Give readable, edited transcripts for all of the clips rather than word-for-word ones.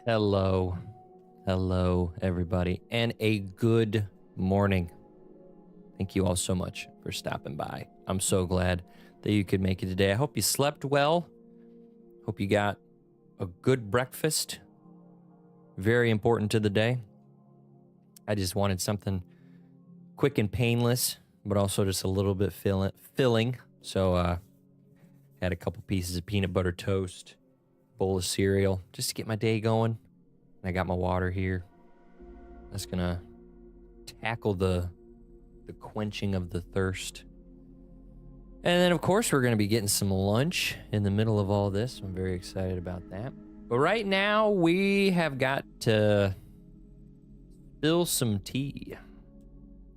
Hello. Hello, everybody, and a good morning. Thank you all so much for stopping by. I'm so glad that you could make it today. I hope you slept well. Hope you got a good breakfast. Very important to the day. I just wanted something quick and painless, but also just a little bit filling. So, had a couple pieces of peanut butter toast, bowl of cereal, just to get my day going. I got my water here. That's gonna tackle the quenching of the thirst. And then, of course, we're gonna be getting some lunch in the middle of all this. I'm very excited about that. But right now, we have got to spill some tea.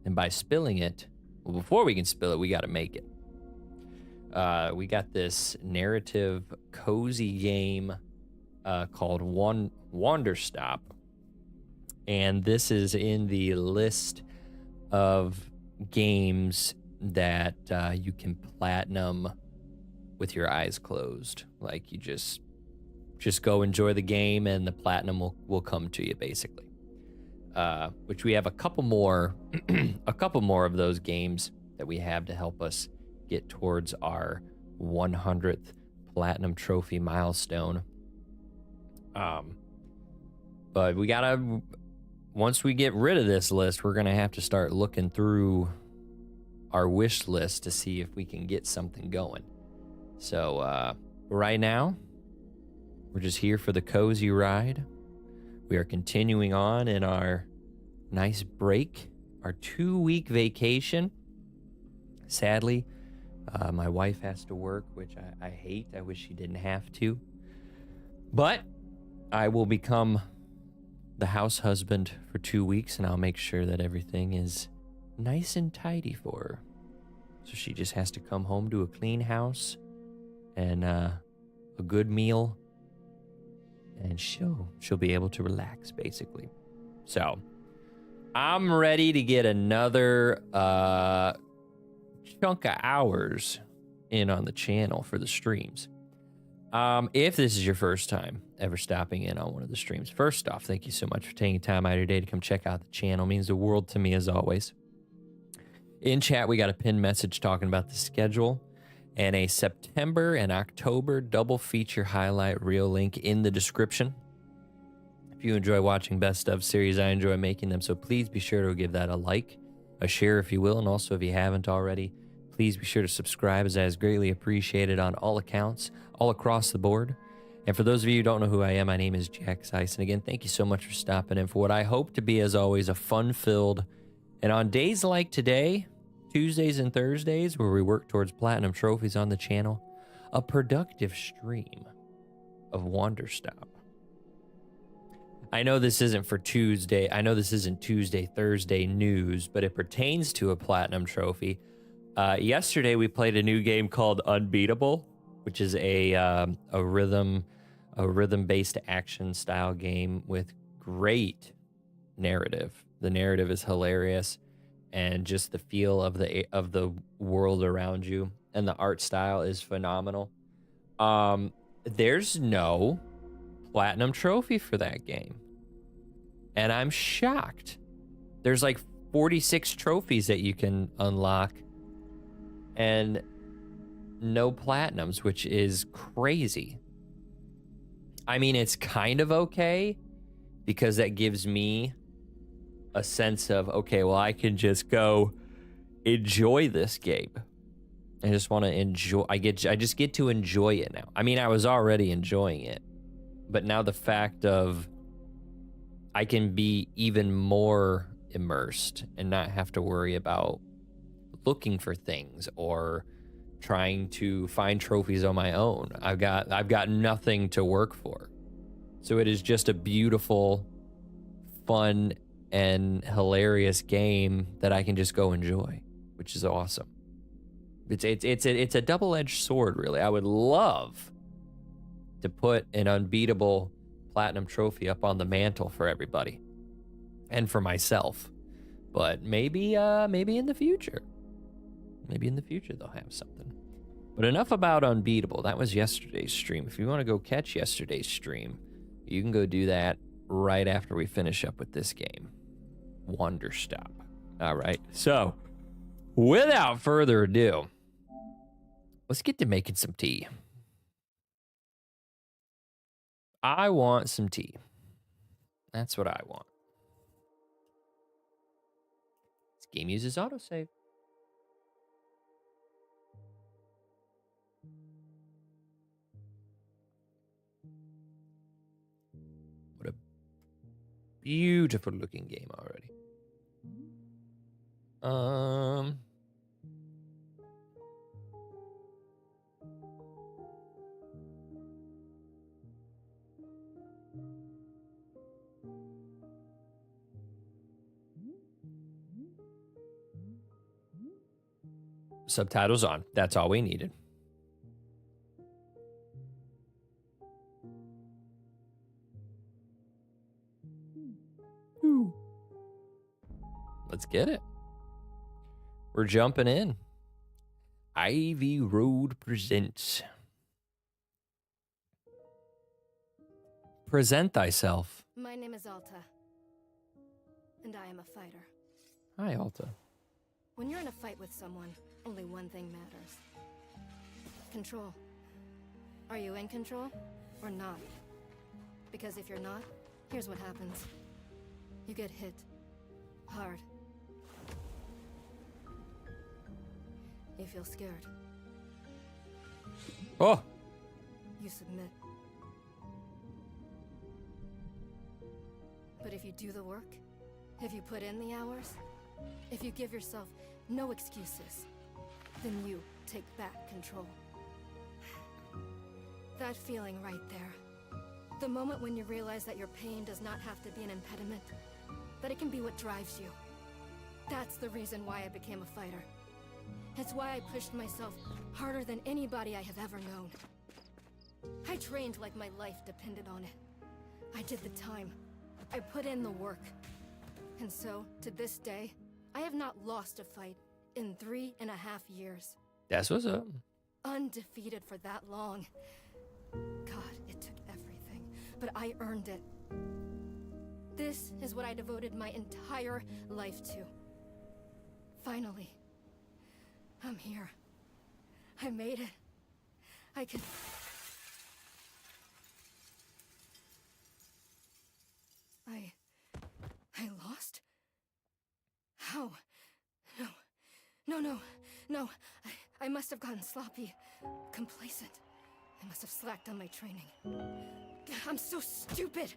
And by spilling it, well, before we can spill it, we got to make it. We got this narrative cozy game called Wanderstop. And this is in the list of games that you can platinum with your eyes closed. Like you just go enjoy the game and the platinum will come to you, basically. Which we have a couple more of those games that we have to help us get towards our 100th platinum trophy milestone. But we gotta, once we get rid of this list, we're gonna have to start looking through our wish list to see if we can get something going. So right now, we're just here for the cozy ride. We are continuing on in our nice break, our 2-week vacation. Sadly, my wife has to work, which I hate. I wish she didn't have to. But I will become the house husband for 2 weeks, and I'll make sure that everything is nice and tidy for her. So she just has to come home to a clean house and a good meal, and she'll be able to relax, basically. So I'm ready to get another chunk of hours in on the channel for the streams. If this is your first time ever stopping in on one of the streams, first off, thank you so much for taking time out of your day to come check out the channel. It means the world to me, as always. In chat, we got a pinned message talking about the schedule and a September and October double feature highlight reel link in the description. If you enjoy watching Best of series, I enjoy making them, so please be sure to give that a like, a share if you will, and also if you haven't already, please be sure to subscribe, as that is greatly appreciated on all accounts, all across the board. And for those of you who don't know who I am, my name is Jack Sice, and again, thank you so much for stopping in for what I hope to be, as always, a fun-filled, and on days like today, Tuesdays and Thursdays, where we work towards platinum trophies on the channel, a productive stream of Wanderstop. I know this isn't for Tuesday. I know this isn't Tuesday, Thursday news, but it pertains to a platinum trophy. Yesterday, we played a new game called Unbeatable, which is a rhythm-based action style game with great narrative. The narrative is hilarious, and just the feel of the world around you, and the art style is phenomenal. There's no platinum trophy for that game, and I'm shocked. There's like 46 trophies that you can unlock and no platinums, which is crazy. I mean, it's kind of okay because that gives me a sense of, okay, well, I can just go enjoy this game. I just want to enjoy. I just get to enjoy it now. I mean, I was already enjoying it, but now the fact of I can be even more immersed and not have to worry about looking for things or trying to find trophies on my own. I've got nothing to work for. So it is just a beautiful, fun, and hilarious game that I can just go enjoy, which is awesome. It's a double-edged sword, really. I would love to put an unbeatable platinum trophy up on the mantle for everybody and for myself, but maybe in the future. Maybe in the future they'll have something. But enough about Unbeatable. That was yesterday's stream. If you want to go catch yesterday's stream, You can go do that right after we finish up with this game. Wanderstop. All right. So, without further ado, let's get to making some tea. I want some tea. That's what I want. This game uses autosave. What a beautiful looking game already. Subtitles on. That's all we needed. Ooh. Let's get it. We're jumping in. Ivy Road presents. Present thyself. My name is Alta, and I am a fighter. Hi, Alta. When you're in a fight with someone, only one thing matters. Control. Are you in control or not? Because if you're not, here's what happens. You get hit. Hard. You feel scared. Oh! You submit. But if you do the work, if you put in the hours, if you give yourself no excuses, then you take back control. That feeling right there. The moment when you realize that your pain does not have to be an impediment, that it can be what drives you. That's the reason why I became a fighter. It's why I pushed myself harder than anybody I have ever known. I trained like my life depended on it. I did the time. I put in the work. And so, to this day, I have not lost a fight in 3.5 years. That's what's up. Undefeated for that long. God, it took everything, but I earned it. This is what I devoted my entire life to. Finally, I'm here. I made it. I can... I lost? How? No. I must have gotten sloppy. Complacent. I must have slacked on my training. I'm so stupid!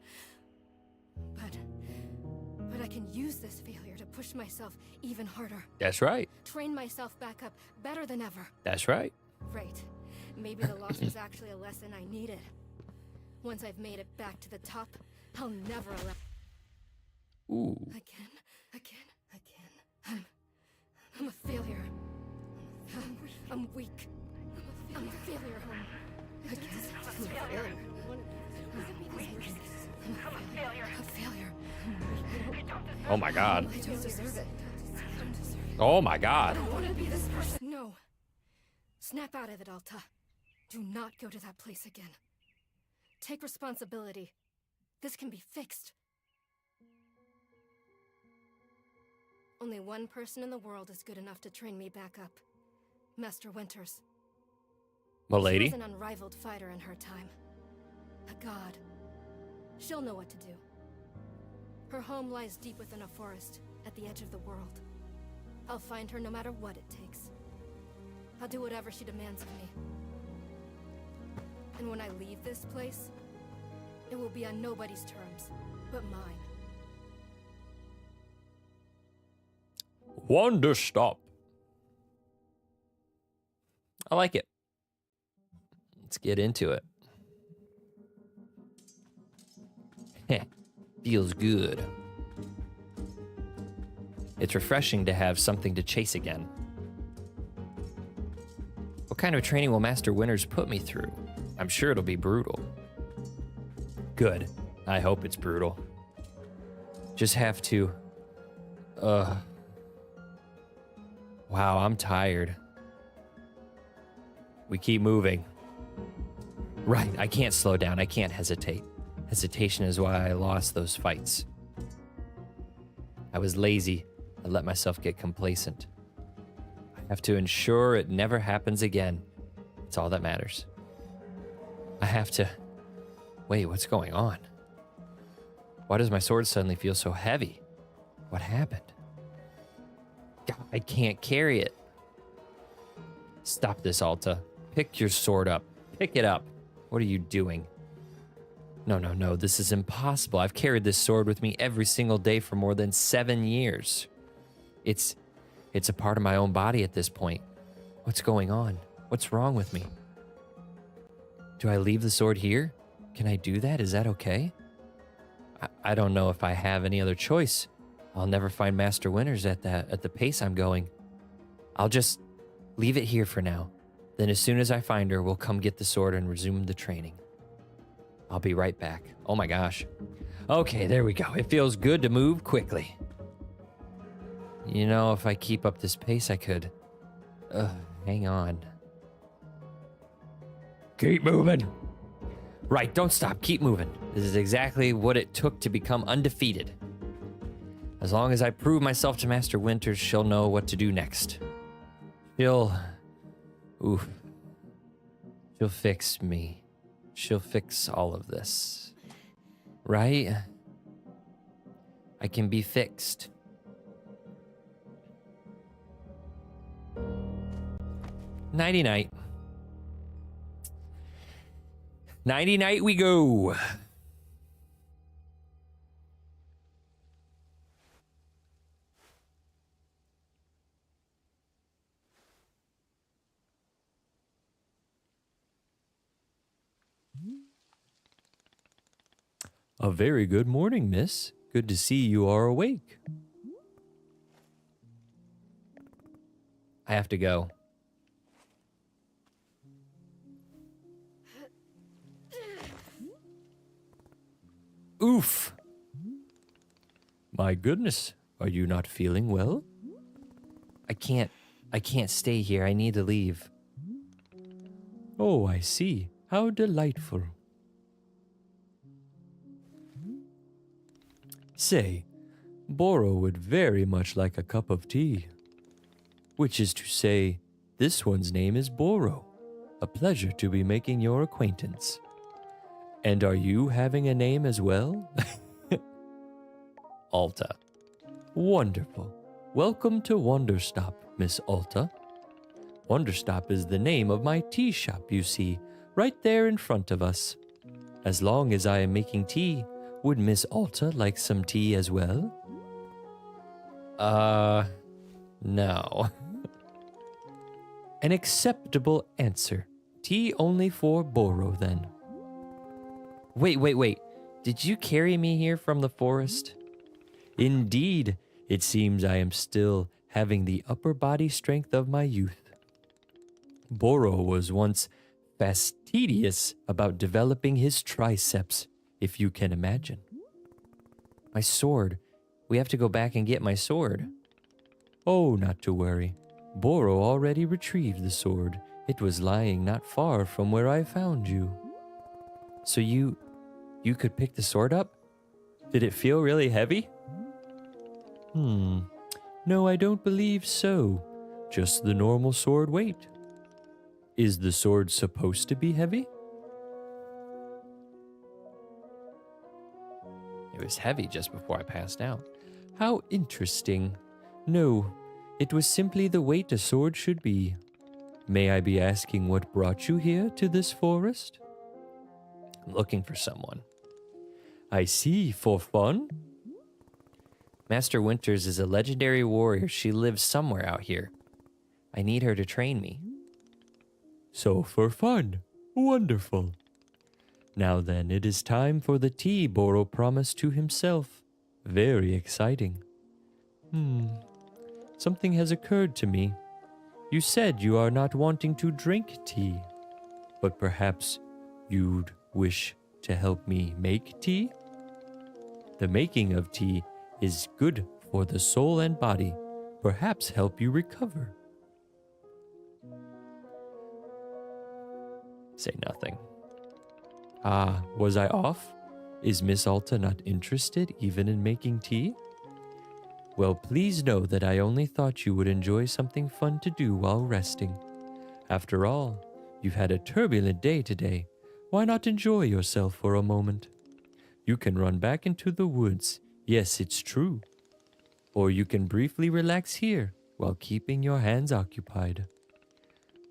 But I can use this failure to push myself even harder. That's right. Train myself back up better than ever. That's right. Right. Maybe the loss was actually a lesson I needed. Once I've made it back to the top, I'll never allow... Ooh. Again. I'm a failure. I'm weak. I'm a failure. I'm a failure. Oh my God. I don't deserve it. Oh my God. I don't want to be this person. No. Snap out of it, Alta. Do not go to that place again. Take responsibility. This can be fixed. Only one person in the world is good enough to train me back up. Master Winters. Milady? She was an unrivaled fighter in her time. A god. She'll know what to do. Her home lies deep within a forest, at the edge of the world. I'll find her no matter what it takes. I'll do whatever she demands of me. And when I leave this place, it will be on nobody's terms, but mine. Wanderstop. I like it. Let's get into it. Heh, feels good. It's refreshing to have something to chase again. What kind of training will Master Winters put me through? I'm sure it'll be brutal. Good. I hope it's brutal. Just have to... Wow, I'm tired. We keep moving. Right, I can't slow down. I can't hesitate. Hesitation is why I lost those fights. I was lazy. I let myself get complacent. I have to ensure it never happens again. It's all that matters. I have to... Wait, what's going on? Why does my sword suddenly feel so heavy? What happened? God, I can't carry it. Stop this, Alta. Pick your sword up. Pick it up. What are you doing? No, this is impossible. I've carried this sword with me every single day for more than 7 years. It's a part of my own body at this point. What's going on? What's wrong with me? Do I leave the sword here? Can I do that? Is that okay? I don't know if I have any other choice. I'll never find Master Winters at the pace I'm going. I'll just leave it here for now. Then as soon as I find her, we'll come get the sword and resume the training. I'll be right back. Oh my gosh. Okay, there we go. It feels good to move quickly. You know, if I keep up this pace, I could... hang on. Keep moving. Right, don't stop. Keep moving. This is exactly what it took to become undefeated. As long as I prove myself to Master Winters, she'll know what to do next. She'll fix me. She'll fix all of this. Right? I can be fixed. Nighty-night. Nighty-night we go. A very good morning, miss. Good to see you are awake. I have to go. Oof. My goodness, are you not feeling well? I can't stay here. I need to leave. Oh, I see. How delightful. Say, Boro would very much like a cup of tea. Which is to say, this one's name is Boro. A pleasure to be making your acquaintance. And are you having a name as well? Alta. Wonderful. Welcome to Wanderstop, Miss Alta. Wanderstop is the name of my tea shop, you see, right there in front of us. As long as I am making tea, would Miss Alta like some tea as well? No. An acceptable answer. Tea only for Boro, then. Wait. Did you carry me here from the forest? Indeed. It seems I am still having the upper body strength of my youth. Boro was once fastidious about developing his triceps, if you can imagine. My sword. We have to go back and get my sword. Oh, not to worry. Boro already retrieved the sword. It was lying not far from where I found you. So you could pick the sword up? Did it feel really heavy? No, I don't believe so. Just the normal sword weight. Is the sword supposed to be heavy? It was heavy just before I passed out. How interesting. No, it was simply the weight a sword should be. May I be asking what brought you here to this forest? I'm looking for someone. I see, for fun? Master Winters is a legendary warrior. She lives somewhere out here. I need her to train me. So for fun. Wonderful. Now then, it is time for the tea Boro promised to himself. Very exciting. Something has occurred to me. You said you are not wanting to drink tea, but perhaps you'd wish to help me make tea? The making of tea is good for the soul and body, perhaps help you recover. Say nothing. Was I off? Is Miss Alta not interested even in making tea? Well, please know that I only thought you would enjoy something fun to do while resting. After all, you've had a turbulent day today. Why not enjoy yourself for a moment? You can run back into the woods. Yes, it's true. Or you can briefly relax here while keeping your hands occupied.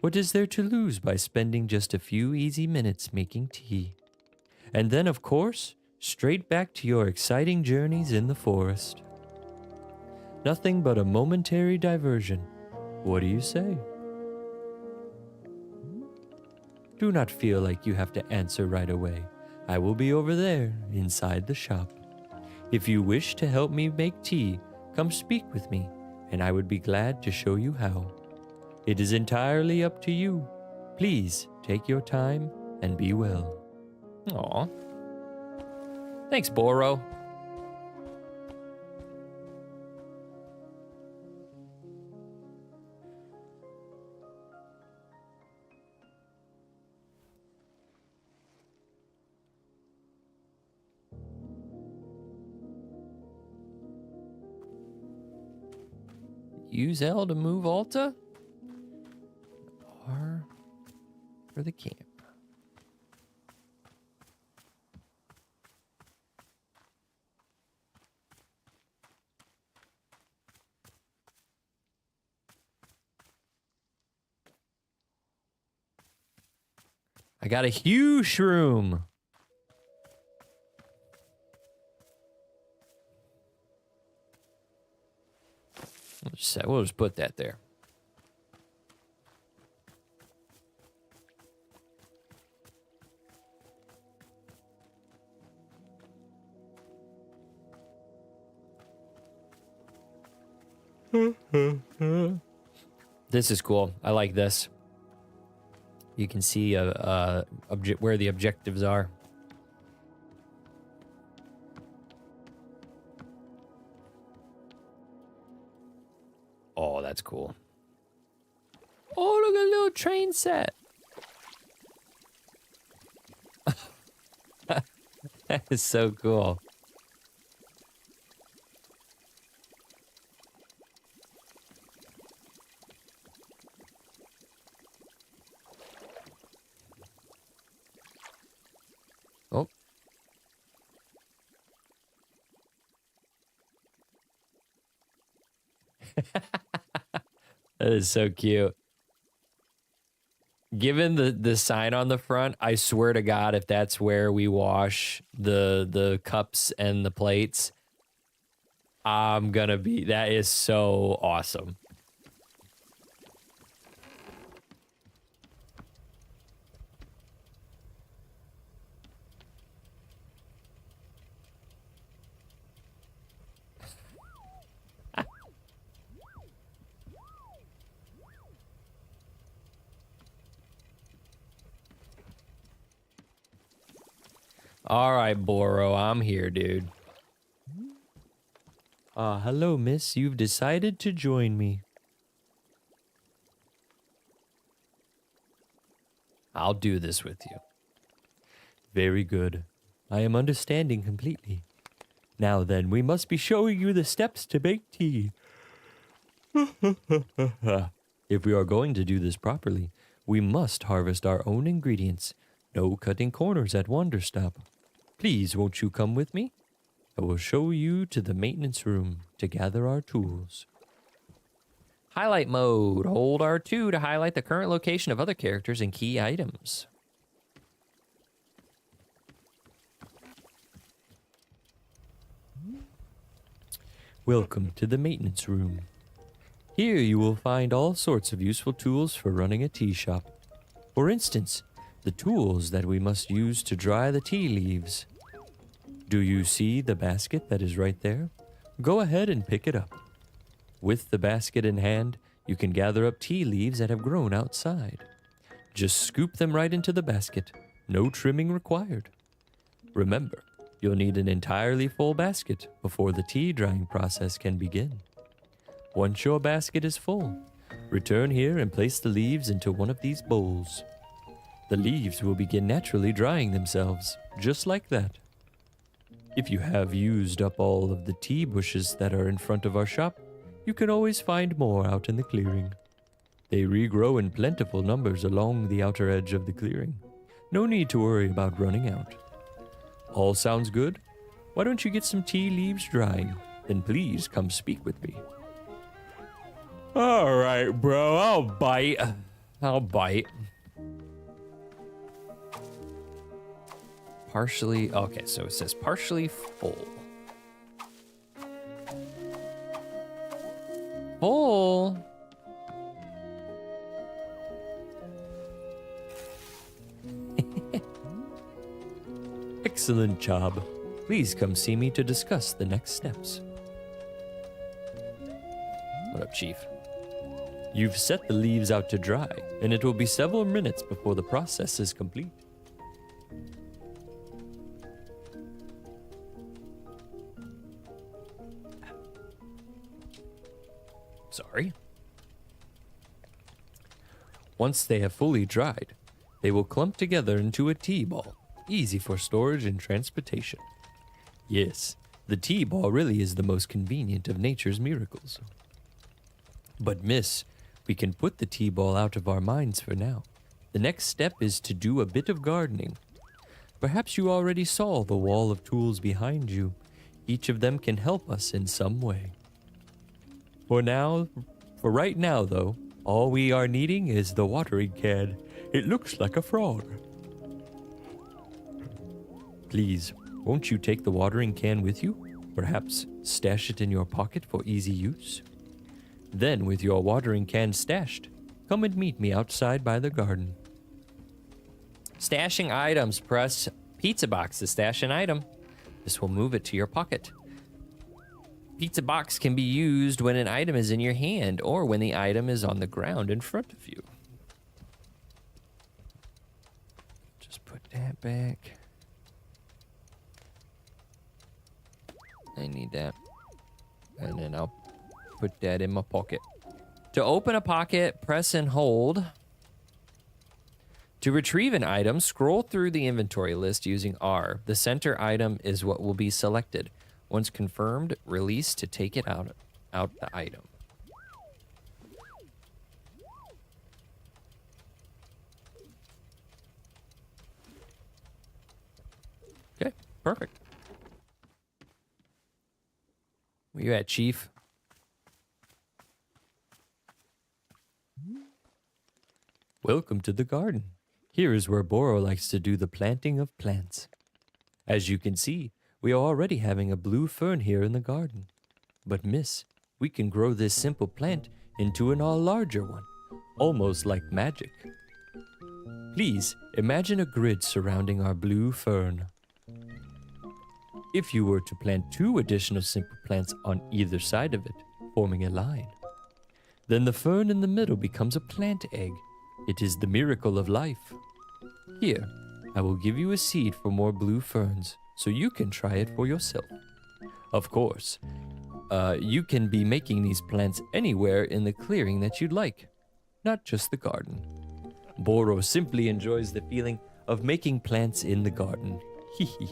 What is there to lose by spending just a few easy minutes making tea? And then, of course, straight back to your exciting journeys in the forest. Nothing but a momentary diversion. What do you say? Do not feel like you have to answer right away. I will be over there, inside the shop. If you wish to help me make tea, come speak with me, and I would be glad to show you how. It is entirely up to you. Please take your time and be well. Aw. Thanks, Boro. Use L to move Alta. R for the camp. I got a huge shroom. We'll just put that there. This is cool. I like this. You can see where the objectives are. Oh, that's cool. Oh, look at a little train set. That is so cool. Oh. That is so cute. Given the sign on the front, I swear to God, if that's where we wash the cups and the plates, I'm gonna be, that is so awesome. All right, Boro, I'm here, dude. Hello, miss. You've decided to join me. I'll do this with you. Very good. I am understanding completely. Now then, we must be showing you the steps to make tea. If we are going to do this properly, we must harvest our own ingredients. No cutting corners at Wanderstop. Please, won't you come with me? I will show you to the maintenance room to gather our tools. Highlight mode. Hold R2 to highlight the current location of other characters and key items. Welcome to the maintenance room. Here you will find all sorts of useful tools for running a tea shop. For instance, the tools that we must use to dry the tea leaves. Do you see the basket that is right there? Go ahead and pick it up. With the basket in hand, you can gather up tea leaves that have grown outside. Just scoop them right into the basket. No trimming required. Remember, you'll need an entirely full basket before the tea drying process can begin. Once your basket is full, return here and place the leaves into one of these bowls. The leaves will begin naturally drying themselves, just like that. If you have used up all of the tea bushes that are in front of our shop, you can always find more out in the clearing. They regrow in plentiful numbers along the outer edge of the clearing. No need to worry about running out. All sounds good? Why don't you get some tea leaves drying? Then please come speak with me. All right, bro, I'll bite. I'll bite. Partially, okay, so it says partially full. Full? Excellent job. Please come see me to discuss the next steps. What up, Chief? You've set the leaves out to dry, and it will be several minutes before the process is complete. Sorry. Once they have fully dried, they will clump together into a tea ball, easy for storage and transportation. Yes, the tea ball really is the most convenient of nature's miracles. But miss, we can put the tea ball out of our minds for now. The next step is to do a bit of gardening. Perhaps you already saw the wall of tools behind you. Each of them can help us in some way. For right now though, all we are needing is the watering can. It looks like a frog. Please, won't you take the watering can with you? Perhaps stash it in your pocket for easy use? Then, with your watering can stashed, come and meet me outside by the garden. Stashing items. Press pizza box to stash an item. This will move it to your pocket. Pizza box can be used when an item is in your hand or when the item is on the ground in front of you. Just put that back. I need that. And then I'll put that in my pocket. To open a pocket, press and hold. To retrieve an item, scroll through the inventory list using R. The center item is what will be selected. Once confirmed, release to take it out the item. Okay, perfect. Where you at, Chief? Welcome to the garden. Here is where Boro likes to do the planting of plants. As you can see, we are already having a blue fern here in the garden. But miss, we can grow this simple plant into an all larger one, almost like magic. Please imagine a grid surrounding our blue fern. If you were to plant 2 additional simple plants on either side of it, forming a line, then the fern in the middle becomes a plant egg. It is the miracle of life. Here, I will give you a seed for more blue ferns, so you can try it for yourself. Of course, you can be making these plants anywhere in the clearing that you'd like, not just the garden. Boro simply enjoys the feeling of making plants in the garden. Hehe.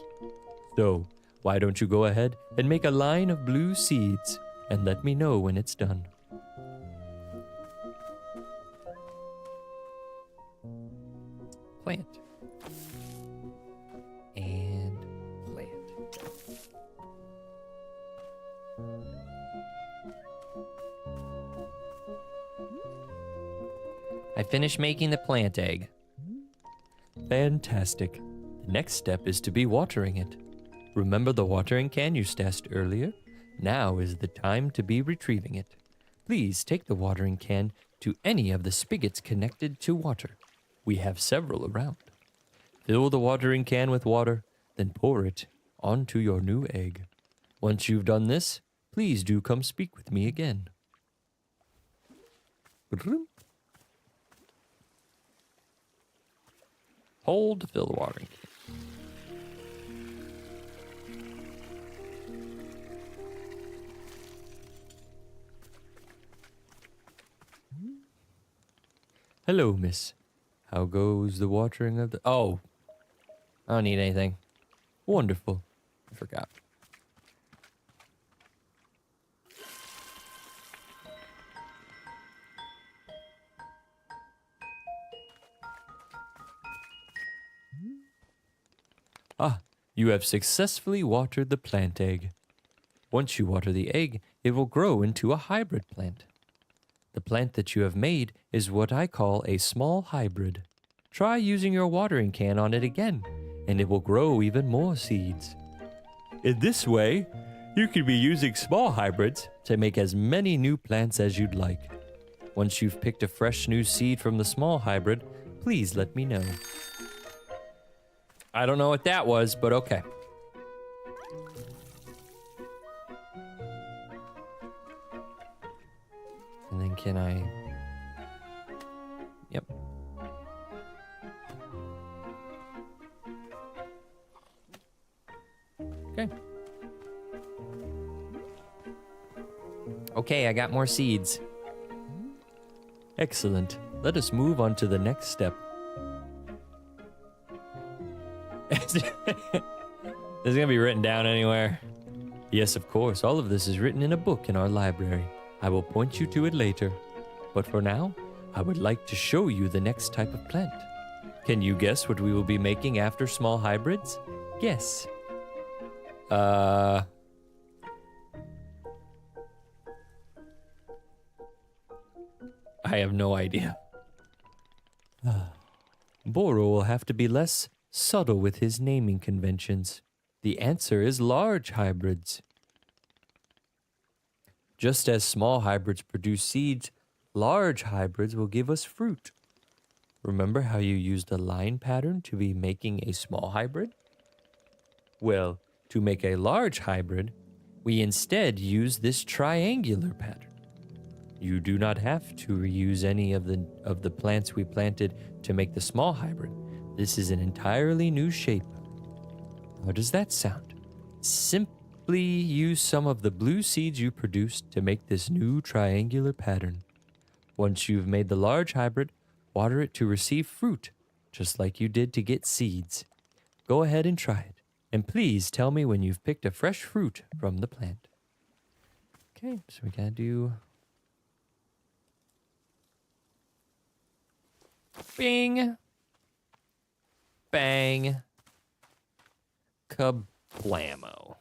So, why don't you go ahead and make a line of blue seeds and let me know when it's done. Plant. And plant. I finished making the plant egg. Fantastic. The next step is to be watering it. Remember the watering can you stashed earlier? Now is the time to be retrieving it. Please take the watering can to any of the spigots connected to water. We have several around. Fill the watering can with water, then pour it onto your new egg. Once you've done this, please do come speak with me again. Hold to fill the watering can. Hello, miss. How goes the watering of the... Oh, I don't need anything. Wonderful. forgot. Ah, you have successfully watered the plant egg. Once you water the egg, it will grow into a hybrid plant. The plant that you have made is what I call a small hybrid. Try using your watering can on it again, and it will grow even more seeds. In this way, you can be using small hybrids to make as many new plants as you'd like. Once you've picked a fresh new seed from the small hybrid, please let me know. I don't know what that was, but okay. And then can I... Yep. Okay. Okay, I got more seeds. Excellent. Let us move on to the next step. Is it gonna be written down anywhere? Yes, of course. All of this is written in a book in our library. I will point you to it later. But for now, I would like to show you the next type of plant. Can you guess what we will be making after small hybrids? Guess. I have no idea. Boro will have to be less subtle with his naming conventions. The answer is large hybrids. Just as small hybrids produce seeds, large hybrids will give us fruit. Remember how you used a line pattern to be making a small hybrid? Well, to make a large hybrid, we instead use this triangular pattern. You do not have to reuse any of the plants we planted to make the small hybrid. This is an entirely new shape. How does that sound? Simply use some of the blue seeds you produced to make this new triangular pattern. Once you've made the large hybrid, water it to receive fruit, just like you did to get seeds. Go ahead and try it, and please tell me when you've picked a fresh fruit from the plant. Okay, so we gotta do... Bing! Bang! Kablamo.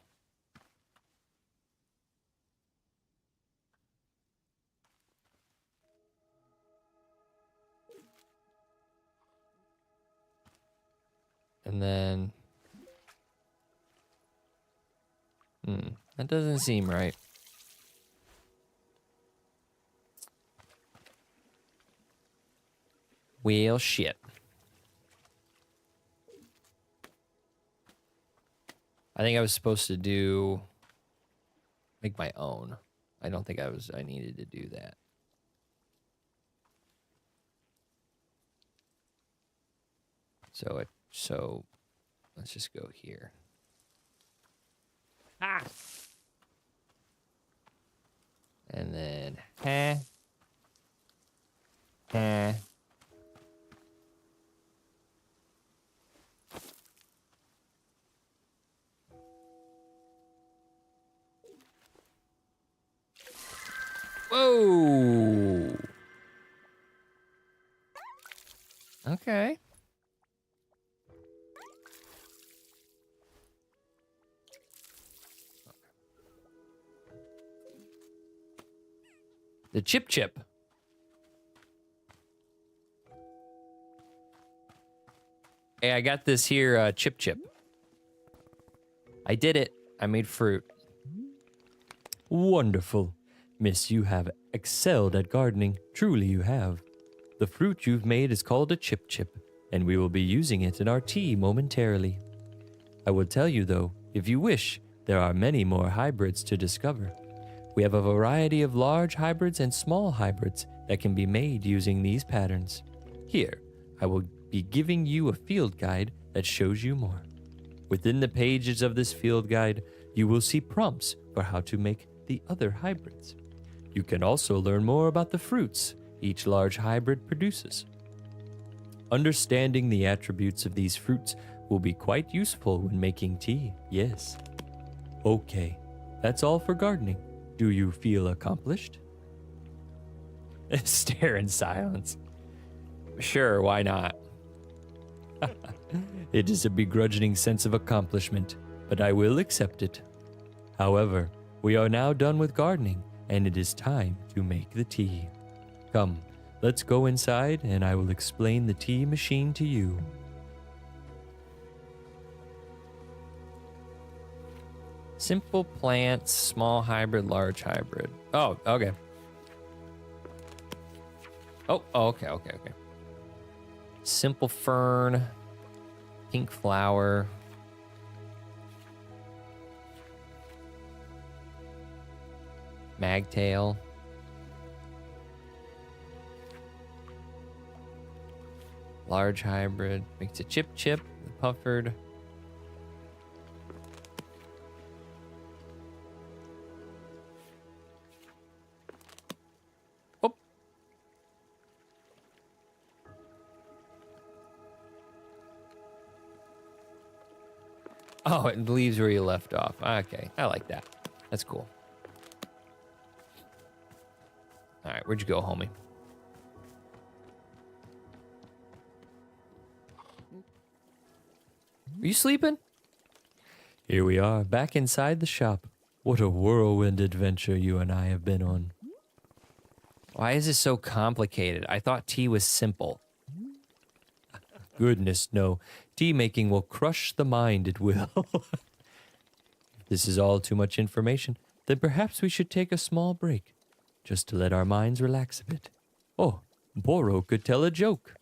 And then... that doesn't seem right. Well, shit. I think I was supposed to make my own. I don't think I needed to do that. So let's just go here. Ah! And then, Whoa! Okay. The chip. Hey, I got this here chip. I did it. I made fruit. Wonderful. Miss, you have excelled at gardening. Truly you have. The fruit you've made is called a chip, and we will be using it in our tea momentarily. I will tell you though, if you wish, there are many more hybrids to discover. We have a variety of large hybrids and small hybrids that can be made using these patterns. Here, I will be giving you a field guide that shows you more. Within the pages of this field guide, you will see prompts for how to make the other hybrids. You can also learn more about the fruits each large hybrid produces. Understanding the attributes of these fruits will be quite useful when making tea, yes. Okay, that's all for gardening. Do you feel accomplished? Stare in silence. Sure, why not? It is a begrudging sense of accomplishment, but I will accept it. However, we are now done with gardening, and it is time to make the tea. Come, let's go inside, and I will explain the tea machine to you. Simple plants, small hybrid, large hybrid. Oh, okay. Oh, okay. Simple fern, pink flower. Magtail. Large hybrid. Makes a chip, the puffered. Oh, it leaves where you left off. Okay, I like that. That's cool. All right, where'd you go, homie? Are you sleeping? Here we are, back inside the shop. What a whirlwind adventure you and I have been on. Why is this so complicated? I thought tea was simple. Goodness, no. Tea making will crush the mind, it will. If this is all too much information, then perhaps we should take a small break, just to let our minds relax a bit. Oh, Boro could tell a joke.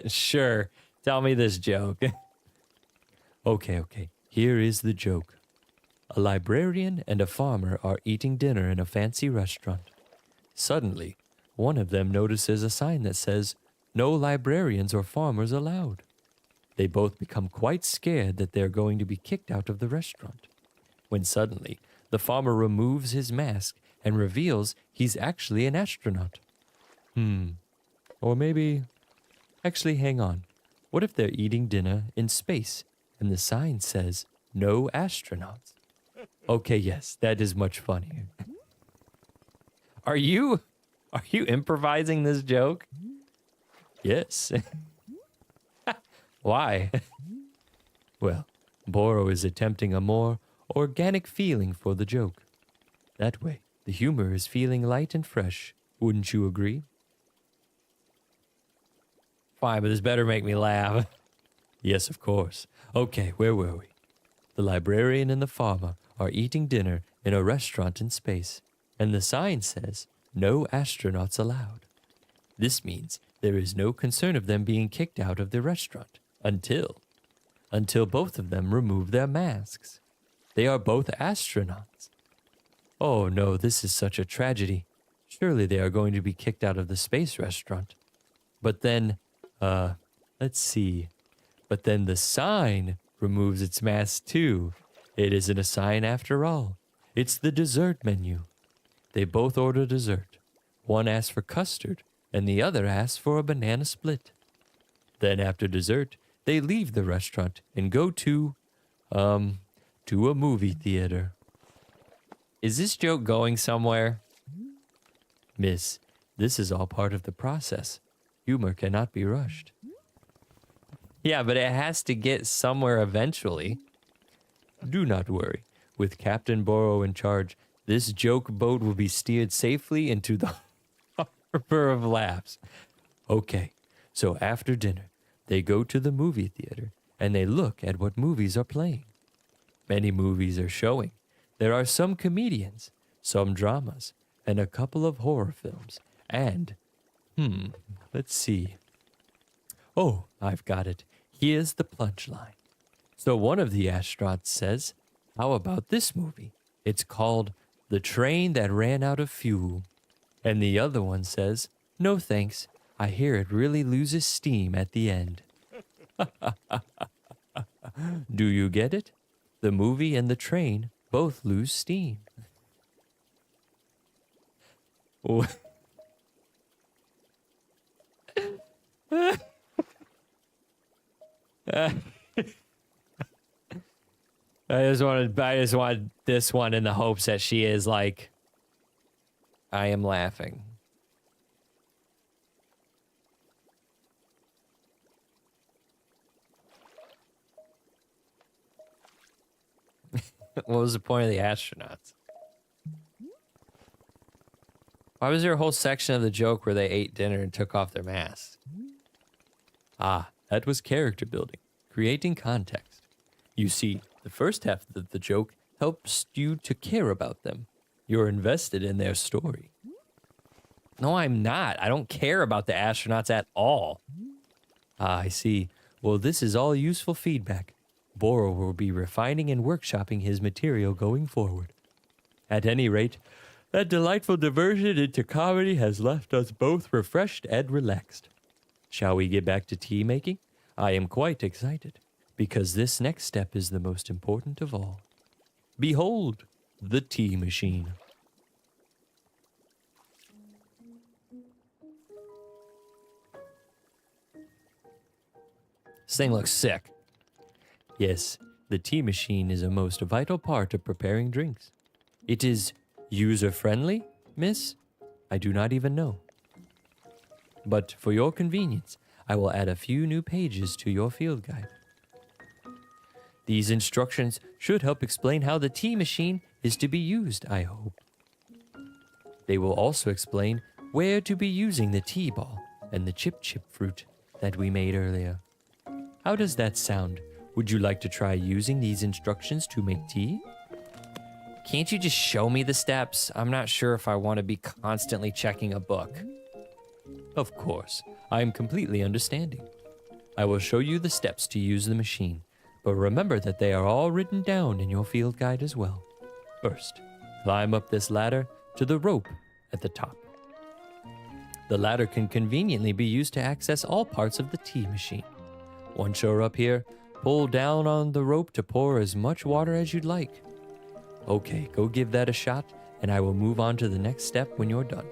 Sure, tell me this joke. Okay, here is the joke. A librarian and a farmer are eating dinner in a fancy restaurant. Suddenly, one of them notices a sign that says, "No librarians or farmers allowed." They both become quite scared that they're going to be kicked out of the restaurant. When suddenly, the farmer removes his mask and reveals he's actually an astronaut. Or maybe... Actually, hang on. What if they're eating dinner in space and the sign says, "No astronauts"? Okay, yes, that is much funnier. Are you improvising this joke? Yes. Why? Well, Boro is attempting a more organic feeling for the joke. That way, the humor is feeling light and fresh. Wouldn't you agree? Fine, but this better make me laugh. Yes, of course. Okay, where were we? The librarian and the farmer are eating dinner in a restaurant in space, and the sign says, "No astronauts allowed." This means there is no concern of them being kicked out of the restaurant until both of them remove their masks. They are both astronauts. Oh no, this is such a tragedy. Surely they are going to be kicked out of the space restaurant. But then, let's see. But then the sign removes its mask too. It isn't a sign after all. It's the dessert menu. They both order dessert. One asks for custard, and the other asks for a banana split. Then after dessert, they leave the restaurant and go to a movie theater. Is this joke going somewhere? Miss, this is all part of the process. Humor cannot be rushed. Yeah, but it has to get somewhere eventually. Do not worry. With Captain Boro in charge, this joke boat will be steered safely into the harbor of laughs. Okay, so after dinner, they go to the movie theater and they look at what movies are playing. Many movies are showing. There are some comedians, some dramas, and a couple of horror films. And, let's see. Oh, I've got it. Here's the punchline. So one of the astronauts says, "How about this movie? It's called The Train That Ran Out of Fuel." And the other one says, "No thanks. I hear it really loses steam at the end." Do you get it? The movie and the train both lose steam. I just wanted this one in the hopes that she is like, I am laughing. What was the point of the astronauts? Why was there a whole section of the joke where they ate dinner and took off their masks? Ah, that was character building, creating context. You see, the first half of the joke helps you to care about them. You're invested in their story. No, I'm not. I don't care about the astronauts at all. Ah, I see. Well, this is all useful feedback. Boro will be refining and workshopping his material going forward. At any rate, that delightful diversion into comedy has left us both refreshed and relaxed. Shall we get back to tea making? I am quite excited, because this next step is the most important of all. Behold, the tea machine. This thing looks sick. Yes, the tea machine is a most vital part of preparing drinks. It is user-friendly, miss? I do not even know. But for your convenience, I will add a few new pages to your field guide. These instructions should help explain how the tea machine is to be used, I hope. They will also explain where to be using the tea ball and the chip fruit that we made earlier. How does that sound? Would you like to try using these instructions to make tea? Can't you just show me the steps? I'm not sure if I want to be constantly checking a book. Of course, I am completely understanding. I will show you the steps to use the machine, but remember that they are all written down in your field guide as well. First, climb up this ladder to the rope at the top. The ladder can conveniently be used to access all parts of the tea machine. Once you're up here, pull down on the rope to pour as much water as you'd like. Okay, go give that a shot, and I will move on to the next step when you're done.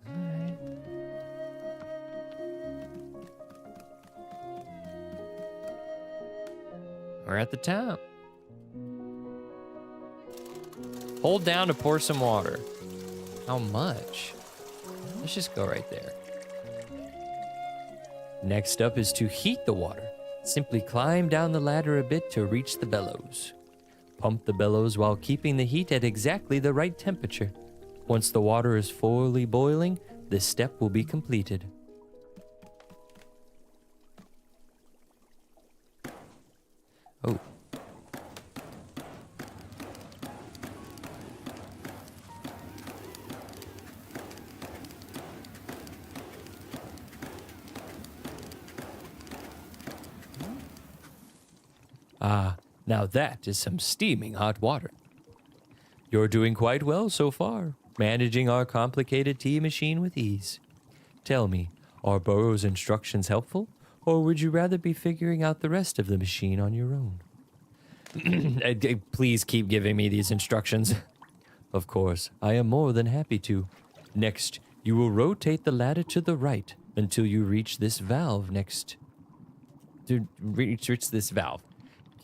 Alright. We're at the top. Hold down to pour some water. How much? Let's just go right there. Next up is to heat the water. Simply climb down the ladder a bit to reach the bellows. Pump the bellows while keeping the heat at exactly the right temperature. Once the water is fully boiling, this step will be completed. Oh. Ah, now that is some steaming hot water. You're doing quite well so far, managing our complicated tea machine with ease. Tell me, are Burrow's instructions helpful, or would you rather be figuring out the rest of the machine on your own? Please keep giving me these instructions. Of course, I am more than happy to. Next, you will rotate the ladder to the right until you reach this valve next. To reach this valve.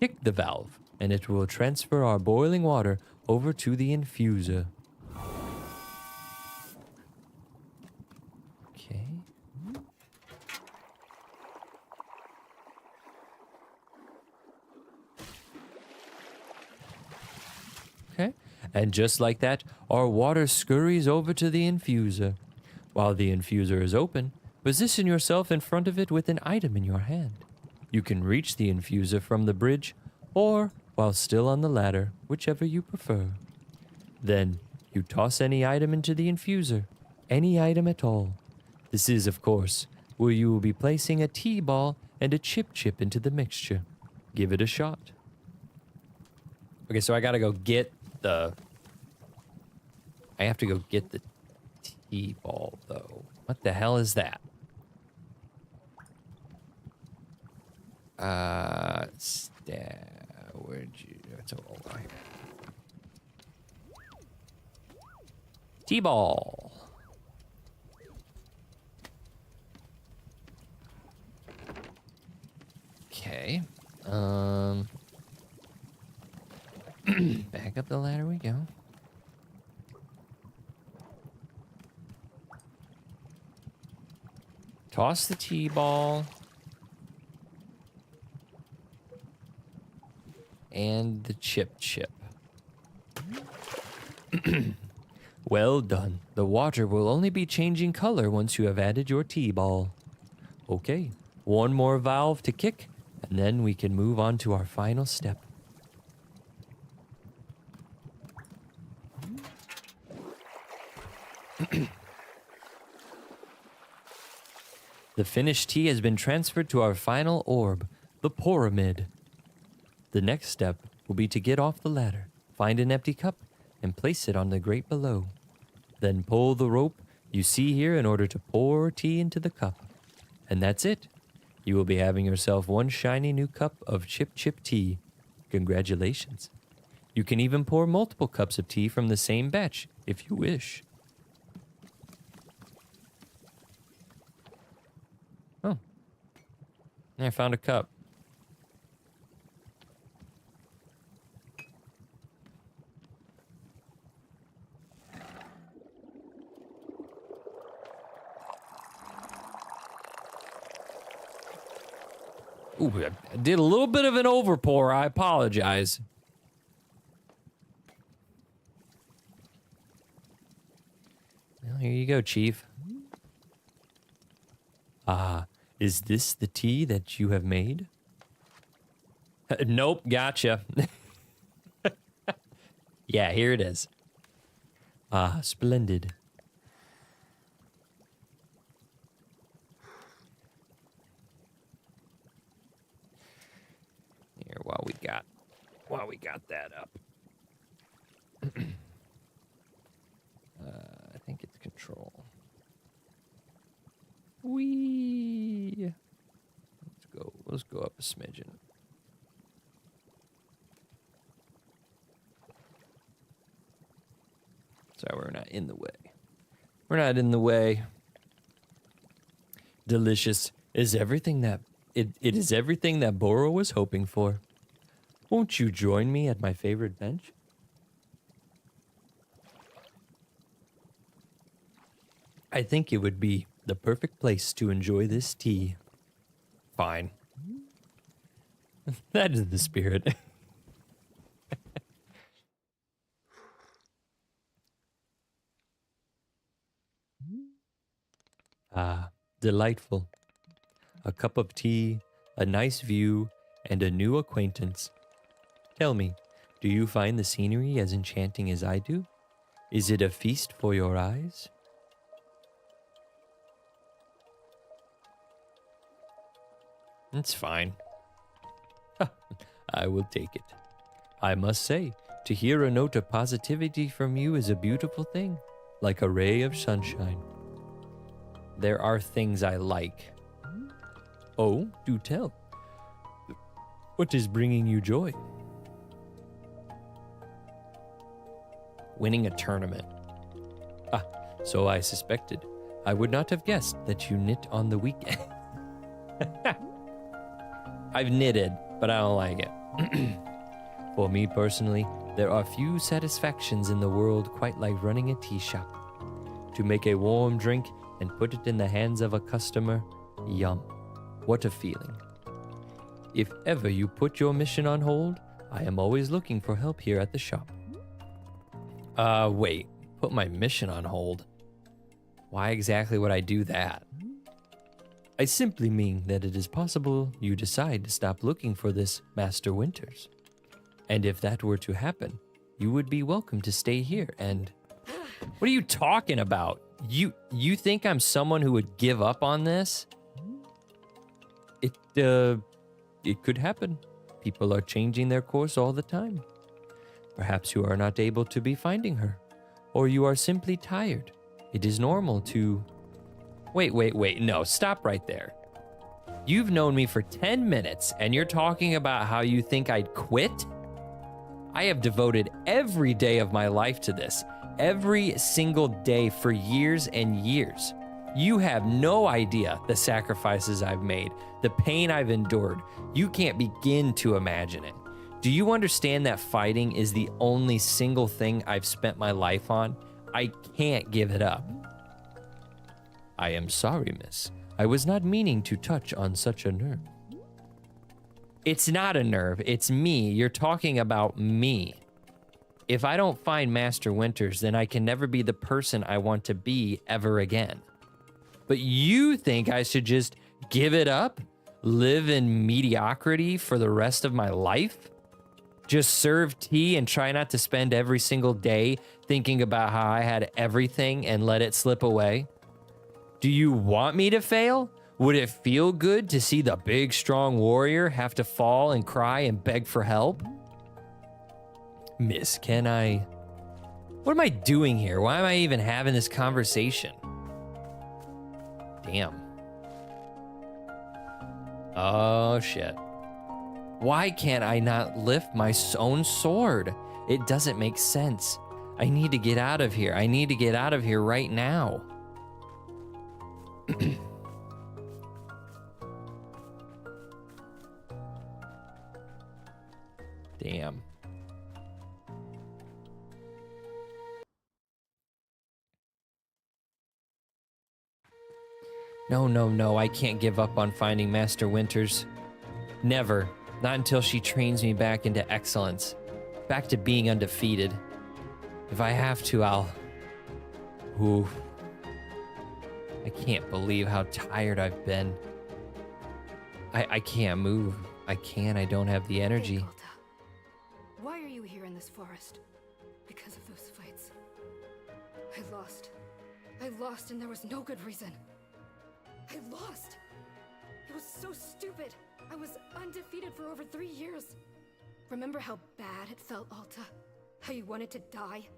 Kick the valve, and it will transfer our boiling water over to the infuser. Okay. Okay. And just like that, our water scurries over to the infuser. While the infuser is open, position yourself in front of it with an item in your hand. You can reach the infuser from the bridge or while still on the ladder, whichever you prefer. Then you toss any item into the infuser, any item at all. This is, of course, where you will be placing a tea ball and a chip into the mixture. Give it a shot. Okay, so I gotta go get the... I have to go get the tea ball, though. What the hell is that? Where'd you... It's all right here. T-ball. Okay. Toss the tea ball. And the chip. Well done. The water will only be changing color once you have added your tea ball. Okay, one more valve to kick, and then we can move on to our final step. The finished tea has been transferred to our final orb, the pyramid. The next step will be to get off the ladder, find an empty cup, and place it on the grate below. Then pull the rope you see here in order to pour tea into the cup. And that's it. You will be having yourself one shiny new cup of chip tea. Congratulations. You can even pour multiple cups of tea from the same batch if you wish. Oh. I found a cup. Ooh, I did a little bit of an overpour. I apologize. Well, here you go, Chief. Is this the tea that you have made? Nope, gotcha. Yeah, here it is. Splendid. Here, while we got that up. I think it's control. Whee! Let's go up a smidgen. So we're not in the way. We're not in the way. Delicious is everything that it is everything that Boro was hoping for. Won't you join me at my favorite bench? I think it would be the perfect place to enjoy this tea. Fine. That is the spirit. Delightful. A cup of tea, a nice view, and a new acquaintance. Tell me, do you find the scenery as enchanting as I do? Is it a feast for your eyes? It's fine. I will take it. I must say, to hear a note of positivity from you is a beautiful thing, like a ray of sunshine. There are things I like. Oh, do tell. What is bringing you joy? Winning a tournament. So I suspected. I would not have guessed that you knit on the weekend. I've knitted, but I don't like it. For me personally, there are few satisfactions in the world quite like running a tea shop. To make a warm drink and put it in the hands of a customer, yum. What a feeling. If ever you put your mission on hold, I am always looking for help here at the shop. Wait, put my mission on hold? Why exactly would I do that? I simply mean that it is possible you decide to stop looking for this Master Winters. And if that were to happen, you would be welcome to stay here and... What are you talking about? You think I'm someone who would give up on this? It could happen. People are changing their course all the time. Perhaps you are not able to be finding her, or you are simply tired. It is normal to... Wait, no, stop right there. You've known me for 10 minutes, and you're talking about how you think I'd quit? I have devoted every day of my life to this, every single day for years and years. You have no idea the sacrifices I've made, the pain I've endured. You can't begin to imagine it. Do you understand that fighting is the only single thing I've spent my life on? I can't give it up. I am sorry, miss. I was not meaning to touch on such a nerve. It's not a nerve, it's me. You're talking about me. If I don't find Master Winters, then I can never be the person I want to be ever again. But you think I should just give it up? Live in mediocrity for the rest of my life? Just serve tea and try not to spend every single day thinking about how I had everything and let it slip away? Do you want me to fail? Would it feel good to see the big, strong warrior have to fall and cry and beg for help? Miss, can I... What am I doing here? Why am I even having this conversation? Damn. Oh, shit. Why can't I not lift my own sword? It doesn't make sense. I need to get out of here. I need to get out of here right now. Damn. No, I can't give up on finding Master Winters. Never. Not until she trains me back into excellence. Back to being undefeated. If I have to, I'll... Ooh. I can't believe how tired I've been. I can't move. I don't have the energy. Hey, Alta. Why are you here in this forest? Because of those fights. I lost and there was no good reason. I lost. It was so stupid. I was undefeated for over 3 years. Remember how bad it felt, Alta? How you wanted to die?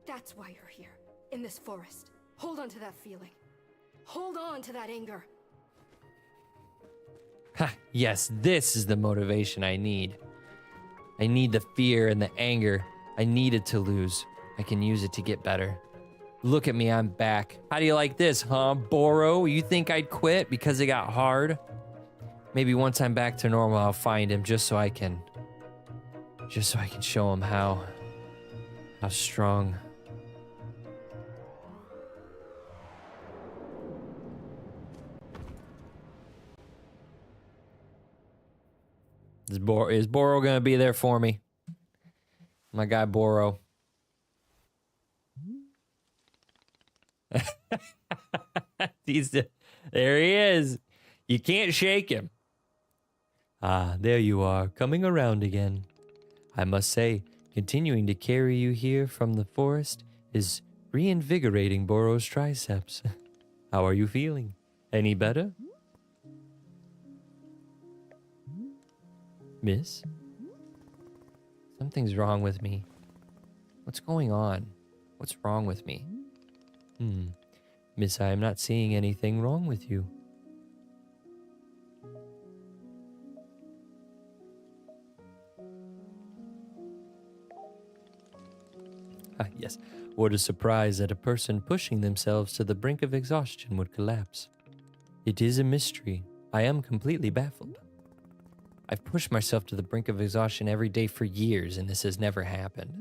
That's why you're here, in this forest. Hold on to that feeling. Hold on to that anger. Ha, yes, this is the motivation I need. I need the fear and the anger. I needed to lose. I can use it to get better. Look at me, I'm back. How do you like this, huh, Boro? You think I'd quit because it got hard? Maybe once I'm back to normal, I'll find him just so I can show him how strong. Is Boro gonna be there for me? My guy Boro. There he is. You can't shake him. Ah, there you are, coming around again. I must say, continuing to carry you here from the forest is reinvigorating Boro's triceps. How are you feeling? Any better? Miss? Something's wrong with me. What's going on? What's wrong with me? Miss, I am not seeing anything wrong with you. Ah, yes. What a surprise that a person pushing themselves to the brink of exhaustion would collapse. It is a mystery. I am completely baffled. I've pushed myself to the brink of exhaustion every day for years, and this has never happened.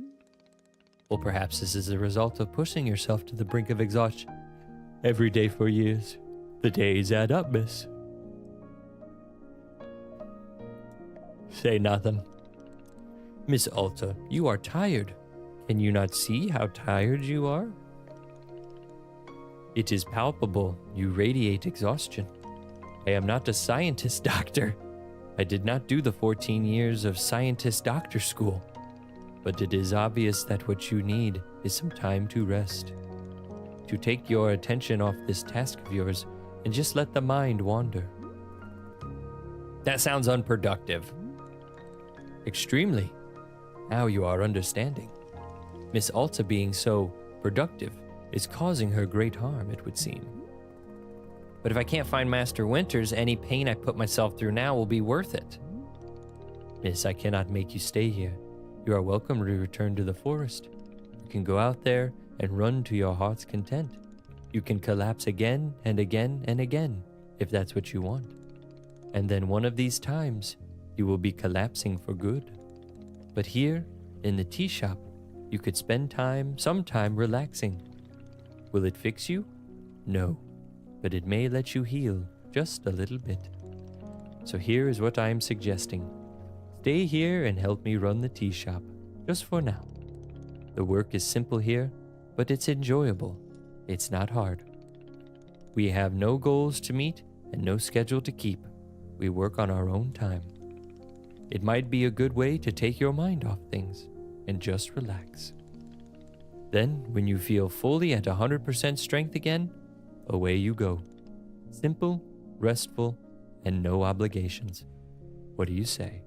Well, perhaps this is the result of pushing yourself to the brink of exhaustion every day for years. The days add up, miss. Say nothing. Miss Alta, you are tired. Can you not see how tired you are? It is palpable. You radiate exhaustion. I am not a scientist, doctor. I did not do the 14 years of scientist doctor school. But it is obvious that what you need is some time to rest. To take your attention off this task of yours and just let the mind wander. That sounds unproductive. Extremely. Now you are understanding. Miss Alta being so productive is causing her great harm, it would seem. But if I can't find Master Winters, any pain I put myself through now will be worth it. Miss, I cannot make you stay here. You are welcome to return to the forest. You can go out there and run to your heart's content. You can collapse again and again and again, if that's what you want. And then one of these times, you will be collapsing for good. But here, in the tea shop, you could spend some time relaxing. Will it fix you? No. but it may let you heal just a little bit. So here is what I am suggesting. Stay here and help me run the tea shop, just for now. The work is simple here, but it's enjoyable. It's not hard. We have no goals to meet and no schedule to keep. We work on our own time. It might be a good way to take your mind off things and just relax. Then, when you feel fully at 100% strength again, away you go. Simple, restful, and no obligations. What do you say?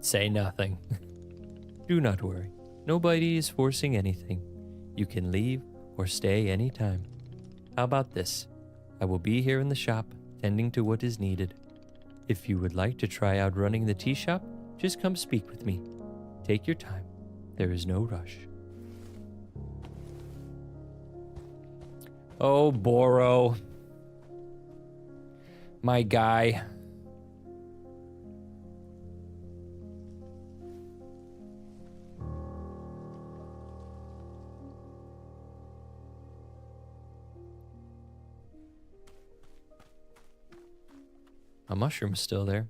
Say nothing. Do not worry. Nobody is forcing anything. You can leave or stay anytime. How about this? I will be here in the shop, tending to what is needed. If you would like to try out running the tea shop, just come speak with me. Take your time. There is no rush. Oh, Boro. My guy. A mushroom's still there.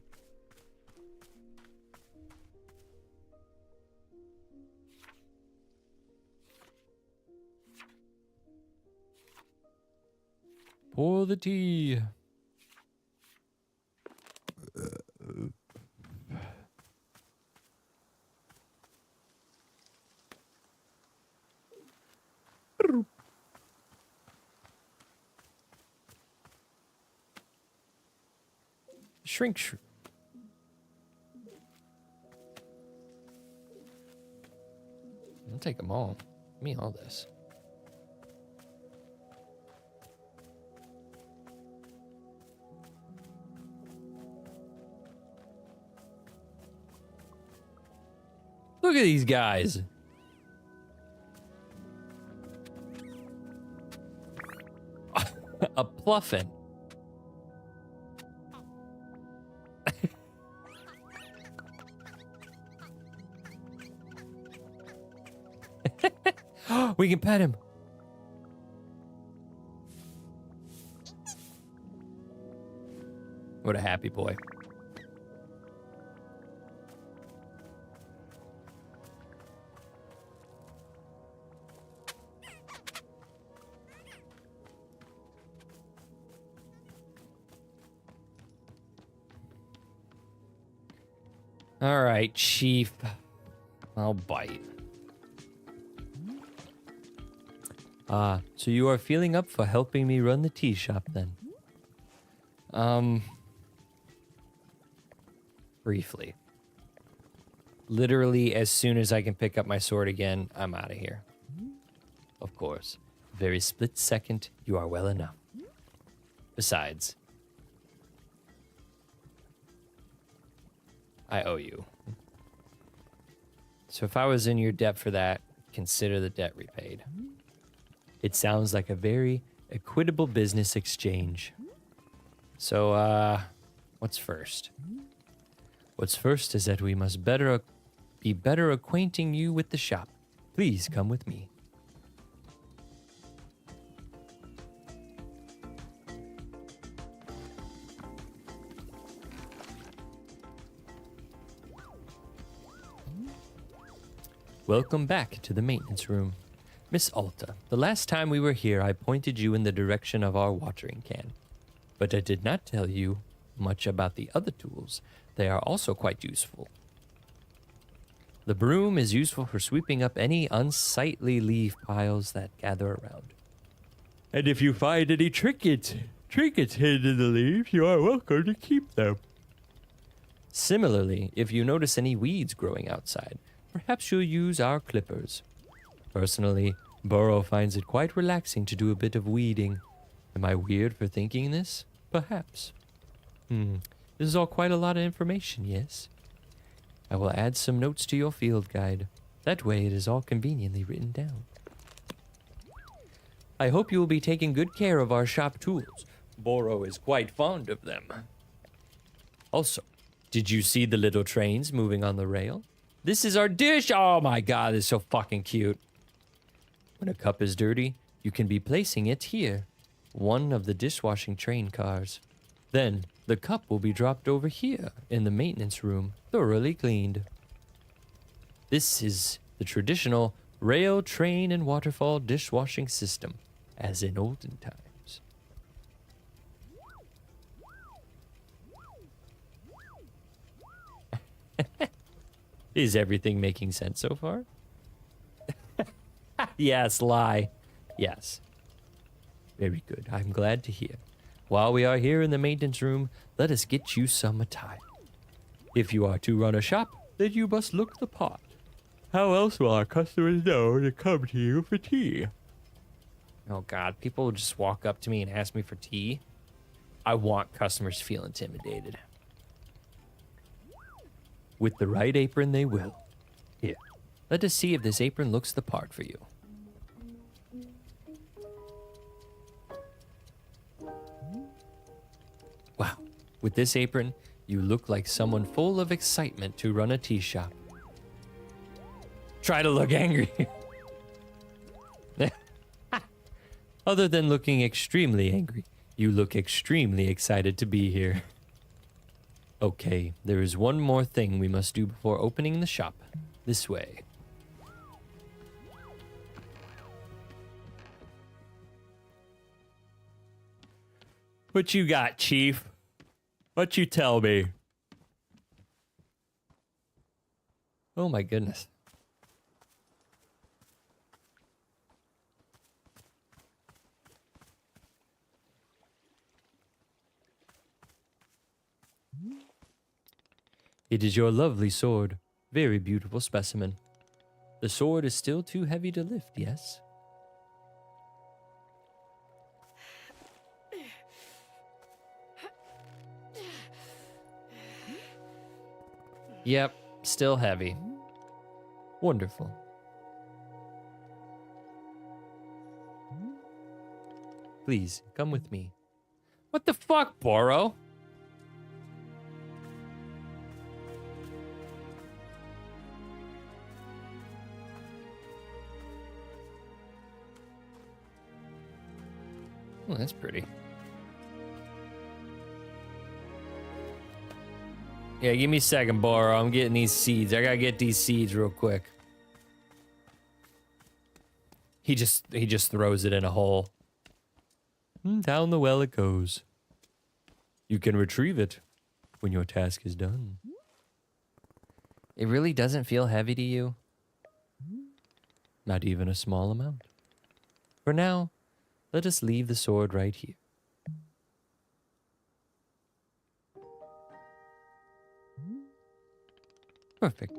Pour the tea. Shrink. I'll take them all. Give me all this. Look at these guys. A pluffin. We can pet him. What a happy boy. All right, Chief. I'll bite. So you are feeling up for helping me run the tea shop then? Briefly. Literally, as soon as I can pick up my sword again, I'm out of here. Of course. Very split second, you are well enough. Besides, I owe you. So if I was in your debt for that, consider the debt repaid. It sounds like a very equitable business exchange. So, what's first? What's first is that we must be better acquainting you with the shop. Please come with me. Welcome back to the maintenance room. Miss Alta, the last time we were here, I pointed you in the direction of our watering can. But I did not tell you much about the other tools. They are also quite useful. The broom is useful for sweeping up any unsightly leaf piles that gather around. And if you find any trinkets hidden in the leaves, you are welcome to keep them. Similarly, if you notice any weeds growing outside, perhaps you'll use our clippers. Personally, Burrow finds it quite relaxing to do a bit of weeding. Am I weird for thinking this? Perhaps. This is all quite a lot of information, yes? I will add some notes to your field guide. That way it is all conveniently written down. I hope you will be taking good care of our shop tools. Burrow is quite fond of them. Also, did you see the little trains moving on the rail? This is our dish. Oh my god, it's so fucking cute. When a cup is dirty, you can be placing it here, one of the dishwashing train cars. Then, the cup will be dropped over here in the maintenance room, thoroughly cleaned. This is the traditional rail, train, and waterfall dishwashing system, as in olden times. Is everything making sense so far? Yes, lie. Yes. Very good. I'm glad to hear. While we are here in the maintenance room, let us get you some attire. If you are to run a shop, then you must look the part. How else will our customers know to come to you for tea? Oh God, people will just walk up to me and ask me for tea. I want customers to feel intimidated. With the right apron, they will. Here, let us see if this apron looks the part for you. Wow, with this apron, you look like someone full of excitement to run a tea shop. Try to look angry. Other than looking extremely angry, you look extremely excited to be here. Okay, there is one more thing we must do before opening the shop. This way. What you got, Chief? What you tell me? Oh my goodness. It is your lovely sword. Very beautiful specimen. The sword is still too heavy to lift, yes? Yep, still heavy. Wonderful. Please, come with me. What the fuck, Boro? Oh, that's pretty. Yeah, give me a second, Boro. I'm getting these seeds. I gotta get these seeds real quick. He just throws it in a hole. Down the well it goes. You can retrieve it when your task is done. It really doesn't feel heavy to you? Not even a small amount. For now, let us leave the sword right here. Perfect.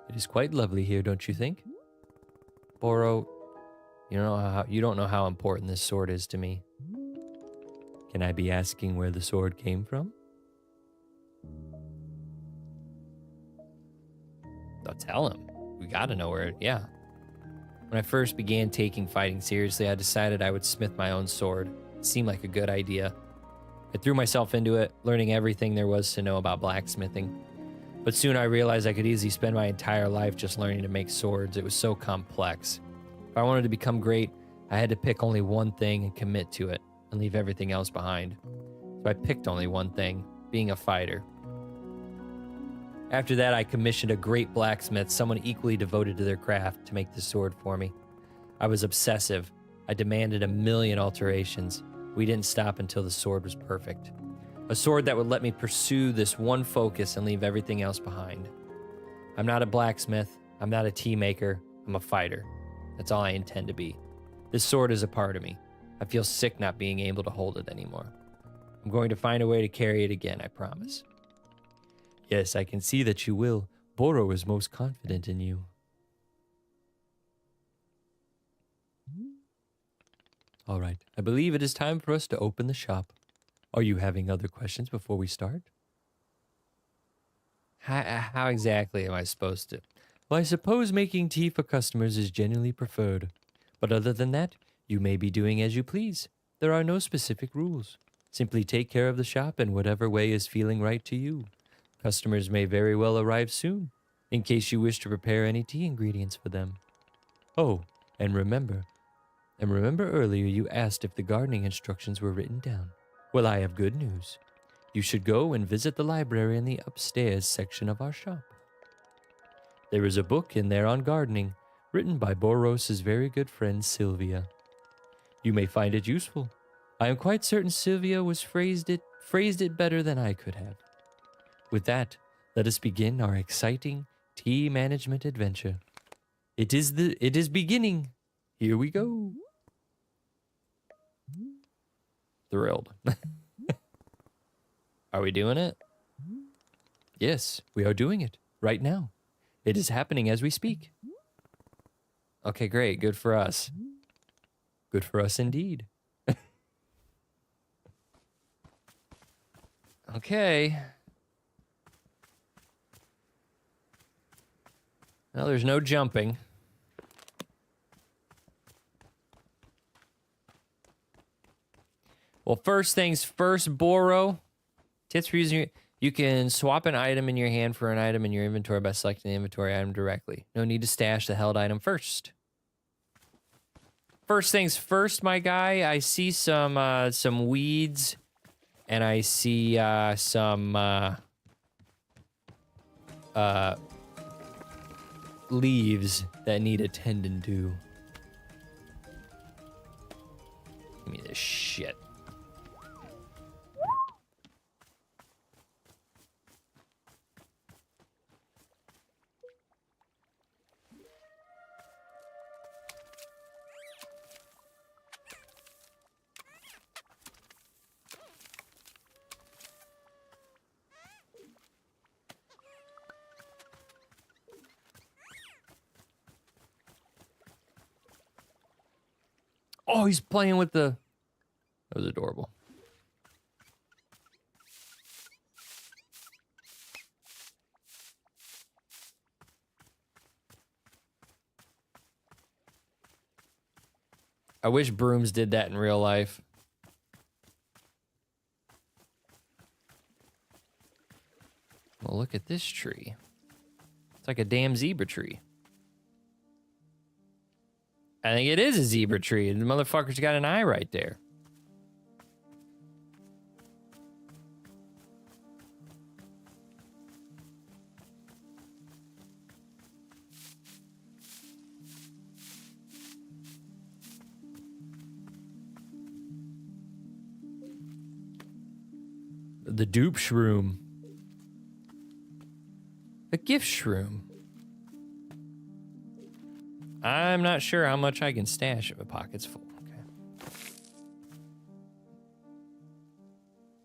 It is quite lovely here, don't you think? Boro, you don't know how important this sword is to me. Can I be asking where the sword came from? I'll tell him. We gotta know where, yeah. When I first began taking fighting seriously, I decided I would smith my own sword. It seemed like a good idea. I threw myself into it, learning everything there was to know about blacksmithing. But soon I realized I could easily spend my entire life just learning to make swords. It was so complex. If I wanted to become great, I had to pick only one thing and commit to it, and leave everything else behind. So I picked only one thing, being a fighter. After that, I commissioned a great blacksmith, someone equally devoted to their craft, to make the sword for me. I was obsessive. I demanded 1,000,000 alterations. We didn't stop until the sword was perfect. A sword that would let me pursue this one focus and leave everything else behind. I'm not a blacksmith. I'm not a tea maker. I'm a fighter. That's all I intend to be. This sword is a part of me. I feel sick not being able to hold it anymore. I'm going to find a way to carry it again, I promise. Yes, I can see that you will. Boro is most confident in you. All right, I believe it is time for us to open the shop. Are you having other questions before we start? How exactly am I supposed to? Well, I suppose making tea for customers is generally preferred. But other than that, you may be doing as you please. There are no specific rules. Simply take care of the shop in whatever way is feeling right to you. Customers may very well arrive soon, in case you wish to prepare any tea ingredients for them. Oh, and remember, And remember earlier you asked if the gardening instructions were written down. Well, I have good news. You should go and visit the library in the upstairs section of our shop. There is a book in there on gardening, written by Boros' very good friend Sylvia. You may find it useful. I am quite certain Sylvia was phrased it better than I could have. With that, let us begin our exciting tea management adventure. It is beginning. Here we go. Thrilled. Are we doing it? Yes, we are doing it right now. It is happening as we speak. Okay, great. Good for us. Good for us indeed. Okay. Well, there's no jumping. Well, first things first, Boro. Tips for using it. You can swap an item in your hand for an item in your inventory by selecting the inventory item directly. No need to stash the held item first. First things first, my guy. I see some weeds, and I see some leaves that need attending to. Give me this shit. Oh, he's playing with the... That was adorable. I wish brooms did that in real life. Well, look at this tree. It's like a damn zebra tree. I think it is a zebra tree. The motherfucker's got an eye right there. The dupe shroom. A gift shroom. I'm not sure how much I can stash if my pocket's full. Okay.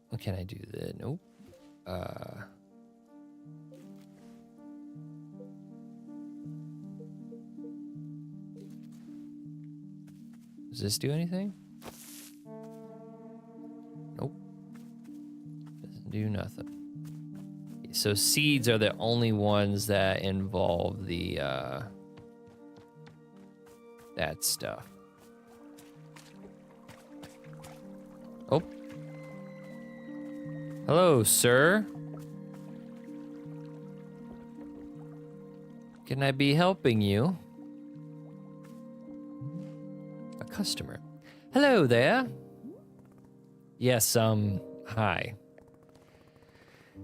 What can I do? Nope. Does this do anything? Nope. Doesn't do nothing. So seeds are the only ones that involve the that stuff. Oh. Hello, sir. Can I be helping you? A customer. Hello there. Yes, hi.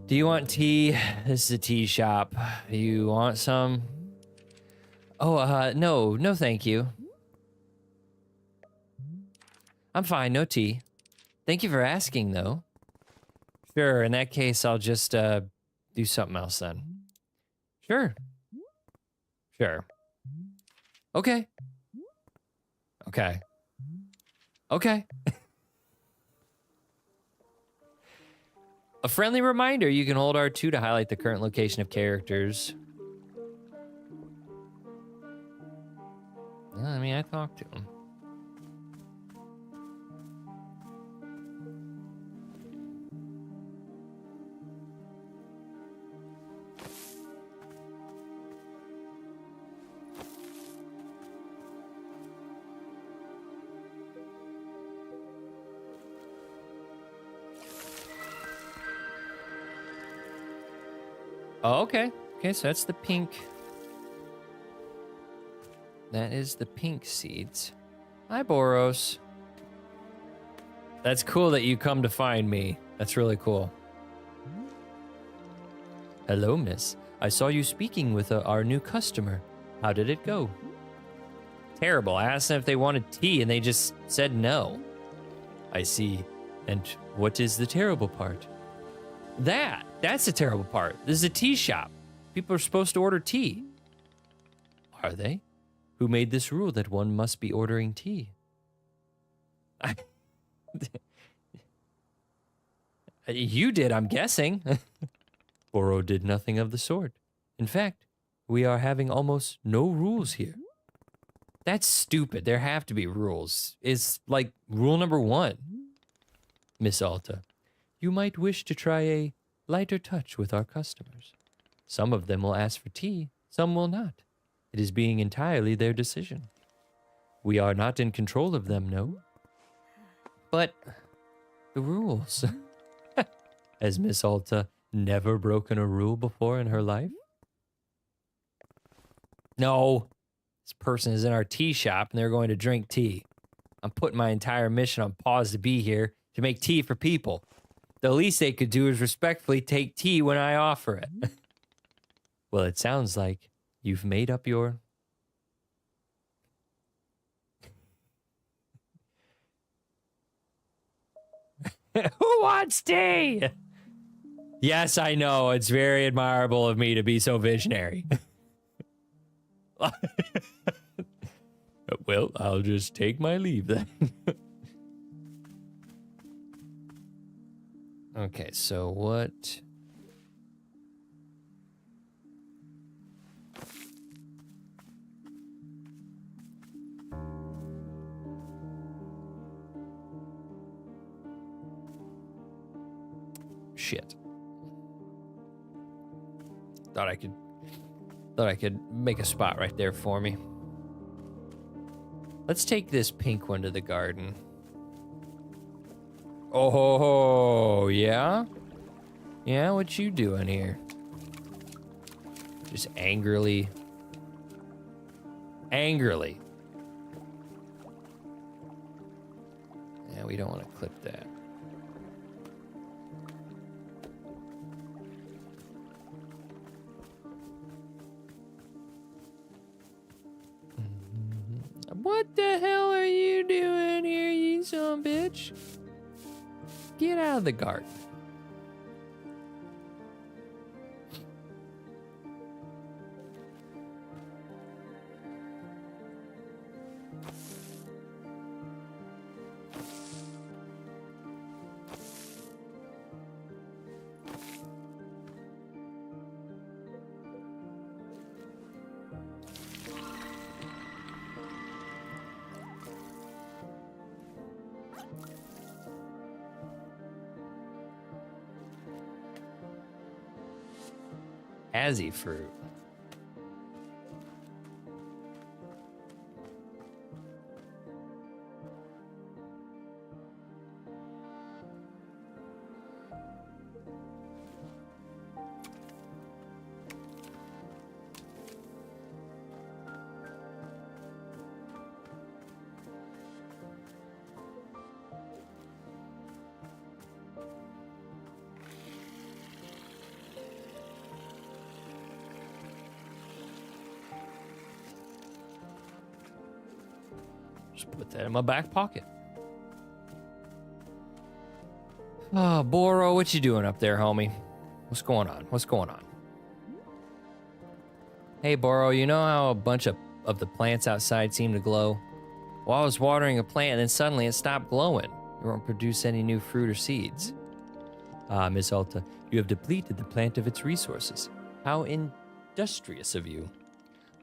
Do you want tea? This is a tea shop. You want some? Oh, no, thank you. I'm fine, no tea. Thank you for asking, though. Sure, in that case, I'll just, do something else then. Sure. Sure. Okay. Okay. Okay. A friendly reminder, you can hold R2 to highlight the current location of characters. Well, I mean, I talked to him. Oh, okay. Okay, so that's the pink. That is the pink seeds. Hi, Boros. That's cool that you come to find me. That's really cool. Hello, miss. I saw you speaking with our new customer. How did it go? Terrible. I asked them if they wanted tea and they just said no. I see. And what is the terrible part? That's the terrible part. This is a tea shop. People are supposed to order tea. Are they? Who made this rule that one must be ordering tea? You did, I'm guessing. Boro did nothing of the sort. In fact, we are having almost no rules here. That's stupid. There have to be rules. It's like rule number 1. Miss Alta, you might wish to try a lighter touch with our customers. Some of them will ask for tea, some will not. It is being entirely their decision. We are not in control of them, no. But the rules. Has Miss Alta never broken a rule before in her life? No. This person is in our tea shop and they're going to drink tea. I'm putting my entire mission on pause to be here to make tea for people. The least they could do is respectfully take tea when I offer it. Well, it sounds like you've made up your... Who wants tea? Yes, I know. It's very admirable of me to be so visionary. Well, I'll just take my leave then. Okay, so what... Shit. Thought I could make a spot right there for me. Let's take this pink one to the garden. Oh, yeah? Yeah, what you doing here? Just angrily. Angrily. Yeah, we don't want to clip that. What the hell are you doing here, you son of a bitch? Get out of the garden. Azzy fruit. Just put that in my back pocket. Oh, Boro, what you doing up there, homie? What's going on? What's going on? Hey, Boro, you know how a bunch of the plants outside seem to glow? Well, I was watering a plant and then suddenly it stopped glowing. It won't produce any new fruit or seeds. Ah, Miss Alta, you have depleted the plant of its resources. How industrious of you.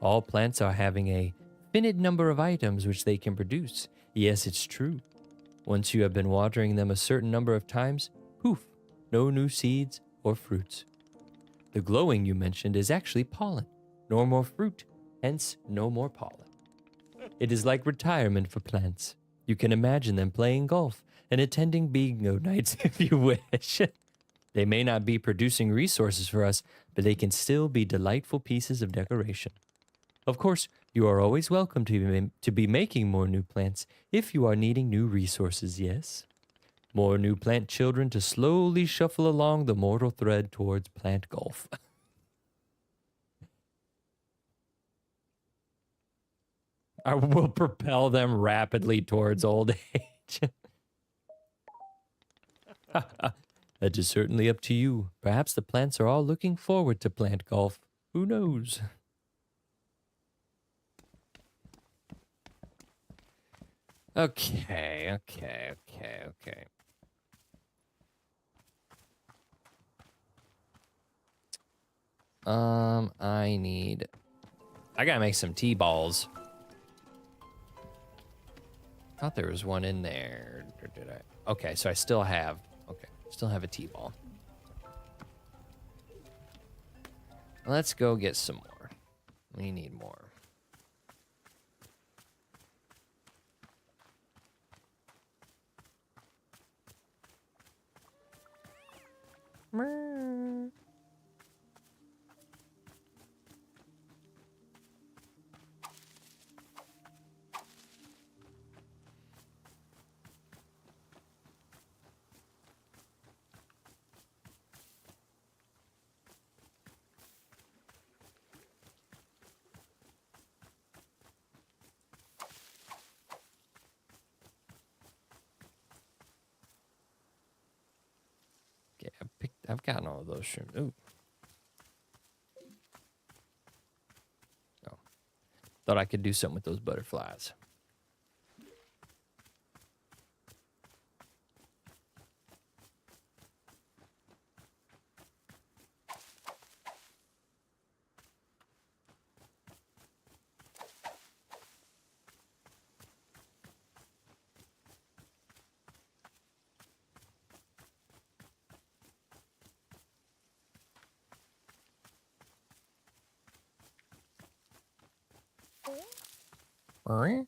All plants are having a finite number of items which they can produce. Yes, it's true. Once you have been watering them a certain number of times, poof, no new seeds or fruits. The glowing you mentioned is actually pollen, no more fruit, hence no more pollen. It is like retirement for plants. You can imagine them playing golf and attending bingo nights if you wish. They may not be producing resources for us, but they can still be delightful pieces of decoration. Of course, You are always welcome to be making more new plants if you are needing new resources, yes? More new plant children to slowly shuffle along the mortal thread towards plant golf. I will propel them rapidly towards old age. That is certainly up to you. Perhaps the plants are all looking forward to plant golf. Who knows? Okay. I gotta make some T-balls. Thought there was one in there. Or did I? Okay, so I still have a T-ball. Let's go get some more. We need more. Okay, I've gotten all of those shrooms. Ooh. Oh. Thought I could do something with those butterflies. Okay.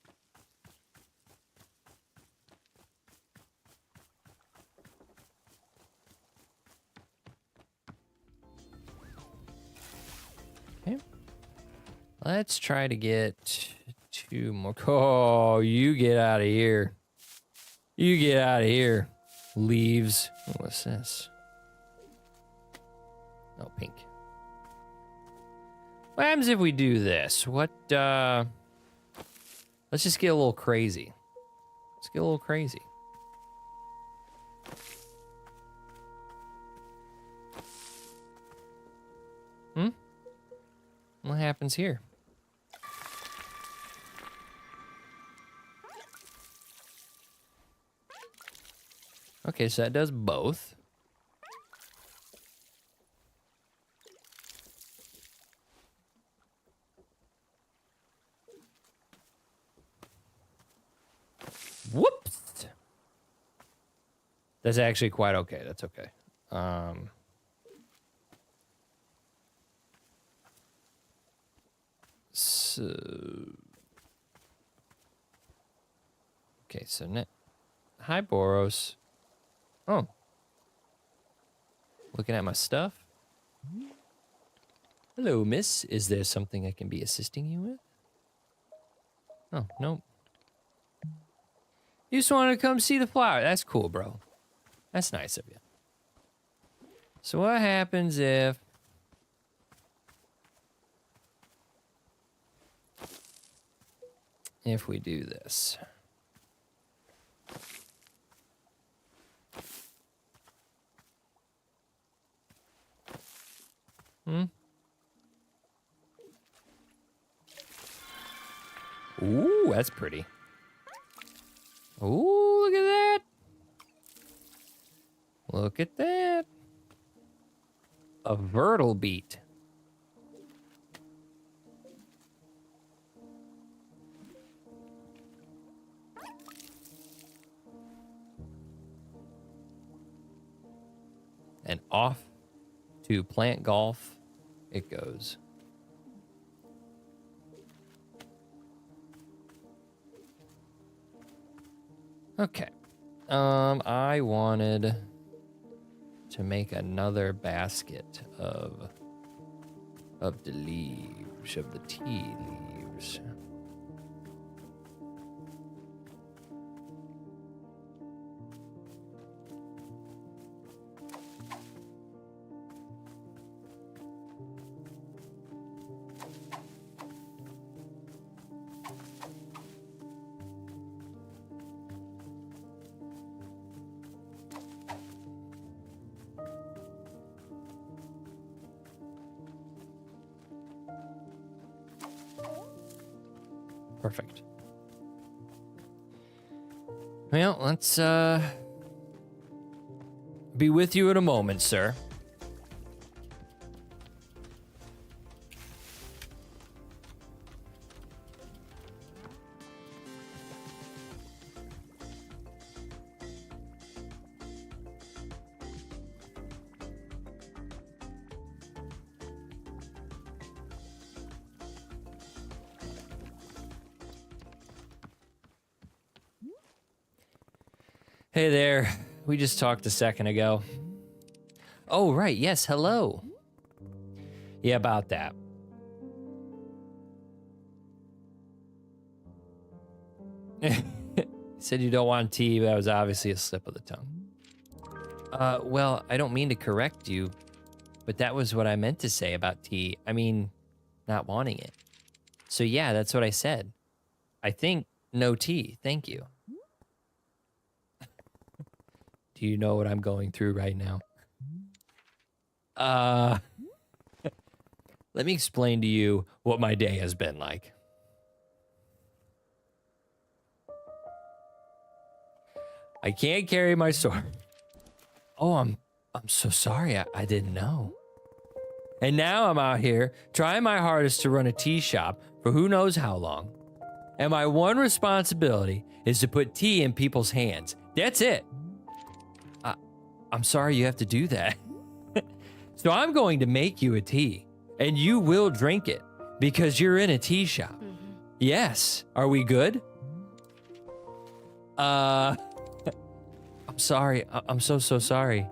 Let's try to get 2 more. Oh, you get out of here. You get out of here. Leaves. What's this? Oh, pink. What happens if we do this? Let's just get a little crazy. Let's get a little crazy. What happens here? Okay, so that does both. Whoops. That's actually quite okay. That's okay. So okay, so hi Boros. Oh. Looking at my stuff. Hello, miss. Is there something I can be assisting you with? Oh, nope. You just wanted to come see the flower. That's cool, bro. That's nice of you. So what happens if we do this? Ooh, that's pretty. Ooh, look at that. Look at that. A Vertle beet. And off to plant golf it goes. Okay. I wanted to make another basket of the leaves, of the tea leaves. Perfect. Well, let's be with you in a moment, sir. Hey there. We just talked a second ago. Oh, right. Yes. Hello. Yeah, about that. Said you don't want tea, but that was obviously a slip of the tongue. Well, I don't mean to correct you, but that was what I meant to say about tea. I mean, not wanting it. So yeah, that's what I said. I think no tea. Thank you. Do you know what I'm going through right now? Let me explain to you what my day has been like. I can't carry my sword. Oh, I'm so sorry. I didn't know. And now I'm out here trying my hardest to run a tea shop for who knows how long. And my one responsibility is to put tea in people's hands. That's it. I'm sorry you have to do that. So I'm going to make you a tea, and you will drink it because you're in a tea shop. Mm-hmm. Yes. Are we good? I'm sorry. I'm so sorry.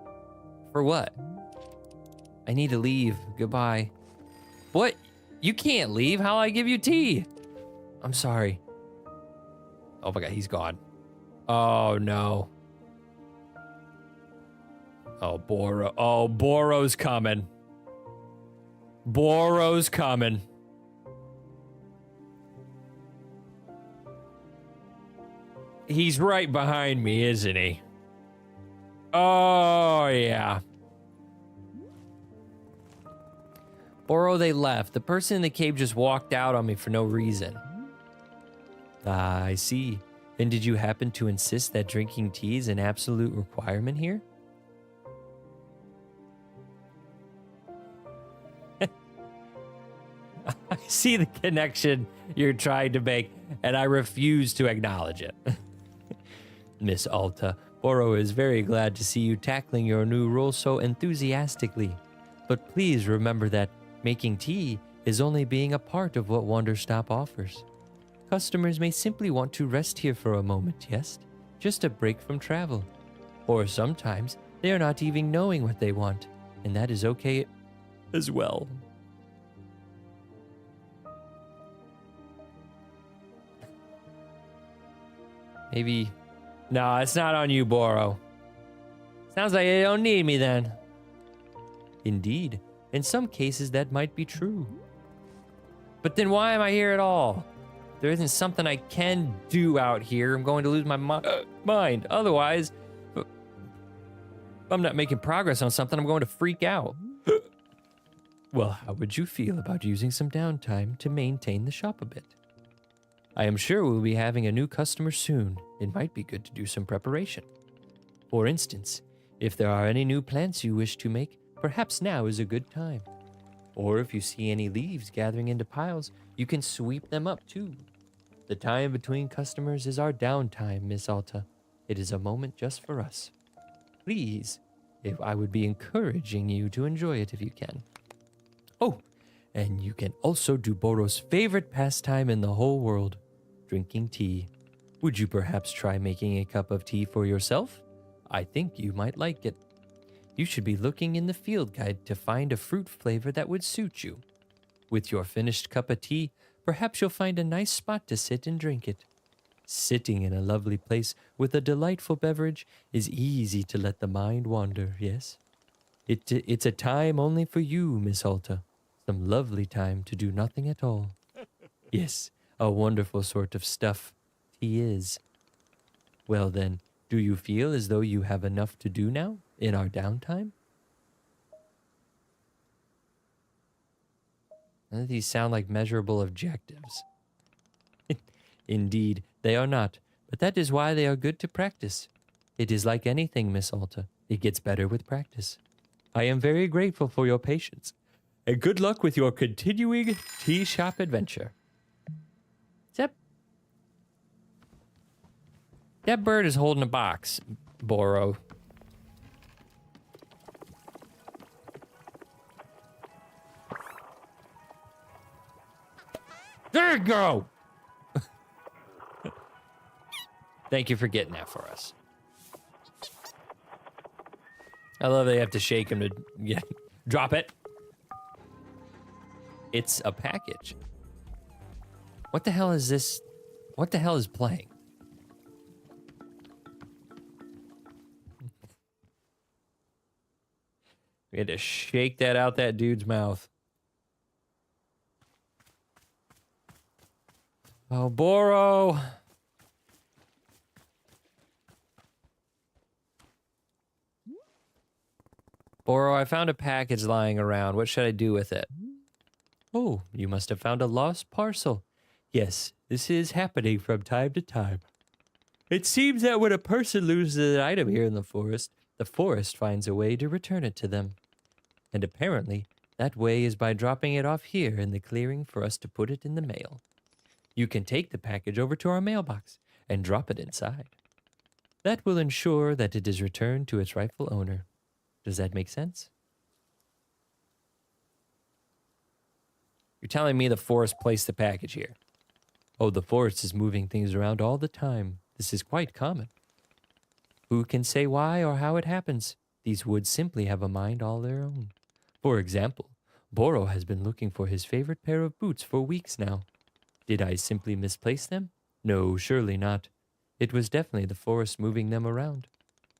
For what? I need to leave. Goodbye. What? You can't leave. How'll I give you tea? I'm sorry. Oh my God, he's gone. Oh no. Oh, Boro. Oh, Boro's coming. Boro's coming. He's right behind me, isn't he? Oh, yeah. Boro, they left. The person in the cave just walked out on me for no reason. Ah, I see. And did you happen to insist that drinking tea is an absolute requirement here? I see the connection you're trying to make, and I refuse to acknowledge it. Miss Alta, Boro is very glad to see you tackling your new role so enthusiastically. But please remember that making tea is only being a part of what Wanderstop offers. Customers may simply want to rest here for a moment, yes? Just a break from travel. Or sometimes they are not even knowing what they want, and that is okay as well. Maybe... No, it's not on you, Boro. Sounds like you don't need me then. Indeed. In some cases, that might be true. But then why am I here at all? There isn't something I can do out here. I'm going to lose my mind. Otherwise, if I'm not making progress on something, I'm going to freak out. Well, how would you feel about using some downtime to maintain the shop a bit? I am sure we'll be having a new customer soon. It might be good to do some preparation. For instance, if there are any new plants you wish to make, perhaps now is a good time. Or if you see any leaves gathering into piles, you can sweep them up too. The time between customers is our downtime, Miss Alta. It is a moment just for us. Please, if I would be encouraging you to enjoy it if you can. Oh, and you can also do Boro's favorite pastime in the whole world, drinking tea. Would you perhaps try making a cup of tea for yourself? I think you might like it. You should be looking in the field guide to find a fruit flavor that would suit you. With your finished cup of tea, perhaps you'll find a nice spot to sit and drink it. Sitting in a lovely place with a delightful beverage is easy to let the mind wander, yes? It's a time only for you, Miss Alta. Some lovely time to do nothing at all. Yes, a wonderful sort of stuff tea is. Well then, do you feel as though you have enough to do now in our downtime? None of these sound like measurable objectives. Indeed, they are not, but that is why they are good to practice. It is like anything, Miss Alta. It gets better with practice. I am very grateful for your patience, and good luck with your continuing tea shop adventure. Yep. That bird is holding a box, Boro. There you go! Thank you for getting that for us. I love they have to shake him to drop it. It's a package. What the hell is this? What the hell is playing? We had to shake that out that dude's mouth. Oh, Boro. Boro, I found a package lying around. What should I do with it? Oh, you must have found a lost parcel. Yes, this is happening from time to time. It seems that when a person loses an item here in the forest finds a way to return it to them. And apparently, that way is by dropping it off here in the clearing for us to put it in the mail. You can take the package over to our mailbox and drop it inside. That will ensure that it is returned to its rightful owner. Does that make sense? You're telling me the forest placed the package here? Oh, the forest is moving things around all the time. This is quite common. Who can say why or how it happens? These woods simply have a mind all their own. For example, Boro has been looking for his favorite pair of boots for weeks now. Did I simply misplace them? No, surely not. It was definitely the forest moving them around.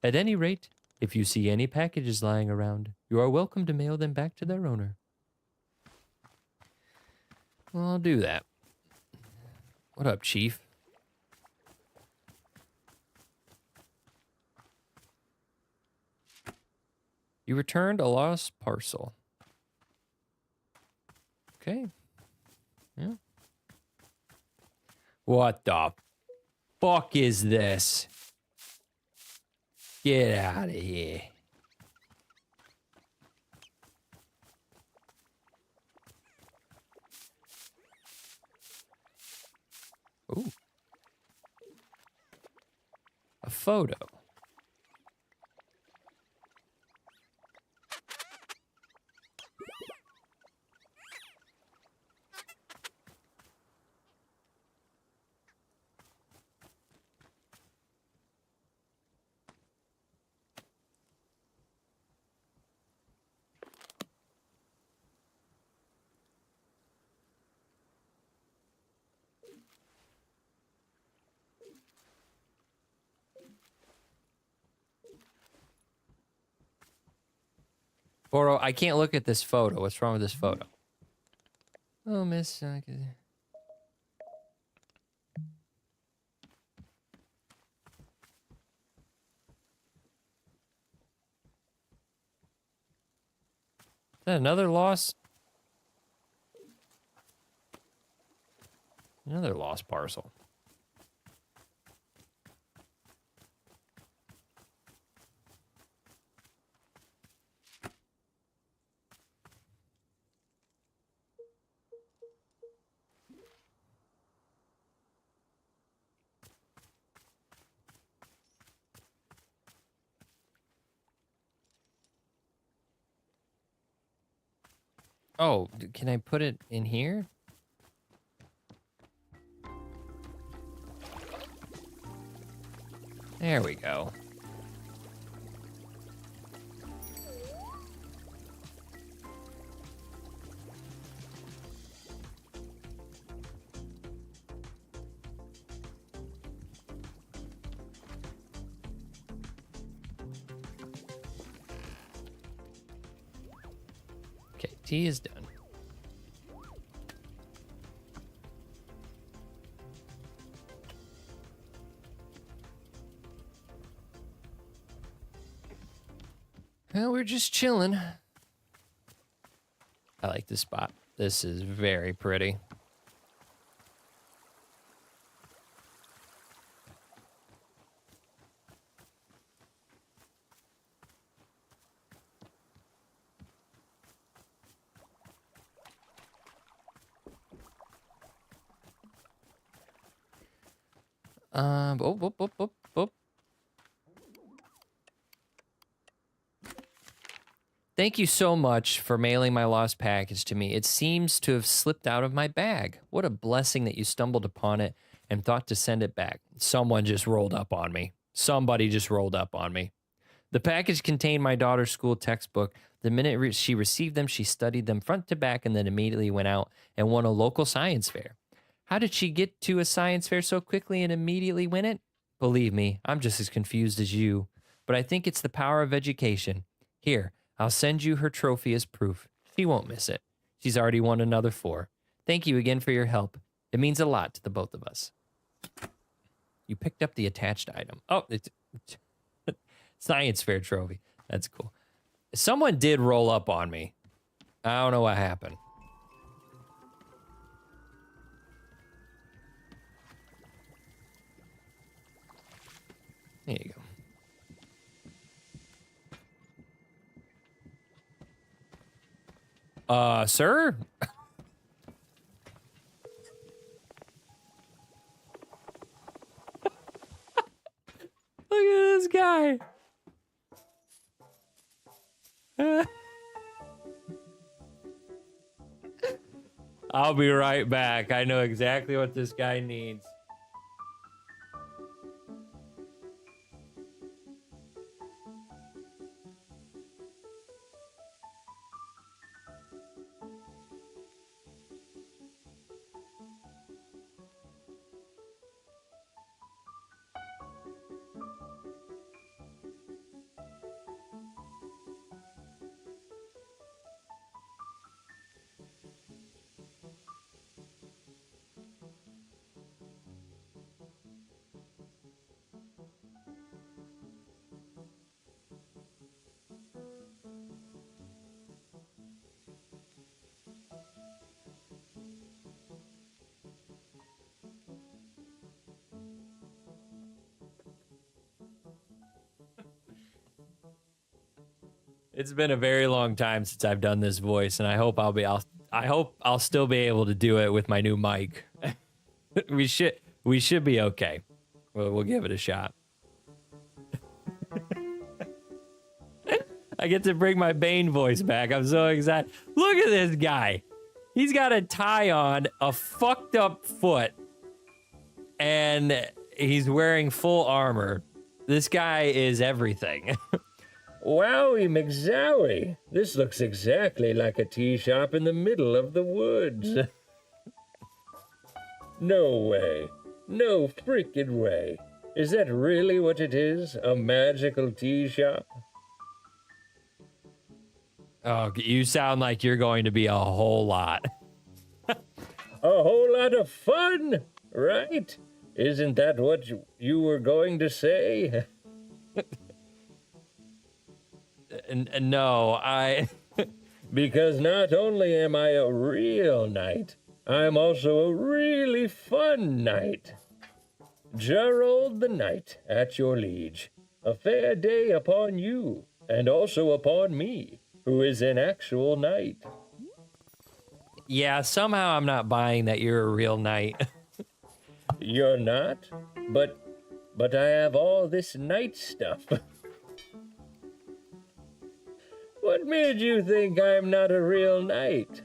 At any rate, if you see any packages lying around, you are welcome to mail them back to their owner. Well, I'll do that. What up, Chief? You returned a lost parcel. Okay. Yeah. What the fuck is this? Get out of here. Ooh. A photo. Boro, I can't look at this photo. What's wrong with this photo? Oh, miss. Is that another lost? Another lost parcel. Oh, can I put it in here? There we go. Okay, tea is done. Well, we're just chilling. I like this spot. This is very pretty. Oh, oh, oh, oh, oh. Thank you so much for mailing my lost package to me. It seems to have slipped out of my bag. What a blessing that you stumbled upon it and thought to send it back. Someone just rolled up on me. Somebody just rolled up on me. The package contained my daughter's school textbook. The minute she received them, she studied them front to back and then immediately went out and won a local science fair. How did she get to a science fair so quickly and immediately win it? Believe me, I'm just as confused as you. But I think it's the power of education. Here, I'll send you her trophy as proof. She won't miss it. She's already won another 4. Thank you again for your help. It means a lot to the both of us. You picked up the attached item. Oh, it's science fair trophy. That's cool. Someone did roll up on me. I don't know what happened. There you go. Sir? Look at this guy. I'll be right back. I know exactly what this guy needs. It's been a very long time since I've done this voice, and I hope I'll still be able to do it with my new mic. we should be okay. We'll give it a shot. I get to bring my Bane voice back. I'm so excited. Look at this guy. He's got a tie on, a fucked up foot, and he's wearing full armor. This guy is everything. Wowie McZowie, this looks exactly like a tea shop in the middle of the woods. No way. No freaking way. Is that really what it is? A magical tea shop? Oh, you sound like you're going to be a whole lot. A whole lot of fun, right? Isn't that what you were going to say? No, I... Because not only am I a real knight, I'm also a really fun knight. Gerald the Knight, at your liege. A fair day upon you, and also upon me, who is an actual knight. Yeah, somehow I'm not buying that you're a real knight. You're not? But I have all this knight stuff. What made you think I'm not a real knight?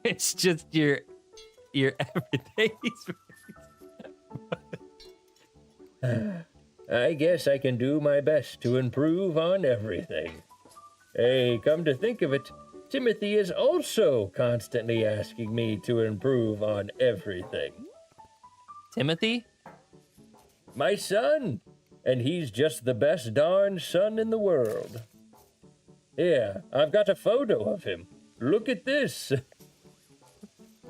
It's just your everyday. I guess I can do my best to improve on everything. Hey, come to think of it, Timothy is also constantly asking me to improve on everything. Timothy? My son! And he's just the best darn son in the world. Here, I've got a photo of him. Look at this.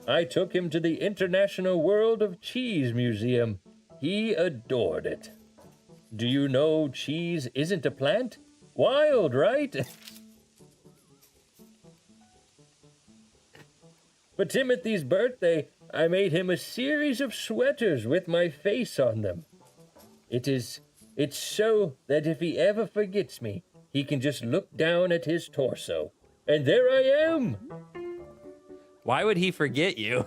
I took him to the International World of Cheese Museum. He adored it. Do you know cheese isn't a plant? Wild, right? For Timothy's birthday, I made him a series of sweaters with my face on them. It's so that if he ever forgets me, he can just look down at his torso. And there I am! Why would he forget you?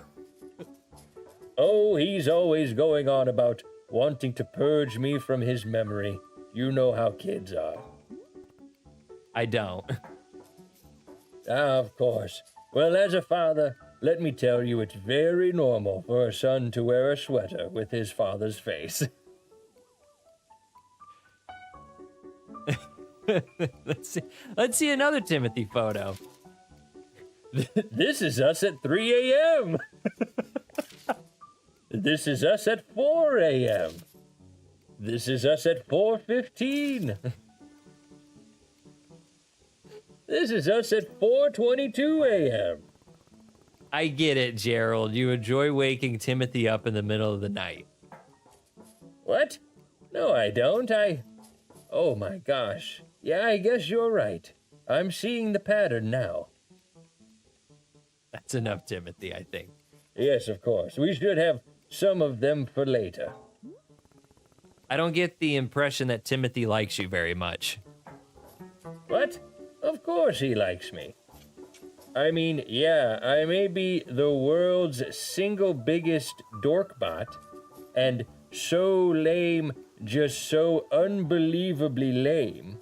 Oh, he's always going on about wanting to purge me from his memory. You know how kids are. I don't. Ah, of course. Well, as a father, let me tell you it's very normal for a son to wear a sweater with his father's face. Let's see another Timothy photo. This is us at 3 a.m. This is us at 4 a.m. This is us at 4:15. This is us at 4:22 a.m. I get it, Gerald. You enjoy waking Timothy up in the middle of the night. What? No, I don't. Oh my gosh. Yeah, I guess you're right. I'm seeing the pattern now. That's enough, Timothy, I think. Yes, of course. We should have some of them for later. I don't get the impression that Timothy likes you very much. What? Of course he likes me. I mean, yeah, I may be the world's single biggest dorkbot, and so lame, just so unbelievably lame.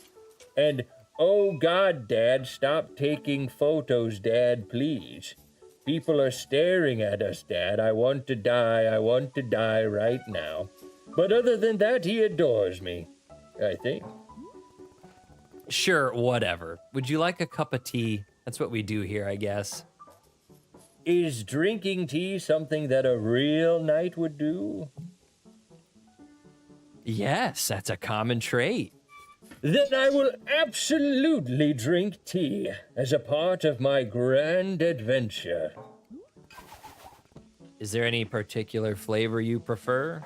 And, oh God, Dad, stop taking photos, Dad, please. People are staring at us, Dad. I want to die right now. But other than that, he adores me, I think. Sure, whatever. Would you like a cup of tea? That's what we do here, I guess. Is drinking tea something that a real knight would do? Yes, that's a common trait. Then I will absolutely drink tea as a part of my grand adventure. Is there any particular flavor you prefer?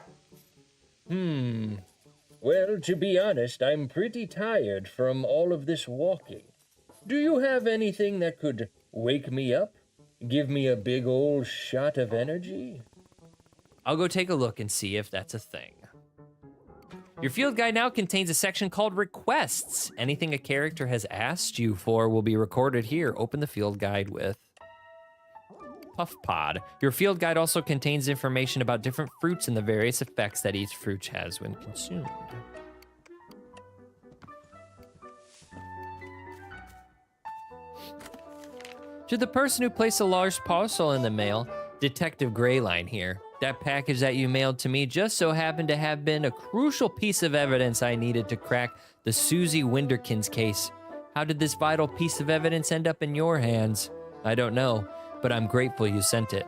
Well, to be honest, I'm pretty tired from all of this walking. Do you have anything that could wake me up? Give me a big old shot of energy? I'll go take a look and see if that's a thing. Your field guide now contains a section called Requests. Anything a character has asked you for will be recorded here. Open the field guide with Puff Pod. Your field guide also contains information about different fruits and the various effects that each fruit has when consumed. To the person who placed a large parcel in the mail, Detective Greyline here. That package that you mailed to me just so happened to have been a crucial piece of evidence I needed to crack the Susie Winderkins case. How did this vital piece of evidence end up in your hands? I don't know, but I'm grateful you sent it.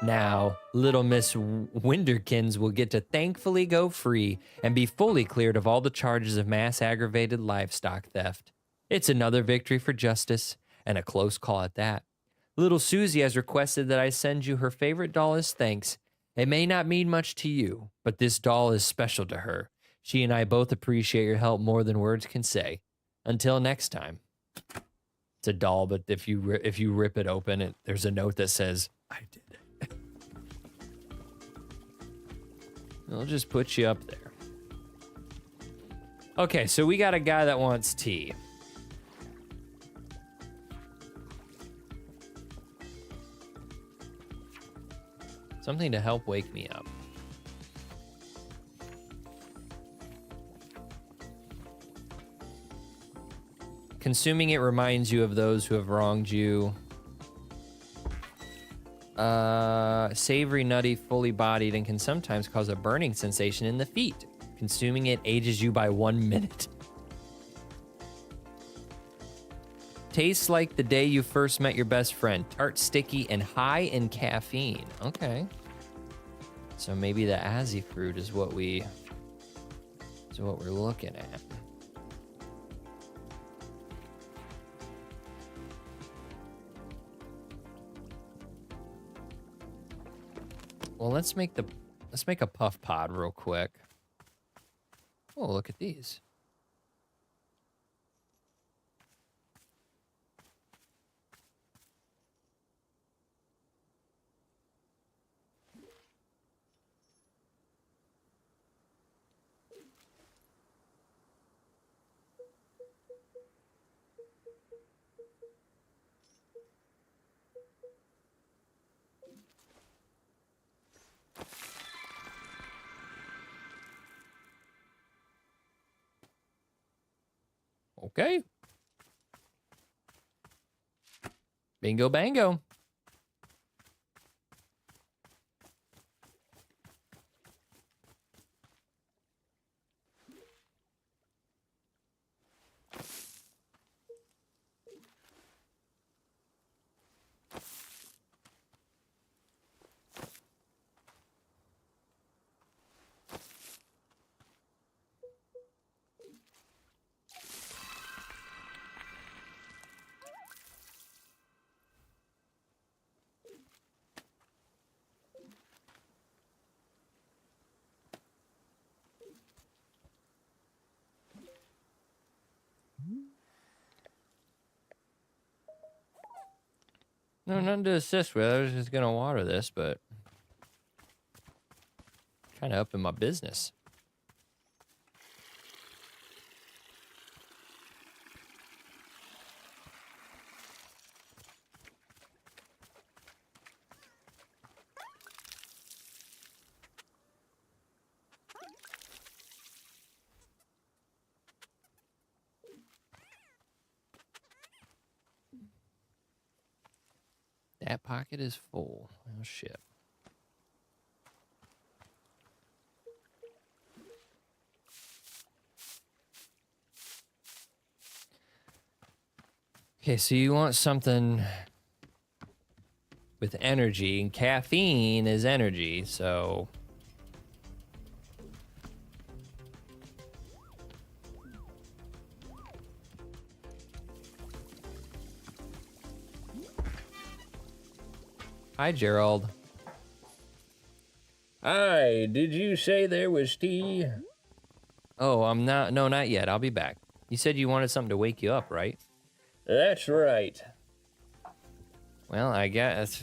Now, little Miss Winderkins will get to thankfully go free and be fully cleared of all the charges of mass aggravated livestock theft. It's another victory for justice, and a close call at that. Little Susie has requested that I send you her favorite doll as thanks. It may not mean much to you, but this doll is special to her. She and I both appreciate your help more than words can say. Until next time. It's a doll, but if you rip it open, there's a note that says, I did it. I'll just put you up there. Okay, so we got a guy that wants tea. Something to help wake me up. Consuming it reminds you of those who have wronged you. Savory, nutty, fully bodied, and can sometimes cause a burning sensation in the feet. Consuming it ages you by 1 minute. Tastes like the day you first met your best friend. Tart, sticky, and high in caffeine. Okay. So maybe the Azzy fruit is what we're looking at. Well, let's make a puff pod real quick. Oh, look at these. Okay. Bingo bango. No, nothing to assist with. I was just gonna water this, but kind of up in my business. That pocket is full. Oh, shit. Okay, so you want something with energy, and caffeine is energy, so... Hi, Gerald. Hi, did you say there was tea? Oh, I'm not... No, not yet. I'll be back. You said you wanted something to wake you up, right? That's right. Well, I guess...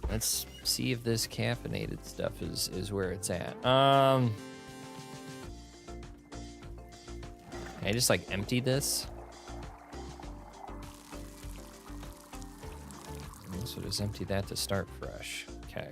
Let's see if this caffeinated stuff is where it's at. Can I just, like, empty this? So just empty that to start fresh. Okay.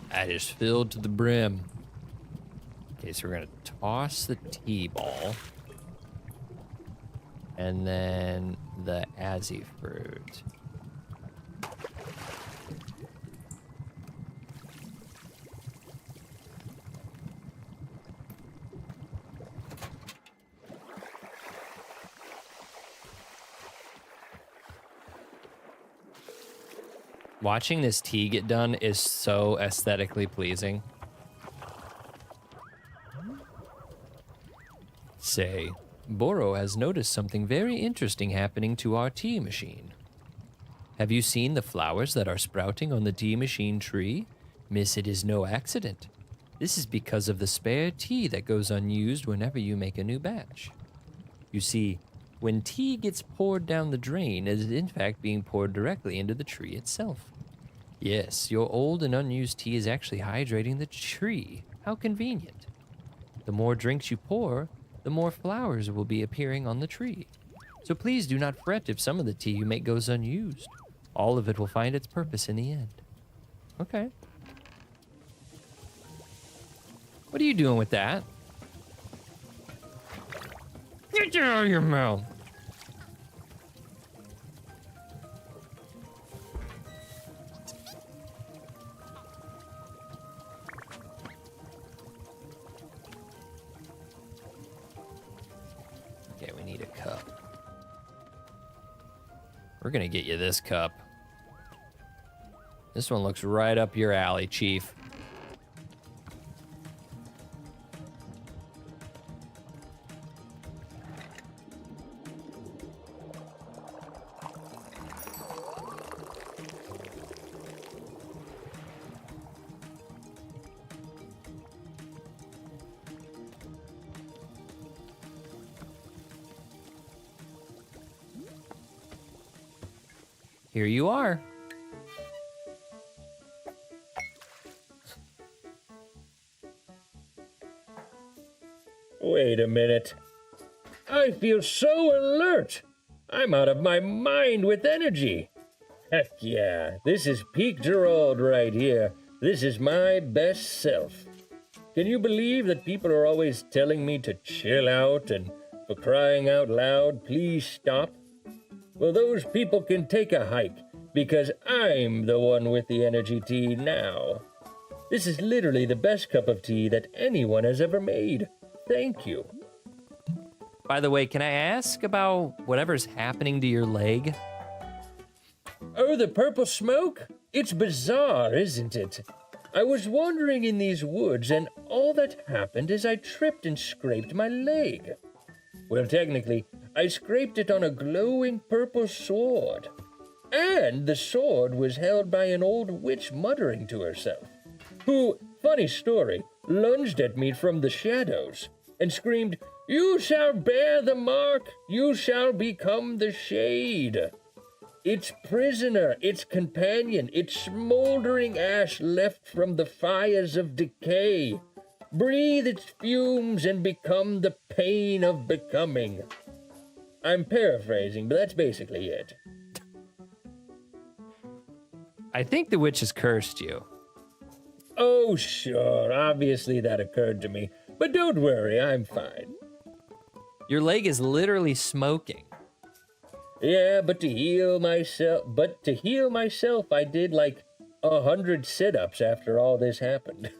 I just filled to the brim. Okay, so we're gonna toss the T-ball. And then the Azzy fruit. Watching this tea get done is so aesthetically pleasing. Say, Boro has noticed something very interesting happening to our tea machine. Have you seen the flowers that are sprouting on the tea machine tree? Miss, it is no accident. This is because of the spare tea that goes unused whenever you make a new batch. You see, when tea gets poured down the drain, it is in fact being poured directly into the tree itself. Yes, your old and unused tea is actually hydrating the tree. How convenient. The more drinks you pour, the more flowers will be appearing on the tree. So please do not fret if some of the tea you make goes unused. All of it will find its purpose in the end. Okay. What are you doing with that? Get it out of your mouth. Okay, we need a cup. We're gonna get you this cup. This one looks right up your alley, Chief. here you are. Wait a minute. I feel so alert. I'm out of my mind with energy. Heck yeah, this is peak Gerald right here. This is my best self. Can you believe that people are always telling me to chill out and, for crying out loud, please stop? Well, those people can take a hike because I'm the one with the energy tea now. This is literally the best cup of tea that anyone has ever made. Thank you. By the way, can I ask about whatever's happening to your leg? Oh, the purple smoke? It's bizarre, isn't it? I was wandering in these woods, and all that happened is I tripped and scraped my leg. Well, technically, I scraped it on a glowing purple sword. And the sword was held by an old witch muttering to herself, who, funny story, lunged at me from the shadows and screamed, "You shall bear the mark, you shall become the shade." Its prisoner, its companion, its smoldering ash left from the fires of decay. Breathe its fumes and become the pain of becoming. I'm paraphrasing, but that's basically it. I think the witch has cursed you. Oh, sure, obviously that occurred to me. But don't worry, I'm fine. Your leg is literally smoking. Yeah, but to heal myself, I did like 100 sit-ups after all this happened.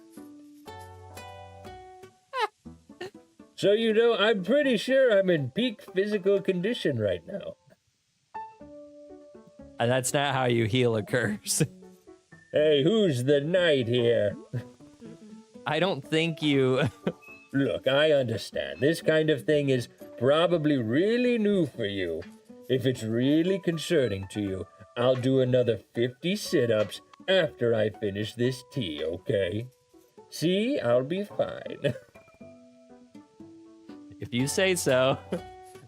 So, I'm pretty sure I'm in peak physical condition right now. And that's not how you heal a curse. Hey, who's the knight here? I don't think you... Look, I understand. This kind of thing is probably really new for you. If it's really concerning to you, I'll do another 50 sit-ups after I finish this tea, okay? See, I'll be fine. If you say so.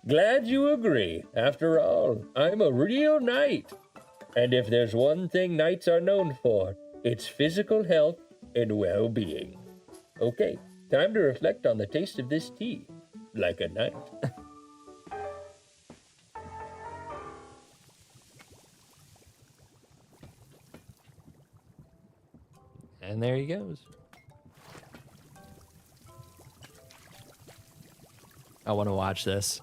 Glad you agree. After all, I'm a real knight. And if there's one thing knights are known for, it's physical health and well-being. Okay, time to reflect on the taste of this tea, like a knight. And there he goes. I want to watch this.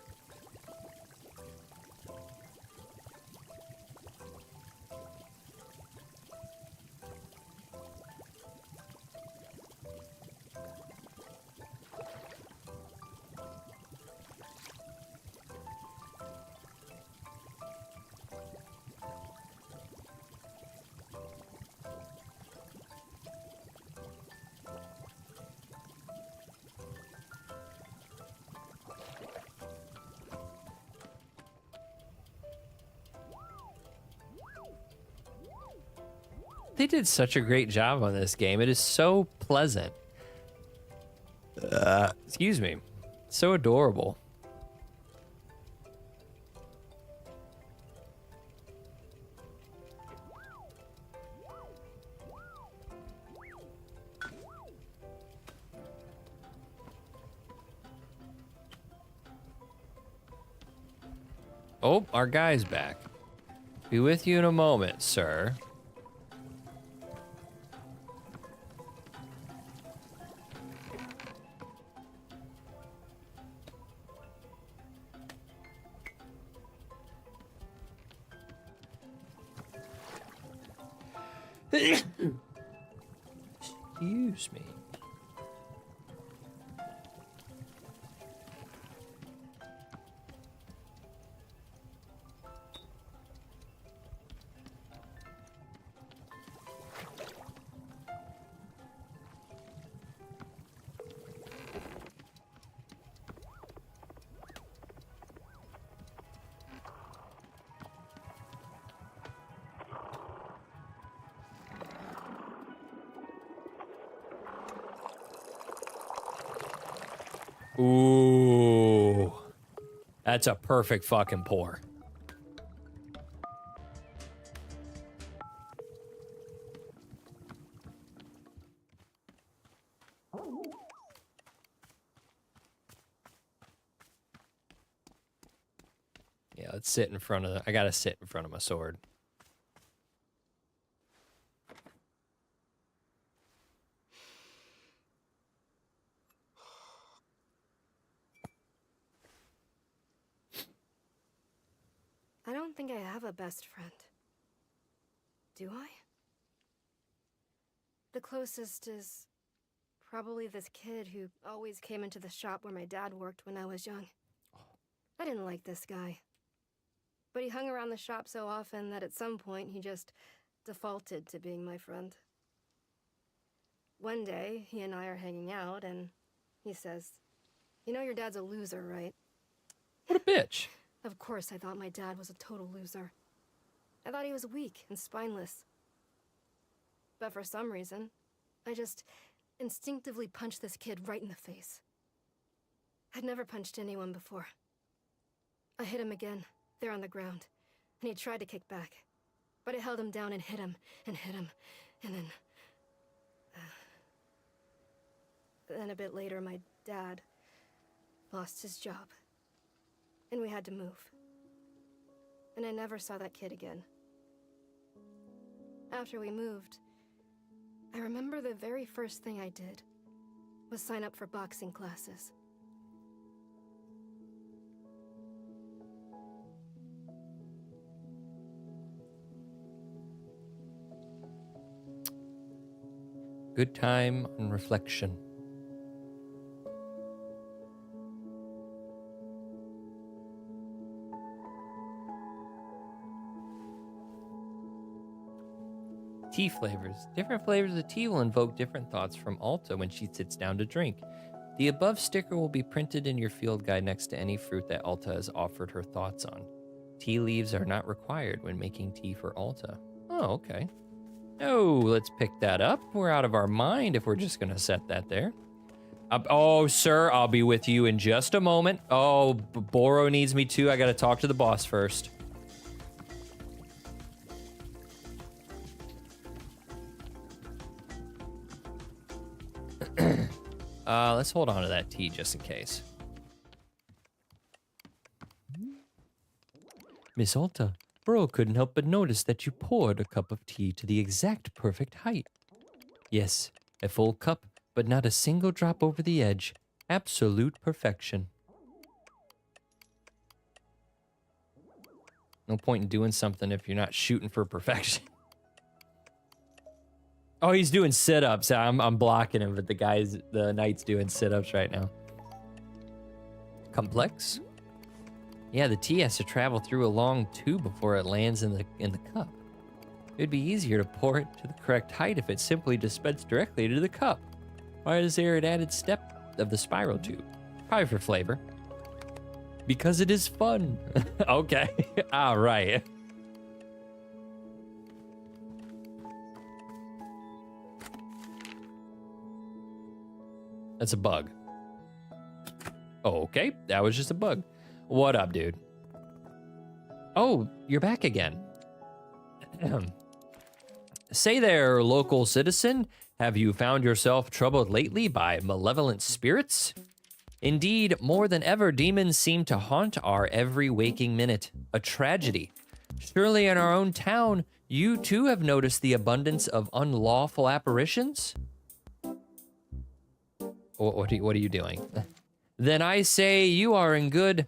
They did such a great job on this game. It is so pleasant. Excuse me. So adorable. Oh, our guy's back. Be with you in a moment, sir. Excuse me. Ooh. That's a perfect fucking pour. let's sit in front of I gotta sit in front of my sword. I don't think I have a best friend. Do I? The closest is probably this kid who always came into the shop where my dad worked when I was young. I didn't like this guy. But he hung around the shop so often that at some point he just defaulted to being my friend. One day, he and I are hanging out, and he says, "You know your dad's a loser, right?" What a bitch. Of course I thought my dad was a total loser. I thought he was weak and spineless. But for some reason, I just instinctively punched this kid right in the face. I'd never punched anyone before. I hit him again, there on the ground, and he tried to kick back. But I held him down and hit him, and hit him, and then... Then a bit later, my dad lost his job. And we had to move. And I never saw that kid again. After we moved, I remember the very first thing I did was sign up for boxing classes. Good time and reflection. Tea flavors. Different flavors of tea will invoke different thoughts from Alta when she sits down to drink. The above sticker will be printed in your field guide next to any fruit that Alta has offered her thoughts on. Tea leaves are not required when making tea for Alta. Oh, okay. Oh, let's pick that up. We're out of our mind if we're just going to set that there. Oh, sir, I'll be with you in just a moment. Oh, Boro needs me too. I got to talk to the boss first. Let's hold on to that tea just in case. Miss Alta, Bro couldn't help but notice that you poured a cup of tea to the exact perfect height. Yes, a full cup, but not a single drop over the edge. Absolute perfection. No point in doing something if you're not shooting for perfection. Oh, he's doing sit-ups. I'm blocking him, but the knight's doing sit-ups right now. Complex? Yeah, the tea has to travel through a long tube before it lands in the cup. It'd be easier to pour it to the correct height if it simply dispensed directly to the cup. Why is there an added step of the spiral tube? Probably for flavor. Because it is fun. Okay, all right. That's a bug. Oh, okay, that was just a bug. What up, dude? Oh, you're back again. Say there, local citizen. Have you found yourself troubled lately by malevolent spirits? Indeed, more than ever, demons seem to haunt our every waking minute. A tragedy. Surely in our own town, you too have noticed the abundance of unlawful apparitions? What are you doing? Then I say you are in good...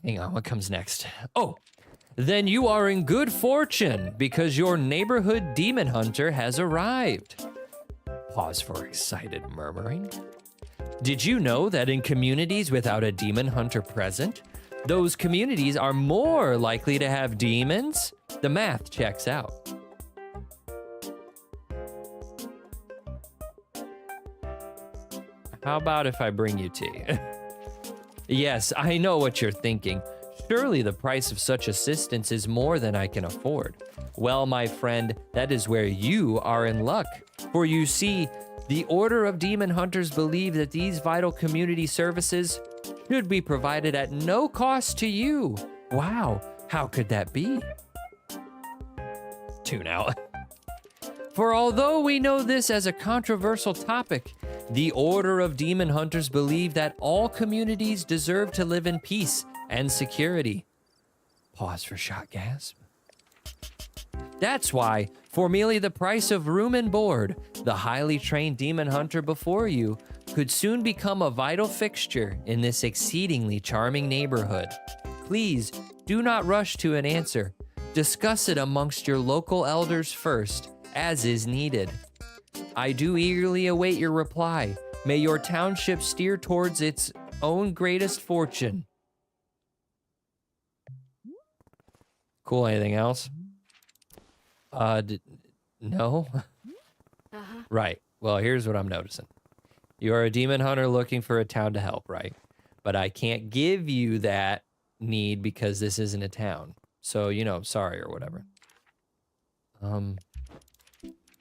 Hang on, what comes next? Oh, then you are in good fortune because your neighborhood demon hunter has arrived. Pause for excited murmuring. Did you know that in communities without a demon hunter present, those communities are more likely to have demons? The math checks out. How about if I bring you tea? Yes, I know what you're thinking. Surely the price of such assistance is more than I can afford. Well, my friend, that is where you are in luck. For you see, the Order of Demon Hunters believe that these vital community services should be provided at no cost to you. Wow, how could that be? Tune out. For although we know this as a controversial topic, the Order of Demon Hunters believe that all communities deserve to live in peace and security. Pause for shot gasp. That's why, for merely the price of room and board, the highly trained demon hunter before you could soon become a vital fixture in this exceedingly charming neighborhood. Please do not rush to an answer. Discuss it amongst your local elders first, as is needed. I do eagerly await your reply. May your township steer towards its own greatest fortune. Cool, anything else? No? Uh-huh. Right. Well, here's what I'm noticing. You are a demon hunter looking for a town to help, right? But I can't give you that need because this isn't a town. So, you know, sorry or whatever.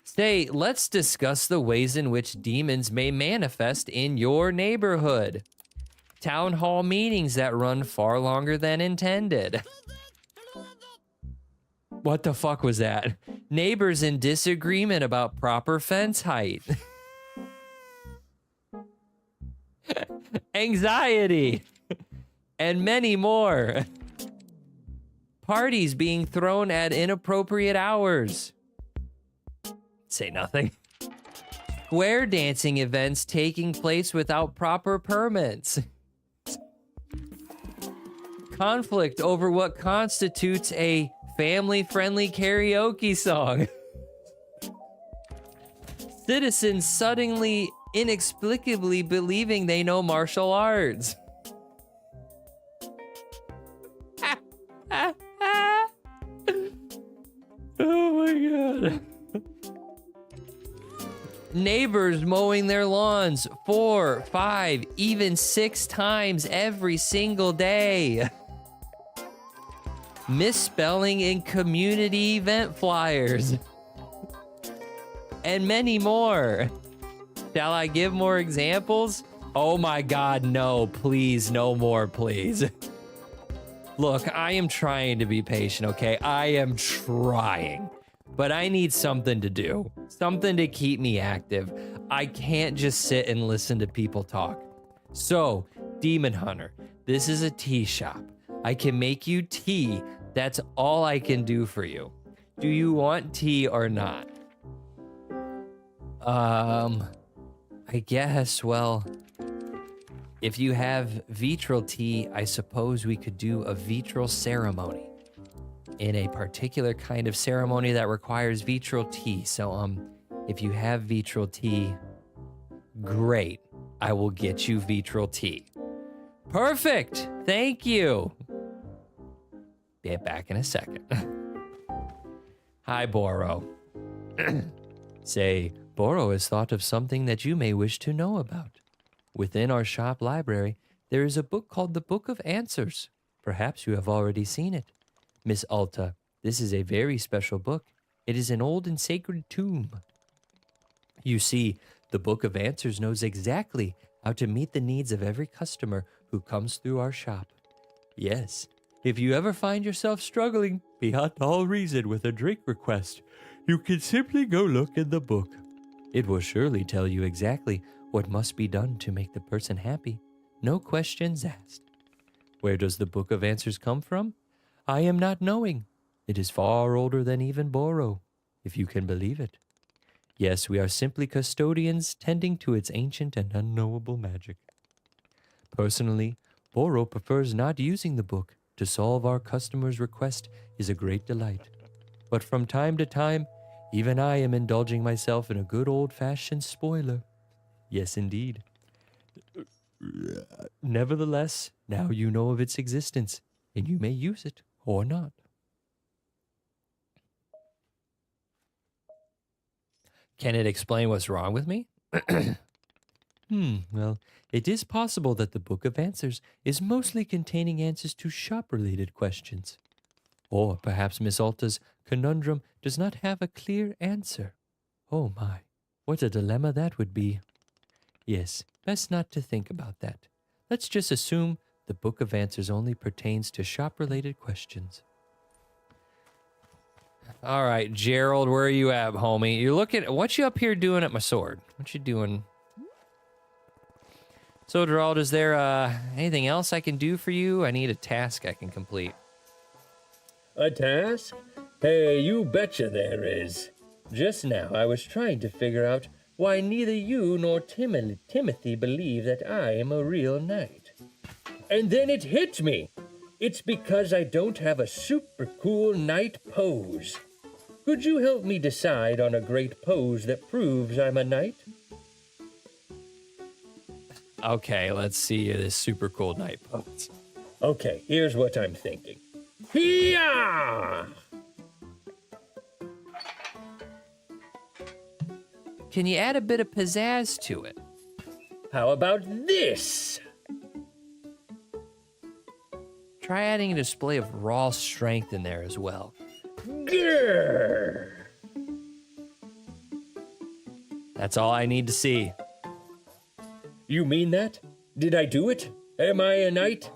Say, let's discuss the ways in which demons may manifest in your neighborhood. Town hall meetings that run far longer than intended. What the fuck was that? Neighbors in disagreement about proper fence height. Anxiety. And many more. Parties being thrown at inappropriate hours. Say nothing. Square dancing events taking place without proper permits. Conflict over what constitutes a family-friendly karaoke song. Citizens suddenly, inexplicably believing they know martial arts. Oh my god. Neighbors mowing their lawns 4, 5, even 6 times every single day. Misspelling in community event flyers. And many more. Shall I give more examples? Oh my god, no, please, no more, please. Look, I am trying to be patient, okay? I am trying. But I need something to do. Something to keep me active. I can't just sit and listen to people talk. So, Demon Hunter, this is a tea shop. I can make you tea. That's all I can do for you. Do you want tea or not? I guess, well, if you have vitral tea, I suppose we could do a vitral ceremony. In a particular kind of ceremony that requires vitral tea. So, if you have vitral tea, great. I will get you vitral tea. Perfect. Thank you. Be back in a second. Hi, Boro. Say, Boro has thought of something that you may wish to know about. Within our shop library, there is a book called the Book of Answers. Perhaps you have already seen it. Miss Alta, this is a very special book. It is an old and sacred tomb. You see, the Book of Answers knows exactly how to meet the needs of every customer who comes through our shop. Yes, if you ever find yourself struggling beyond all reason with a drink request, you can simply go look in the book. It will surely tell you exactly what must be done to make the person happy. No questions asked. Where does the Book of Answers come from? I am not knowing. It is far older than even Boro, if you can believe it. Yes, we are simply custodians tending to its ancient and unknowable magic. Personally, Boro prefers not using the book. To solve our customers' request is a great delight. But from time to time, even I am indulging myself in a good old-fashioned spoiler. Yes, indeed. Nevertheless, now you know of its existence, and you may use it or not. Can it explain what's wrong with me? Well, it is possible that the Book of Answers is mostly containing answers to shop-related questions. Or perhaps Miss Alta's conundrum does not have a clear answer. Oh my, what a dilemma that would be. Yes, best not to think about that. Let's just assume the Book of Answers only pertains to shop-related questions. All right, Gerald, where are you at, homie? You're looking... What you up here doing at my sword? What you doing? So, Gerald, is there anything else I can do for you? I need a task I can complete. A task? Hey, you betcha there is. Just now I was trying to figure out why neither you nor Timothy believe that I am a real knight. And then it hit me. It's because I don't have a super cool knight pose. Could you help me decide on a great pose that proves I'm a knight? Okay, let's see this super cool night pose. Okay, here's what I'm thinking. Hiya! Can you add a bit of pizzazz to it? How about this? Try adding a display of raw strength in there as well. Grrr! That's all I need to see. You mean that? Did I do it? Am I a knight?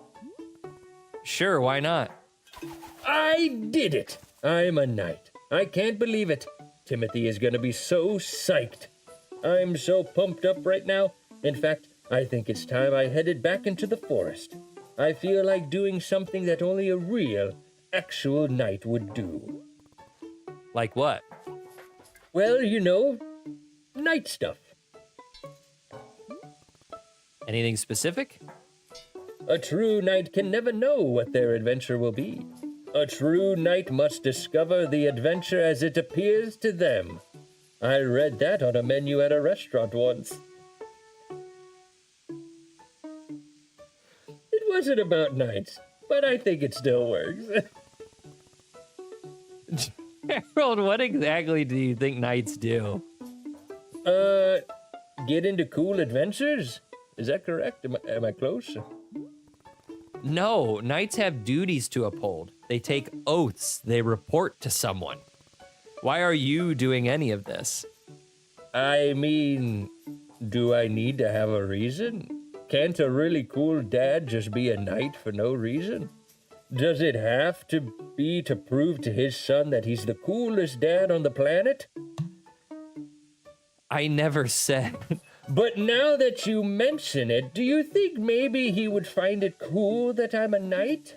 Sure, why not? I did it! I'm a knight. I can't believe it. Timothy is gonna be so psyched. I'm so pumped up right now. In fact, I think it's time I headed back into the forest. I feel like doing something that only a real, actual knight would do. Like what? Well, you know, knight stuff. Anything specific? A true knight can never know what their adventure will be. A true knight must discover the adventure as it appears to them. I read that on a menu at a restaurant once. It wasn't about knights, but I think it still works. Harold, what exactly do you think knights do? Get into cool adventures? Is that correct? Am I close? No, knights have duties to uphold. They take oaths. They report to someone. Why are you doing any of this? I mean, do I need to have a reason? Can't a really cool dad just be a knight for no reason? Does it have to be to prove to his son that he's the coolest dad on the planet? I never said. But now that you mention it, do you think maybe he would find it cool that I'm a knight?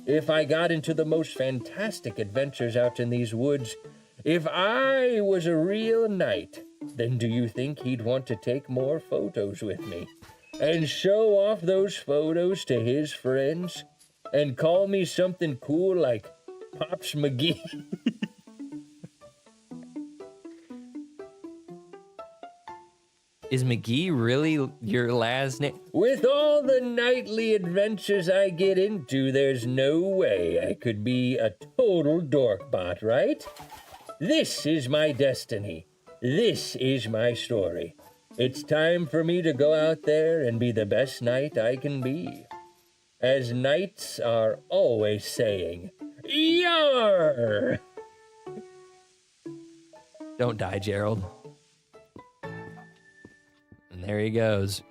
If I got into the most fantastic adventures out in these woods, if I was a real knight, then do you think he'd want to take more photos with me? And show off those photos to his friends? And call me something cool like Pops McGee? Is McGee really your last name? With all the nightly adventures I get into, there's no way I could be a total dorkbot, right? This is my destiny. This is my story. It's time for me to go out there and be the best knight I can be. As knights are always saying, Yar! Don't die, Gerald. And there he goes.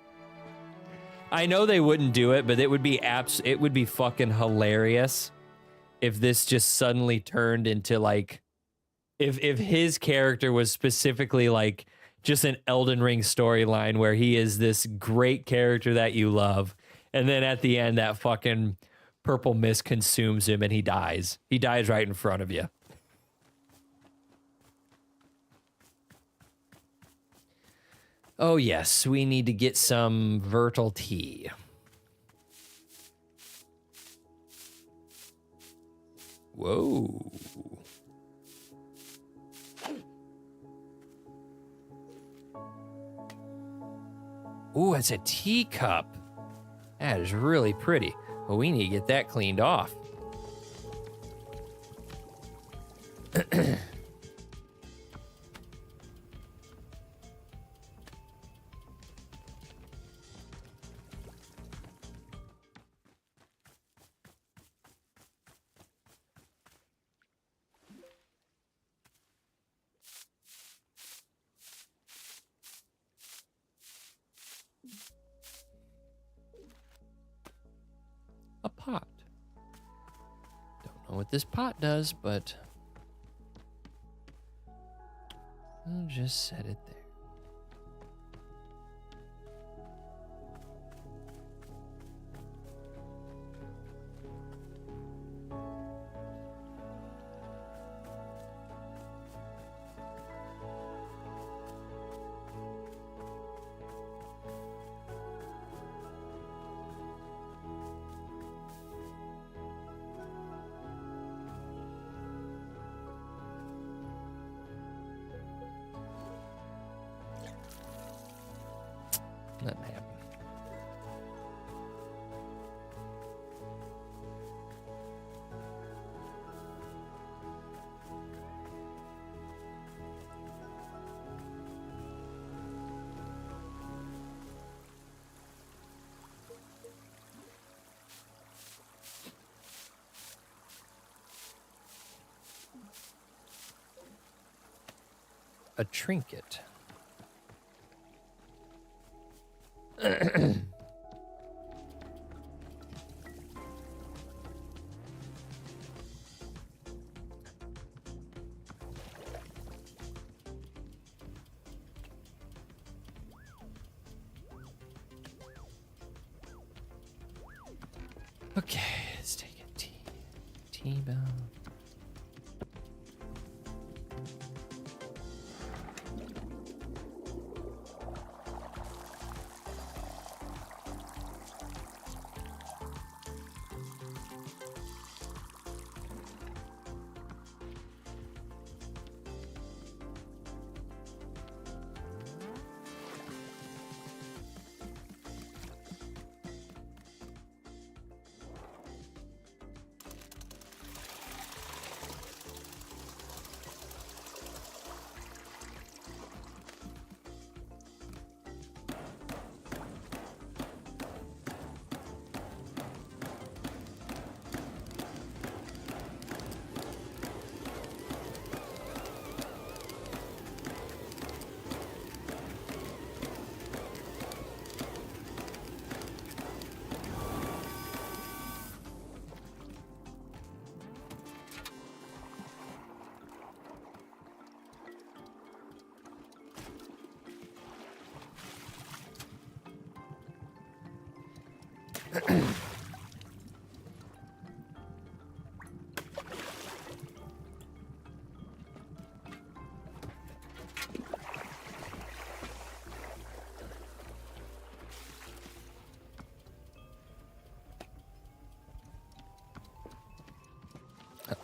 I know they wouldn't do it, but it would be fucking hilarious if this just suddenly turned into like if his character was specifically like just an Elden Ring storyline where he is this great character that you love, and then at the end that fucking purple mist consumes him and he dies. He dies right in front of you. Oh yes, we need to get some Vertal tea. Whoa. Ooh, it's a teacup. That is really pretty. Well, we need to get that cleaned off. A pot. Don't know what this pot does, but I'll just set it there. Nothing happened. A trinket. Okay, let's take a T-bell.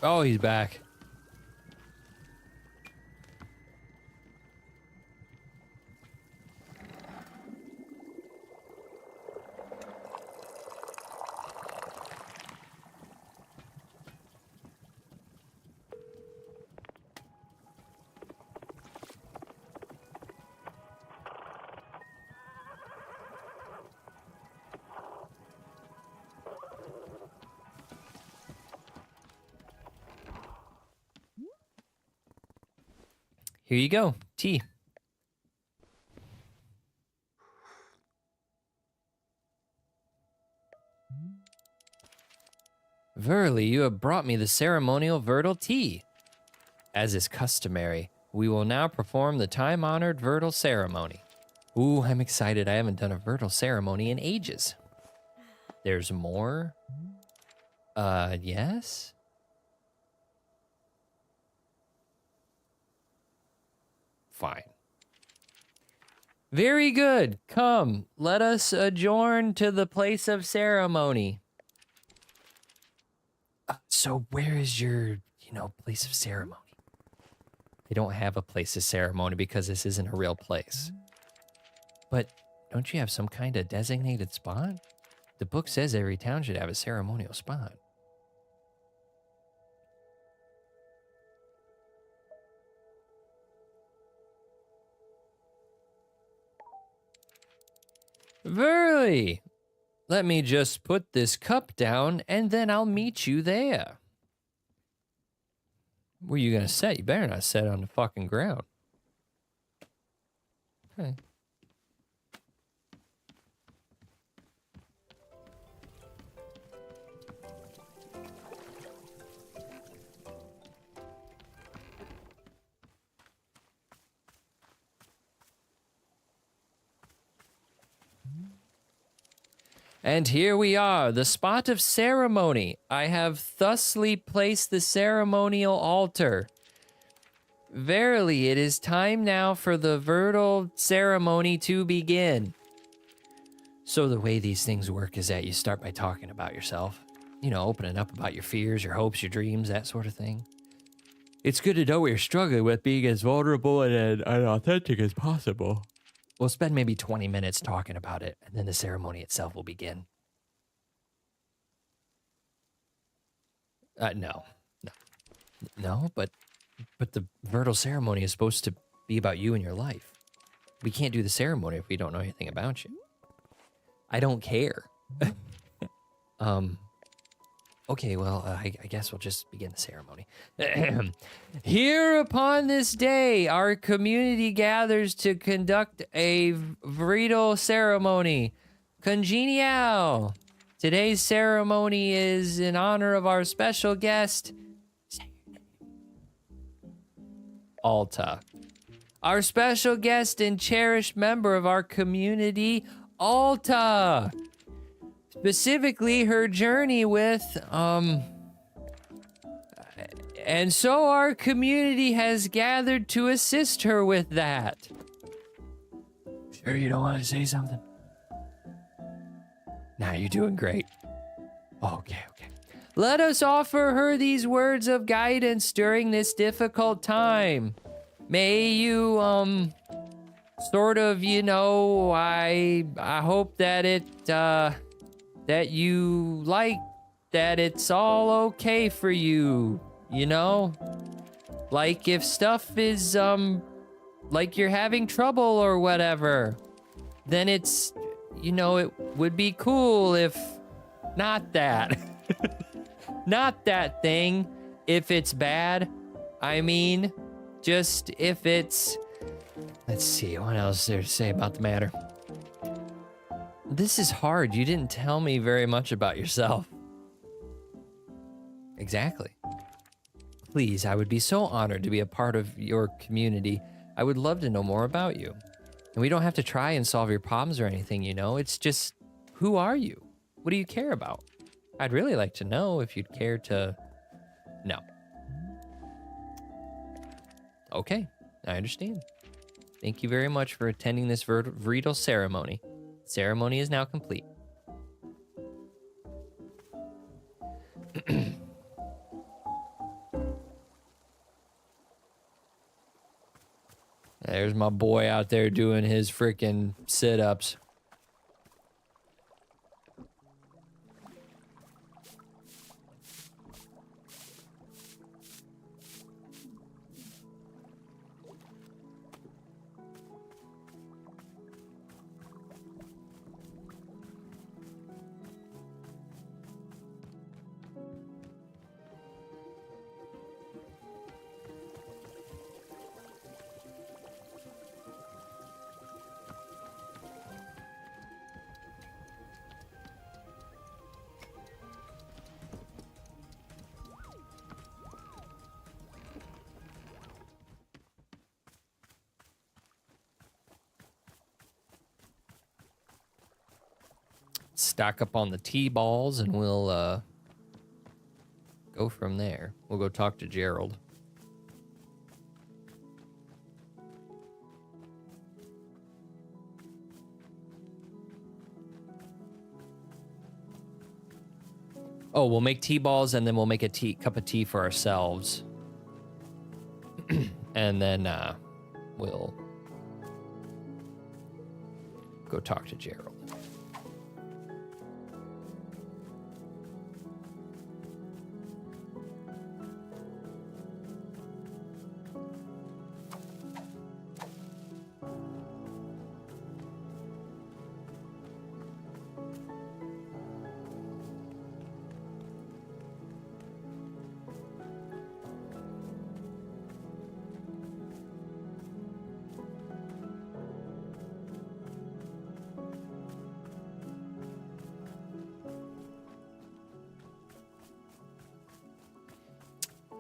Oh, he's back. Here you go, tea. Verily, you have brought me the ceremonial Vertal tea. As is customary, we will now perform the time-honored Vertal ceremony. Ooh, I'm excited. I haven't done a Vertal ceremony in ages. There's more? Yes? Fine. Very good. Come, let us adjourn to the place of ceremony. So where is your, place of ceremony? They don't have a place of ceremony because this isn't a real place. But don't you have some kind of designated spot? The book says every town should have a ceremonial spot. Verily, let me just put this cup down and then I'll meet you there. Where you gonna set? You better not set on the fucking ground. Okay. And here we are, the spot of ceremony. I have thusly placed the ceremonial altar. Verily, it is time now for the Vertal ceremony to begin. So the way these things work is that you start by talking about yourself. Opening up about your fears, your hopes, your dreams, that sort of thing. It's good to know what you're struggling with, being as vulnerable and authentic as possible. We'll spend maybe 20 minutes talking about it, and then the ceremony itself will begin. No. No, but the Virtual ceremony is supposed to be about you and your life. We can't do the ceremony if we don't know anything about you. I don't care. Okay, well, I guess we'll just begin the ceremony. Here upon this day, our community gathers to conduct a Virtual ceremony. Congenial. Today's ceremony is in honor of our special guest, Alta. Our special guest and cherished member of our community, Alta. Specifically, her journey with, and so our community has gathered to assist her with that. Sure you don't want to say something? Nah, you're doing great. Okay. Let us offer her these words of guidance during this difficult time. May you, sort of, I hope that that you like that it's all okay for you, Like if stuff is, like you're having trouble or whatever, then it's, it would be cool if not that. Not that thing, if it's bad. I mean, just if it's... Let's see, what else is there to say about the matter? This is hard. You didn't tell me very much about yourself. Exactly. Please, I would be so honored to be a part of your community. I would love to know more about you. And we don't have to try and solve your problems or anything, It's just, who are you? What do you care about? I'd really like to know if you'd care to... No. Okay, I understand. Thank you very much for attending this Virtual ceremony. Ceremony is now complete. There's my boy out there doing his freaking sit-ups. Stock up on the T-balls and we'll go from there. We'll go talk to Gerald. Oh, we'll make T-balls and then we'll make a cup of tea for ourselves. And then we'll go talk to Gerald.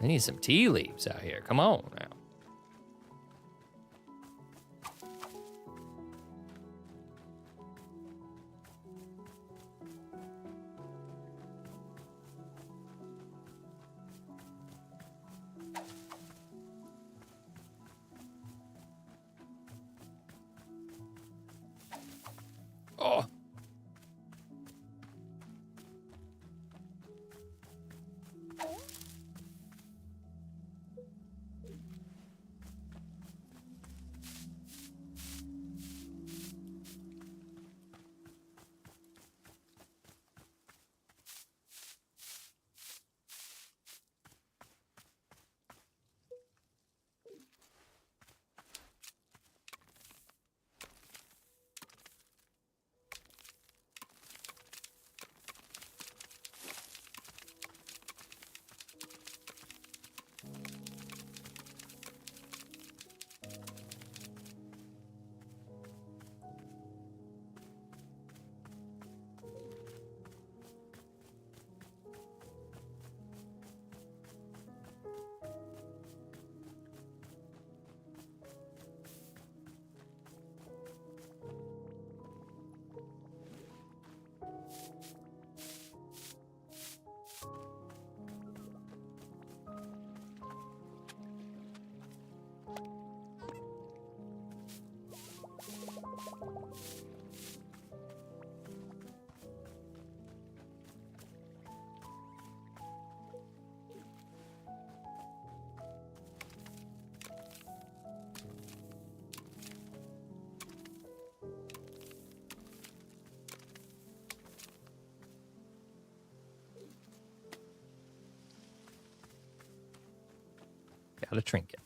I need some tea leaves out here. Come on now. Oh. Got a trinket.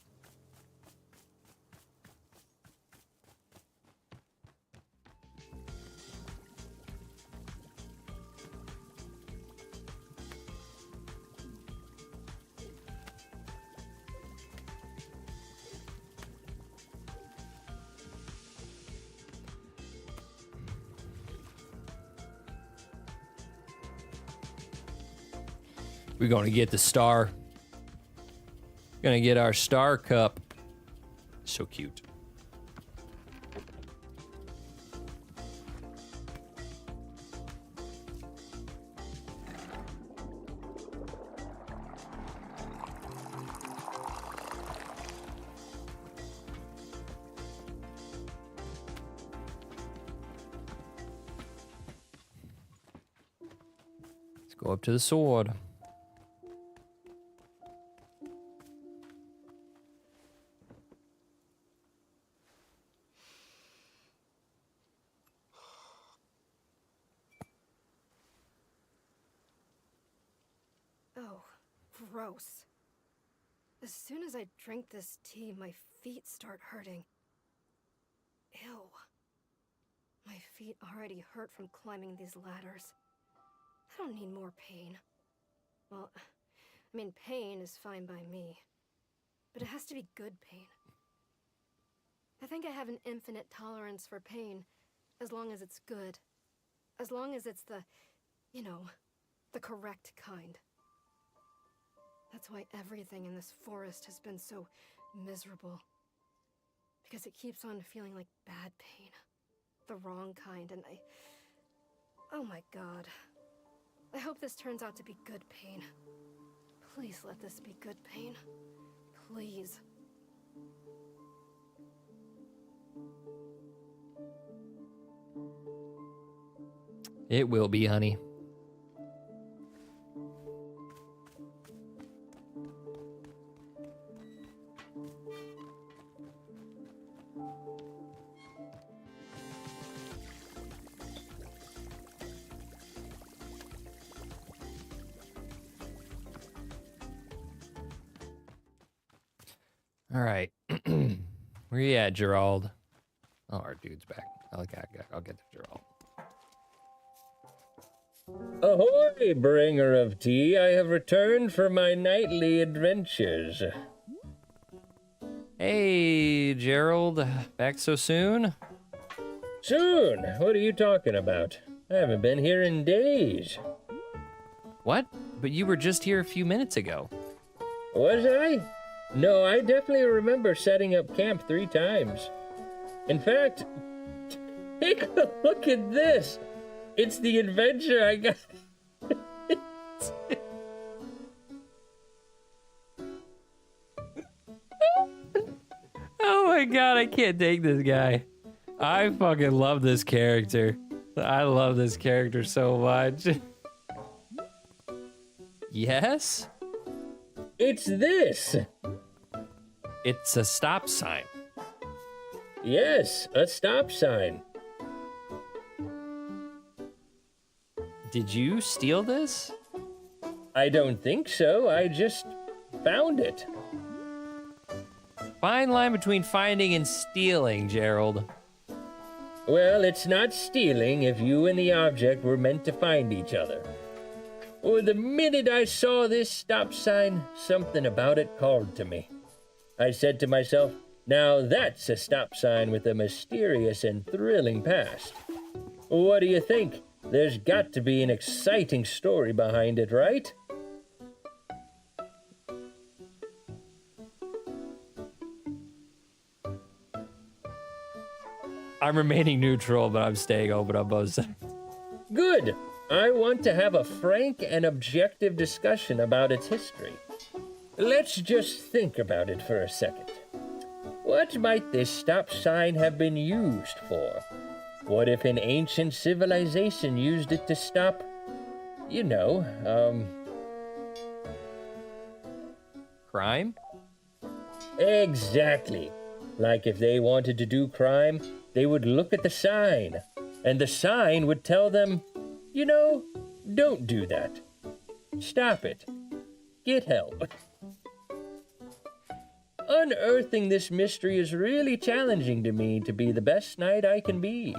We're going to get the star. Gonna get our star cup. So cute. Let's go up to the sword. Oh, gross. As soon as I drink this tea, my feet start hurting. Ew. My feet already hurt from climbing these ladders. I don't need more pain. Well, I mean, pain is fine by me. But it has to be good pain. I think I have an infinite tolerance for pain, as long as it's good. As long as it's the, you know, the correct kind. That's why everything in this forest has been so miserable. Because it keeps on feeling like bad pain. The wrong kind, and oh my god. I hope this turns out to be good pain. Please let this be good pain. Please. It will be, honey. All right. Where you at, Gerald? Oh, our dude's back. I'll get to Gerald. Ahoy, bringer of tea. I have returned for my nightly adventures. Hey, Gerald. Back so soon? Soon? What are you talking about? I haven't been here in days. What? But you were just here a few minutes ago. Was I? No, I definitely remember setting up camp 3 times. In fact, take a look at this. It's the adventure I got. Oh my god, I can't take this guy. I fucking love this character. I love this character so much. Yes? It's this. It's a stop sign. Yes, a stop sign. Did you steal this? I don't think so. I just found it. Fine line between finding and stealing, Gerald. Well, it's not stealing if you and the object were meant to find each other. Well, the minute I saw this stop sign, something about it called to me. I said to myself, now that's a stop sign with a mysterious and thrilling past. What do you think? There's got to be an exciting story behind it, right? I'm remaining neutral, but I'm staying open on both sides. Good. I want to have a frank and objective discussion about its history. Let's just think about it for a second. What might this stop sign have been used for? What if an ancient civilization used it to stop, Crime? Exactly. Like if they wanted to do crime, they would look at the sign, and the sign would tell them, don't do that. Stop it. Get help. unearthing this mystery is really challenging to me to be the best knight I can be.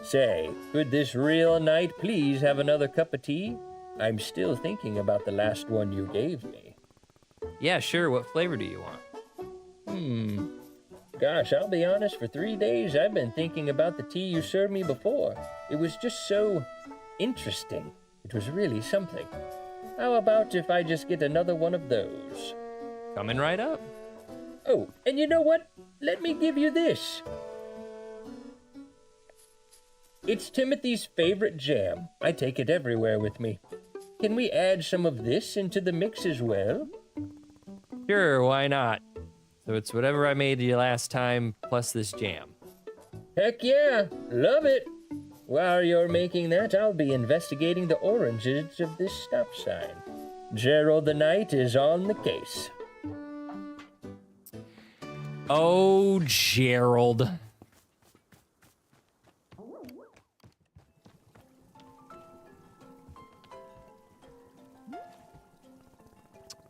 Say, could this real knight please have another cup of tea? I'm still thinking about the last one you gave me. Yeah, sure. What flavor do you want? Gosh, I'll be honest, for 3 days I've been thinking about the tea you served me before. It was just so interesting. It was really something. How about if I just get another one of those? Coming right up. Oh, and you know what? Let me give you this. It's Timothy's favorite jam. I take it everywhere with me. Can we add some of this into the mix as well? Sure, why not? So it's whatever I made you last time plus this jam. Heck yeah, love it. While you're making that, I'll be investigating the oranges of this stop sign. Gerald the Knight is on the case. Oh, Gerald.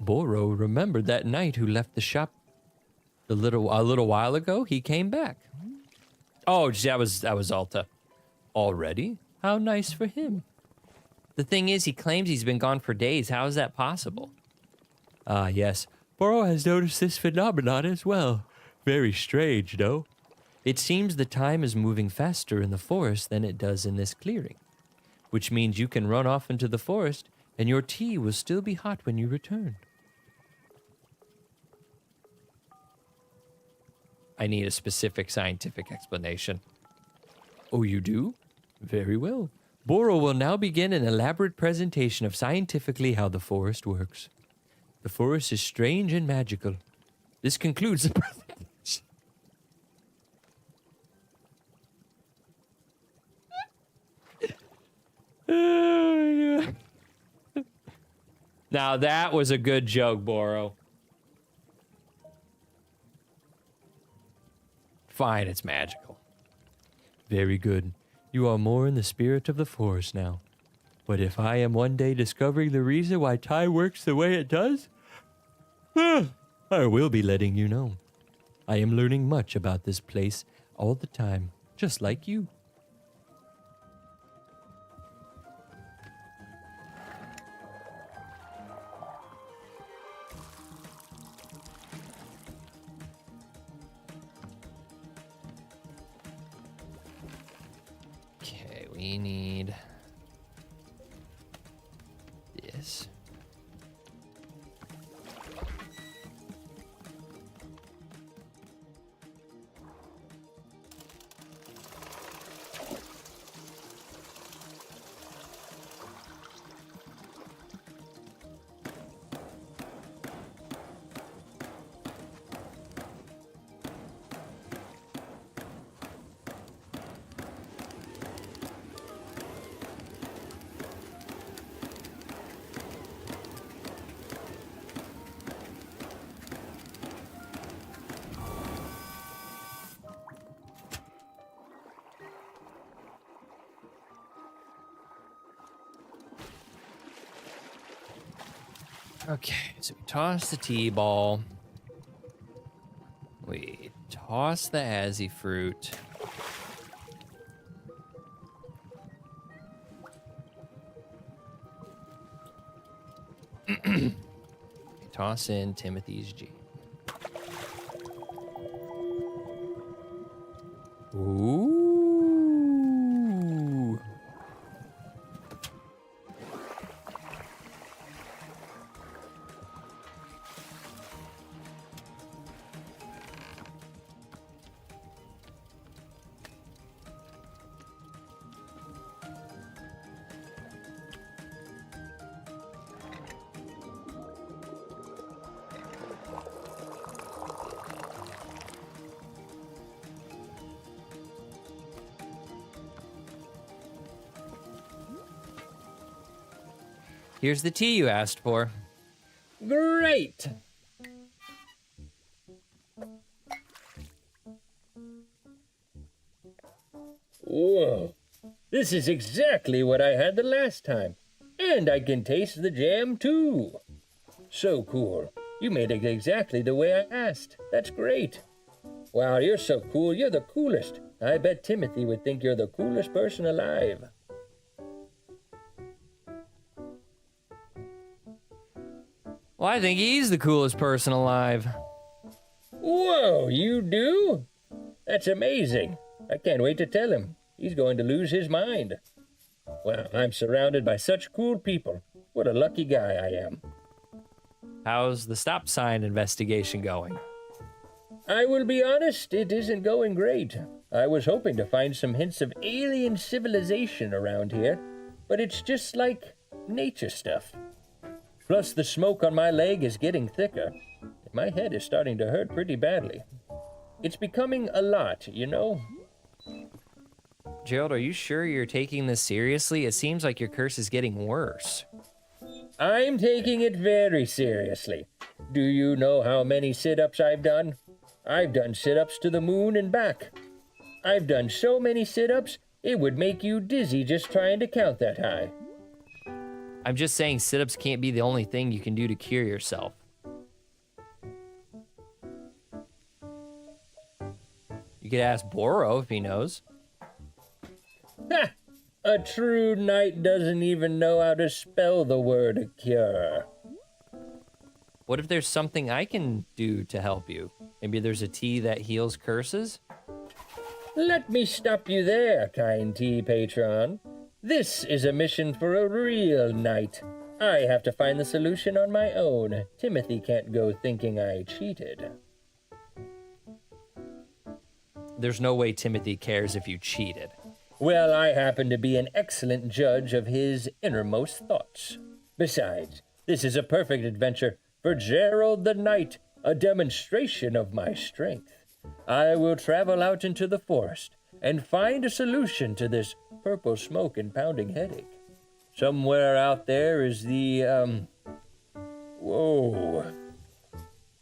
Boro remembered that knight who left the shop a little while ago. He came back. Oh, that was Alta. Already? How nice for him. The thing is, he claims he's been gone for days. How is that possible? Ah, yes. Boro has noticed this phenomenon as well. Very strange, no? It seems the time is moving faster in the forest than it does in this clearing, which means you can run off into the forest and your tea will still be hot when you return. I need a specific scientific explanation. Oh, you do? Very well. Boro will now begin an elaborate presentation of scientifically how the forest works. The forest is strange and magical. This concludes the presentation. Oh, my God. Now that was a good joke, Boro. Fine, it's magical. Very good. You are more in the spirit of the forest now. But if I am one day discovering the reason why time works the way it does, I will be letting you know. I am learning much about this place all the time, just like you. Okay, we need this. Okay, so we toss the tea ball. We toss the azzy fruit. We toss in Timothy's G. Ooh. Here's the tea you asked for. Great! Whoa, this is exactly what I had the last time. And I can taste the jam too. So cool. You made it exactly the way I asked. That's great. Wow, you're so cool. You're the coolest. I bet Timothy would think you're the coolest person alive. Well, I think he's the coolest person alive. Whoa, you do? That's amazing. I can't wait to tell him. He's going to lose his mind. Wow, I'm surrounded by such cool people. What a lucky guy I am. How's the stop sign investigation going? I will be honest, it isn't going great. I was hoping to find some hints of alien civilization around here, but it's just like nature stuff. Plus, the smoke on my leg is getting thicker. My head is starting to hurt pretty badly. It's becoming a lot, you know? Gerald, are you sure you're taking this seriously? It seems like your curse is getting worse. I'm taking it very seriously. Do you know how many sit-ups I've done? I've done sit-ups to the moon and back. I've done so many sit-ups, it would make you dizzy just trying to count that high. I'm just saying sit-ups can't be the only thing you can do to cure yourself. You could ask Boro if he knows. Ha! A true knight doesn't even know how to spell the word cure. What if there's something I can do to help you? Maybe there's a tea that heals curses? Let me stop you there, kind tea patron. This is a mission for a real knight. I have to find the solution on my own. Timothy can't go thinking I cheated. There's no way Timothy cares if you cheated. Well, I happen to be an excellent judge of his innermost thoughts. Besides, this is a perfect adventure for Gerald the Knight, a demonstration of my strength. I will travel out into the forest and find a solution to this purple smoke and pounding headache. Somewhere out there is the, Whoa.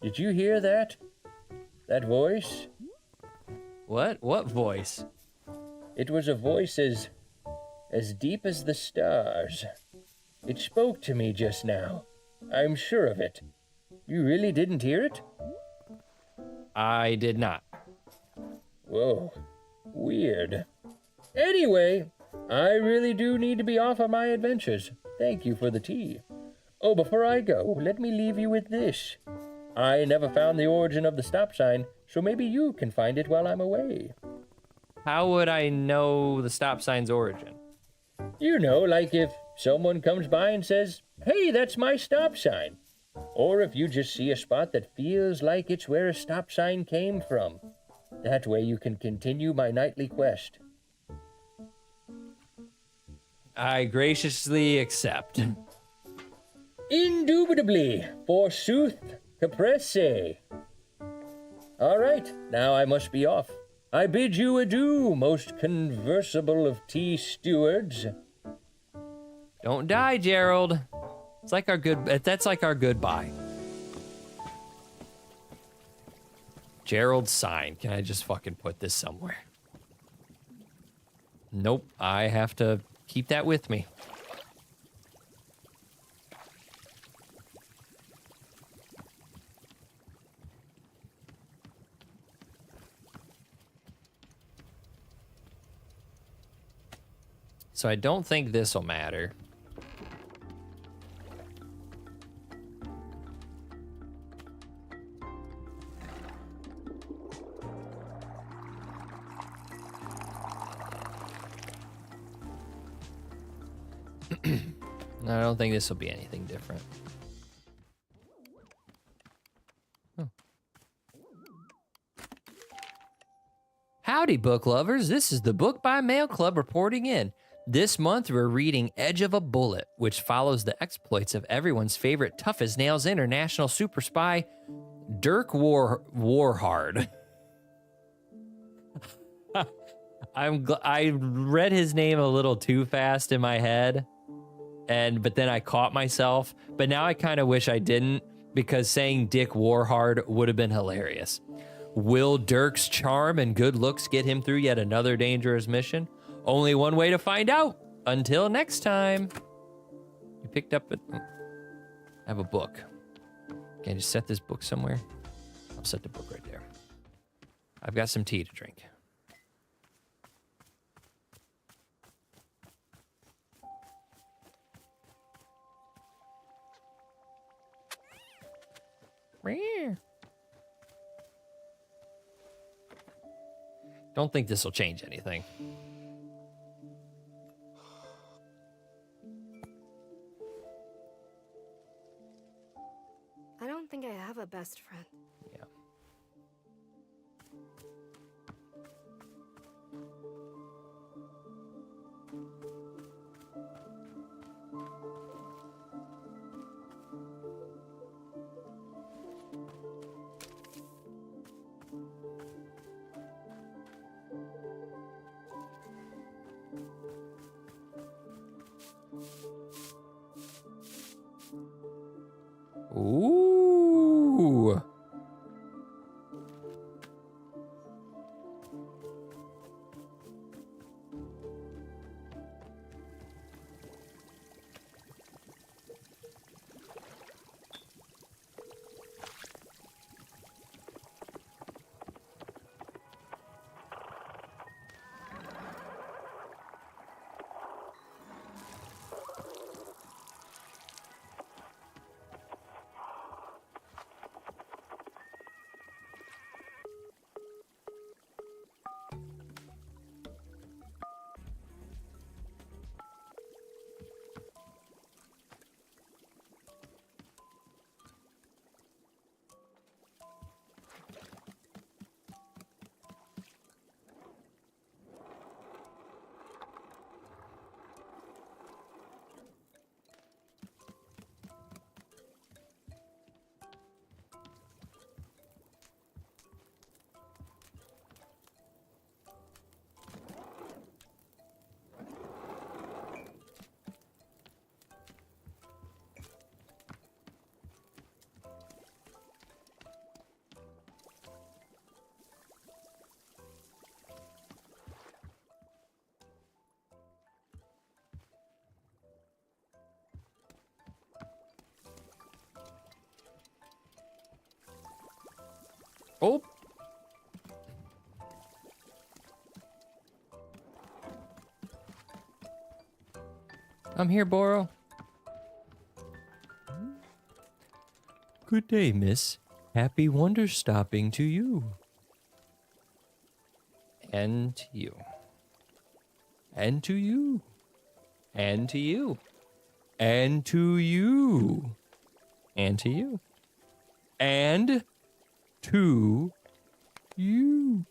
Did you hear that? That voice? What? What voice? It was a voice as deep as the stars. It spoke to me just now. I'm sure of it. You really didn't hear it? I did not. Whoa, weird. Anyway, I really do need to be off on my adventures. Thank you for the tea. Oh, before I go, let me leave you with this. I never found the origin of the stop sign, so maybe you can find it while I'm away. How would I know the stop sign's origin? You know, like if someone comes by and says, "Hey, that's my stop sign." Or if you just see a spot that feels like it's where a stop sign came from. That way you can continue my nightly quest. I graciously accept. Indubitably, forsooth, caprese. All right, now I must be off. I bid you adieu, most conversable of tea stewards. Don't die, Gerald. It's like our that's like our goodbye. Gerald's sign. Can I just fucking put this somewhere? Nope, I have to keep that with me. So I don't think this will matter. No, I don't think this will be anything different. Oh. Howdy, book lovers. This is the Book by Mail Club reporting in. This month, we're reading Edge of a Bullet, which follows the exploits of everyone's favorite tough-as-nails international super spy, Dirk Warhard. I read his name a little too fast in my head, but then I caught myself. But now I kind of wish I didn't, because saying Dick Warhard would have been hilarious. Will Dirk's charm and good looks get him through yet another dangerous mission? Only one way to find out. Until next time. You picked up I have a book. Can I just set this book somewhere? I'll set the book right there. I've got some tea to drink. Don't think this will change anything. I don't think I have a best friend. Yeah. Ooh. Oh. I'm here, Boro. Good day, miss. Happy Wanderstopping to you. And to you. And to you. And to you. And to you. And to you. And to you.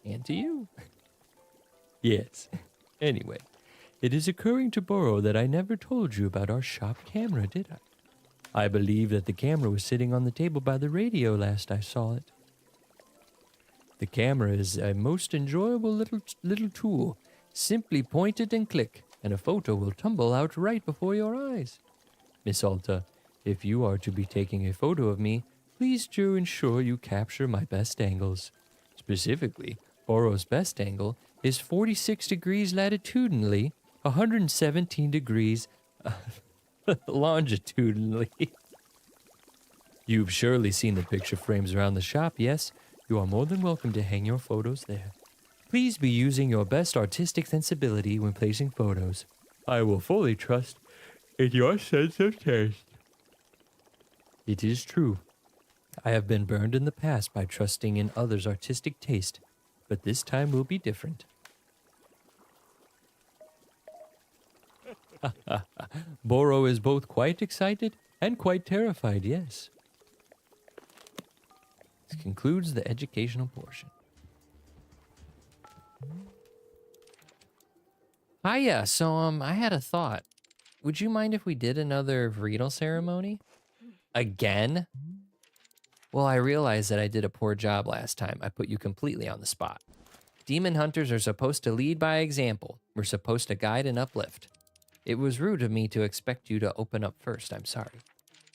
And to you. Yes. Anyway, it is occurring to Boro that I never told you about our shop camera, did I? I believe that the camera was sitting on the table by the radio last I saw it. The camera is a most enjoyable little tool. Simply point it and click, and a photo will tumble out right before your eyes. Miss Alta, if you are to be taking a photo of me, please do ensure you capture my best angles. Specifically, Boro's best angle is 46 degrees latitudinally, 117 degrees longitudinally. You've surely seen the picture frames around the shop, yes? You are more than welcome to hang your photos there. Please be using your best artistic sensibility when placing photos. I will fully trust in your sense of taste. It is true. I have been burned in the past by trusting in others' artistic taste, but this time will be different. Boro is both quite excited and quite terrified, yes. This concludes the educational portion. Hiya, so I had a thought. Would you mind if we did another Vreedle ceremony? Again? Well, I realized that I did a poor job last time. I put you completely on the spot. Demon hunters are supposed to lead by example. We're supposed to guide and uplift. It was rude of me to expect you to open up first, I'm sorry.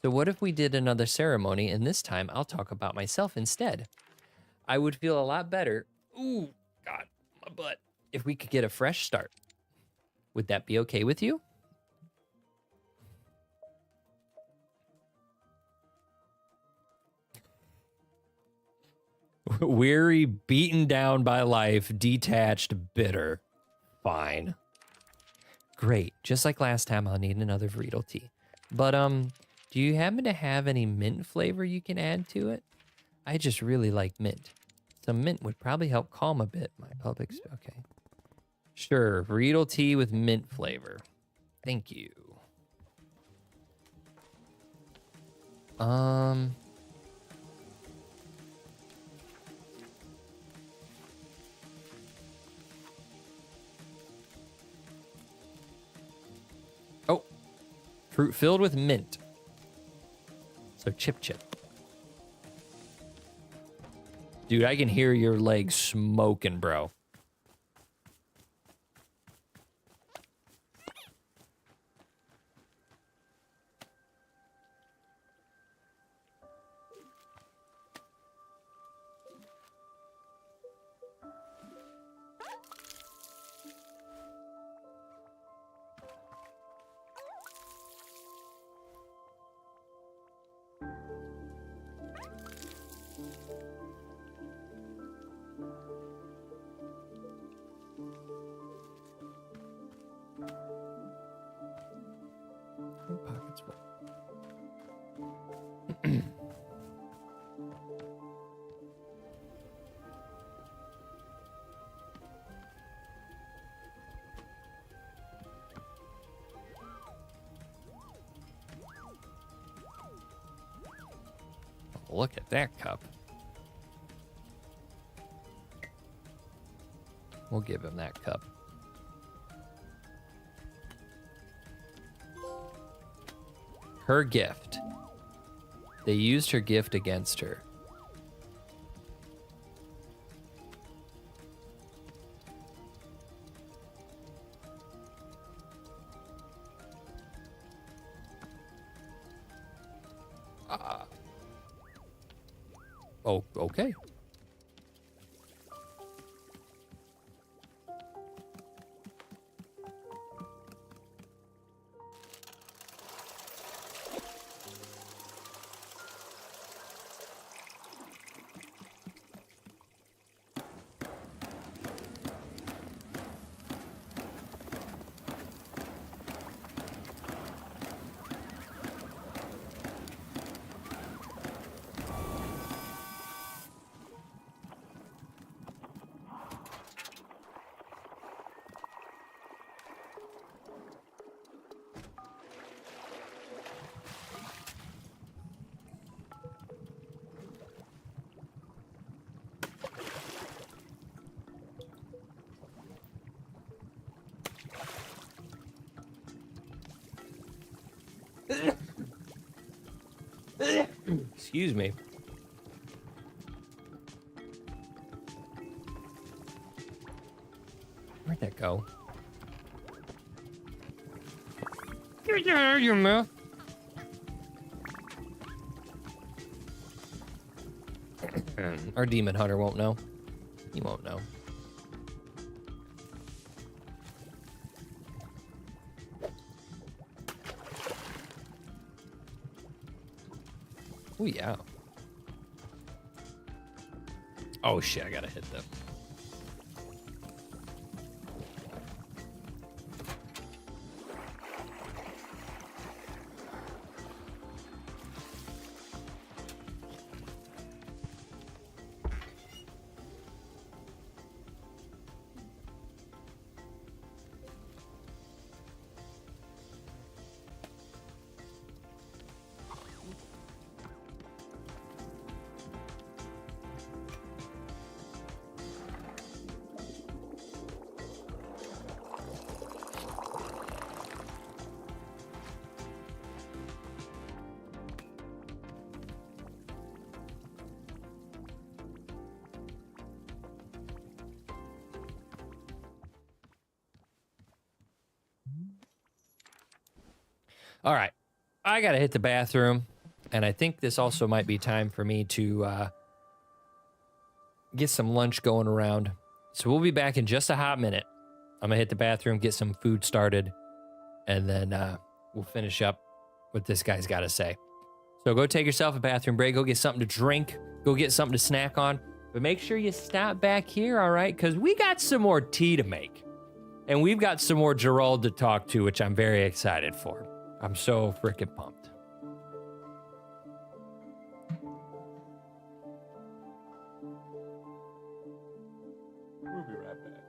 So what if we did another ceremony, and this time I'll talk about myself instead? I would feel a lot better, ooh, God, my butt, if we could get a fresh start. Would that be okay with you? Weary, beaten down by life, detached, bitter. Fine. Great. Just like last time, I'll need another Vreedle tea. But, do you happen to have any mint flavor you can add to it? I just really like mint. Some mint would probably help calm a bit my public... Okay. Sure. Vreedle tea with mint flavor. Thank you. Oh. Fruit filled with mint. So chip. Dude, I can hear your legs smoking, bro. Pockets full. Look at that cup. We'll give him that cup. Her gift. They used her gift against her. Oh, okay. Excuse me. Where'd that go? Yeah, you man. Our demon hunter won't know. He won't know. Oh, yeah. Oh, shit, I gotta hit them. All right, I gotta hit the bathroom, and I think this also might be time for me to get some lunch going around. So we'll be back in just a hot minute. I'm gonna hit the bathroom, get some food started, and then we'll finish up what this guy's got to say. So go take yourself a bathroom break, go get something to drink, go get something to snack on, But make sure you stop back here, all right? Because we got some more tea to make. And we've got some more Gerald to talk to, which I'm very excited for. I'm so freaking pumped. We'll be right back.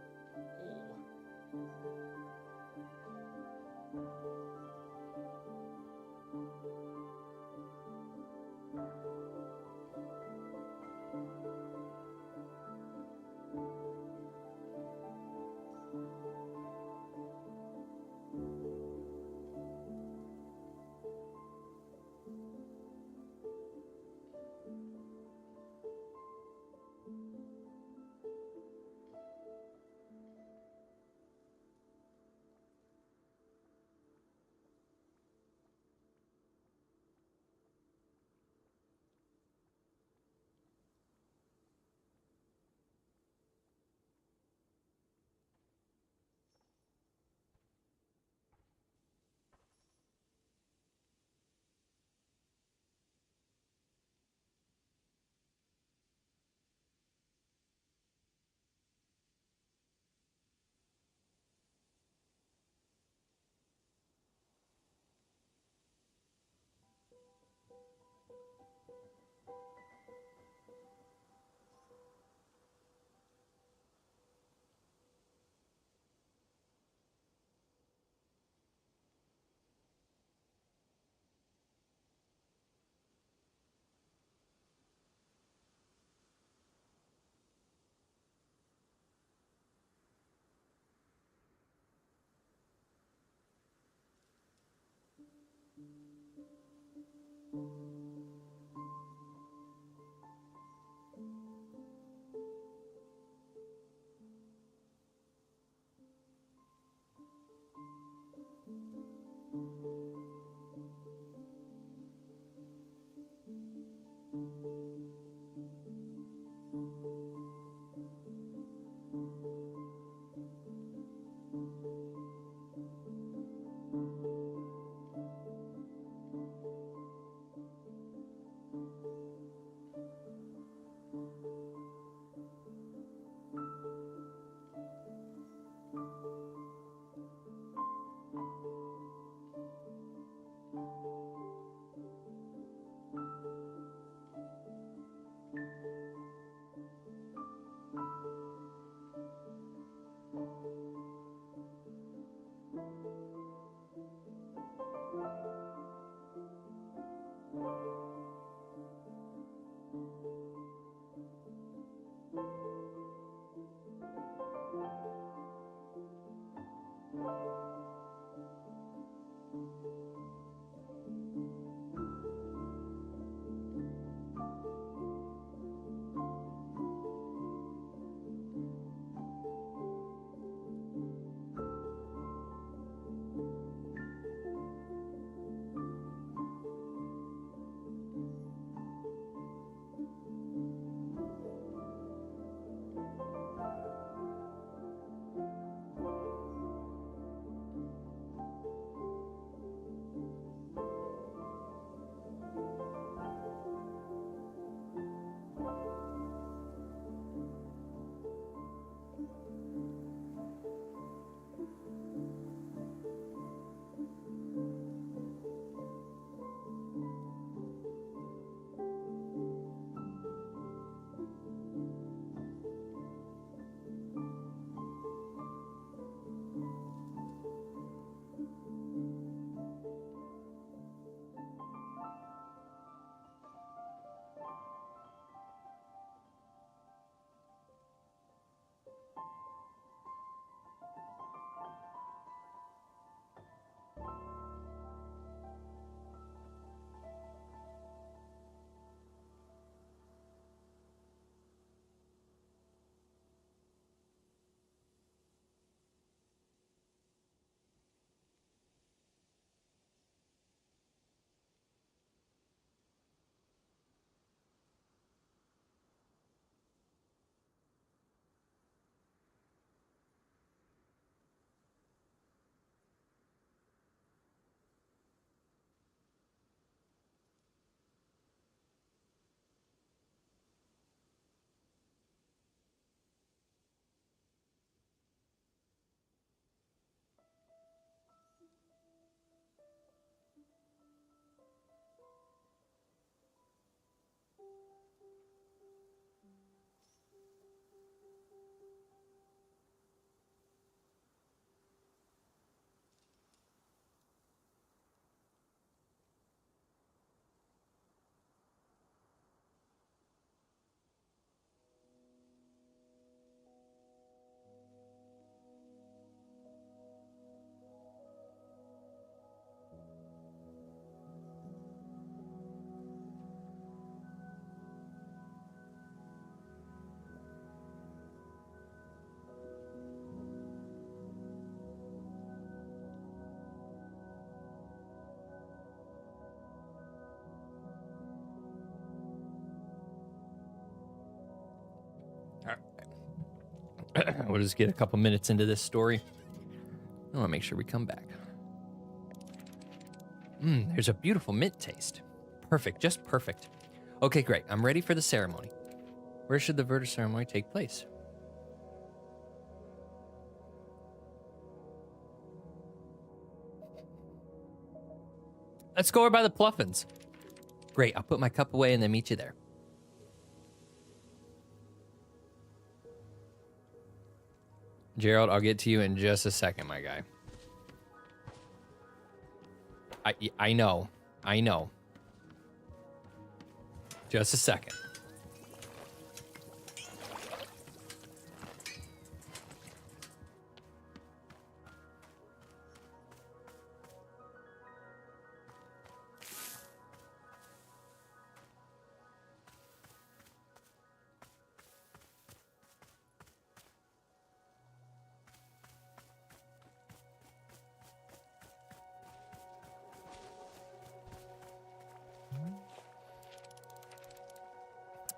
We'll just get a couple minutes into this story. I want to make sure we come back. There's a beautiful mint taste. Perfect, just perfect. Okay, great. I'm ready for the ceremony. Where should the Verter ceremony take place? Let's go over by the Pluffins. Great, I'll put my cup away and then meet you there. Gerald, I'll get to you in just a second, my guy. I know. Just a second.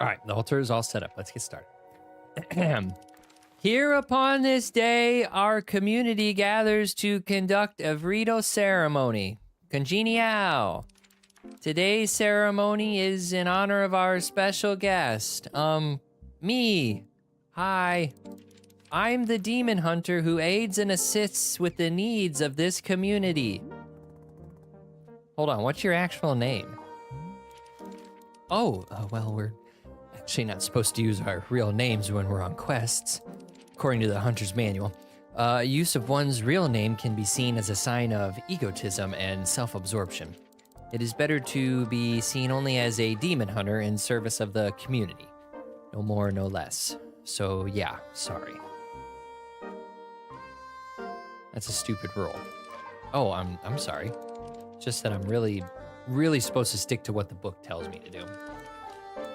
All right, the altar is all set up. Let's get started. Here upon this day, our community gathers to conduct a Vrito ceremony. Congenial. Today's ceremony is in honor of our special guest. Me. Hi. I'm the demon hunter who aids and assists with the needs of this community. Hold on, what's your actual name? Oh, well, we're actually not supposed to use our real names when we're on quests, according to the Hunter's Manual. Use of one's real name can be seen as a sign of egotism and self-absorption. It is better to be seen only as a demon hunter in service of the community. No more, no less. So yeah, sorry. That's a stupid rule. Oh, I'm sorry. Just that I'm really supposed to stick to what the book tells me to do.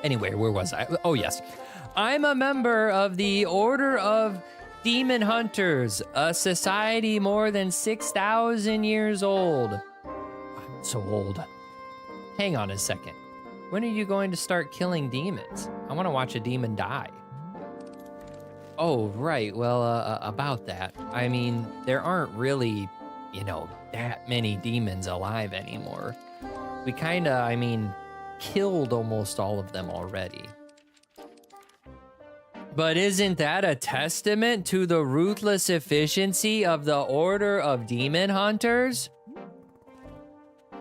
Anyway, where was I? Oh, yes. I'm a member of the Order of Demon Hunters, a society more than 6,000 years old. I'm so old. Hang on a second. When are you going to start killing demons? I want to watch a demon die. Oh, right. Well, about that. I mean, there aren't really, that many demons alive anymore. We killed almost all of them already. But isn't that a testament to the ruthless efficiency of the Order of Demon Hunters?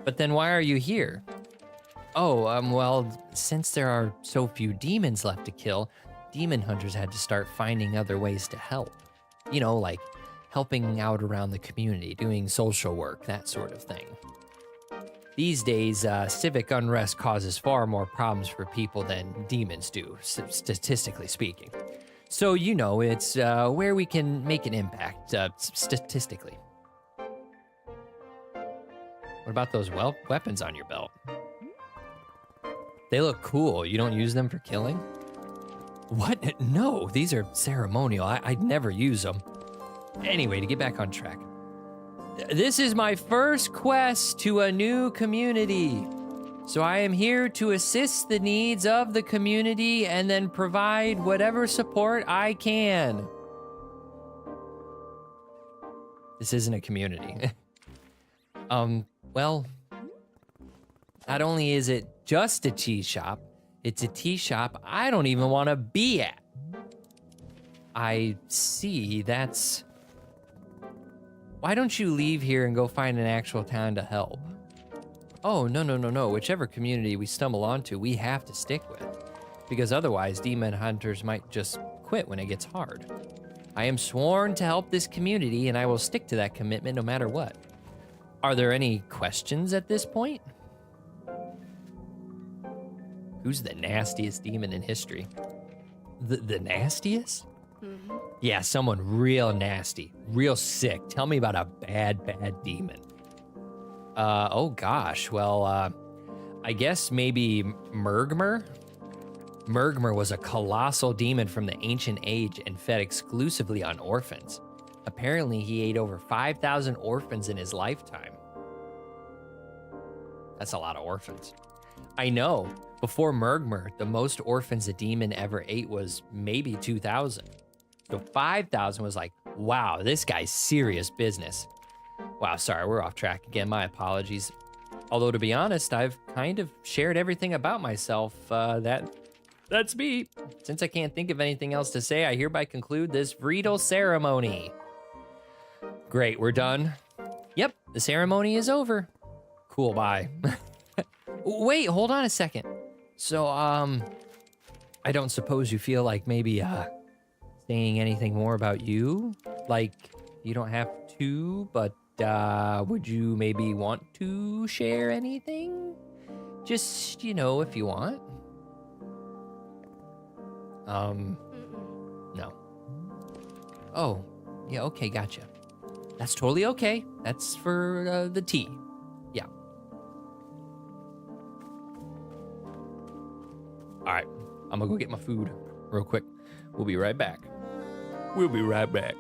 But then why are you here? Oh, well, since there are so few demons left to kill, demon hunters had to start finding other ways to help. Like helping out around the community, doing social work, that sort of thing. These days, civic unrest causes far more problems for people than demons do, statistically speaking. So, it's where we can make an impact, statistically. What about those weapons on your belt? They look cool. You don't use them for killing? What? No, these are ceremonial. I'd never use them. Anyway, to get back on track. This is my first quest to a new community. So I am here to assist the needs of the community and then provide whatever support I can. This isn't a community. Well, not only is it just a tea shop, it's a tea shop I don't even want to be at. I see, that's... Why don't you leave here and go find an actual town to help? Oh, no. Whichever community we stumble onto, we have to stick with. Because otherwise, demon hunters might just quit when it gets hard. I am sworn to help this community, and I will stick to that commitment no matter what. Are there any questions at this point? Who's the nastiest demon in history? The nastiest? Mm-hmm. Yeah, someone real nasty, real sick. Tell me about a bad demon. Oh gosh, well, I guess maybe Murgmer? Murgmer was a colossal demon from the ancient age and fed exclusively on orphans. Apparently, he ate over 5,000 orphans in his lifetime. That's a lot of orphans. I know. Before Murgmer, the most orphans a demon ever ate was maybe 2,000. So 5,000 was like, wow, this guy's serious business. Wow, sorry, we're off track again. My apologies. Although, to be honest, I've kind of shared everything about myself. That's me. Since I can't think of anything else to say, I hereby conclude this Vreedle ceremony. Great, we're done. Yep, the ceremony is over. Cool, bye. Wait, hold on a second. So, I don't suppose you feel like maybe, saying anything more about you? Like, you don't have to, but, would you maybe want to share anything? Just, if you want. No. Oh, yeah, okay, gotcha. That's totally okay. That's for, the tea. Yeah. All right, I'm gonna go get my food real quick. We'll be right back. We'll be right back.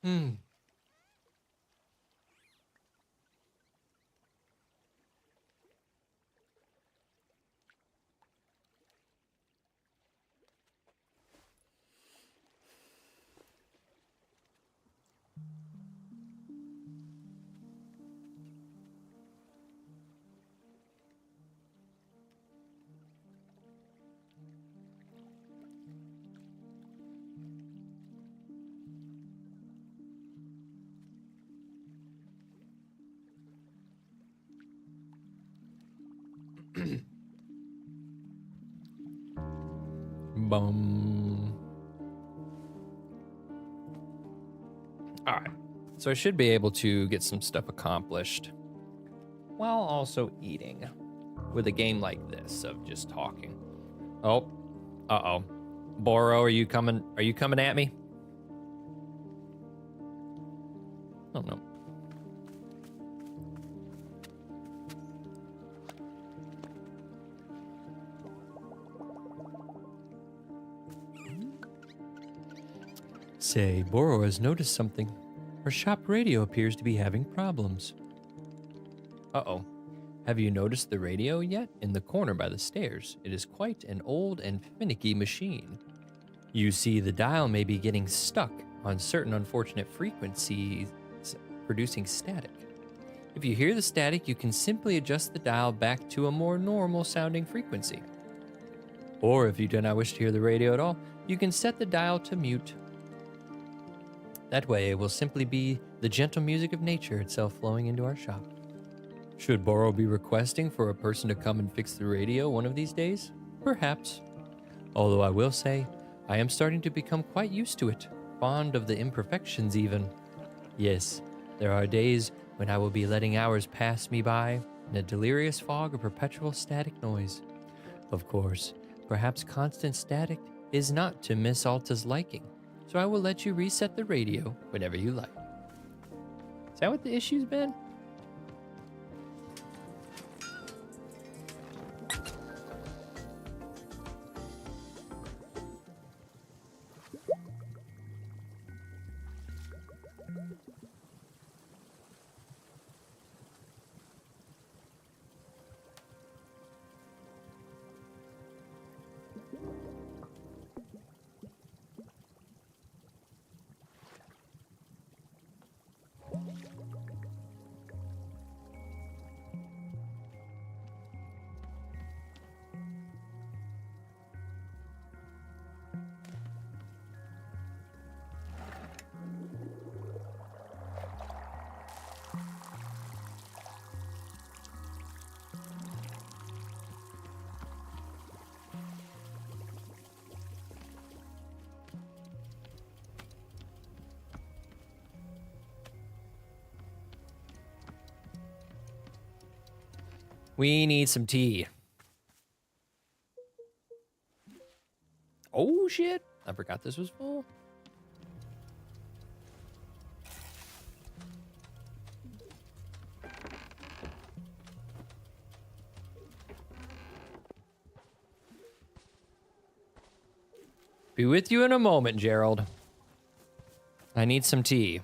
Hmm. Bum. All right. So I should be able to get some stuff accomplished while also eating with a game like this of just talking. Oh, uh-oh. Boro, are you coming? Are you coming at me? Oh no. Say, Boro has noticed something. Our shop radio appears to be having problems. Uh-oh. Have you noticed the radio yet? In the corner by the stairs. It is quite an old and finicky machine. You see, the dial may be getting stuck on certain unfortunate frequencies, producing static. If you hear the static, you can simply adjust the dial back to a more normal sounding frequency. Or if you do not wish to hear the radio at all, you can set the dial to mute. That way, it will simply be the gentle music of nature itself flowing into our shop. Should Boro be requesting for a person to come and fix the radio one of these days? Perhaps. Although I will say, I am starting to become quite used to it, fond of the imperfections even. Yes, there are days when I will be letting hours pass me by in a delirious fog of perpetual static noise. Of course, perhaps constant static is not to Miss Alta's liking, so I will let you reset the radio whenever you like. Is that what the issue's been? We need some tea. Oh shit, I forgot this was full. Be with you in a moment, Gerald. I need some tea.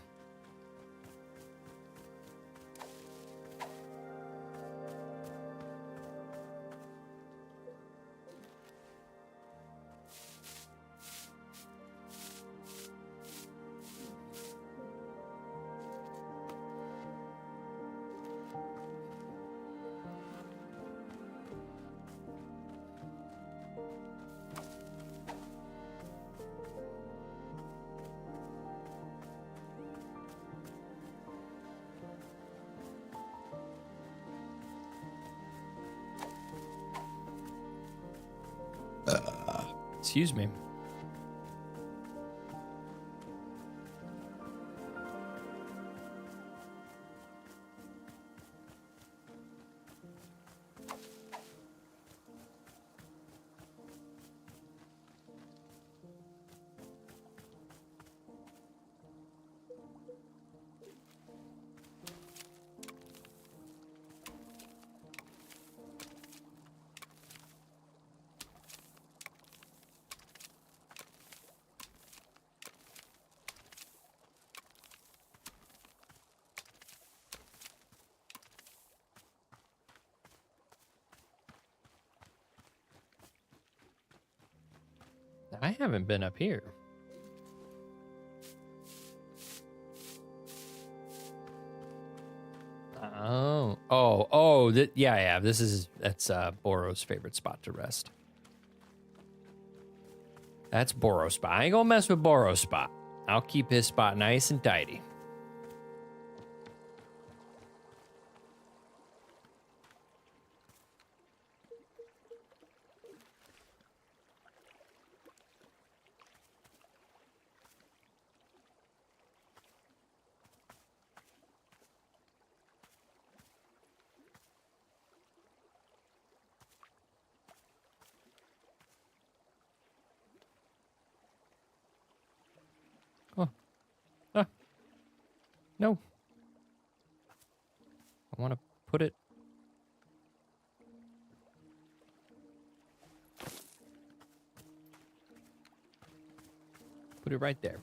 Excuse me. I haven't been up here. Yeah, I have. That's Boro's favorite spot to rest. That's Boro's spot. I ain't gonna mess with Boro's spot. I'll keep his spot nice and tidy. No. I want to put it... Put it right there.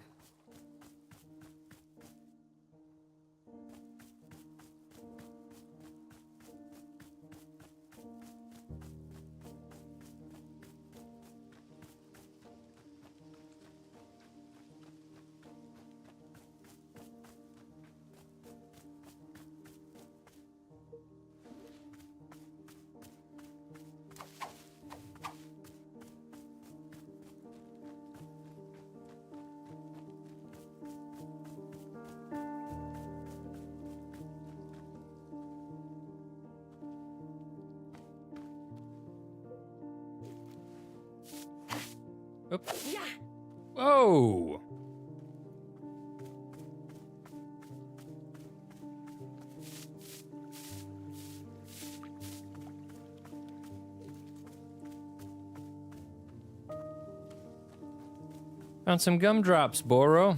Oop. Whoa! Found some gumdrops, Boro.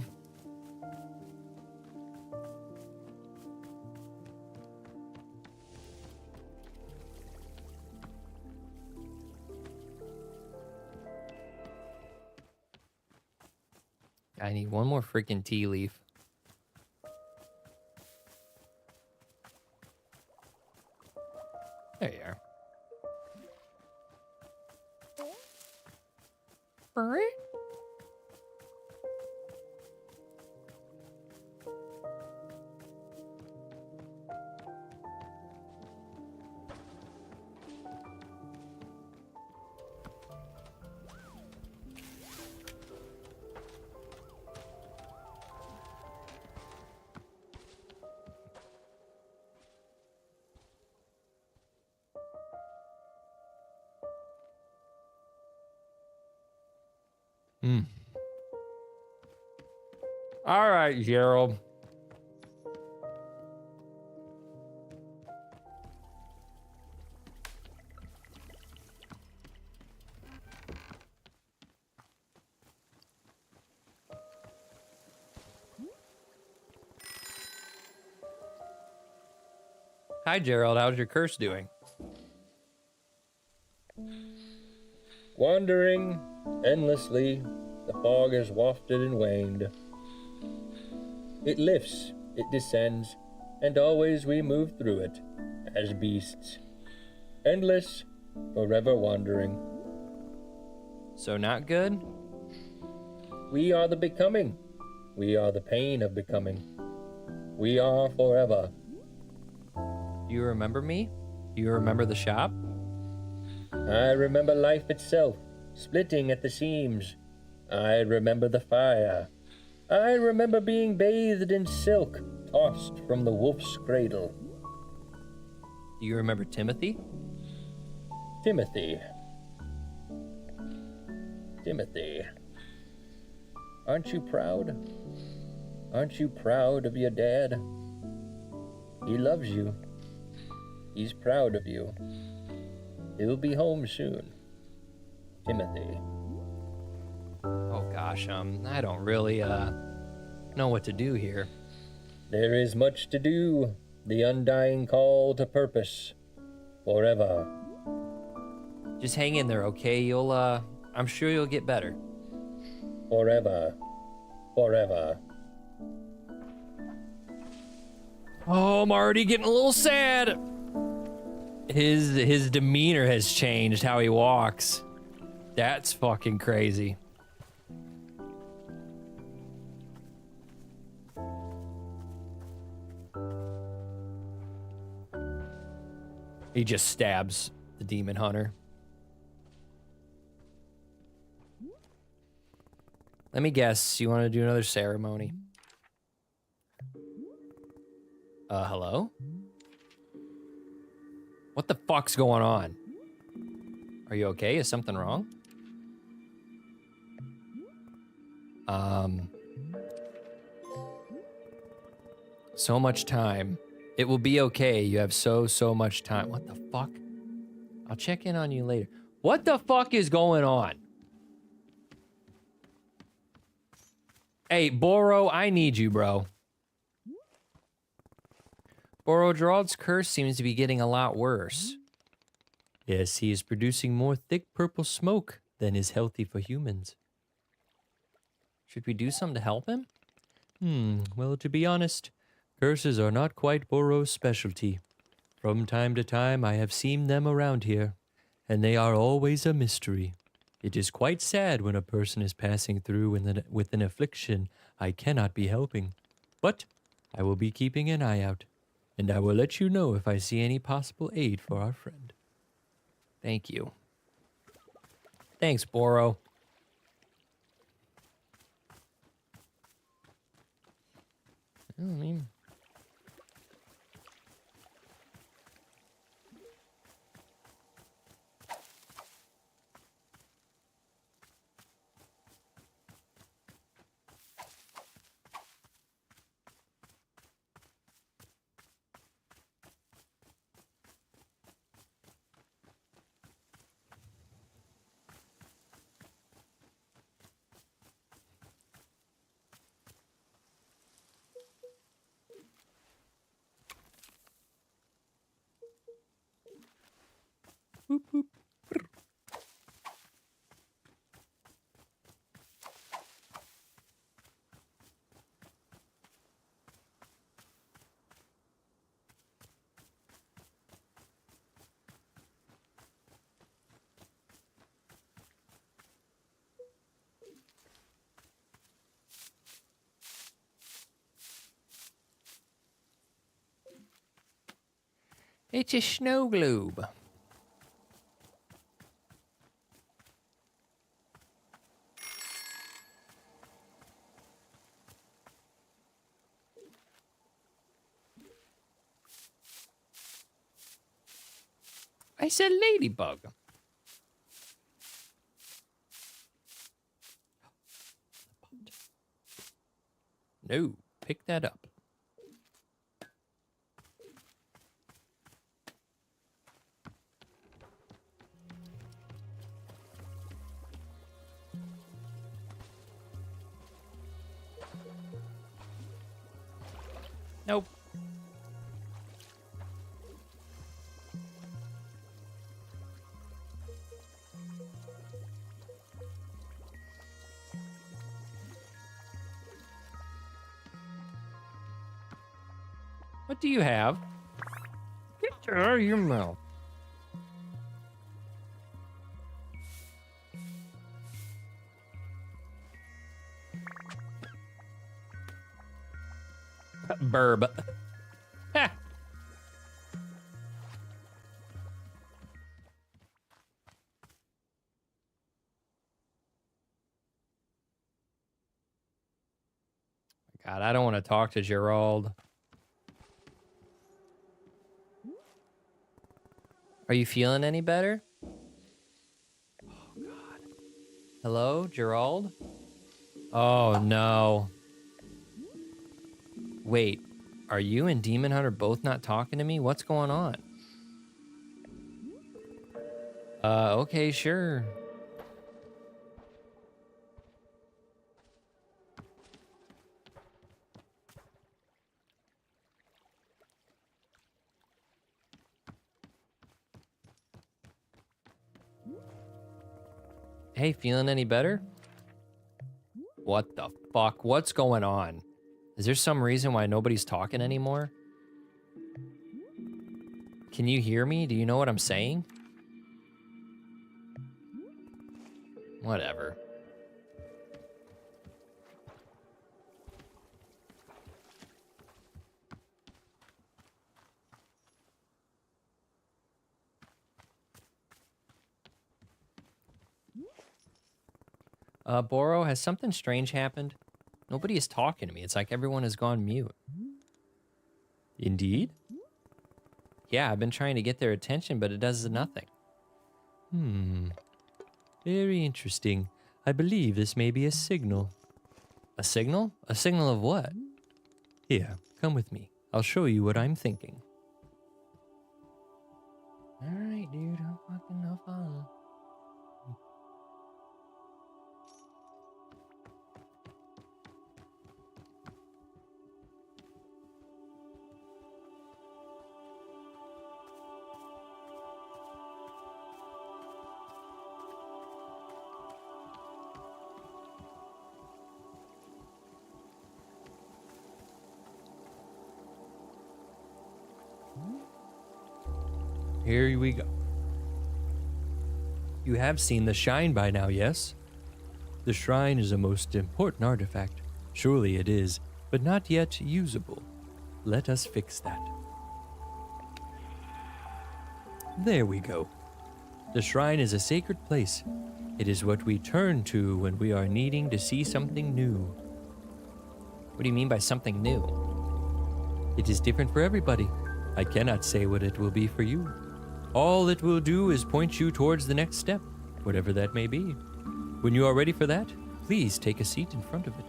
I need one more freaking tea leaf. There you are. Brrr. All right, Gerald. Hi, Gerald. How's your curse doing? Wandering endlessly, the fog has wafted and waned. It lifts, it descends, and always we move through it, as beasts. Endless, forever wandering. So not good? We are the becoming. We are the pain of becoming. We are forever. Do you remember me? Do you remember the shop? I remember life itself, splitting at the seams. I remember the fire. I remember being bathed in silk, tossed from the wolf's cradle. Do you remember Timothy? Timothy. Aren't you proud? Aren't you proud of your dad? He loves you. He's proud of you. He'll be home soon. Timothy. Oh gosh, I don't really know what to do here. There is much to do. The undying call to purpose. Forever. Just hang in there, okay? You'll I'm sure you'll get better. Forever. Forever. Oh, I'm already getting a little sad. His demeanor has changed, how he walks. That's fucking crazy. He just stabs the demon hunter. Let me guess, you want to do another ceremony? Hello? What the fuck's going on? Are you okay? Is something wrong? So much time. It will be okay. You have so much time. What the fuck? I'll check in on you later. What the fuck is going on? Hey, Boro, I need you, bro. Boro, Gerald's curse seems to be getting a lot worse. Yes, he is producing more thick purple smoke than is healthy for humans. Should we do something to help him? Well, to be honest, curses are not quite Boro's specialty. From time to time, I have seen them around here, and they are always a mystery. It is quite sad when a person is passing through with an affliction I cannot be helping. But I will be keeping an eye out, and I will let you know if I see any possible aid for our friend. Thank you. Thanks, Boro. I mean... Boop, boop. It's a snow globe. I said ladybug. No, pick that up. Nope. What do you have? Get out of your mouth. Burb. Ha! God, I don't want to talk to Gerald. Are you feeling any better? Oh, God. Hello, Gerald? Oh, no. Wait, are you and Demon Hunter both not talking to me? What's going on? Okay, sure. Hey, feeling any better? What the fuck? What's going on? Is there some reason why nobody's talking anymore? Can you hear me? Do you know what I'm saying? Whatever. Boro, has something strange happened? Nobody is talking to me. It's like everyone has gone mute. Indeed? Yeah, I've been trying to get their attention, but it does nothing. Very interesting. I believe this may be a signal. A signal? A signal of what? Here, come with me. I'll show you what I'm thinking. Alright, dude. I'll follow. Here we go. You have seen the shrine by now, yes? The shrine is a most important artifact. Surely it is, but not yet usable. Let us fix that. There we go. The shrine is a sacred place. It is what we turn to when we are needing to see something new. What do you mean by something new? It is different for everybody. I cannot say what it will be for you. All it will do is point you towards the next step, whatever that may be. When you are ready for that, please take a seat in front of it.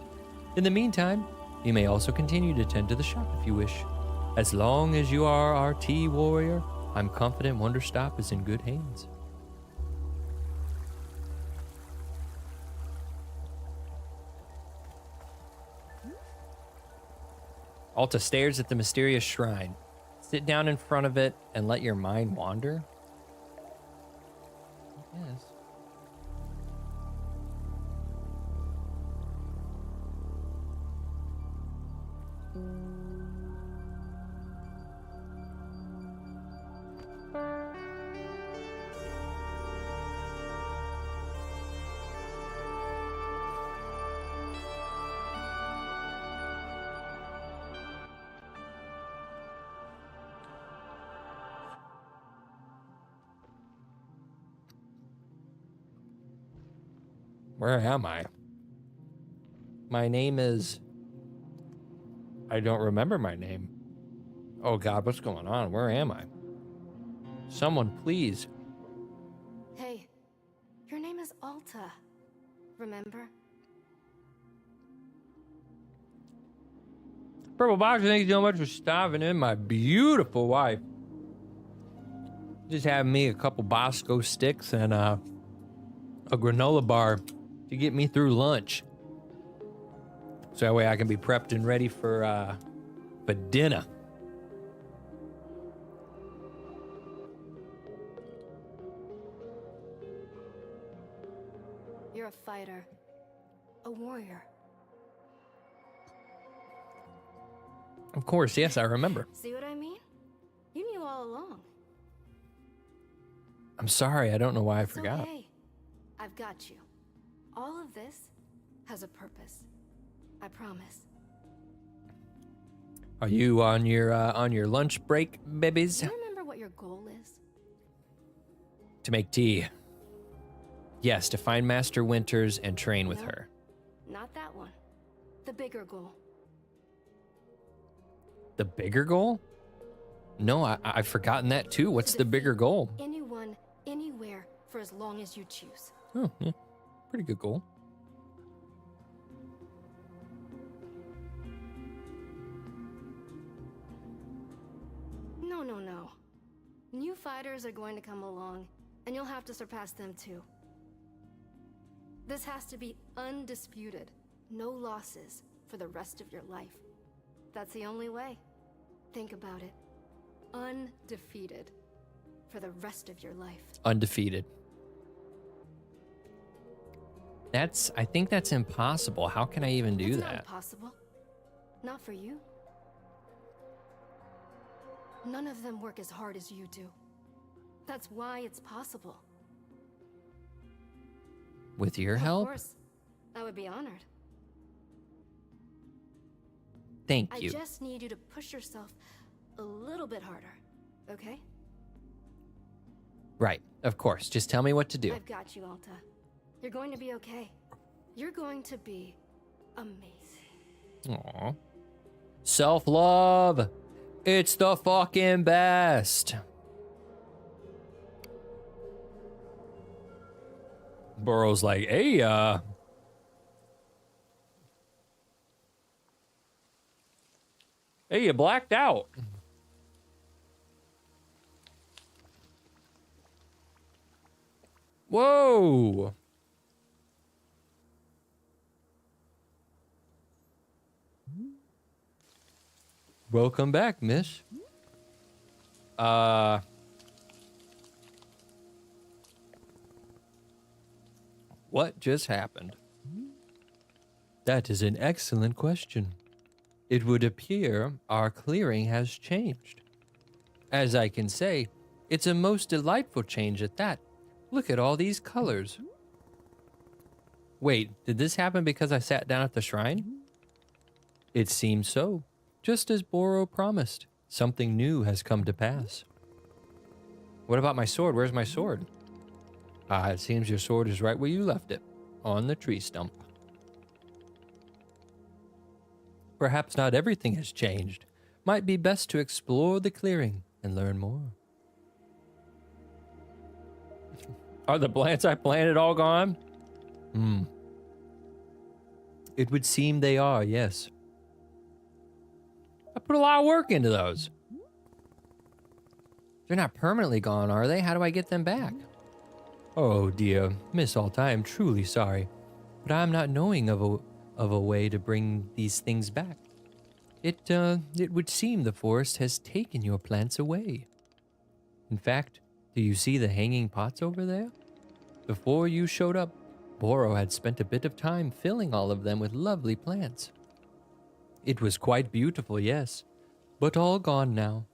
In the meantime, you may also continue to tend to the shop if you wish. As long as you are our tea warrior, I'm confident Wanderstop is in good hands. Alta stares at the mysterious shrine. Sit down in front of it and let your mind wander? Yes. Where am I? My name is... I don't remember my name. Oh God, what's going on? Where am I? Someone, please. Hey, your name is Alta. Remember? Purple Box, thank you so much for stopping in, my beautiful wife. Just having me a couple Bosco sticks and a granola bar to get me through lunch. So that way I can be prepped and ready for dinner. You're a fighter. A warrior. Of course, yes, I remember. See what I mean? You knew all along. I'm sorry, I don't know why I It's forgot. okay. I've got you. All of this has a purpose. I promise. Are you on your lunch break, babies? Do you remember what your goal is? To make tea. Yes, to find Master Winters and train with No. her. Not that one. The bigger goal. The bigger goal? No, I've forgotten that too. What's the bigger goal? Anyone, anywhere, for as long as you choose. Oh, yeah. Pretty good goal. No. New fighters are going to come along, and you'll have to surpass them too. This has to be undisputed. No losses for the rest of your life. That's the only way. Think about it. Undefeated for the rest of your life. Undefeated. I think that's impossible. How can I even do It's that? not impossible. Not for you. None of them work as hard as you do. That's why it's possible. With your Of help? course, I would be honored. Thank I you. just need you to push yourself a little bit harder, okay? Right, of course. Just tell me what to do. I've got you, Alta. You're going to be okay. You're going to be amazing. Aw. Self-love. It's the fucking best. Burrow's like, hey, you blacked out. Whoa. Welcome back, miss. What just happened? That is an excellent question. It would appear our clearing has changed. As I can say, It's a most delightful change at that. Look at all these colors. Wait, did this happen because I sat down at the shrine? It seems so. Just as Boro promised, something new has come to pass. What about my sword? Where's my sword? Ah, it seems your sword is right where you left it, on the tree stump. Perhaps not everything has changed. Might be best to explore the clearing and learn more. Are the plants I planted all gone? It would seem they are, yes. I put a lot of work into those. They're not permanently gone, are they? How do I get them back? Oh dear, Miss Alta, I am truly sorry, but I'm not knowing of a way to bring these things back. It would seem the forest has taken your plants away. In fact, do you see the hanging pots over there? Before you showed up, Boro had spent a bit of time filling all of them with lovely plants. It was quite beautiful, yes, but all gone now.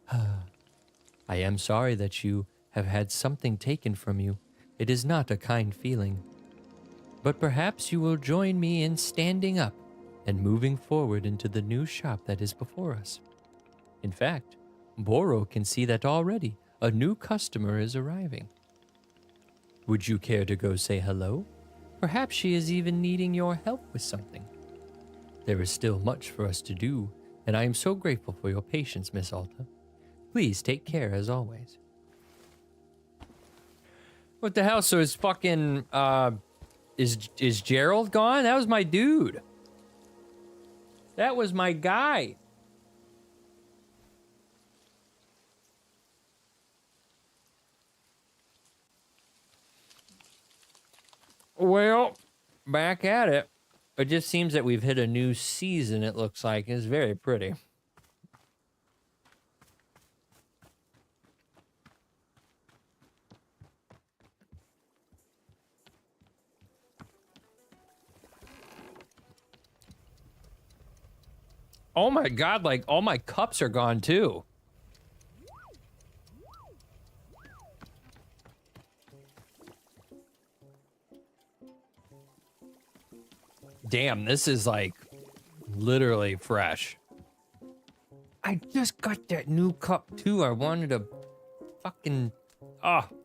I am sorry that you have had something taken from you. It is not a kind feeling. But perhaps you will join me in standing up and moving forward into the new shop that is before us. In fact, Boro can see that already a new customer is arriving. Would you care to go say hello? Perhaps she is even needing your help with something. There is still much for us to do, and I am so grateful for your patience, Miss Alta. Please take care as always. What the hell? So is fucking, is Gerald gone? That was my dude. That was my guy. Well, back at it. It just seems that we've hit a new season, it looks like. It's very pretty. Oh my god, like, all my cups are gone, too. Damn, this is, like, literally fresh. I just got that new cup, too. I wanted to fucking... Oh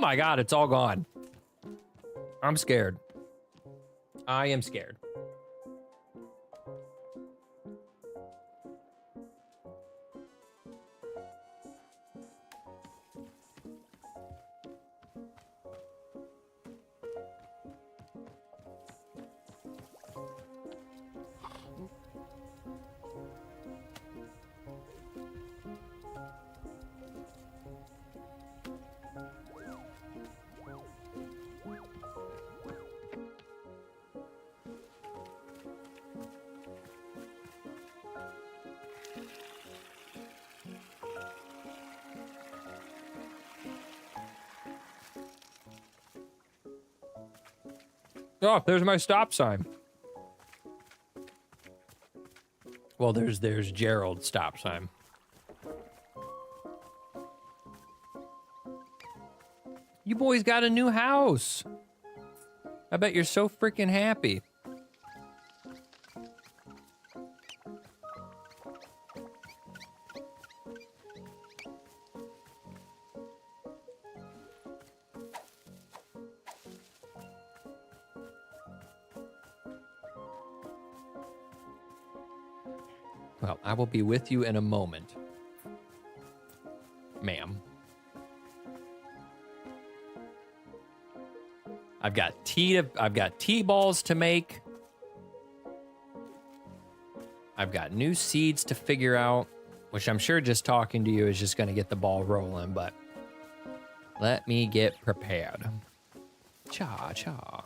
my god, it's all gone. I'm scared. I am scared. Oh, there's my stop sign. Well, there's Gerald's stop sign. You boys got a new house. I bet you're so freaking happy. Well, I will be with you in a moment, ma'am. I've got tea balls to make. I've got new seeds to figure out, which I'm sure just talking to you is just going to get the ball rolling, but let me get prepared. Cha-cha.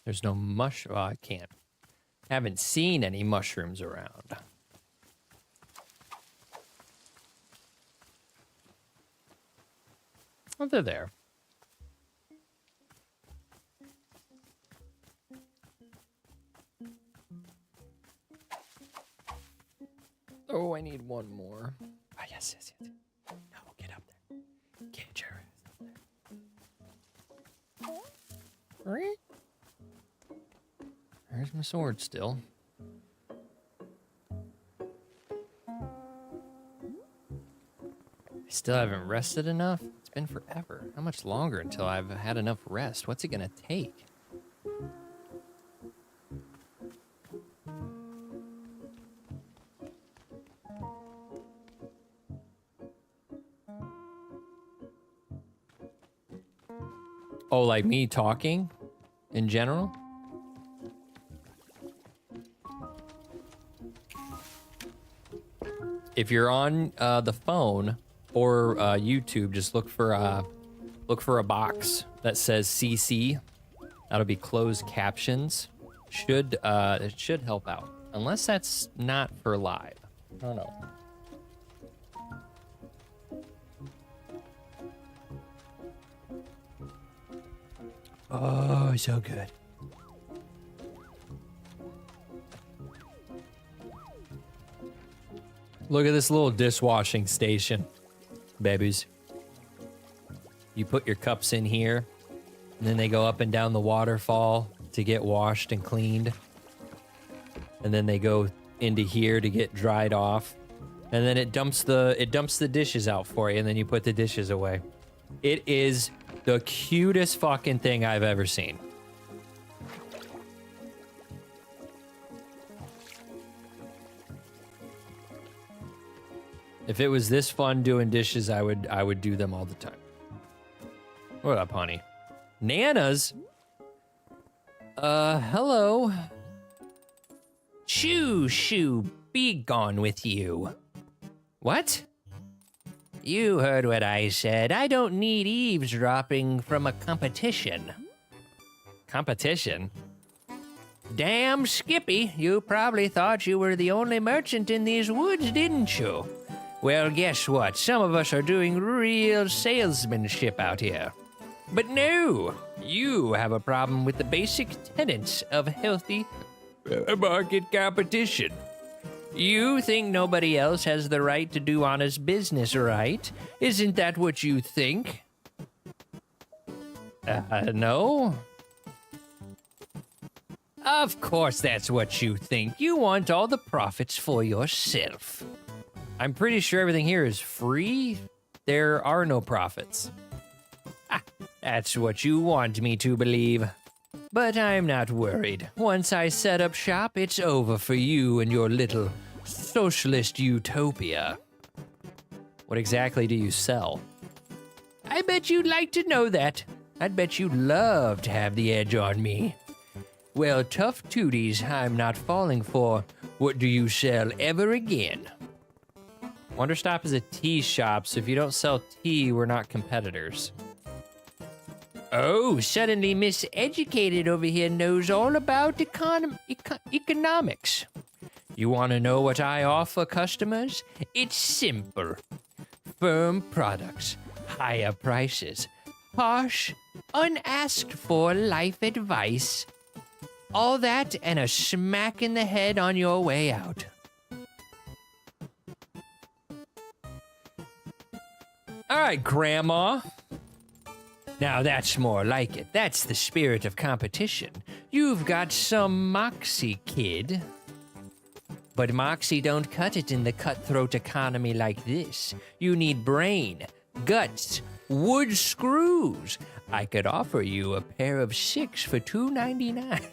There's no mushroom. Oh, I can't. Haven't seen any mushrooms around. Oh, they're there. Oh, I need one more. Ah, yes. No, get up there. Get your ass up there. There's my sword still. I still haven't rested enough. It's been forever. How much longer until I've had enough rest? What's it gonna take? Oh, like me talking in general? If you're on the phone or YouTube, just look for a box that says CC. That'll be closed captions. It should help out. Unless that's not for live. I don't know. Oh, so good. Look at this little dishwashing station, babies. You put your cups in here, and then they go up and down the waterfall to get washed and cleaned. And then they go into here to get dried off. And then it dumps the dishes out for you, and then you put the dishes away. It is the cutest fucking thing I've ever seen. If it was this fun doing dishes, I would do them all the time. What up, honey? Nanas? Hello. Shoo, be gone with you. What? You heard what I said. I don't need eavesdropping from a competition. Competition? Damn, Skippy, you probably thought you were the only merchant in these woods, didn't you? Well, guess what? Some of us are doing real salesmanship out here. But no, you have a problem with the basic tenets of healthy market competition. You think nobody else has the right to do honest business, right? Isn't that what you think? No? Of course that's what you think. You want all the profits for yourself. I'm pretty sure everything here is free. There are no profits. That's what you want me to believe. But I'm not worried. Once I set up shop, it's over for you and your little socialist utopia. What exactly do you sell? I bet you'd like to know that. I'd bet you'd love to have the edge on me. Well, tough tooties, I'm not falling for what do you sell ever again. Wanderstop is a tea shop, so if you don't sell tea, we're not competitors. Oh, suddenly Miss Educated over here knows all about economics. You want to know what I offer customers? It's simple. Firm products, higher prices, harsh, unasked for life advice. All that and a smack in the head on your way out. All right, Grandma. Now that's more like it. That's the spirit of competition. You've got some moxie, kid. But moxie don't cut it in the cutthroat economy like this. You need brain, guts, wood screws. I could offer you a pair of 6 for $2.99.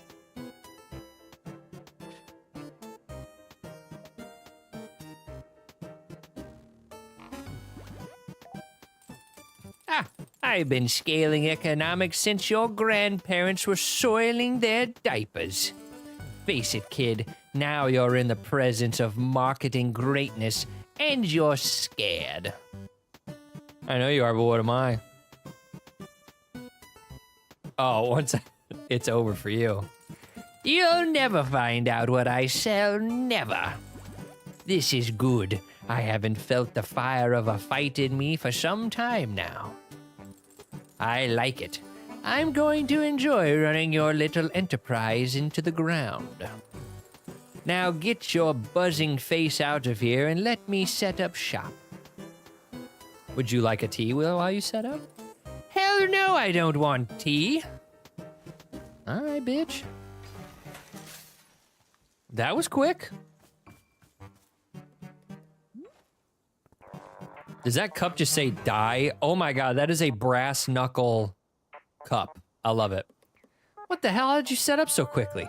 I've been scaling economics since your grandparents were soiling their diapers. Face it, kid, now you're in the presence of marketing greatness, and you're scared. I know you are, but what am I? Oh, it's over for you. You'll never find out what I sell, never. This is good. I haven't felt the fire of a fight in me for some time now. I like it. I'm going to enjoy running your little enterprise into the ground. Now get your buzzing face out of here and let me set up shop. Would you like a tea while you set up? Hell no, I don't want tea. All right, bitch. That was quick. Does that cup just say die? Oh my god, that is a brass knuckle cup. I love it. What the hell? How did you set up so quickly?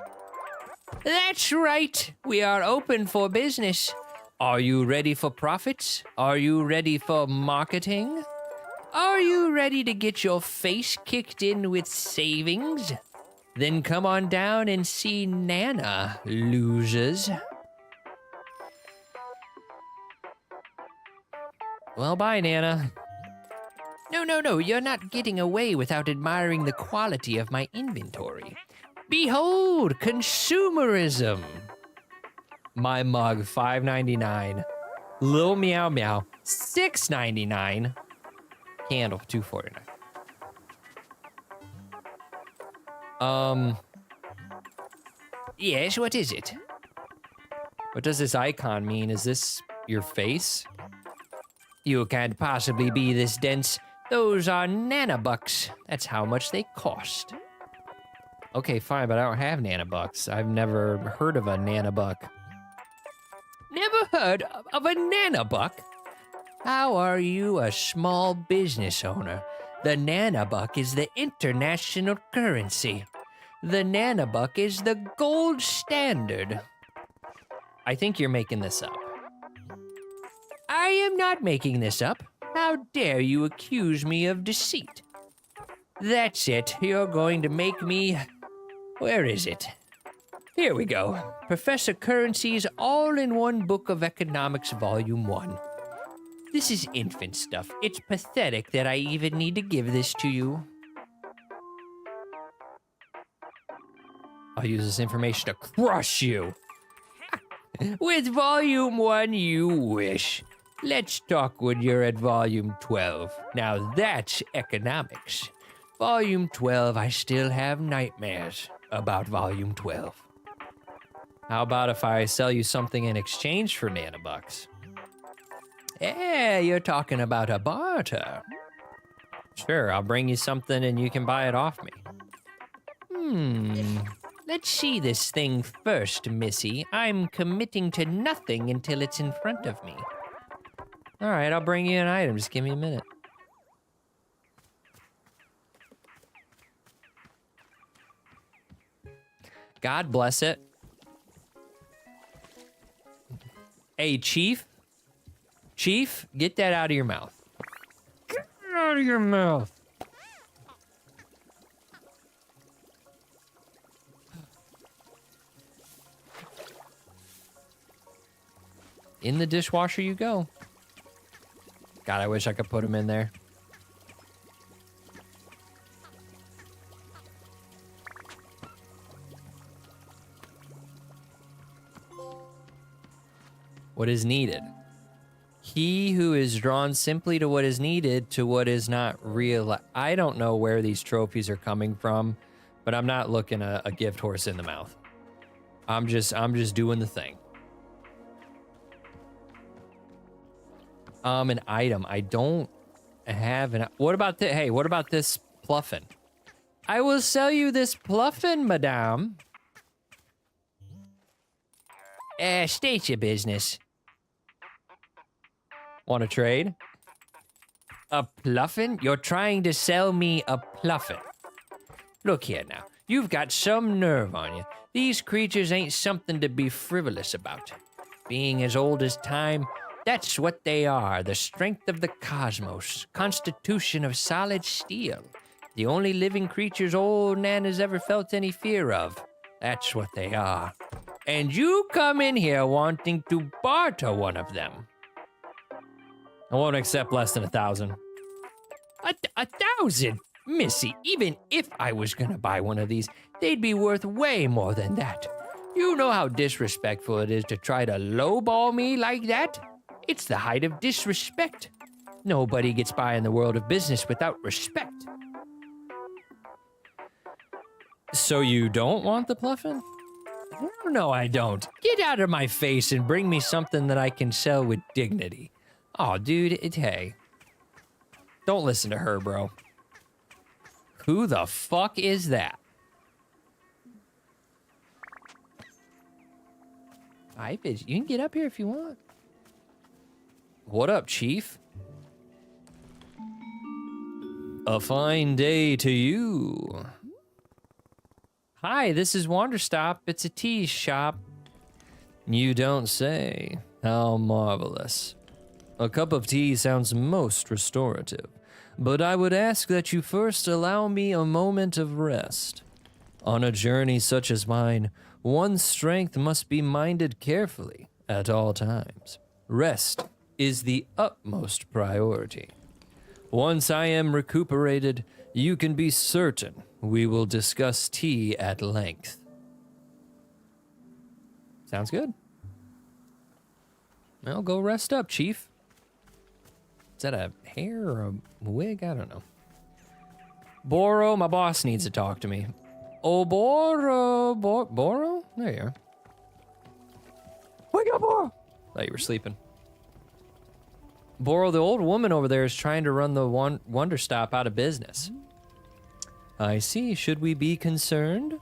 That's right. We are open for business. Are you ready for profits? Are you ready for marketing? Are you ready to get your face kicked in with savings? Then come on down and see Nana, losers. Well, bye, Nana. No, you're not getting away without admiring the quality of my inventory. Behold, consumerism. My mug, $5.99. Little Meow Meow, $6.99. Candle, $2.49. Yes, what is it? What does this icon mean? Is this your face? You can't possibly be this dense. Those are nanobucks. That's how much they cost. Okay, fine, but I don't have nanobucks. I've never heard of a nanobuck. Never heard of a nanobuck? How are you a small business owner? The nanobuck is the international currency. The nanobuck is the gold standard. I think you're making this up. I am not making this up. How dare you accuse me of deceit? That's it. You're going to make me... Where is it? Here we go. Professor Currency's All-in-One Book of Economics, Volume 1. This is infant stuff. It's pathetic that I even need to give this to you. I'll use this information to crush you. With Volume 1, you wish. Let's talk when you're at Volume 12. Now that's economics. Volume 12, I still have nightmares about Volume 12. How about if I sell you something in exchange for nanobucks? Yeah, you're talking about a barter. Sure, I'll bring you something and you can buy it off me. Let's see this thing first, Missy. I'm committing to nothing until it's in front of me. All right, I'll bring you an item. Just give me a minute. God bless it. Hey, Chief. Chief, get that out of your mouth. Get it out of your mouth. In the dishwasher you go. God, I wish I could put him in there. What is needed? He who is drawn simply to what is needed, to what is not real. I don't know where these trophies are coming from, but I'm not looking a gift horse in the mouth. I'm just doing the thing. An item. I don't have an... What about this? Hey, what about this pluffin? I will sell you this pluffin, madame. State your business. Want to trade? A pluffin? You're trying to sell me a pluffin. Look here now. You've got some nerve on you. These creatures ain't something to be frivolous about. Being as old as time... That's what they are, the strength of the cosmos, constitution of solid steel. The only living creatures old Nan has ever felt any fear of. That's what they are. And you come in here wanting to barter one of them. I won't accept less than 1,000. 1,000? Missy, even if I was gonna buy one of these, they'd be worth way more than that. You know how disrespectful it is to try to lowball me like that? It's the height of disrespect. Nobody gets by in the world of business without respect. So you don't want the Pluffin? No, I don't. Get out of my face and bring me something that I can sell with dignity. Oh, dude, hey. Don't listen to her, bro. Who the fuck is that? Hi, bitch. You can get up here if you want. What up, Chief? A fine day to you. Hi, this is Wanderstop. It's a tea shop. You don't say. How marvelous. A cup of tea sounds most restorative, but I would ask that you first allow me a moment of rest. On a journey such as mine, one's strength must be minded carefully at all times. Rest is the utmost priority. Once I am recuperated, you can be certain we will discuss tea at length. Sounds good. Well, go rest up, Chief. Is that a hair or a wig? I don't know. Boro, my boss needs to talk to me. Oh, Boro, Boro? There you are. Wake up, Boro! Thought you were sleeping. Boro, the old woman over there is trying to run the Wanderstop out of business. I see. Should we be concerned?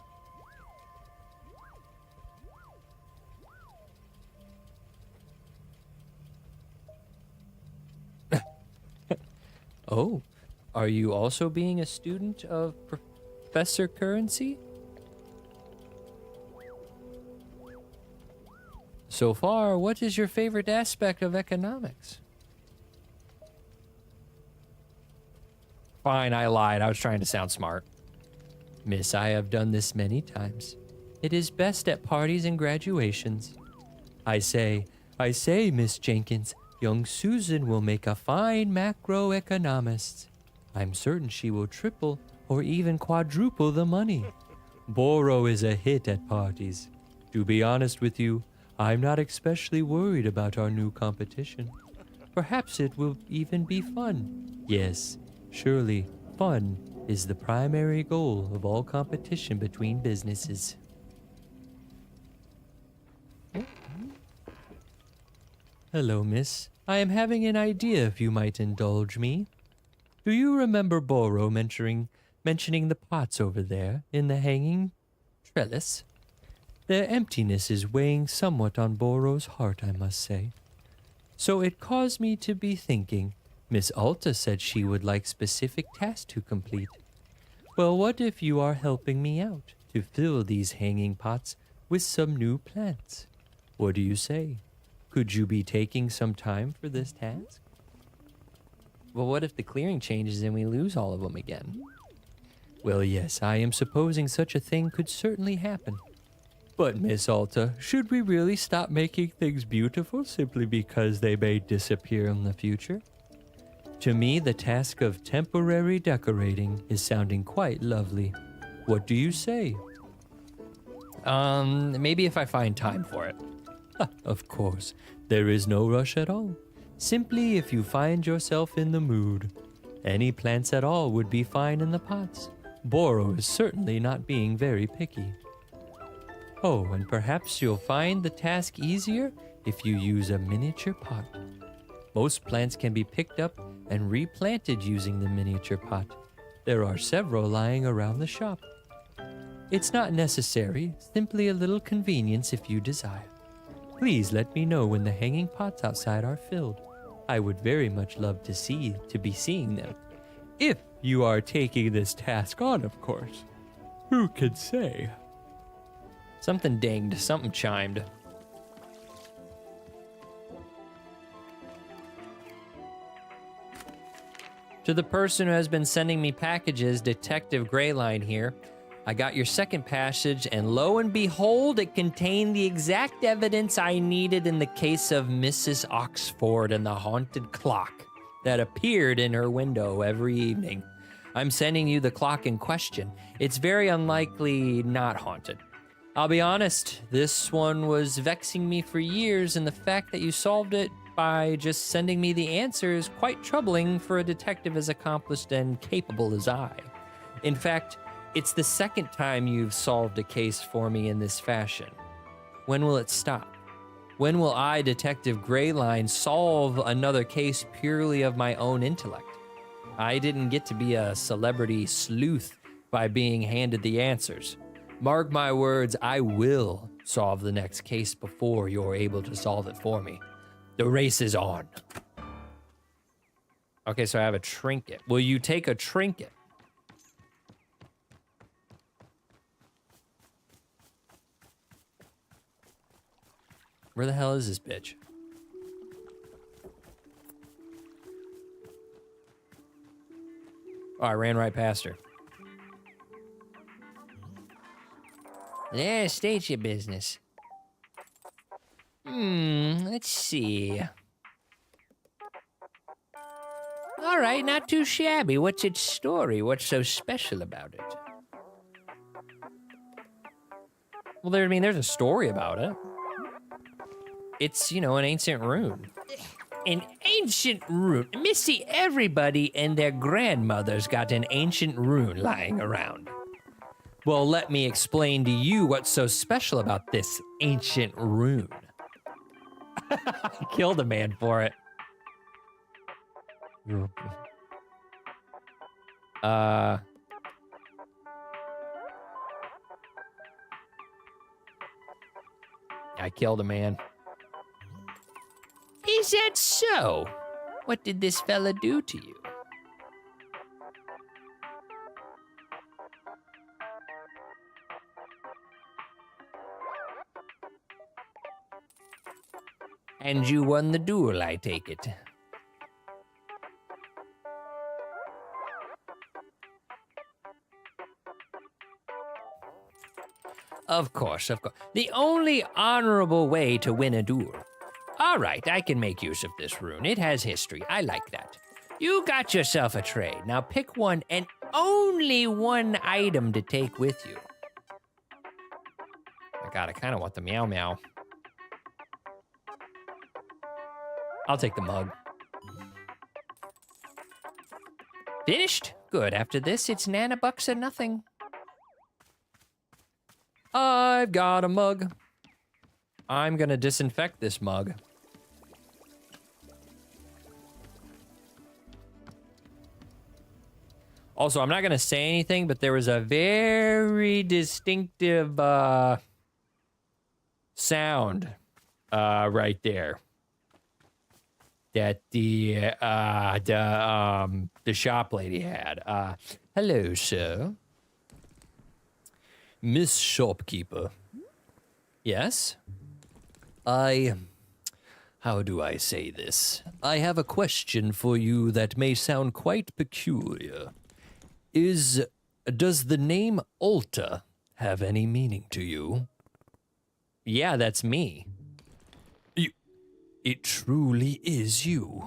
Oh, are you also being a student of Professor Currency? So far, what is your favorite aspect of economics? Fine, I lied. I was trying to sound smart. Miss, I have done this many times. It is best at parties and graduations. I say, Miss Jenkins, young Susan will make a fine macroeconomist. I'm certain she will triple or even quadruple the money. Boro is a hit at parties. To be honest with you, I'm not especially worried about our new competition. Perhaps it will even be fun. Yes, surely fun is the primary goal of all competition between businesses. Hello, miss. I am having an idea if you might indulge me. Do you remember Boro mentioning the pots over there in the hanging trellis? Their emptiness is weighing somewhat on Boro's heart, I must say. So it caused me to be thinking. Miss Alta said she would like specific tasks to complete. Well, what if you are helping me out to fill these hanging pots with some new plants? What do you say? Could you be taking some time for this task? Well, what if the clearing changes and we lose all of them again? Well, yes, I am supposing such a thing could certainly happen. But, Miss Alta, should we really stop making things beautiful simply because they may disappear in the future? To me, the task of temporary decorating is sounding quite lovely. What do you say? Maybe if I find time for it. Of course, there is no rush at all. Simply if you find yourself in the mood. Any plants at all would be fine in the pots. Boro is certainly not being very picky. Oh, and perhaps you'll find the task easier if you use a miniature pot. Most plants can be picked up and replanted using the miniature pot. There are several lying around the shop. It's not necessary, simply a little convenience if you desire. Please let me know when the hanging pots outside are filled. I would very much love to be seeing them. If you are taking this task on, of course. Who can say? Something dinged, something chimed. To the person who has been sending me packages, Detective Greyline here. I got your second passage, and lo and behold, it contained the exact evidence I needed in the case of Mrs. Oxford and the haunted clock that appeared in her window every evening. I'm sending you the clock in question. It's very unlikely not haunted. I'll be honest, this one was vexing me for years, and the fact that you solved it by just sending me the answer is quite troubling for a detective as accomplished and capable as I. In fact, it's the second time you've solved a case for me in this fashion. When will it stop? When will I, Detective Greyline, solve another case purely of my own intellect? I didn't get to be a celebrity sleuth by being handed the answers. Mark my words, I will solve the next case before you're able to solve it for me. The race is on. Okay, so I have a trinket. Will you take a trinket? Where the hell is this bitch? Oh, I ran right past her. There, state your business. Let's see. All right, not too shabby. What's its story? What's so special about it? Well, there's a story about it. It's, an ancient rune. An ancient rune? Missy, everybody and their grandmother's got an ancient rune lying around. Well, let me explain to you what's so special about this ancient rune. I killed a man for it. I killed a man. Is that so? What did this fella do to you? And you won the duel, I take it. Of course, of course. The only honorable way to win a duel. All right, I can make use of this rune. It has history. I like that. You got yourself a trade. Now pick one and only one item to take with you. My God, I kind of want the meow meow. I'll take the mug. Finished? Good. After this, it's nanobucks or nothing. I've got a mug. I'm gonna disinfect this mug. Also, I'm not gonna say anything, but there was a very distinctive sound right there that the shop lady had. Hello, sir. Miss Shopkeeper. Yes? How do I say this? I have a question for you that may sound quite peculiar. Does the name Ulta have any meaning to you? Yeah, that's me. It truly is you.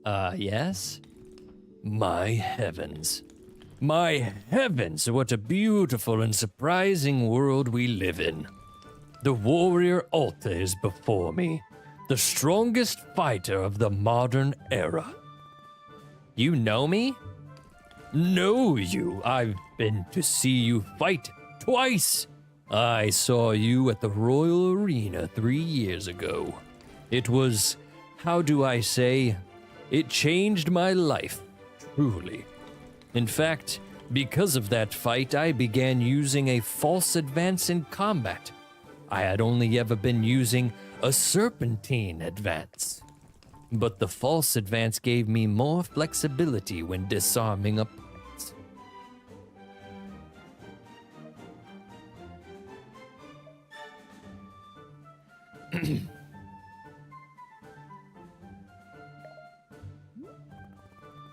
Yes? My heavens. My heavens, what a beautiful and surprising world we live in. The warrior Ulta is before me, the strongest fighter of the modern era. You know me? Know you. I've been to see you fight twice. I saw you at the Royal Arena 3 years ago. It was, how do I say, it changed my life, truly. In fact, because of that fight, I began using a false advance in combat. I had only ever been using a serpentine advance. But the false advance gave me more flexibility when disarming opponents.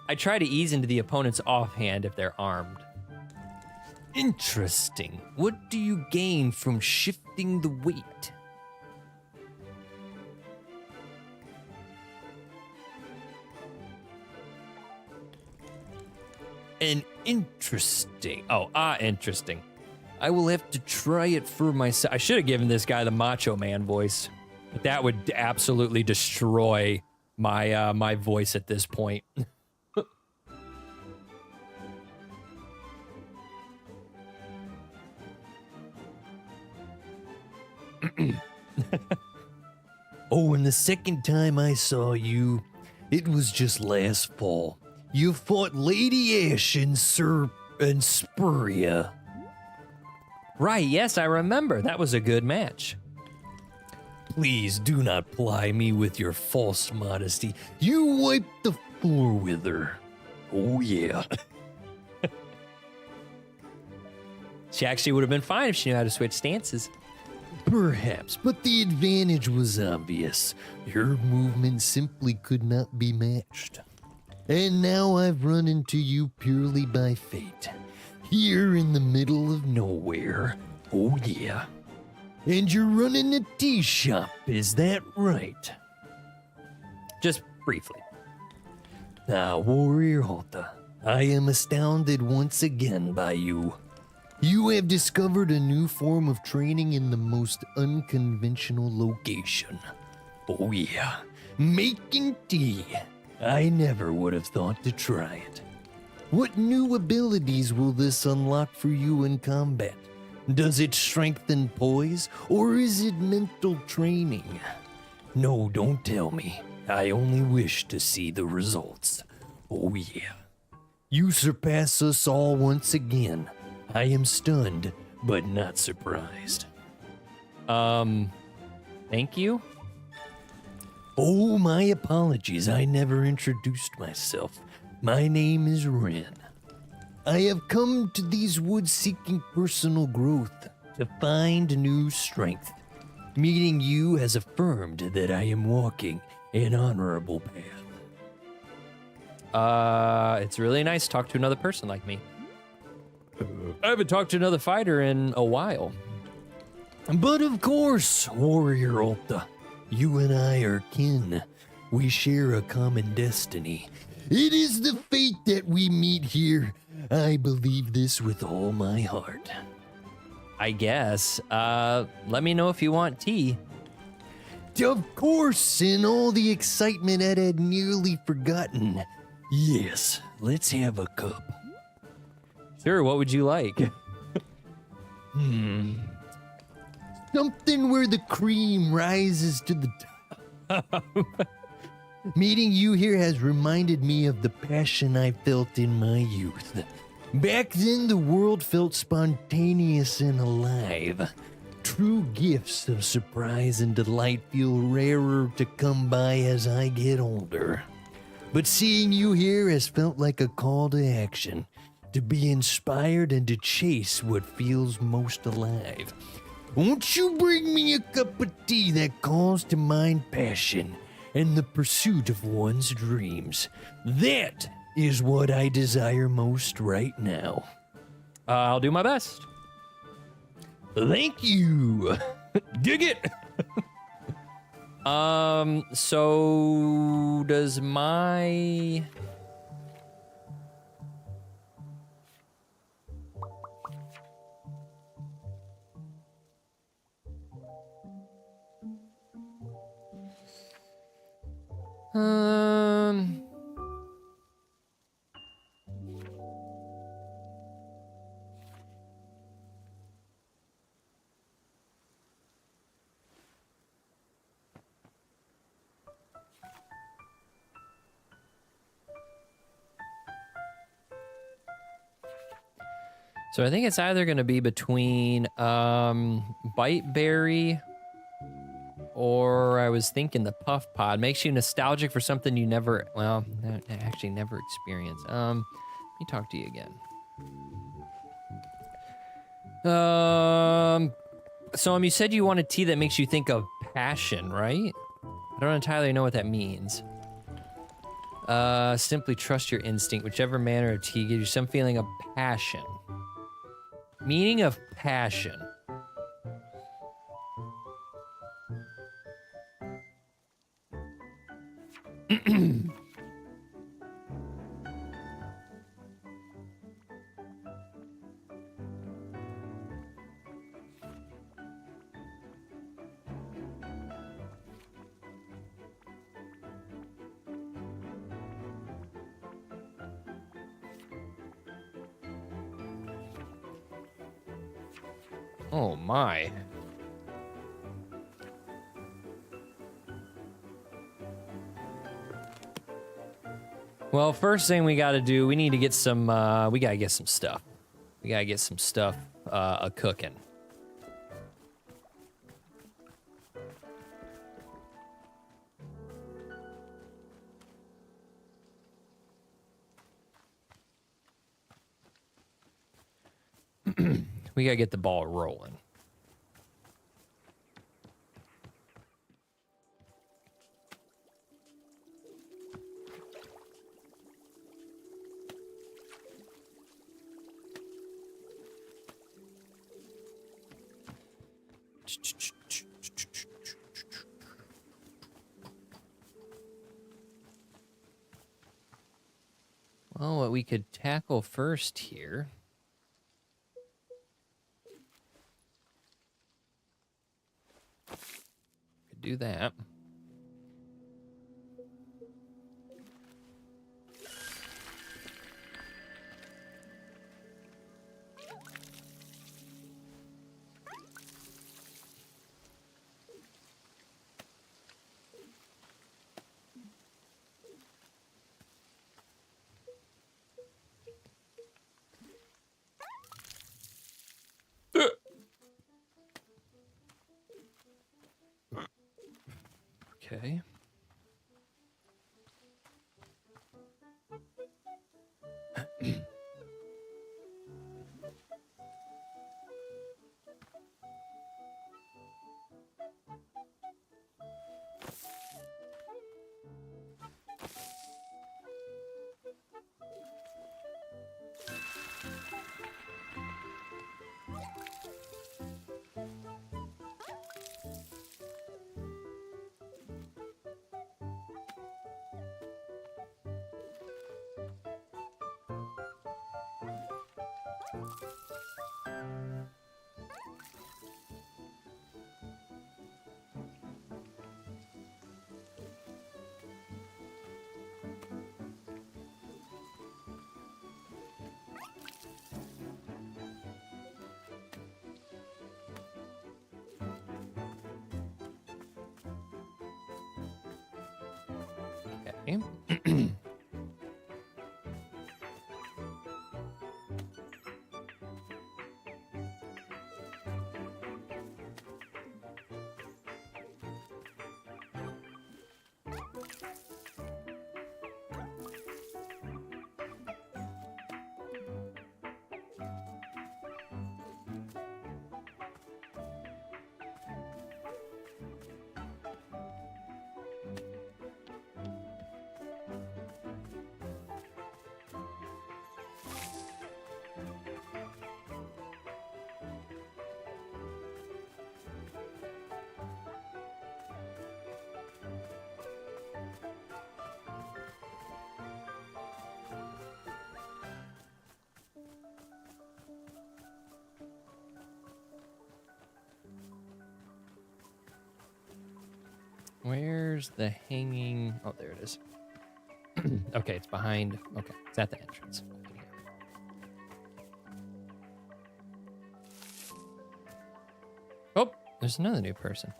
I try to ease into the opponent's offhand if they're armed. Interesting. What do you gain from shifting the weight? Interesting. I will have to try it for myself. I should have given this guy the Macho Man voice, but that would absolutely destroy my my voice at this point. Oh, and the second time I saw you, it was just last fall. You fought Lady Ash and Spurria. Right, yes, I remember. That was a good match. Please do not ply me with your false modesty. You wiped the floor with her. Oh, yeah. She actually would have been fine if she knew how to switch stances. Perhaps, but the advantage was obvious. Your movement simply could not be matched. And now I've run into you purely by fate. Here in the middle of nowhere. Oh yeah. And you're running a tea shop, is that right? Just briefly. Now, Warrior Halta, I am astounded once again by you. You have discovered a new form of training in the most unconventional location. Oh yeah, making tea. I never would have thought to try it. What new abilities will this unlock for you in combat? Does it strengthen poise, or is it mental training? No, don't tell me. I only wish to see the results. Oh yeah. You surpass us all once again. I am stunned, but not surprised. Thank you? Oh, my apologies. I never introduced myself. My name is Ren. I have come to these woods seeking personal growth, to find new strength. Meeting you has affirmed that I am walking an honorable path. It's really nice to talk to another person like me. I haven't talked to another fighter in a while. But of course, Warrior Alta, you and I are kin. We share a common destiny. It is the fate that we meet here. I believe this with all my heart. I guess. Let me know if you want tea. Of course, in all the excitement I had nearly forgotten. Yes, let's have a cup. Sure, what would you like? Something where the cream rises to the top. Meeting you here has reminded me of the passion I felt in my youth. Back then, the world felt spontaneous and alive. True gifts of surprise and delight feel rarer to come by as I get older. But seeing you here has felt like a call to action, to be inspired and to chase what feels most alive. Won't you bring me a cup of tea that calls to mind passion and the pursuit of one's dreams? That is what I desire most right now. I'll do my best. Thank you. Dig it. So does my... So I think it's either going to be between Bite Berry or I was thinking the Puff Pod. Makes you nostalgic for something you never, well, actually never experienced. Let me talk to you again. So you said you wanted tea that makes you think of passion, right? I don't entirely know what that means. Simply trust your instinct. Whichever manner of tea gives you some feeling of passion. Meaning of passion. Oh my. Well, first thing we gotta do, we need to get some, we gotta get some stuff. We gotta get some stuff, a-cooking. We gotta get the ball rolling. Well, what we could tackle first here. Could do that. Okay. Okay. Where's the hanging? Oh, there it is. Okay, it's behind. Okay, it's at the entrance. Over here. Oh, there's another new person.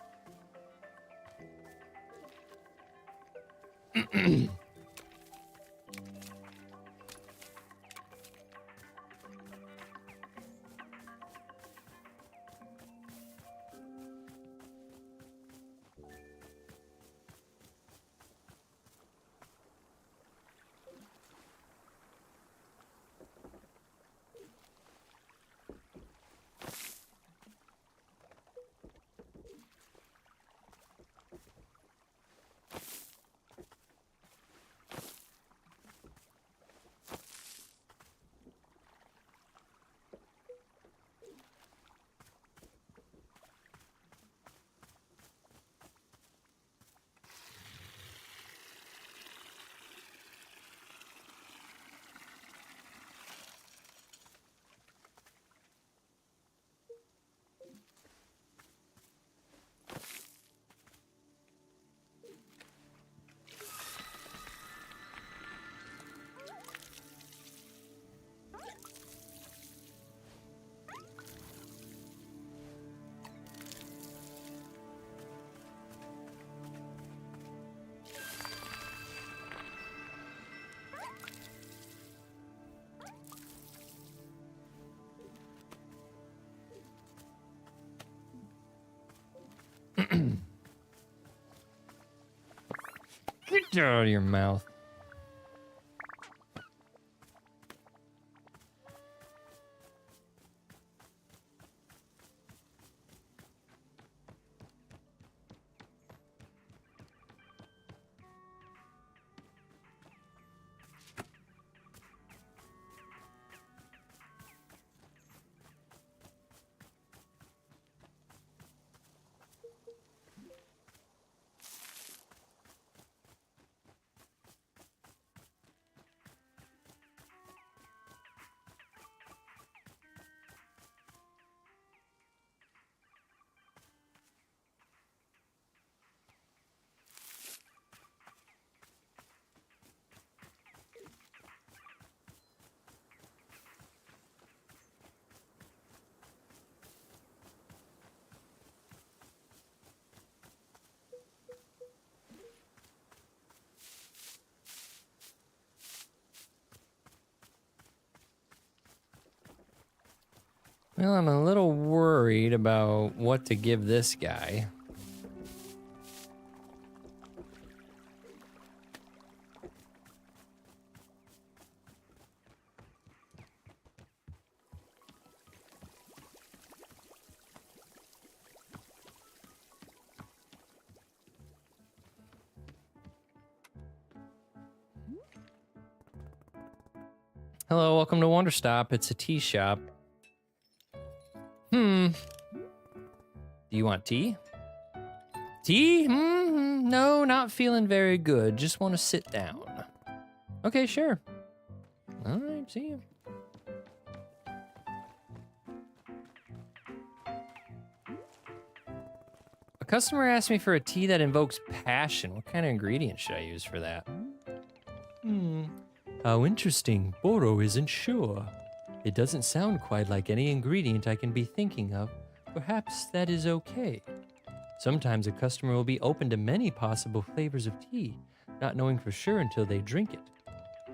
Get out of your mouth. Well, I'm a little worried about what to give this guy. Hello, welcome to Wanderstop. It's a tea shop. Do you want tea? Tea? No, not feeling very good. Just want to sit down. Okay, sure. All right, see you. A customer asked me for a tea that invokes passion. What kind of ingredient should I use for that? How interesting. Boro isn't sure. It doesn't sound quite like any ingredient I can be thinking of. Perhaps that is okay. Sometimes a customer will be open to many possible flavors of tea, not knowing for sure until they drink it.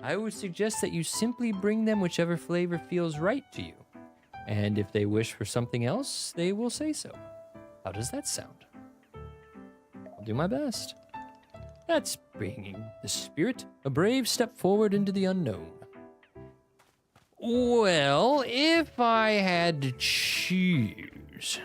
I would suggest that you simply bring them whichever flavor feels right to you. And if they wish for something else, they will say so. How does that sound? I'll do my best. That's bringing the spirit, a brave step forward into the unknown. Well, if I had to choose...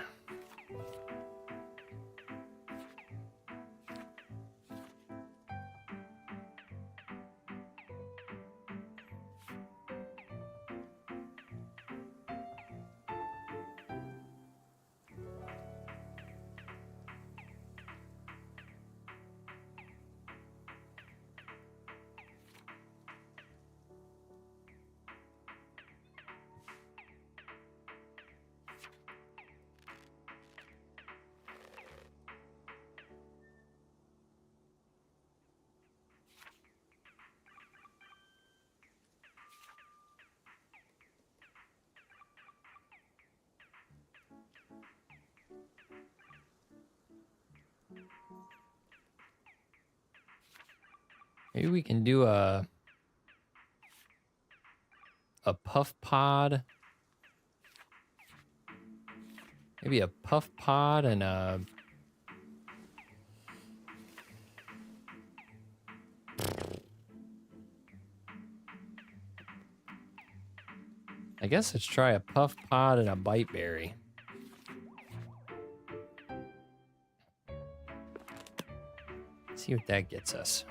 Maybe we can do a puff pod. Maybe a puff pod and a... I guess let's try a puff pod and a bite berry. See what that gets us.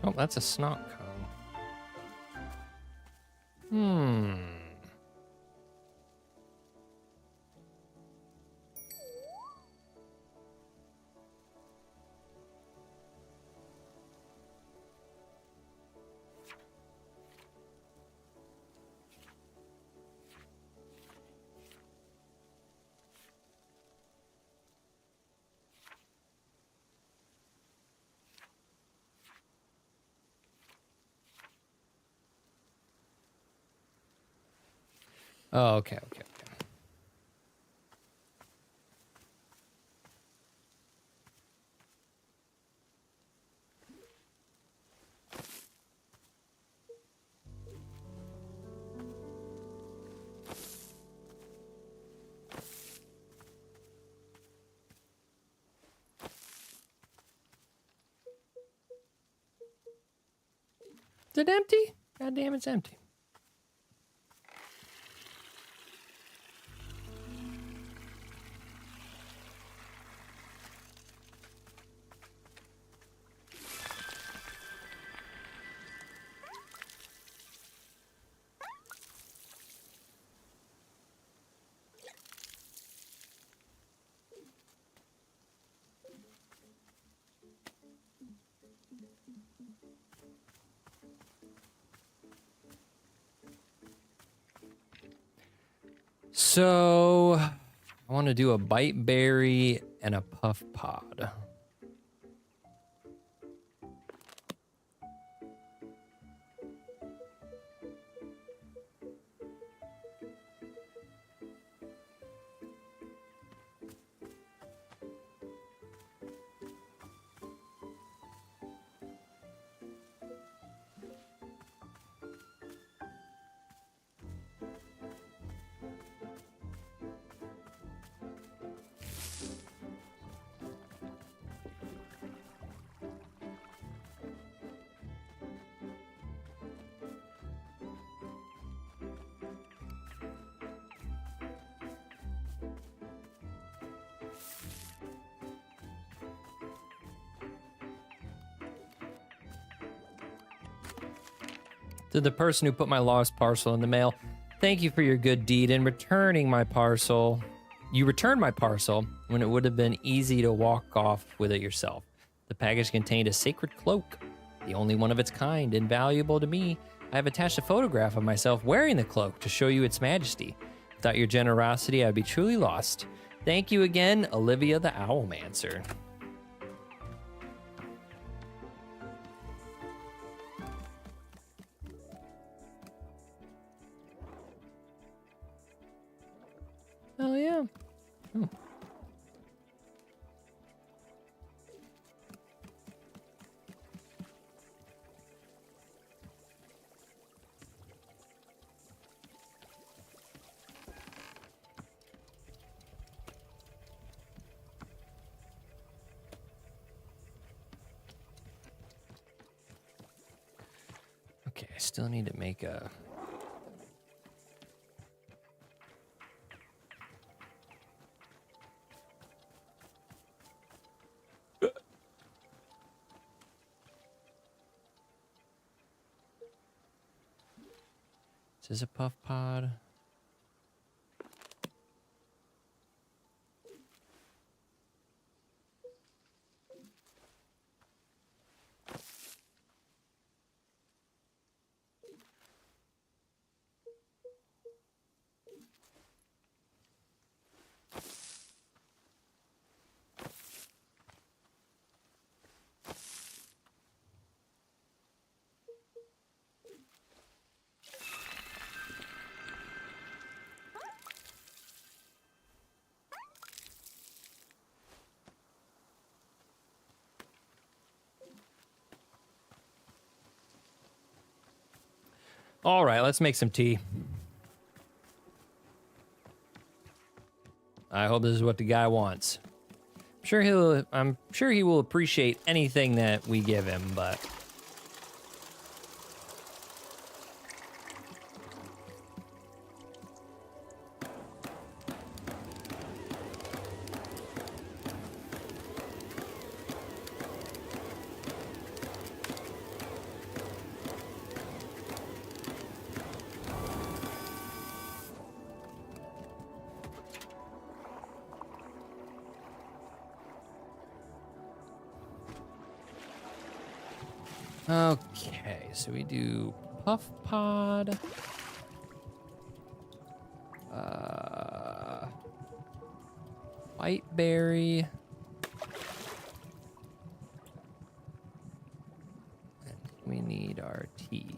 Oh, that's a snot cone. Oh, okay. Is it empty? God damn, it's empty. So, I want to do a bite berry and a puff pod. To the person who put my lost parcel in the mail, thank you for your good deed in returning my parcel. You returned my parcel when it would have been easy to walk off with it yourself. The package contained a sacred cloak, the only one of its kind, invaluable to me. I have attached a photograph of myself wearing the cloak to show you its majesty. Without your generosity, I'd be truly lost. Thank you again, Olivia the Owlmancer. Oh, yeah. Oh. Okay, I still need to make a... Is this a puff pod? All right, let's make some tea. I hope this is what the guy wants. I'm sure he will appreciate anything that we give him, but... Okay, so we do puff pod. White berry. And we need our tea.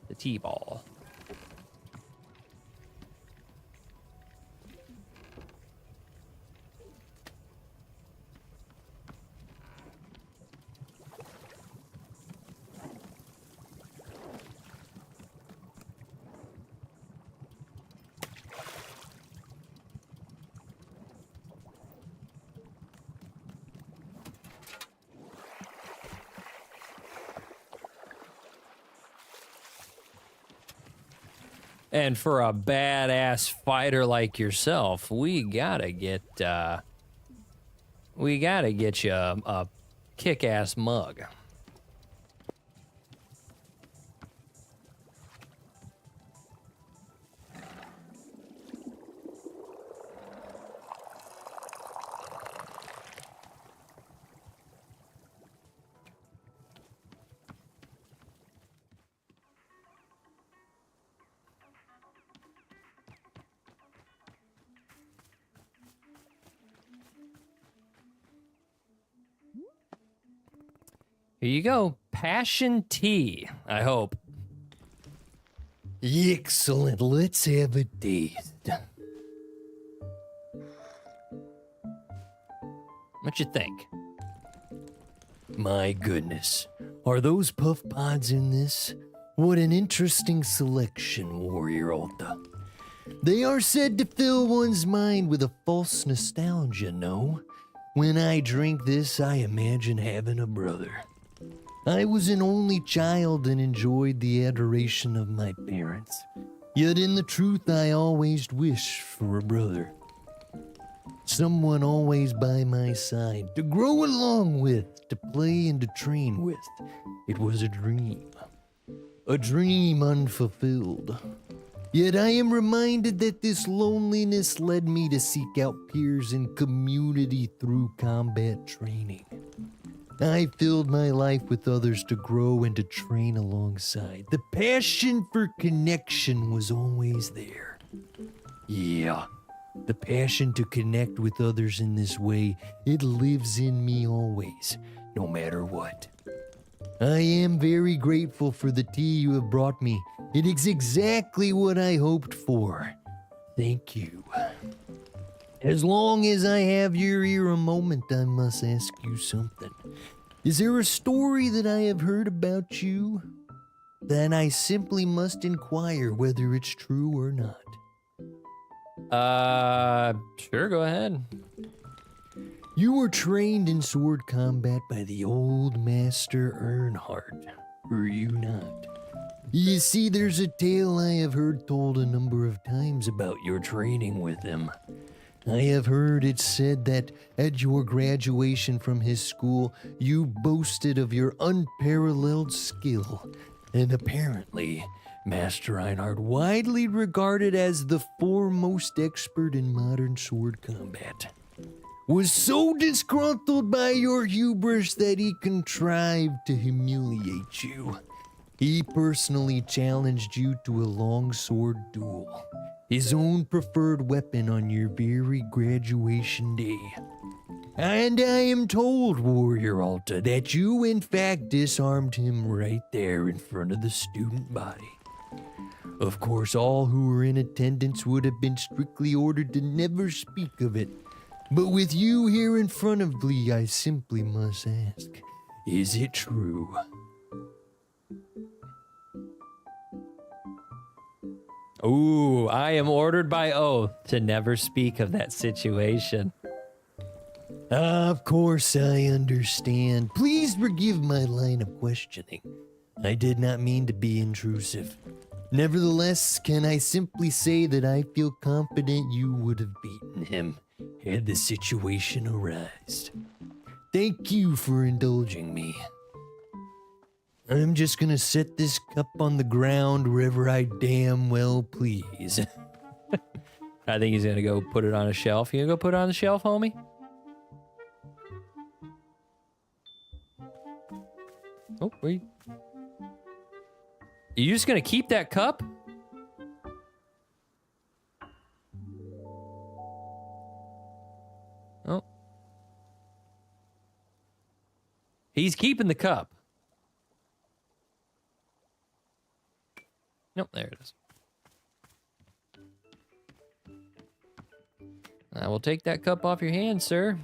The tea ball. And for a badass fighter like yourself, we gotta get you a kick-ass mug. Here you go. Passion tea, I hope. Excellent. Let's have a taste. What you think? My goodness. Are those puff pods in this? What an interesting selection, Warrior Alta. They are said to fill one's mind with a false nostalgia, no? When I drink this, I imagine having a brother. I was an only child and enjoyed the adoration of my parents. Yet in the truth, I always wished for a brother. Someone always by my side, to grow along with, to play and to train with. It was a dream unfulfilled. Yet I am reminded that this loneliness led me to seek out peers and community through combat training. I filled my life with others to grow and to train alongside. The passion for connection was always there. Yeah, the passion to connect with others in this way, it lives in me always, no matter what. I am very grateful for the tea you have brought me. It is exactly what I hoped for. Thank you. As long as I have your ear a moment, I must ask you something. Is there a story that I have heard about you? Then I simply must inquire whether it's true or not. Sure, go ahead. You were trained in sword combat by the old master Earnhardt, were you not? You see, there's a tale I have heard told a number of times about your training with him. I have heard it said that at your graduation from his school, you boasted of your unparalleled skill, and apparently, Master Reinhardt, widely regarded as the foremost expert in modern sword combat, was so disgruntled by your hubris that he contrived to humiliate you. He personally challenged you to a longsword duel, his own preferred weapon on your very graduation day. And I am told, Warrior Alta, that you in fact disarmed him right there in front of the student body. Of course, all who were in attendance would have been strictly ordered to never speak of it. But with you here in front of me, I simply must ask, is it true? Ooh, I am ordered by oath to never speak of that situation. Of course, I understand. Please forgive my line of questioning. I did not mean to be intrusive. Nevertheless, can I simply say that I feel confident you would have beaten him had the situation arisen. Thank you for indulging me. I'm just gonna set this cup on the ground wherever I damn well please. I think he's gonna go put it on a shelf. You gonna go put it on the shelf, homie? Oh, where you? You just gonna keep that cup? Oh. He's keeping the cup. Nope, there it is. I will take that cup off your hand, sir.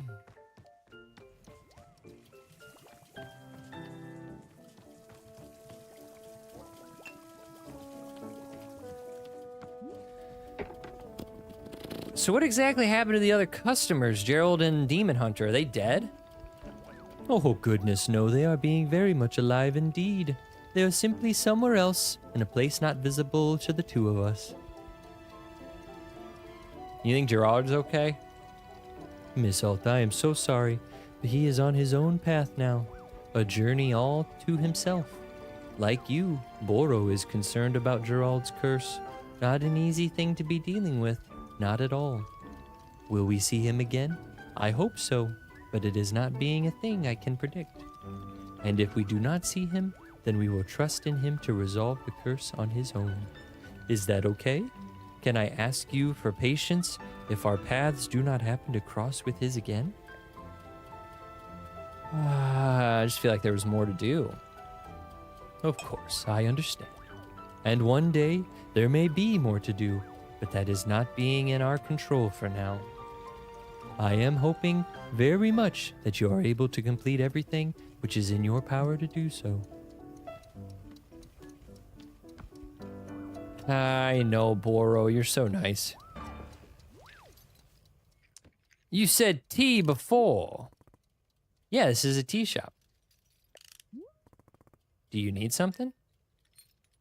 So what exactly happened to the other customers, Gerald and Demon Hunter? Are they dead? Oh, goodness, no, they are being very much alive indeed. They are simply somewhere else, in a place not visible to the two of us. You think Gerard's okay? Miss Alt, I am so sorry, but he is on his own path now, a journey all to himself. Like you, Boro is concerned about Gerald's curse. Not an easy thing to be dealing with, not at all. Will we see him again? I hope so, but it is not being a thing I can predict. And if we do not see him, then we will trust in him to resolve the curse on his own. Is that okay? Can I ask you for patience if our paths do not happen to cross with his again? I just feel like there was more to do. Of course, I understand. And one day, there may be more to do, but that is not being in our control for now. I am hoping very much that you are able to complete everything which is in your power to do so. I know, Boro, you're so nice. You said tea before. Yeah, this is a tea shop. Do you need something?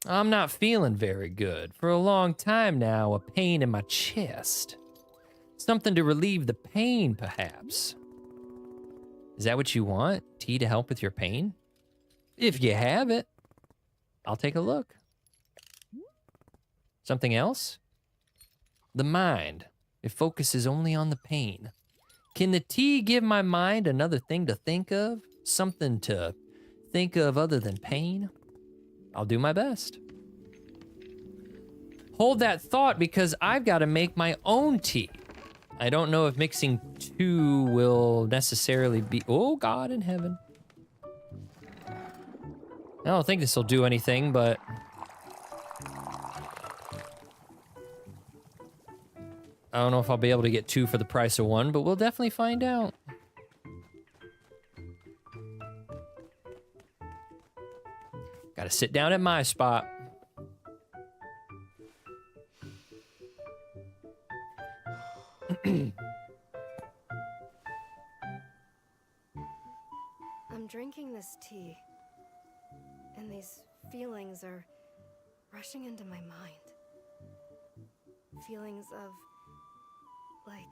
I'm not feeling very good. For a long time now, a pain in my chest. Something to relieve the pain, perhaps. Is that what you want? Tea to help with your pain? If you have it, I'll take a look. Something else? The mind. It focuses only on the pain. Can the tea give my mind another thing to think of? Something to think of other than pain? I'll do my best. Hold that thought because I've got to make my own tea. I don't know if mixing two will necessarily be... Oh, God in heaven. I don't think this will do anything, but... I don't know if I'll be able to get two for the price of one, but we'll definitely find out. Gotta sit down at my spot. I'm drinking this tea, and these feelings are rushing into my mind. Feelings of, like,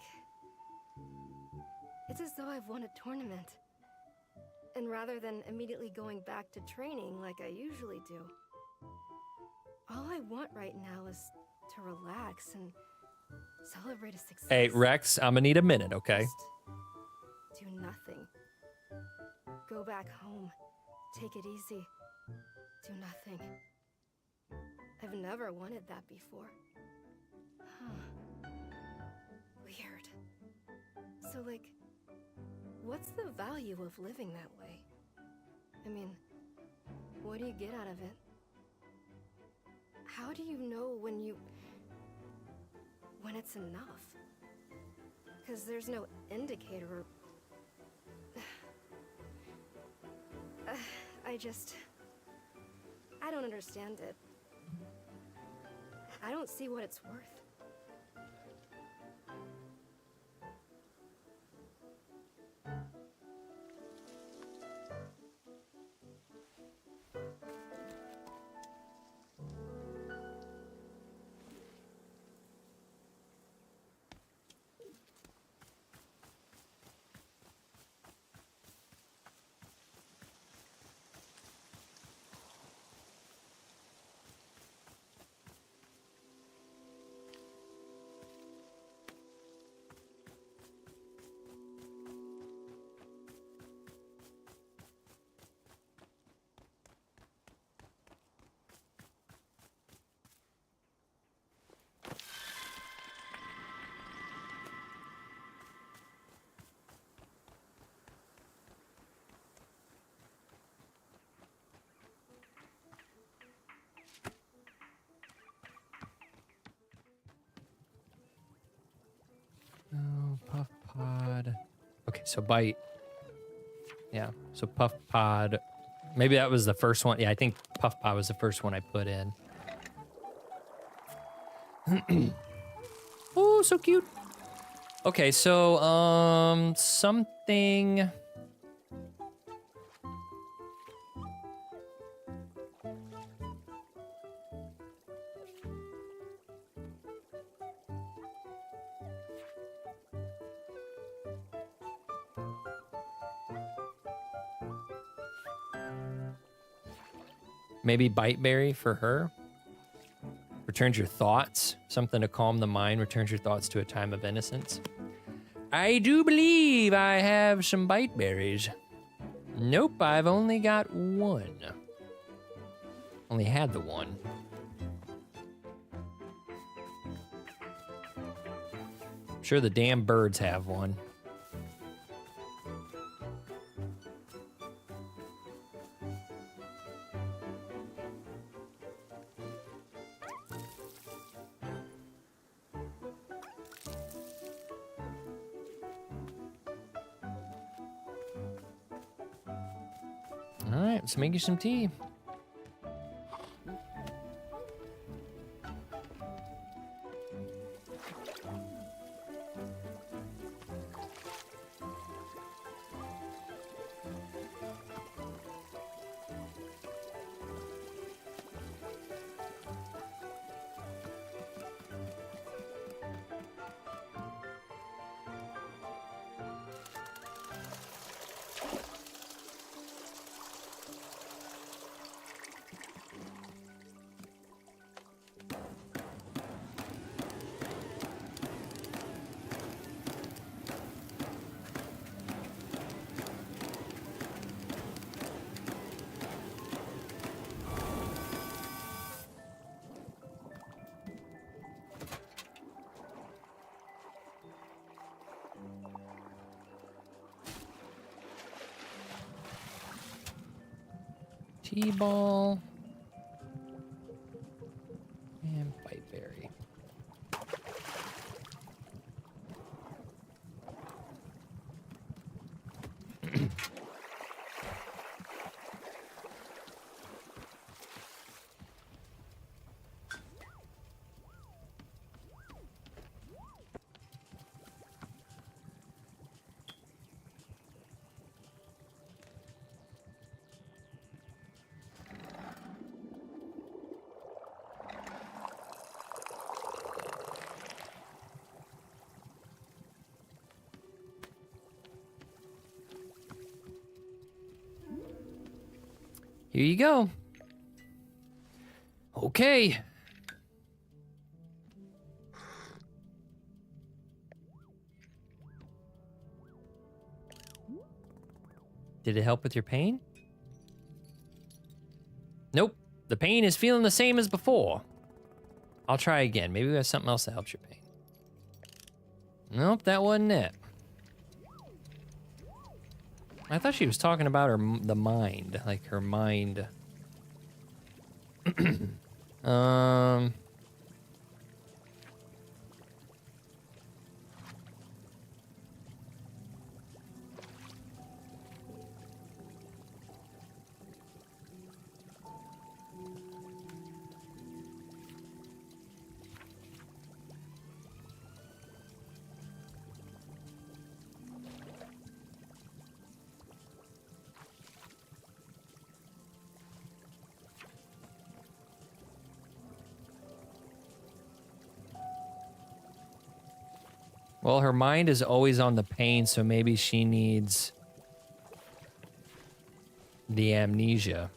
it's as though I've won a tournament. And rather than immediately going back to training like I usually do, all I want right now is to relax and celebrate a success. Hey, Rex, I'm gonna need a minute, okay? Just do nothing. Go back home. Take it easy. Do nothing. I've never wanted that before. Huh. Weird. So, like, what's the value of living that way? I mean, what do you get out of it? How do you know when it's enough? Because there's no indicator. I don't understand it. I don't see what it's worth. So bite. Yeah. So puff pod. Maybe that was the first one. Yeah, I think puff pod was the first one I put in. Oh, so cute. Okay, so something. Maybe bite berry for her. Returns your thoughts. Something to calm the mind. Returns your thoughts to a time of innocence. I do believe I have some bite berries. Nope, I've only got one. Only had the one. I'm sure the damn birds have one. All right, let's make you some tea. T-ball. And biteberry. Here you go. Okay. Did it help with your pain? Nope. The pain is feeling the same as before. I'll try again. Maybe we have something else that helps your pain. Nope, that wasn't it. I thought she was talking about the mind, like her mind. Well, her mind is always on the pain, so maybe she needs the amnesia.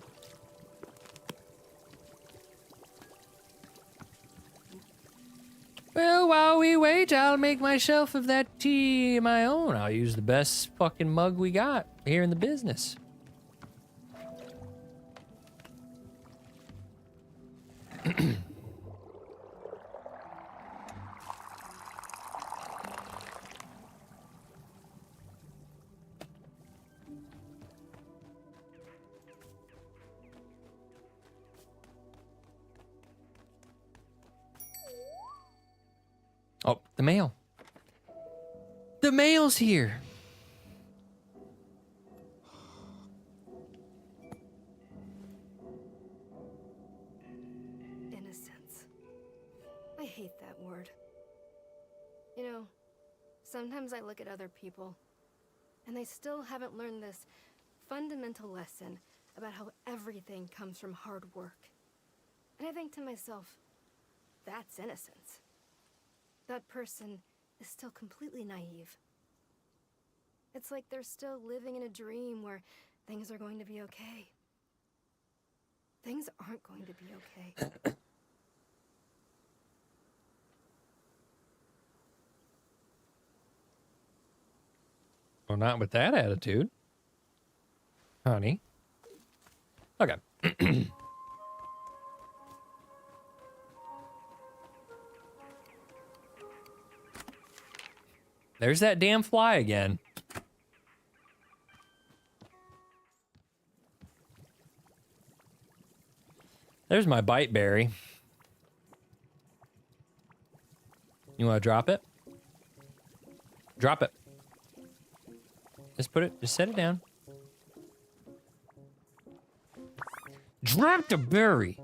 Well, while we wait, I'll make myself of that tea my own. I'll use the best fucking mug we got here in the business. Oh, the mail. The mail's here. Sometimes I look at other people, and they still haven't learned this fundamental lesson about how everything comes from hard work. And I think to myself, that's innocence. That person is still completely naive. It's like they're still living in a dream where things are going to be okay. Things aren't going to be okay. Well, not with that attitude, honey. Okay. There's that damn fly again. There's my bite berry. You want to drop it? Drop it. Just set it down. Drop the berry.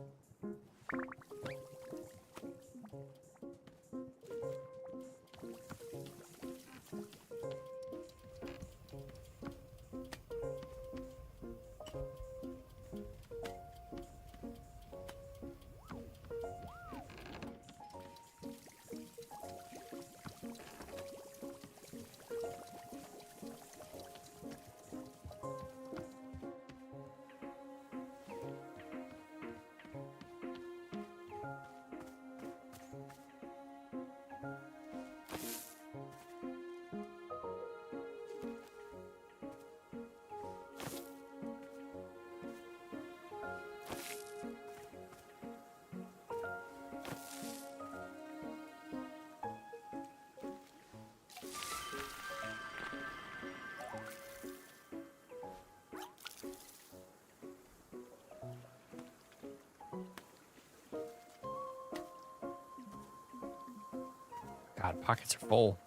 God, pockets are full.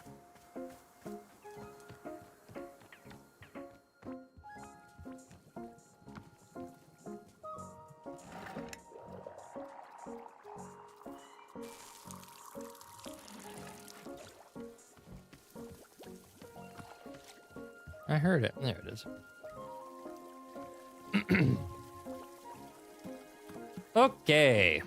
I heard it. There it is. Okay.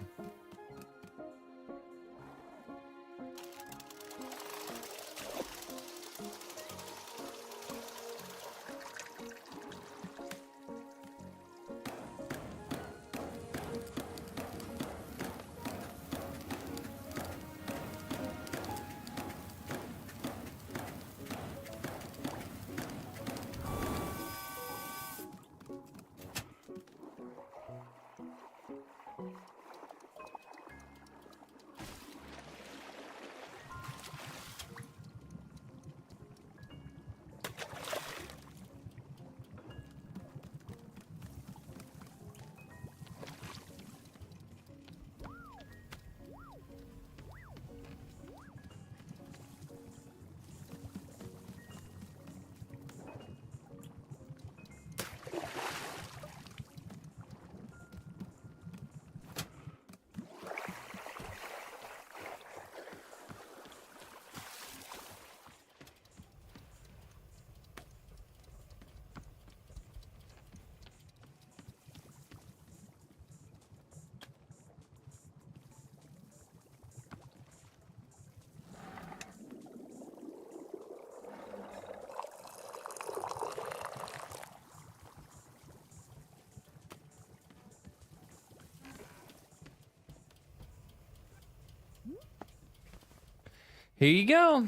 Here you go.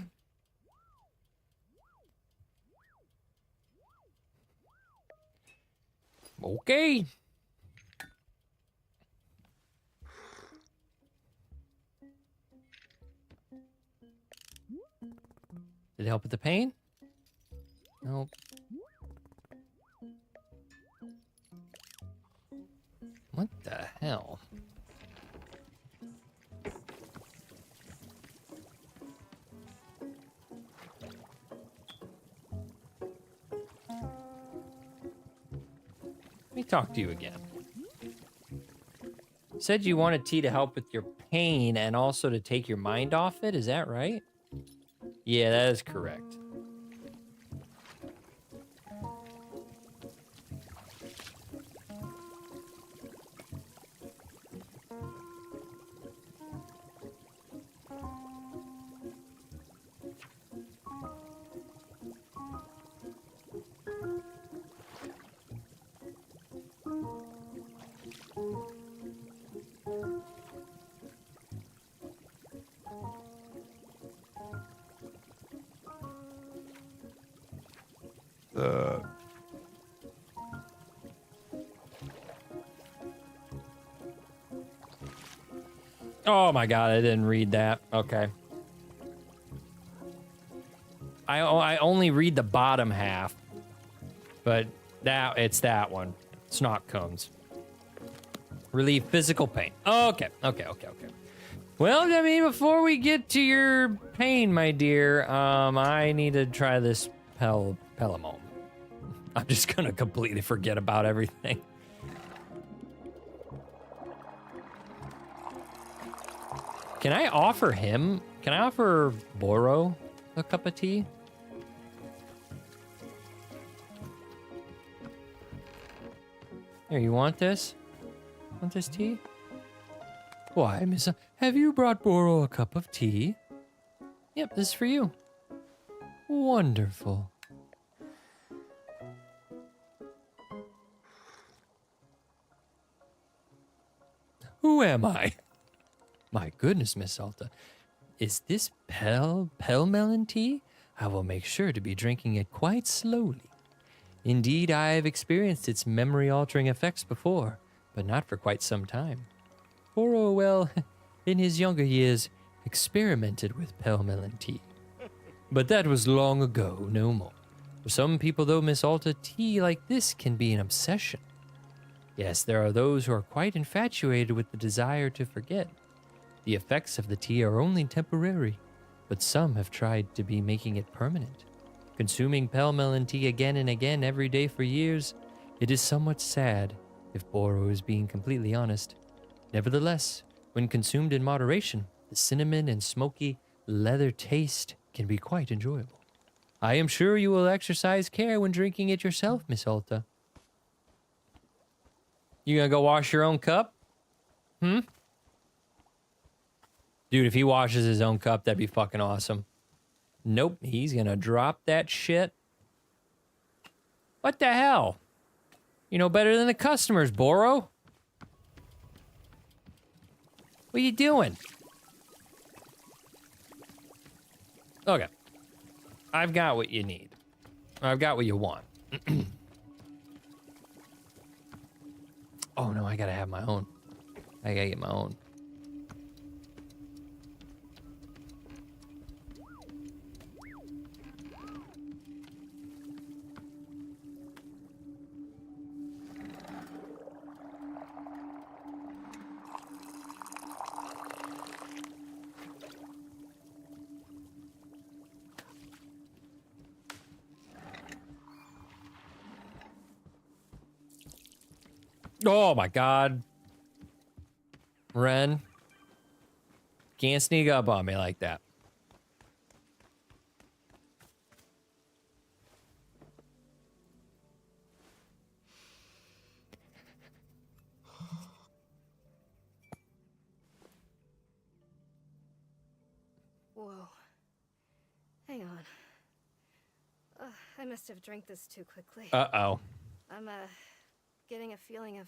Okay. Did it help with the pain? Nope. What the hell? Let me talk to you again. Said you wanted tea to help with your pain and also to take your mind off it. Is that right? Yeah, that is correct. Oh my god, I didn't read that. Okay. I only read the bottom half. But it's that one. Snot cones. Relieve physical pain. Okay. Well, I mean, before we get to your pain, my dear, I need to try this Pelamone. I'm just gonna completely forget about everything. Can I offer Boro a cup of tea? Here, you want this? Want this tea? Why, Miss... Have you brought Boro a cup of tea? Yep, this is for you. Wonderful. Who am I? My goodness, Miss Alta. Is this Pelmelon tea? I will make sure to be drinking it quite slowly. Indeed, I have experienced its memory-altering effects before, but not for quite some time. Boro, well, in his younger years, experimented with Pelmelon tea. But that was long ago, no more. For some people, though, Miss Alta, tea like this can be an obsession. Yes, there are those who are quite infatuated with the desire to forget. The effects of the tea are only temporary, but some have tried to be making it permanent. Consuming Pelmelon tea again and again every day for years, it is somewhat sad, if Boro is being completely honest. Nevertheless, when consumed in moderation, the cinnamon and smoky leather taste can be quite enjoyable. I am sure you will exercise care when drinking it yourself, Miss Alta. You gonna go wash your own cup? Dude, if he washes his own cup, that'd be fucking awesome. Nope, he's gonna drop that shit. What the hell? You know better than the customers, Boro. What are you doing? Okay. I've got what you need. I've got what you want. Oh no, I gotta have my own. I gotta get my own. Oh my god. Ren. Can't sneak up on me like that. Whoa. Hang on. I must have drank this too quickly. Uh-oh. I'm, getting a feeling of...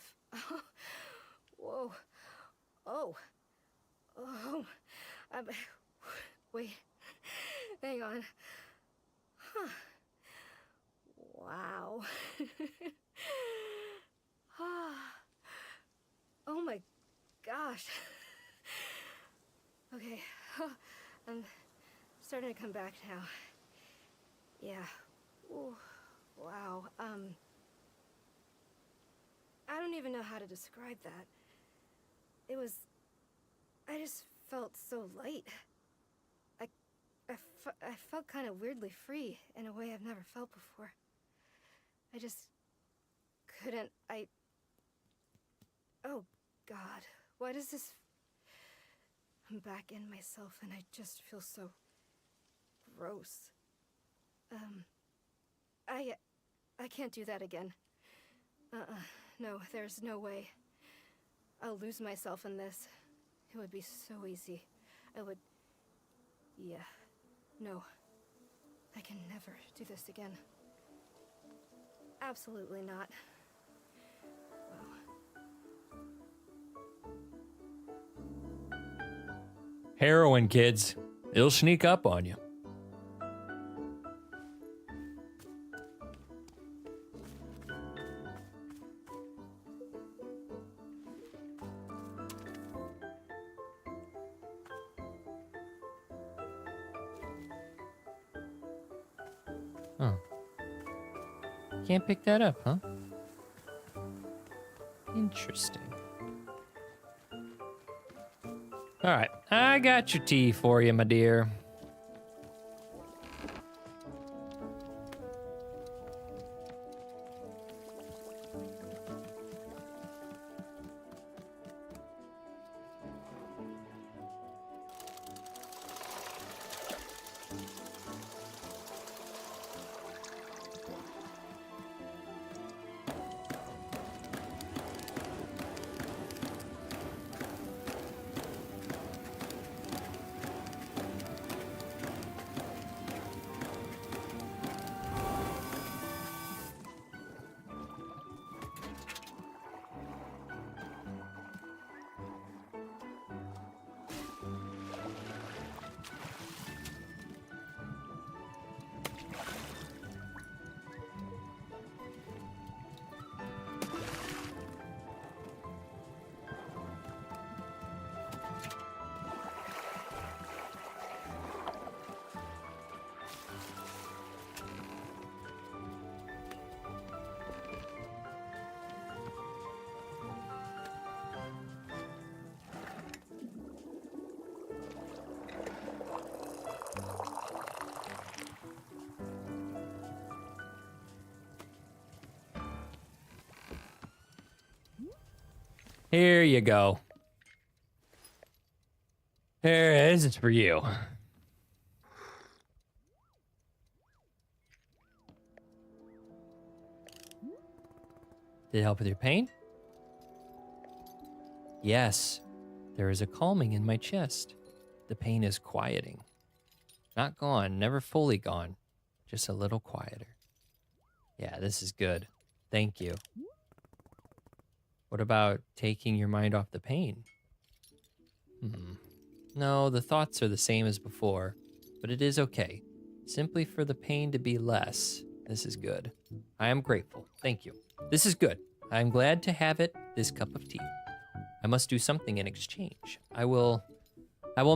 Whoa. Oh. Wait. Hang on. Huh. Wow. Oh my gosh. Okay. I'm starting to come back now. Yeah. Ooh. Wow. I don't even know how to describe that. I just felt so light. I felt kind of weirdly free in a way I've never felt before. I just couldn't, oh God, why does this... I'm back in myself and I just feel so gross. I can't do that again. No, there's no way. I'll lose myself in this. It would be so easy. Yeah. No. I can never do this again. Absolutely not. Wow. Heroin, kids. It'll sneak up on you. can't pick that up, huh? Interesting. All right, I got your tea for you, my dear. Here you go. Here, this is for you. Did it help with your pain? Yes. There is a calming in my chest. The pain is quieting. Not gone, never fully gone. Just a little quieter. Yeah, this is good. Thank you. What about taking your mind off the pain? No, the thoughts are the same as before, but it is okay. Simply for the pain to be less. This is good. I am grateful. Thank you. This is good. I am glad to have it, this cup of tea. I must do something in exchange. I will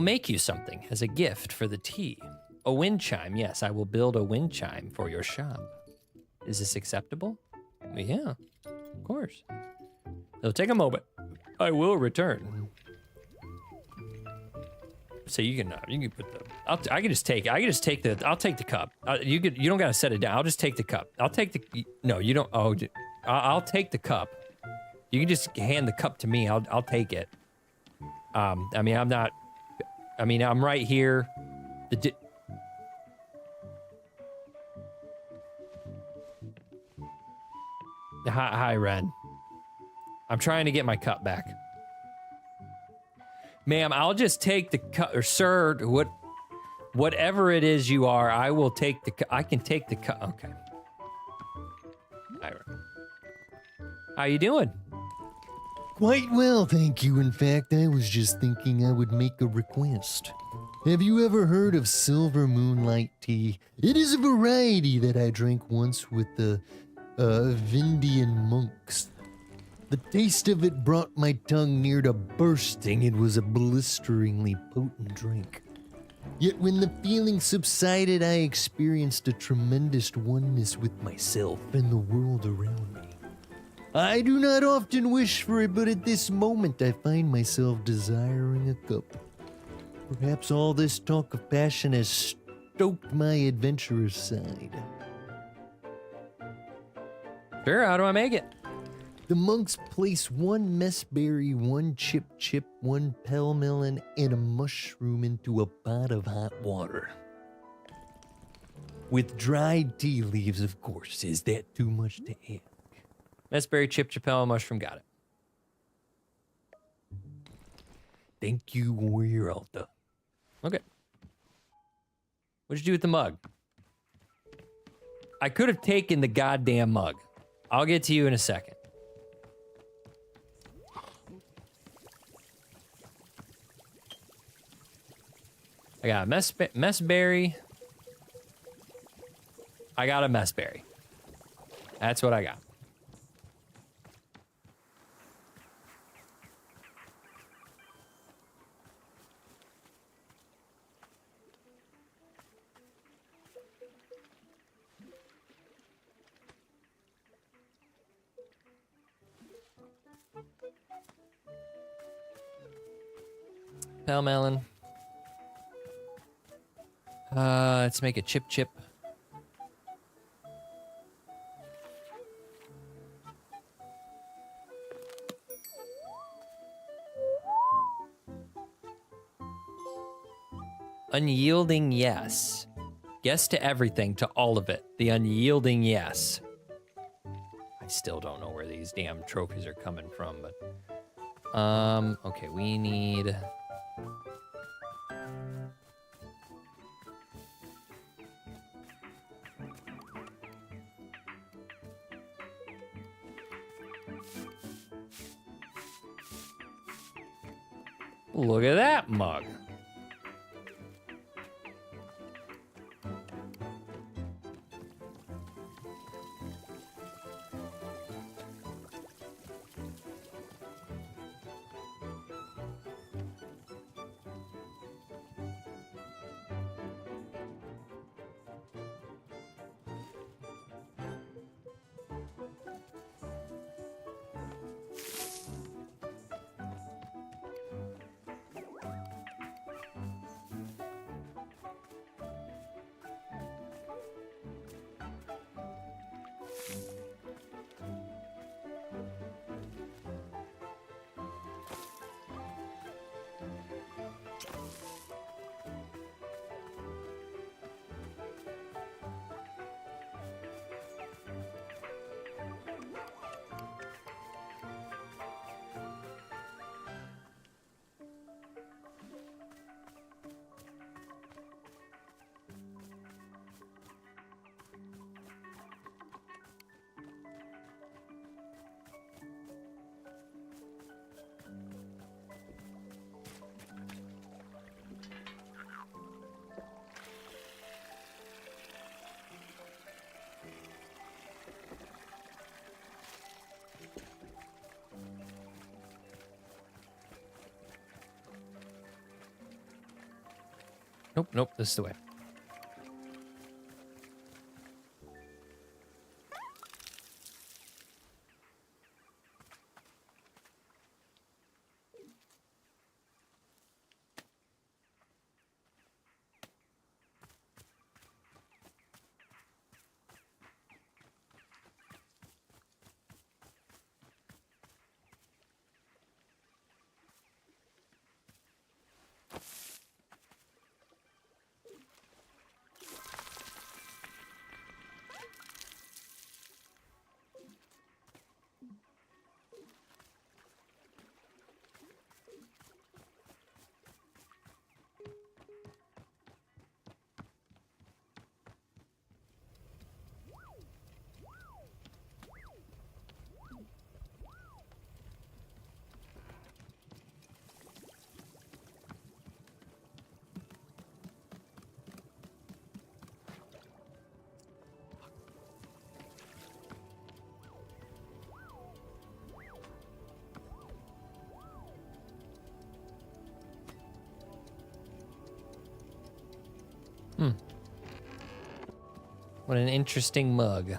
make you something as a gift for the tea. A wind chime. Yes, I will build a wind chime for your shop. Is this acceptable? Yeah, of course. It'll take a moment. I will return. So you can put the. I can just take the. I'll take the cup. You don't gotta set it down. I'll just take the cup. I'll take the. No, you don't. Oh, I'll take the cup. You can just hand the cup to me. I'll take it. I mean, I'm not. I mean, I'm right here. Hi, Ren. I'm trying to get my cup back. Ma'am, I'll just take the cup, or sir, whatever it is you are, I will take the cup. I can take the cup. Okay. Hi, Ren. How you doing? Quite well, thank you. In fact, I was just thinking I would make a request. Have you ever heard of silver moonlight tea? It is a variety that I drank once with the Vindian monks. The taste of it brought my tongue near to bursting. It was a blisteringly potent drink. Yet when the feeling subsided, I experienced a tremendous oneness with myself and the world around me. I do not often wish for it, but at this moment I find myself desiring a cup. Perhaps all this talk of passion has stoked my adventurous side. Sure, how do I make it? The monks place 1 messberry, 1 chip, 1 pell melon, and a mushroom into a pot of hot water. With dried tea leaves, of course. Is that too much to ask? Messberry, chip, chapel, mushroom, got it. Thank you, Warrior Alta. Okay. What'd you do with the mug? I could have taken the goddamn mug. I'll get to you in a second. I got a messberry. I got a messberry. That's what I got. Now, melon. Let's make a chip chip. Unyielding yes. Yes to everything, to all of it. The unyielding yes. I still don't know where these damn trophies are coming from, but... okay, we need... Look at that mug. Nope, nope, this is the way. What an interesting mug.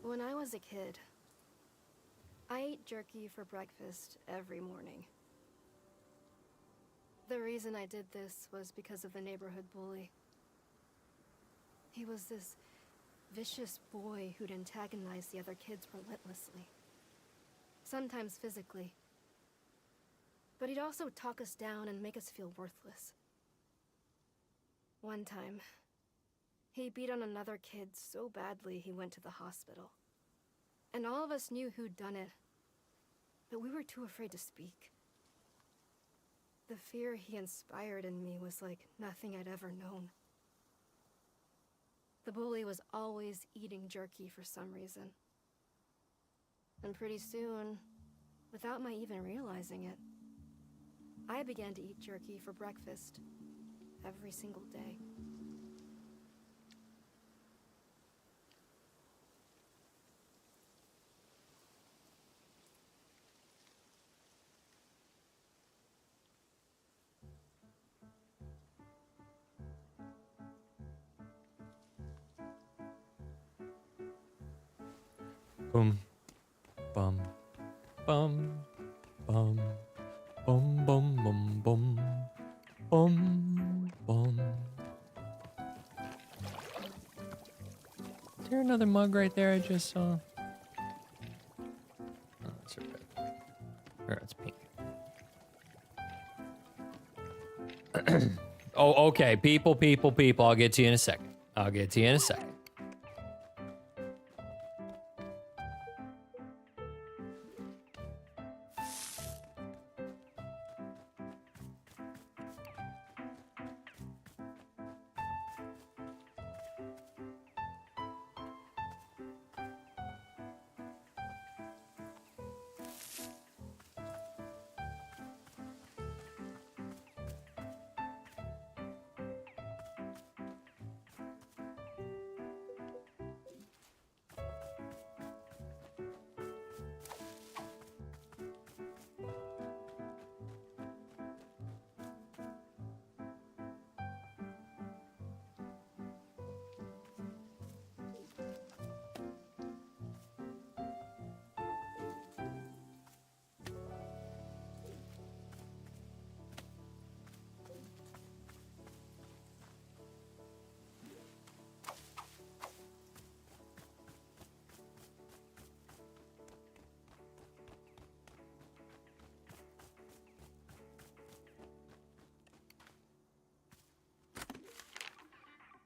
When I was a kid, I ate jerky for breakfast every morning. The reason I did this was because of the neighborhood bully. He was this vicious boy who'd antagonize the other kids relentlessly. Sometimes physically. But he'd also talk us down and make us feel worthless. One time, he beat on another kid so badly he went to the hospital. And all of us knew who'd done it, but we were too afraid to speak. The fear he inspired in me was like nothing I'd ever known. The bully was always eating jerky for some reason. And pretty soon, without my even realizing it, I began to eat jerky for breakfast every single day. Boom, bum, bum, bum, bum, bum, bum, bum, bum, bum. Is there another mug right there I just saw? Oh, that's a red. Or it's pink. Oh, okay. People. I'll get to you in a second.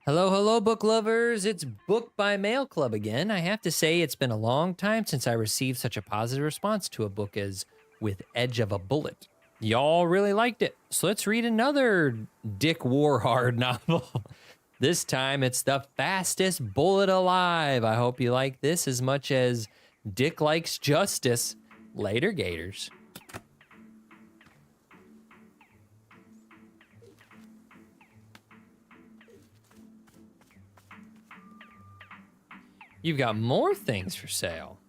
Hello, book lovers. It's Book by Mail Club again. I have to say, it's been a long time since I received such a positive response to a book as With Edge of a Bullet. Y'all really liked it, so let's read another Dick Warhard novel. This time, it's The Fastest Bullet Alive. I hope you like this as much as Dick likes justice. Later, Gators. You've got more things for sale.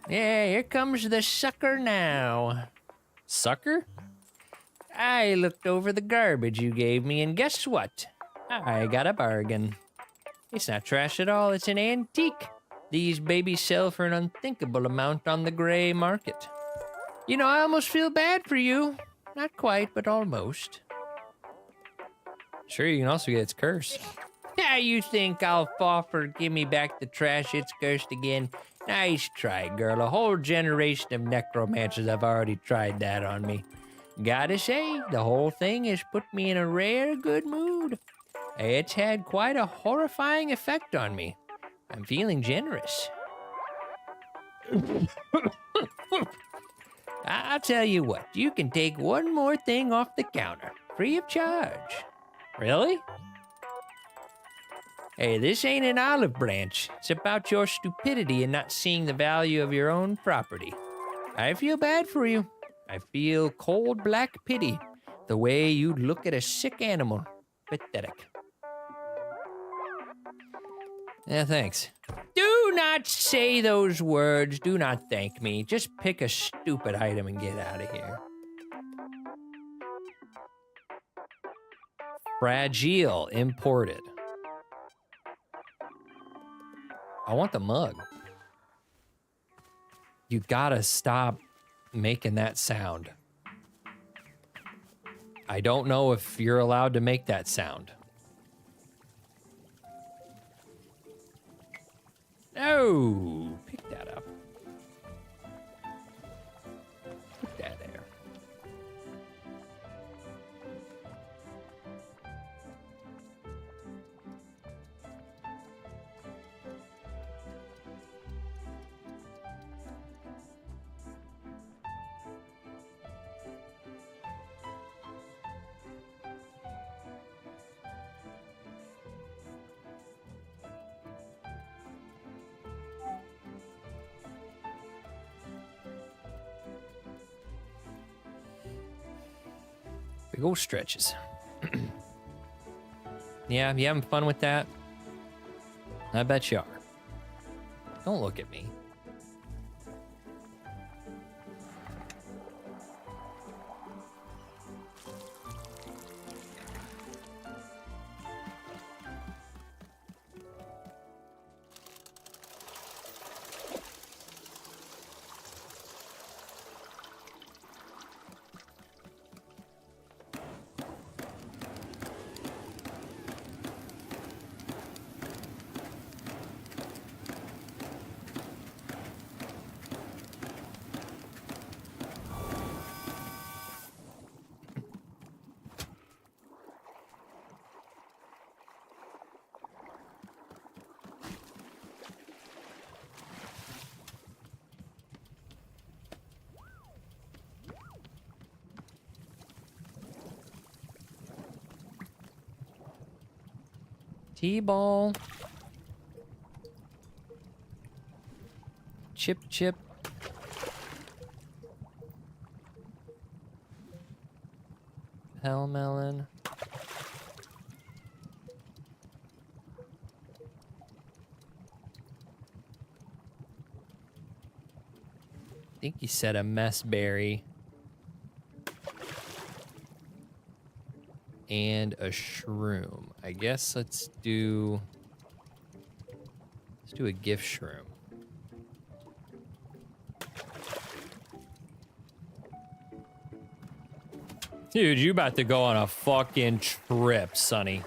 Yeah, here comes the sucker now. Sucker? I looked over the garbage you gave me, and guess what? I got a bargain. It's not trash at all, it's an antique. These babies sell for an unthinkable amount on the gray market. You know, I almost feel bad for you. Not quite, but almost. Sure, you can also get its curse. Yeah, you think I'll fall for give me back the trash it's cursed again? Nice try, girl. A whole generation of necromancers have already tried that on me. Gotta say, the whole thing has put me in a rare good mood. It's had quite a horrifying effect on me. I'm feeling generous. I'll tell you what, you can take one more thing off the counter, free of charge. Really? Hey, this ain't an olive branch. It's about your stupidity and not seeing the value of your own property. I feel bad for you. I feel cold black pity. The way you'd look at a sick animal. Pathetic. Yeah, thanks. Do not say those words. Do not thank me. Just pick a stupid item and get out of here. Fragile, imported. I want the mug. You gotta stop making that sound. I don't know if you're allowed to make that sound. No, pick that up. Put that there. Big old stretches. Yeah, you having fun with that? I bet you are. Don't look at me. T-ball. Chip, chip. Hell melon. I think he said a mess berry. And a shroom. I guess let's do a gift shroom. Dude, you about to go on a fucking trip, Sonny.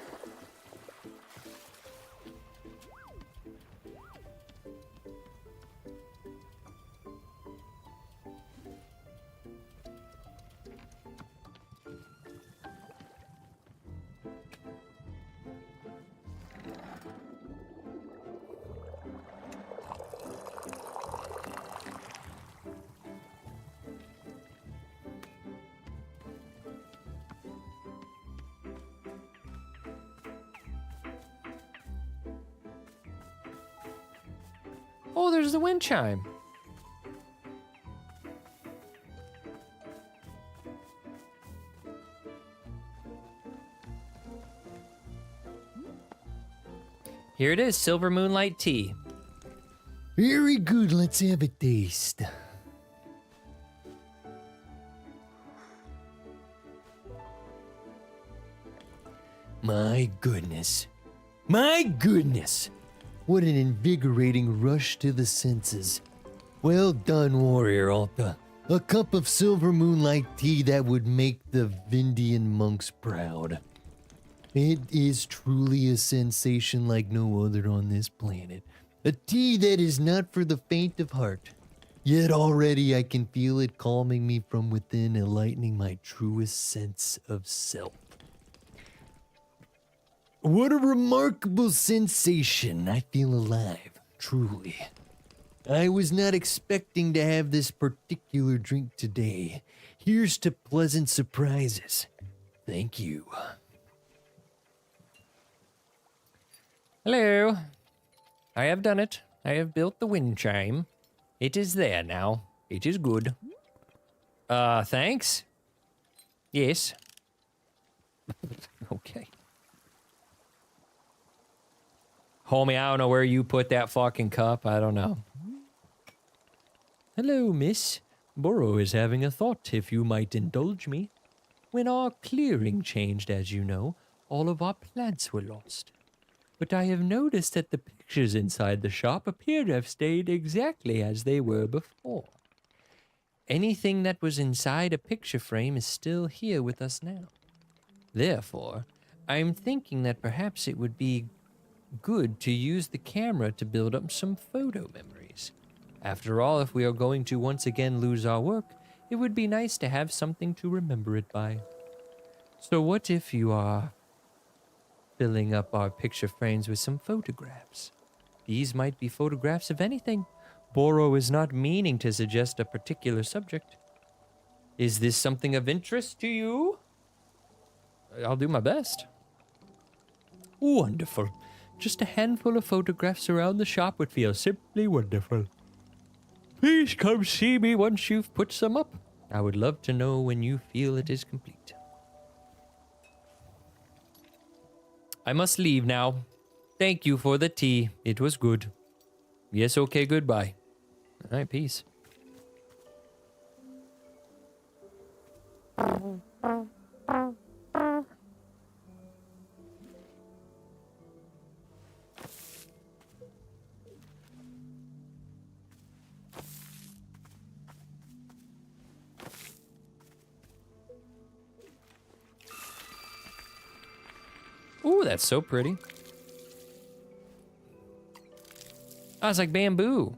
Oh, there's the wind chime. Here it is, silver moonlight tea. Very good, let's have a taste. My goodness. My goodness. What an invigorating rush to the senses. Well done, Warrior Alta. A cup of silver moonlight tea that would make the Vindian monks proud. It is truly a sensation like no other on this planet. A tea that is not for the faint of heart. Yet already I can feel it calming me from within, enlightening my truest sense of self. What a remarkable sensation. I feel alive, truly. I was not expecting to have this particular drink today. Here's to pleasant surprises. Thank you. Hello. I have done it. I have built the wind chime. It is there now. It is good. Thanks? Yes. Okay. Homie, I don't know where you put that fucking cup. I don't know. Hello, miss. Burrow is having a thought, if you might indulge me. When our clearing changed, as you know, all of our plants were lost. But I have noticed that the pictures inside the shop appear to have stayed exactly as they were before. Anything that was inside a picture frame is still here with us now. Therefore, I am thinking that perhaps it would be good to use the camera to build up some photo memories. After all, if we are going to once again lose our work, it would be nice to have something to remember it by. So what if you are filling up our picture frames with some photographs? These might be photographs of anything. Boro is not meaning to suggest a particular subject. Is this something of interest to you? I'll do my best. Wonderful. Just a handful of photographs around the shop would feel simply wonderful. Please come see me once you've put some up. I would love to know when you feel it is complete. I must leave now. Thank you for the tea. It was good. Yes, okay, goodbye. All right, peace. Ooh, that's so pretty. Oh, it's like bamboo.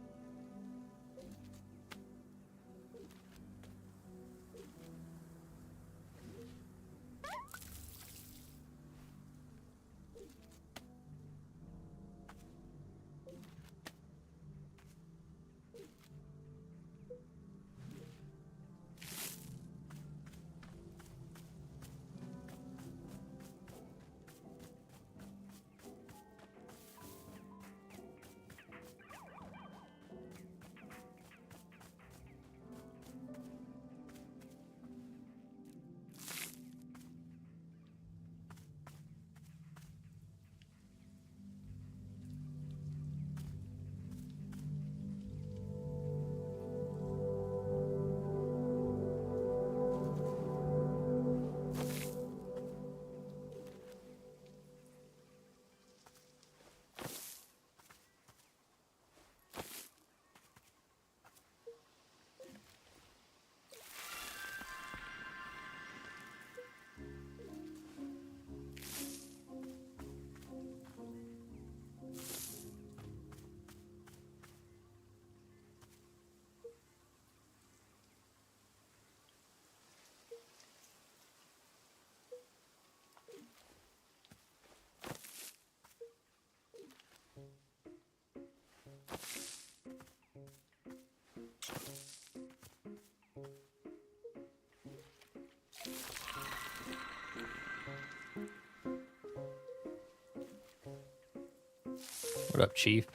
What up, Chief?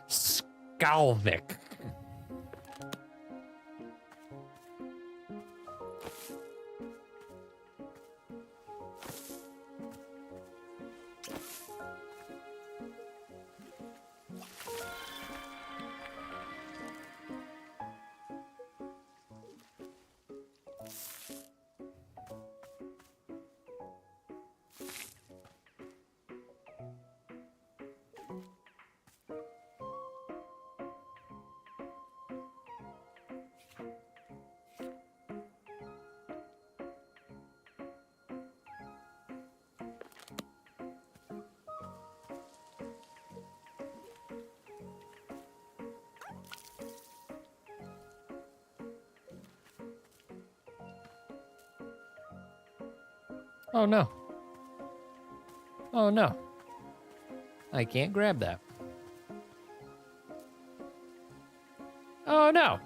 Skalvik. Oh no. Oh no. I can't grab that. Oh no.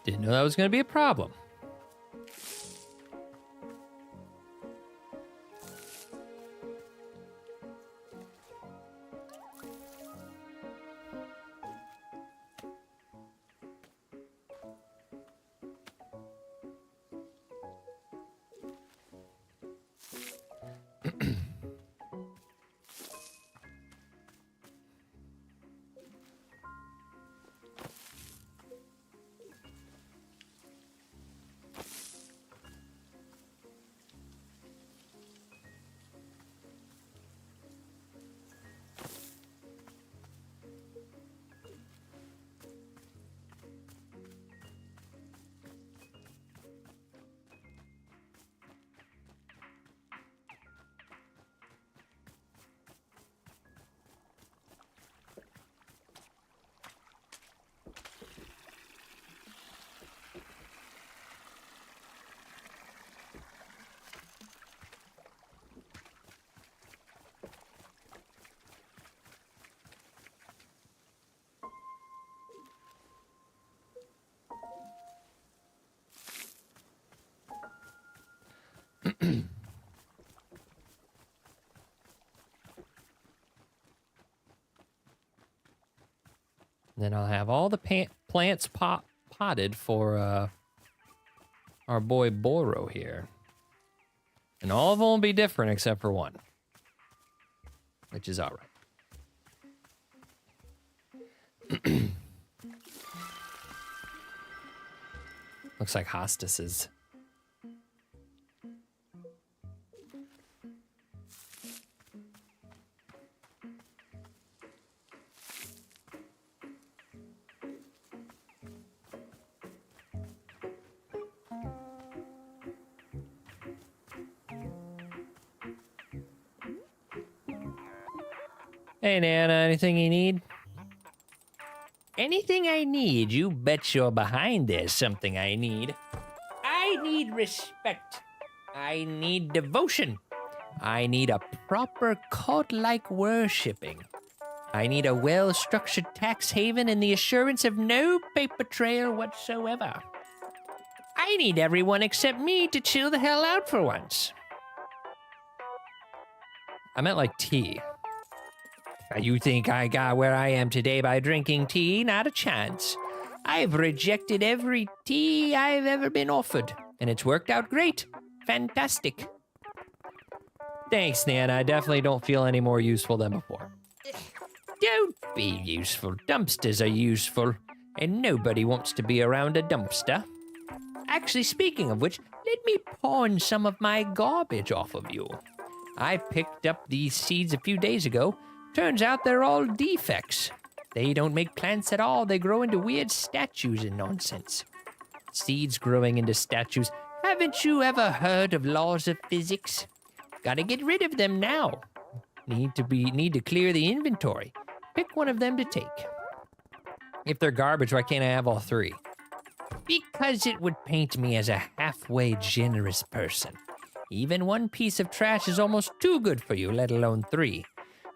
Didn't know that was going to be a problem. And then I'll have all the plants potted for our boy Boro here. And all of them will be different except for one. Which is alright. Looks like hostesses. Hey, Nana, anything you need? Anything I need? You bet your behind there's something I need. I need respect. I need devotion. I need a proper cult-like worshipping. I need a well-structured tax haven and the assurance of no paper trail whatsoever. I need everyone except me to chill the hell out for once. I meant like tea. You think I got where I am today by drinking tea? Not a chance. I've rejected every tea I've ever been offered, and it's worked out great. Fantastic. Thanks, Nana. I definitely don't feel any more useful than before. Don't be useful. Dumpsters are useful, and nobody wants to be around a dumpster. Actually, speaking of which, let me pawn some of my garbage off of you. I picked up these seeds a few days ago. Turns out they're all defects. They don't make plants at all. They grow into weird statues and nonsense. Seeds growing into statues. Haven't you ever heard of laws of physics? Gotta get rid of them now. Need to clear the inventory. Pick one of them to take. If they're garbage, why can't I have all three? Because it would paint me as a halfway generous person. Even one piece of trash is almost too good for you, let alone three.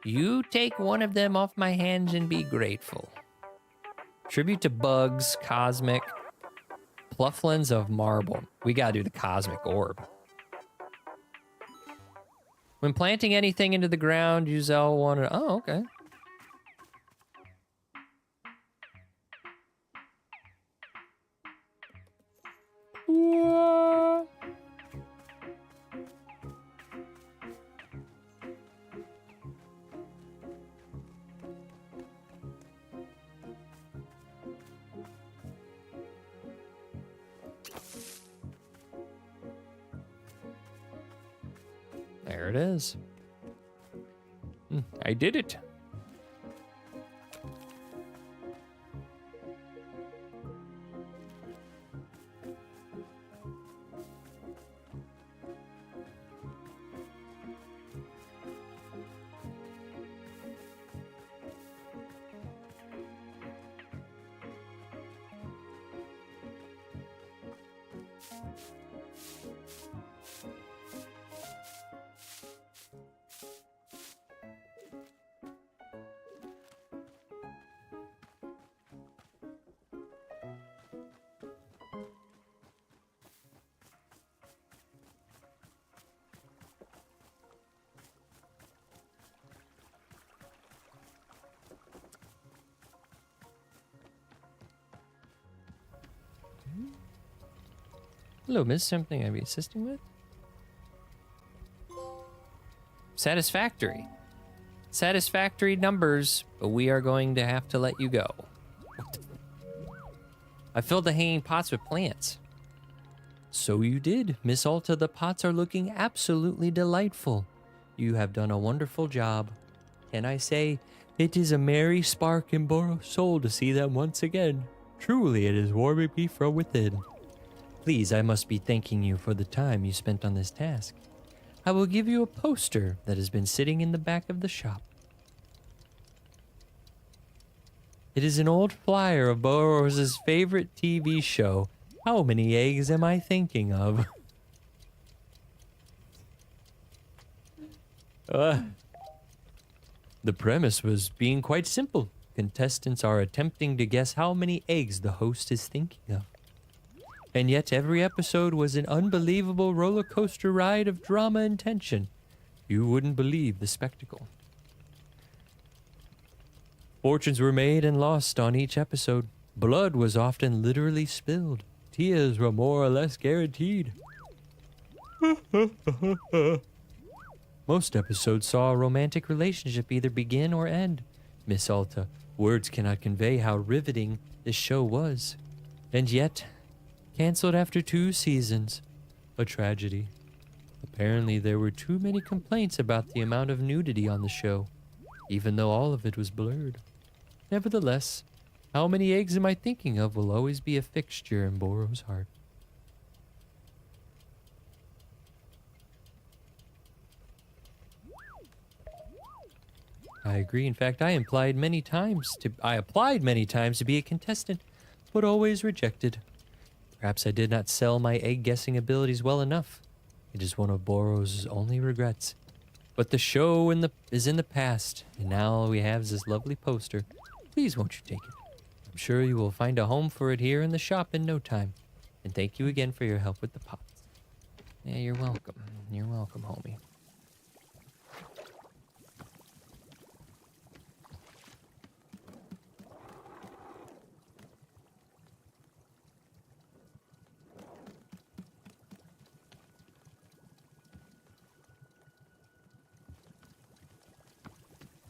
You take one of them off my hands and be grateful. Tribute to Bugs, Cosmic, Plufflins of Marble. We gotta do the Cosmic Orb. When planting anything into the ground, use L1 or... Oh, okay. Whoa. There it is. I did it. Hello, miss. Something I be assisting with? Satisfactory. Satisfactory numbers, but we are going to have to let you go. I filled the hanging pots with plants. So you did. Miss Alta, the pots are looking absolutely delightful. You have done a wonderful job. Can I say, it is a merry spark in Boro's soul to see them once again. Truly, it is warming me from within. Please, I must be thanking you for the time you spent on this task. I will give you a poster that has been sitting in the back of the shop. It is an old flyer of Boro's favorite TV show. How many eggs am I thinking of? The premise was being quite simple. Contestants are attempting to guess how many eggs the host is thinking of. And yet every episode was an unbelievable roller coaster ride of drama and tension. You wouldn't believe the spectacle. Fortunes were made and lost on each episode. Blood was often literally spilled. Tears were more or less guaranteed. Most episodes saw a romantic relationship either begin or end. Miss Alta, words cannot convey how riveting this show was. And yet, canceled after 2 seasons. A tragedy. Apparently there were too many complaints about the amount of nudity on the show, even though all of it was blurred. Nevertheless, how many eggs am I thinking of will always be a fixture in Boro's heart. I agree. In fact, I applied many times to be a contestant, but always rejected. Perhaps I did not sell my egg guessing abilities well enough. It is one of Boro's only regrets. But the show is in the past, and now all we have is this lovely poster. Please won't you take it? I'm sure you will find a home for it here in the shop in no time. And thank you again for your help with the pots. Yeah, you're welcome. You're welcome, homie.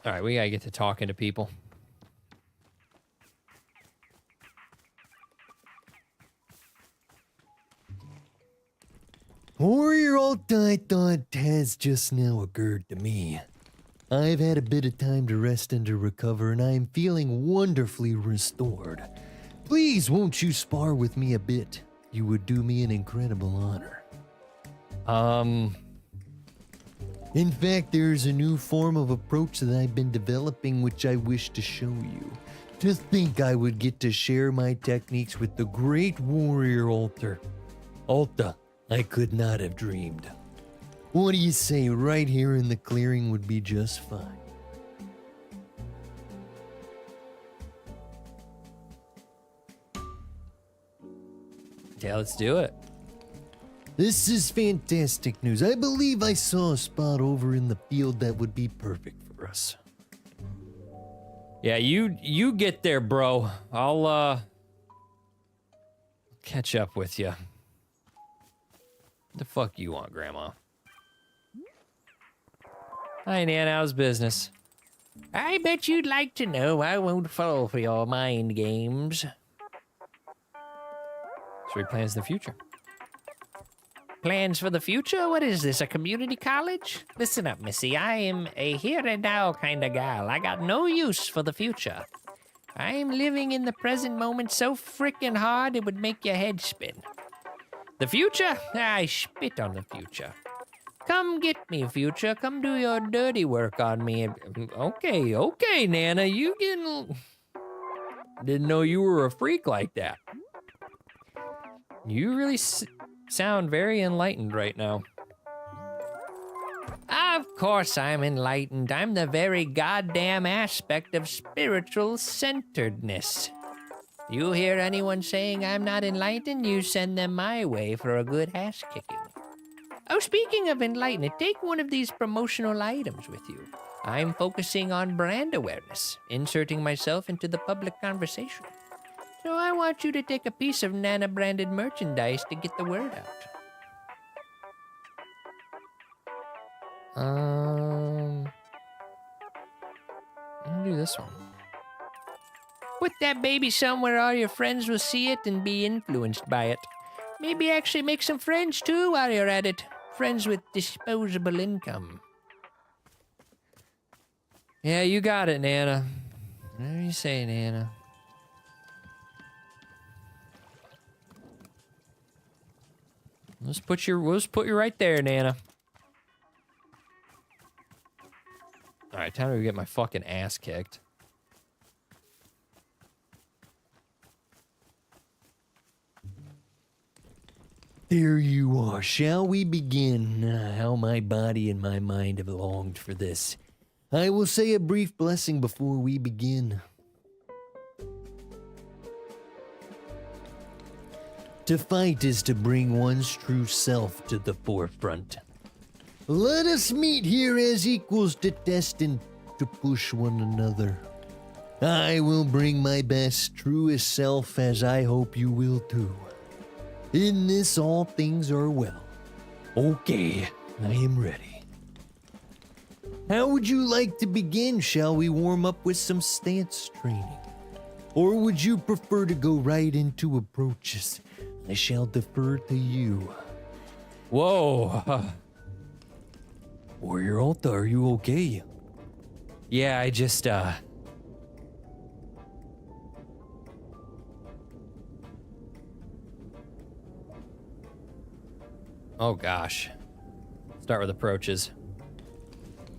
All right, we gotta get to talking to people. Warrior Alta, I thought has just now occurred to me. I've had a bit of time to rest and to recover, and I am feeling wonderfully restored. Please, won't you spar with me a bit? You would do me an incredible honor. In fact, there's a new form of approach that I've been developing which I wish to show you. To think I would get to share my techniques with the great warrior Alta, I could not have dreamed. What do you say, right here in the clearing would be just fine? Yeah, let's do it. This is fantastic news. I believe I saw a spot over in the field that would be perfect for us. Yeah, you get there, bro. I'll catch up with you. The fuck you want, Grandma? Hi, Nan. How's business? I bet you'd like to know I won't fall for your mind games. So he plans the future. Plans for the future? What is this, a community college? Listen up, missy. I am a here and now kind of gal. I got no use for the future. I'm living in the present moment so frickin' hard it would make your head spin. The future? I spit on the future. Come get me, future. Come do your dirty work on me. Okay, Nana. You didn't know you were a freak like that. You really sound very enlightened right now. Of course I'm enlightened. I'm the very goddamn aspect of spiritual centeredness. You hear anyone saying I'm not enlightened, you send them my way for a good ass kicking. Oh, speaking of enlightenment, take one of these promotional items with you. I'm focusing on brand awareness, inserting myself into the public conversation. So I want you to take a piece of Nana-branded merchandise to get the word out. I'll do this one. Put that baby somewhere all your friends will see it and be influenced by it. Maybe actually make some friends too while you're at it. Friends with disposable income. Yeah, you got it, Nana. Whatever you say, Nana. We'll just put you right there, Nana. Alright, time to get my fucking ass kicked. There you are. Shall we begin? How my body and my mind have longed for this. I will say a brief blessing before we begin. To fight is to bring one's true self to the forefront. Let us meet here as equals to test and to push one another. I will bring my best, truest self, as I hope you will too. In this all things are well. Okay, I am ready. How would you like to begin? Shall we warm up with some stance training? Or would you prefer to go right into approaches? I shall defer to you. Whoa. Warrior Alta, are you okay? Yeah, I just, Oh gosh. Start with approaches.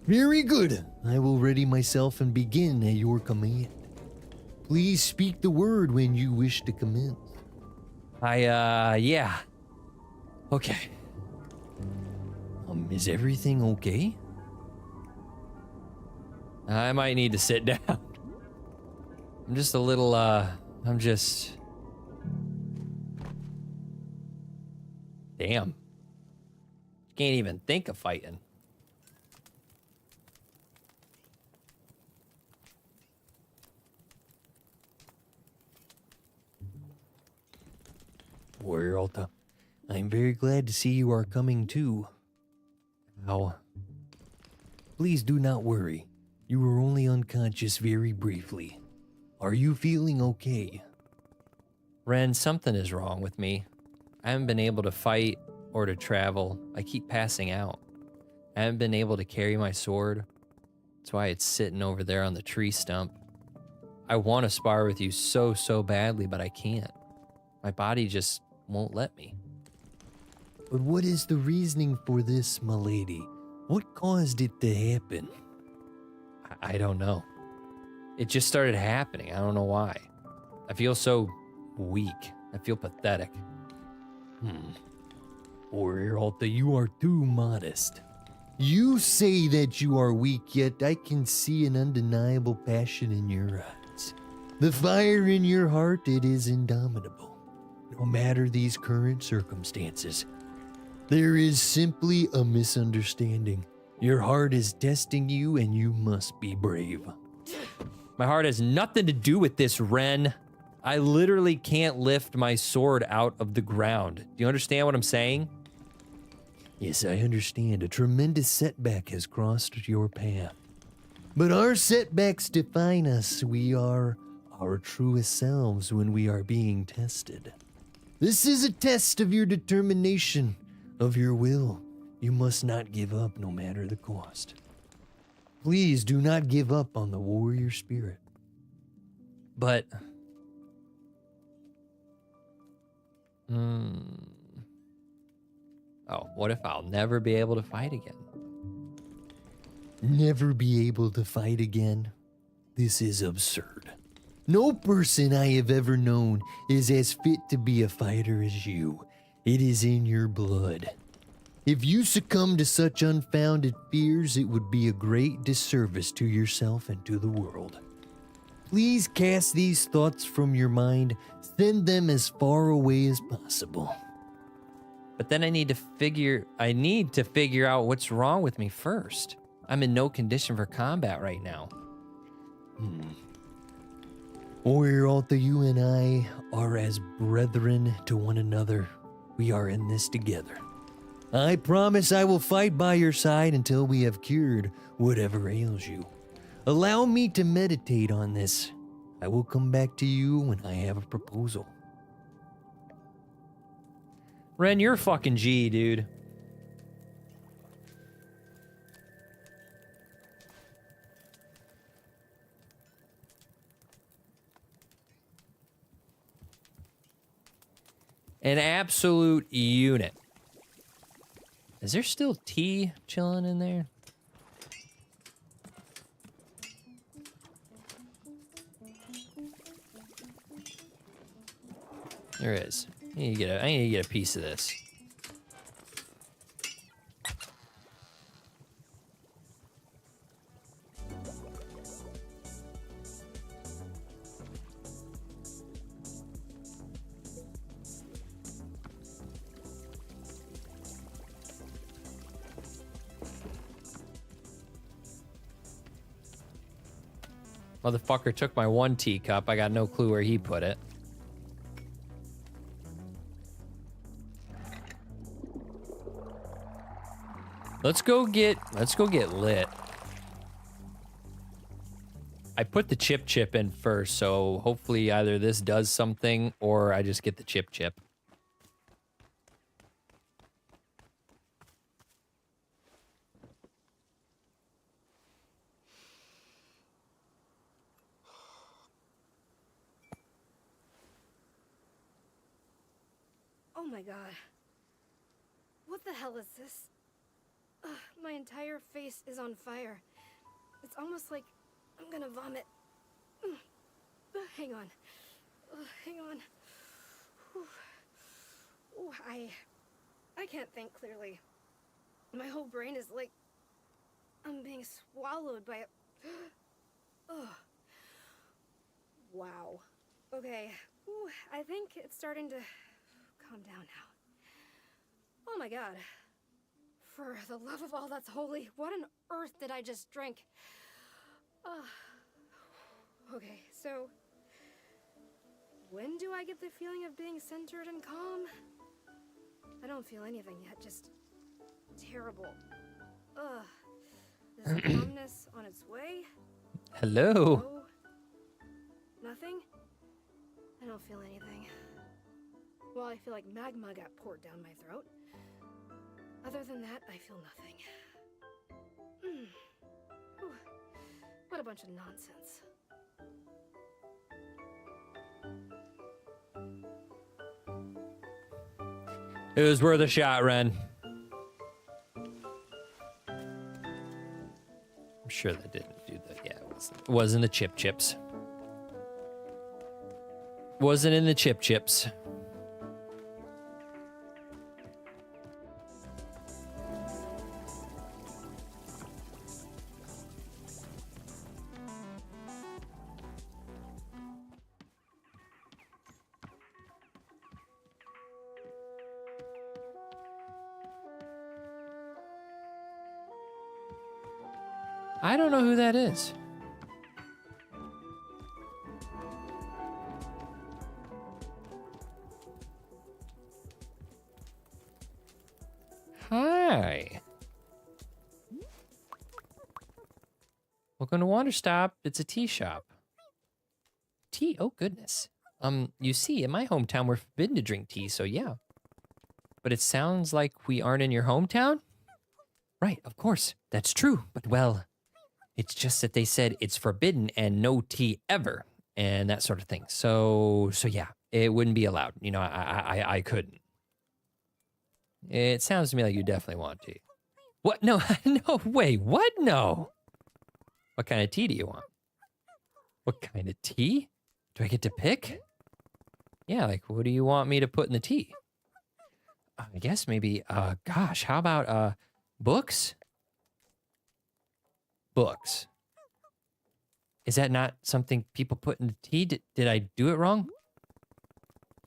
Very good. I will ready myself and begin at your command. Please speak the word when you wish to commence. Yeah. Okay. Is everything okay? I might need to sit down. I'm just a little, I'm just... Damn. Can't even think of fighting. Warrior Alta, I'm very glad to see you are coming too. How? Please do not worry. You were only unconscious very briefly. Are you feeling okay? Ren, something is wrong with me. I haven't been able to fight or to travel. I keep passing out. I haven't been able to carry my sword. That's why it's sitting over there on the tree stump. I want to spar with you so badly, but I can't. My body just won't let me. But what is the reasoning for this, my lady? What caused it to happen? I don't know. It just started happening. I don't know why. I feel so weak. I feel pathetic. Warrior Alta, you are too modest. You say that you are weak, yet I can see an undeniable passion in your eyes. The fire in your heart, it is indomitable. No matter these current circumstances, there is simply a misunderstanding. Your heart is testing you, and you must be brave. My heart has nothing to do with this, Ren. I literally can't lift my sword out of the ground. Do you understand what I'm saying? Yes, I understand. A tremendous setback has crossed your path. But our setbacks define us. We are our truest selves when we are being tested. This is a test of your determination, of your will. You must not give up no matter the cost. Please do not give up on the warrior spirit. But... Oh, what if I'll never be able to fight again? Never be able to fight again? This is absurd. No person I have ever known is as fit to be a fighter as you. It is in your blood. If you succumb to such unfounded fears, it would be a great disservice to yourself and to the world. Please cast these thoughts from your mind. Send them as far away as possible. But then I need to figure out what's wrong with me first. I'm in no condition for combat right now. Warrior Alta, you and I are as brethren to one another. We are in this together. I promise I will fight by your side until we have cured whatever ails you. Allow me to meditate on this. I will come back to you when I have a proposal. Ren, you're a fucking G, dude. An absolute unit. Is there still tea chilling in there? There is. I need to get a piece of this. Motherfucker took my one teacup. I got no clue where he put it. Let's go get lit. I put the chip in first, so hopefully either this does something or I just get the chip. Oh my god. What the hell is this? Ugh, my entire face is on fire. It's almost like I'm gonna vomit. Hang on. Hang on. Ooh, I can't think clearly. My whole brain is like I'm being swallowed by a... Ugh. Wow. Okay. Ooh, I think it's starting to calm down now. Oh my god. For the love of all that's holy, what on earth did I just drink? Okay, so... when do I get the feeling of being centered and calm? I don't feel anything yet, just... terrible. Ugh. Is calmness on its way? Hello. No. Nothing? I don't feel anything. Well, I feel like magma got poured down my throat. Other than that, I feel nothing. Whew. What a bunch of nonsense. It was worth a shot, Ren. I'm sure that didn't do that. Yeah, it wasn't the chips. Wasn't in the chips. I don't know who that is. Hi. Welcome to Wanderstop. It's a tea shop. Tea? Oh, goodness. You see, in my hometown, we're forbidden to drink tea, so yeah. But it sounds like we aren't in your hometown? Right, of course. That's true. But, well, it's just that they said it's forbidden and no tea ever and that sort of thing. So yeah, it wouldn't be allowed. You know, I couldn't. It sounds to me like you definitely want tea. What? No, no, wait, what? No. What kind of tea do you want? What kind of tea? Do I get to pick? Yeah, like, what do you want me to put in the tea? I guess maybe, gosh, how about, books? Books. Is that not something people put in the tea? Did I do it wrong?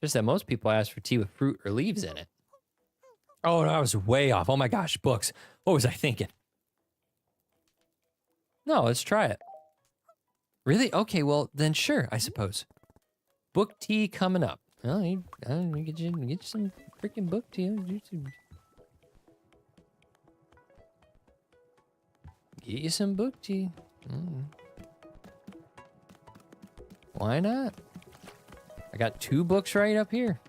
Just that most people ask for tea with fruit or leaves in it. Oh, no, I was way off. Oh my gosh, books. What was I thinking? No, let's try it. Really? Okay, well, then sure, I suppose. Book tea coming up. Well, get you some freaking book tea. Get you some book tea. Why not? I got 2 books right up here.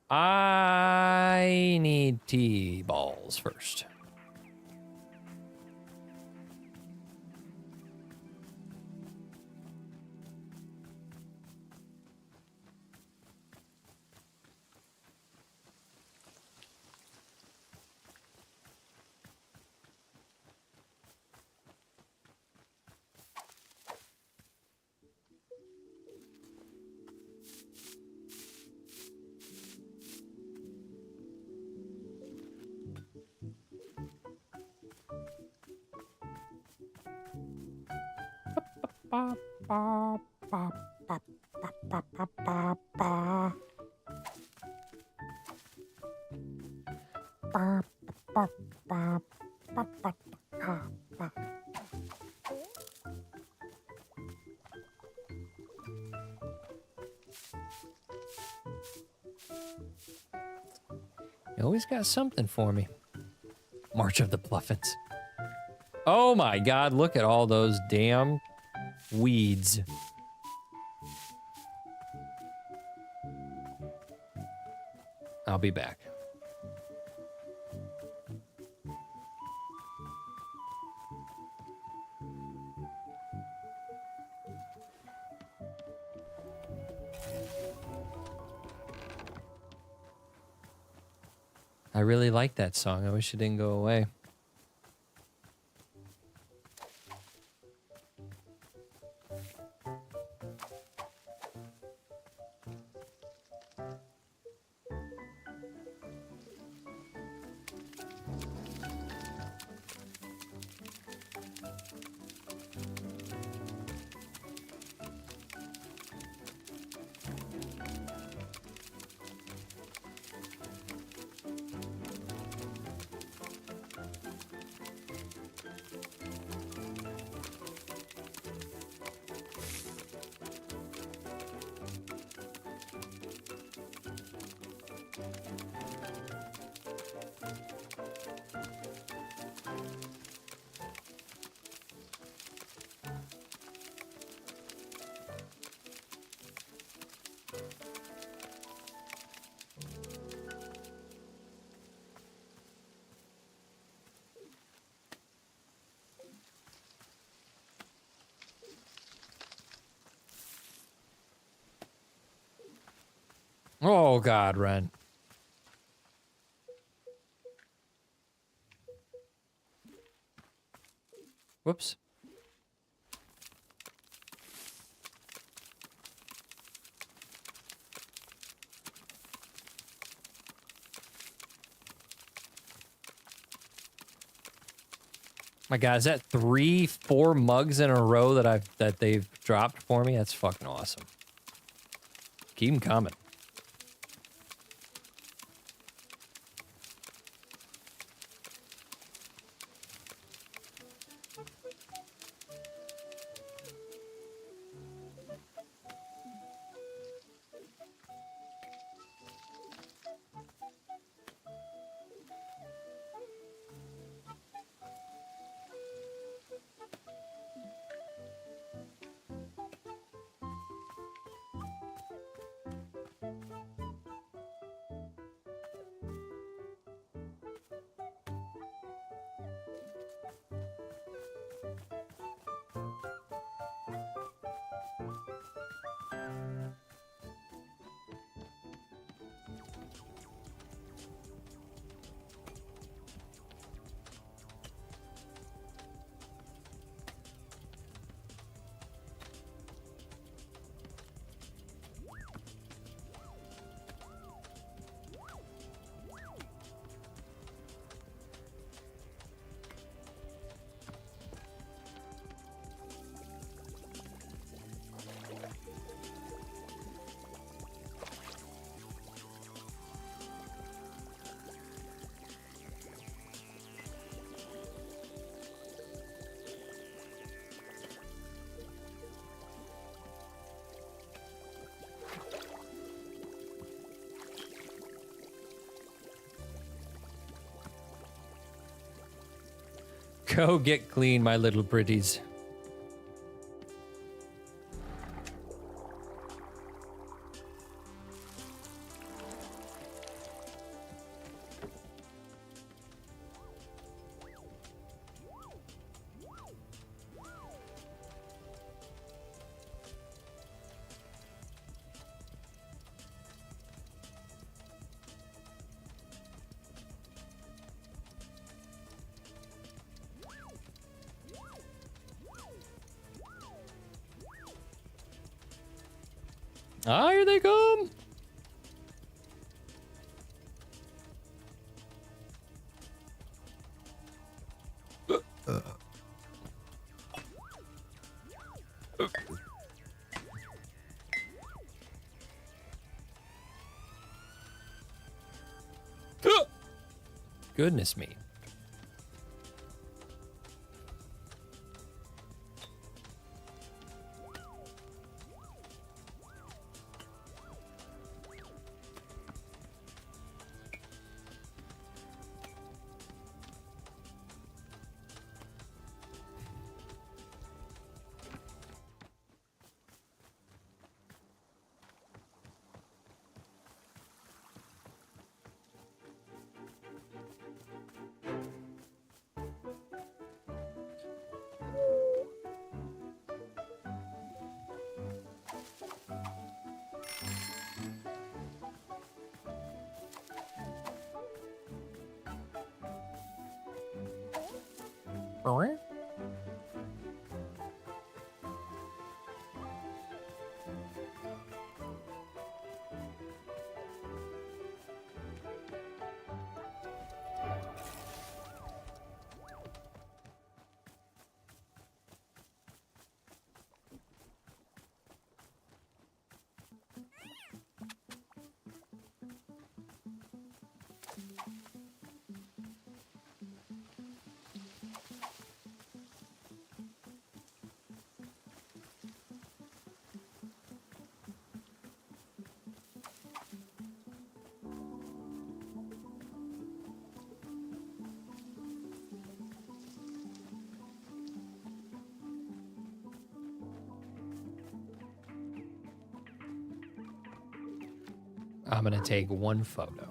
I need tea balls first. You always got something for me. March of the Bluffins. Oh my god, look at all those damn weeds. I'll be back. I really like that song. I wish it didn't go away. Oh god, Ren. Whoops. My god, is that 3-4 mugs in a row that they've dropped for me? That's fucking awesome. Keep them coming. Go get clean, my little pretties. Ah, here they come! Goodness me. I'm gonna take one photo.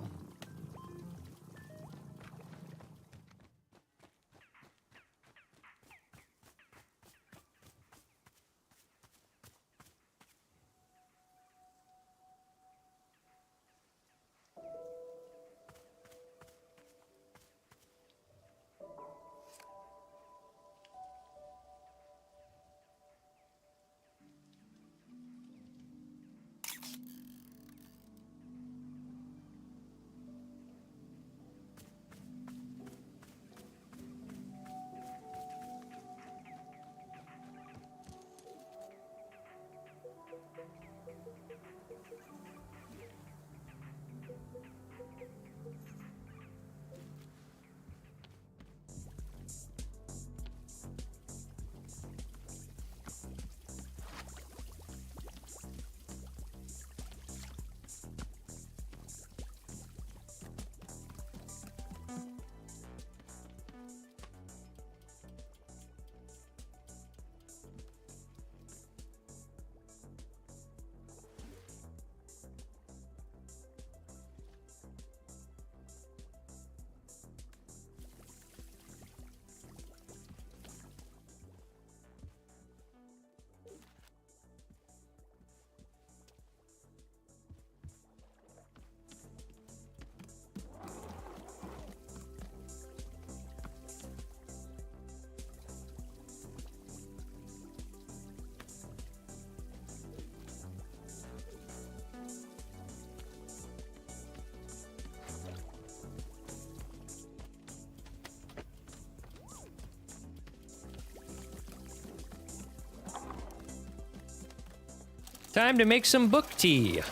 Time to make some book tea.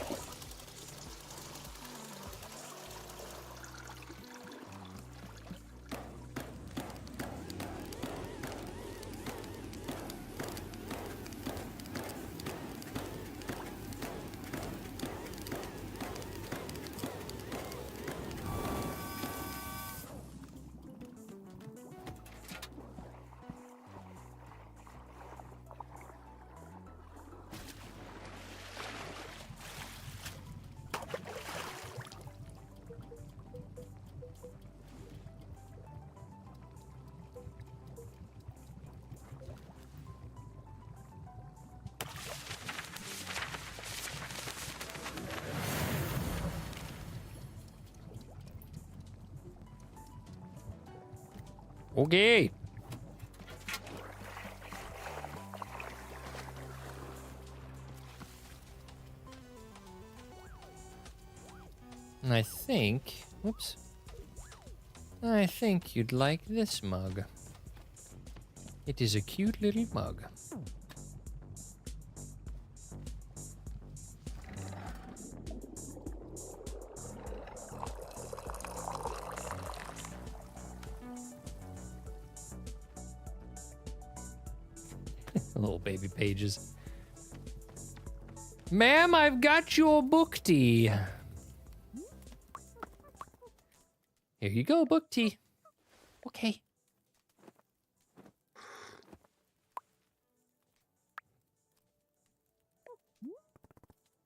Okay. I think, whoops. I think you'd like this mug. It is a cute little mug. Little baby pages. Ma'am, I've got your book tea. Here you go, book tea. Okay.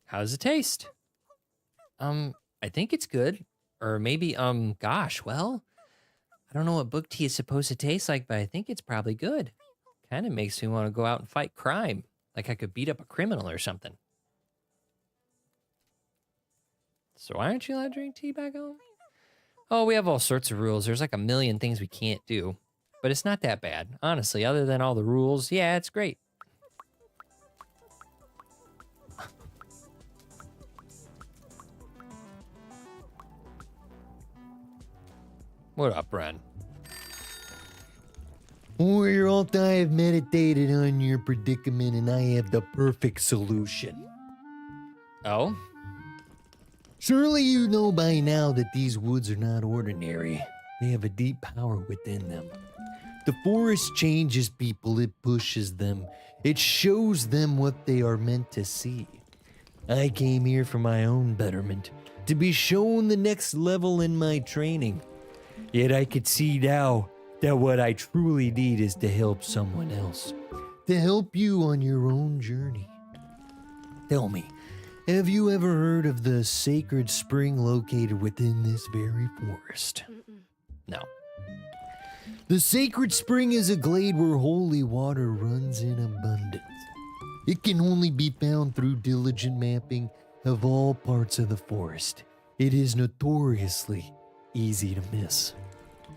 How's it taste? I think it's good. Or maybe, gosh, well, I don't know what book tea is supposed to taste like, but I think it's probably good. Kind of makes me want to go out and fight crime. Like I could beat up a criminal or something. So why aren't you allowed to drink tea back home? Oh, we have all sorts of rules. There's like a million things we can't do. but it's not that bad. Honestly, other than all the rules, yeah, it's great. What up, Ren? Geralt, I have meditated on your predicament and I have the perfect solution. Oh? Surely you know by now that these woods are not ordinary. They have a deep power within them. The forest changes people, it pushes them. It shows them what they are meant to see. I came here for my own betterment, to be shown the next level in my training. Yet I could see now that what I truly need is to help someone else, to help you on your own journey. Tell me, have you ever heard of the sacred spring located within this very forest? No. The sacred spring is a glade where holy water runs in abundance. It can only be found through diligent mapping of all parts of the forest. It is notoriously easy to miss.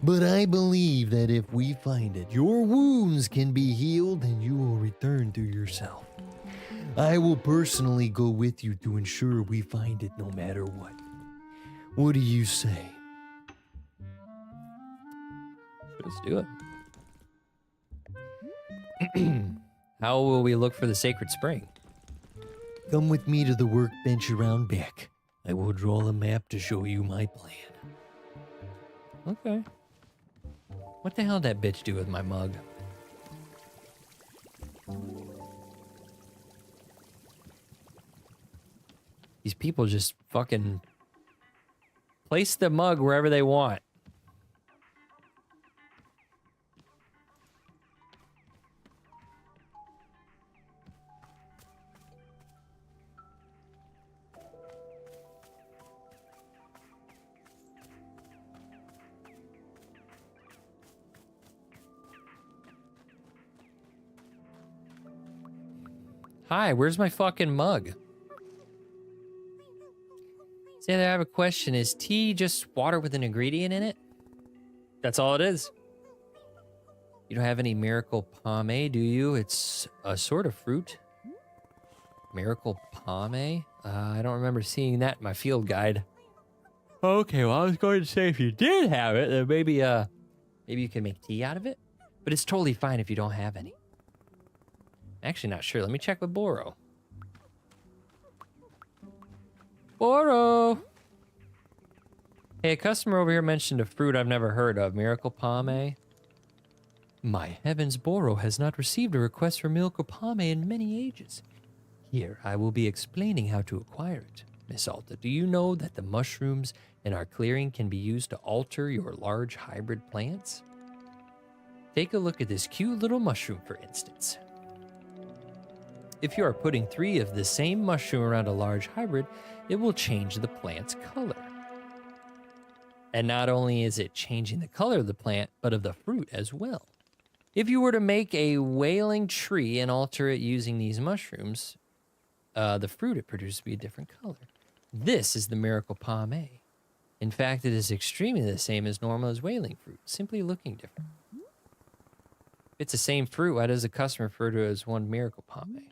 But I believe that if we find it, your wounds can be healed and you will return to yourself. I will personally go with you to ensure we find it no matter what. What do you say? Let's do it. How will we look for the sacred spring? Come with me to the workbench around back. I will draw a map to show you my plan. Okay. What the hell did that bitch do with my mug? These people just fucking place the mug wherever they want. Hi, where's my fucking mug? Say that I have a question. Is tea just water with an ingredient in it? That's all it is. You don't have any miracle pomade, do you? It's a sort of fruit. Miracle pomade? I don't remember seeing that in my field guide. Okay, well, I was going to say if you did have it, then maybe you can make tea out of it. But it's totally fine if you don't have any. Actually, not sure. Let me check with Boro. Boro! Hey, a customer over here mentioned a fruit I've never heard of. Miracle pomade. My heavens, Boro has not received a request for miracle pomade in many ages. Here, I will be explaining how to acquire it. Miss Alta, do you know that the mushrooms in our clearing can be used to alter your large hybrid plants? Take a look at this cute little mushroom, for instance. If you are putting 3 of the same mushroom around a large hybrid, it will change the plant's color. And not only is it changing the color of the plant, but of the fruit as well. If you were to make a wailing tree and alter it using these mushrooms, the fruit it produces would be a different color. This is the miracle pomade. In fact, it is extremely the same as normal as wailing fruit, simply looking different. If it's the same fruit, why does the customer refer to it as one miracle pomade?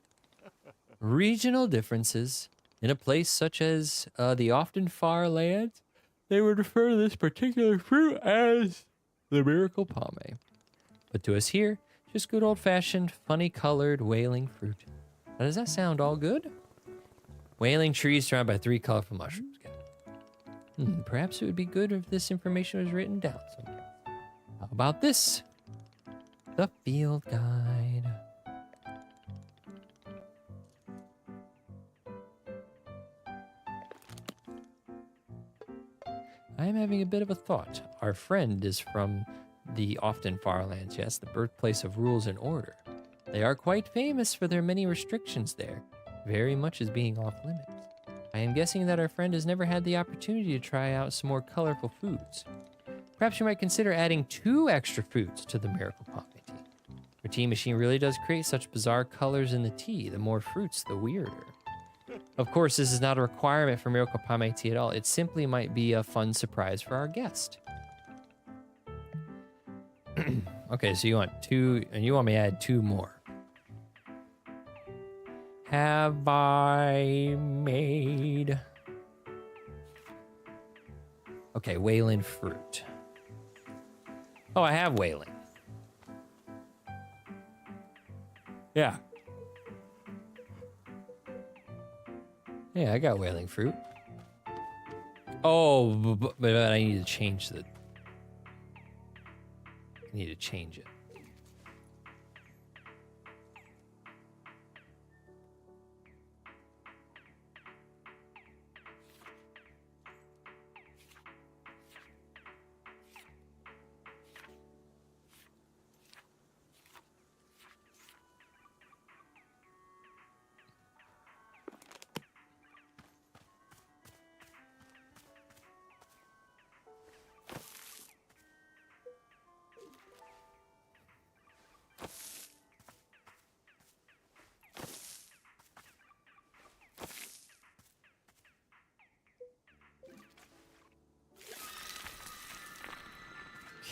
Regional differences. In a place such as the often far lands, they would refer to this particular fruit as the miracle pomade. But to us here, just good old-fashioned, funny-colored wailing fruit. Now, does that sound all good? Wailing trees surrounded by 3 colorful mushrooms. Perhaps it would be good if this information was written down somewhere. How about this? The field guide. I am having a bit of a thought. Our friend is from the often far lands, yes, the birthplace of rules and order. They are quite famous for their many restrictions there, very much as being off limits. I am guessing that our friend has never had the opportunity to try out some more colorful foods. Perhaps you might consider adding 2 extra foods to the miracle pomade tea. Your tea machine really does create such bizarre colors in the tea. The more fruits, the weirder. Of course, this is not a requirement for miracle pomade tea at all. It simply might be a fun surprise for our guest. Okay, so you want 2, and you want me to add 2 more. Have I made... Okay, whaling fruit. Oh, I have whaling. Yeah. Yeah, I got whaling fruit. Oh, but I need to change the... I need to change it.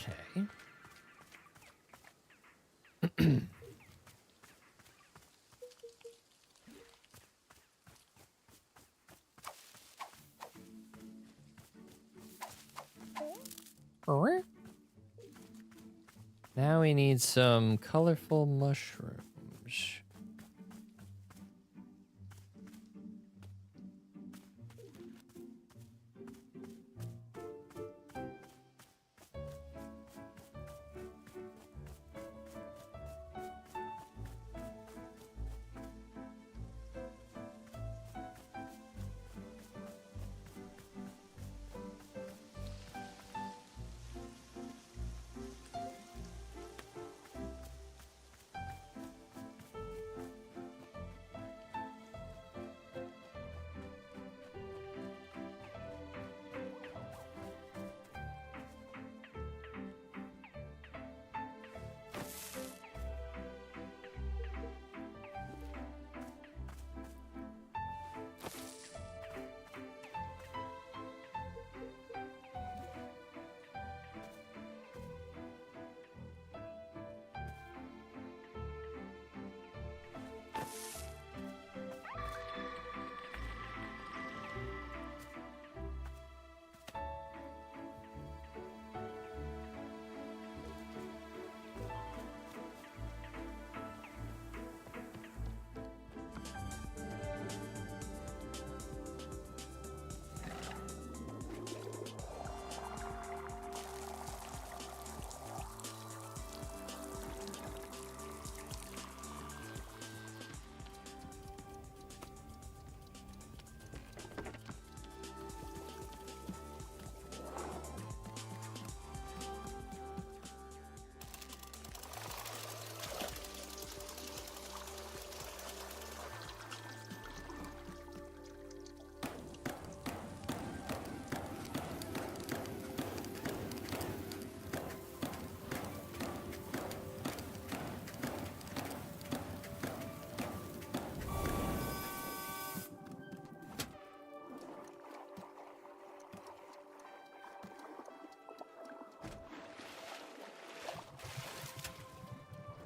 Okay. Now we need some colorful mushrooms.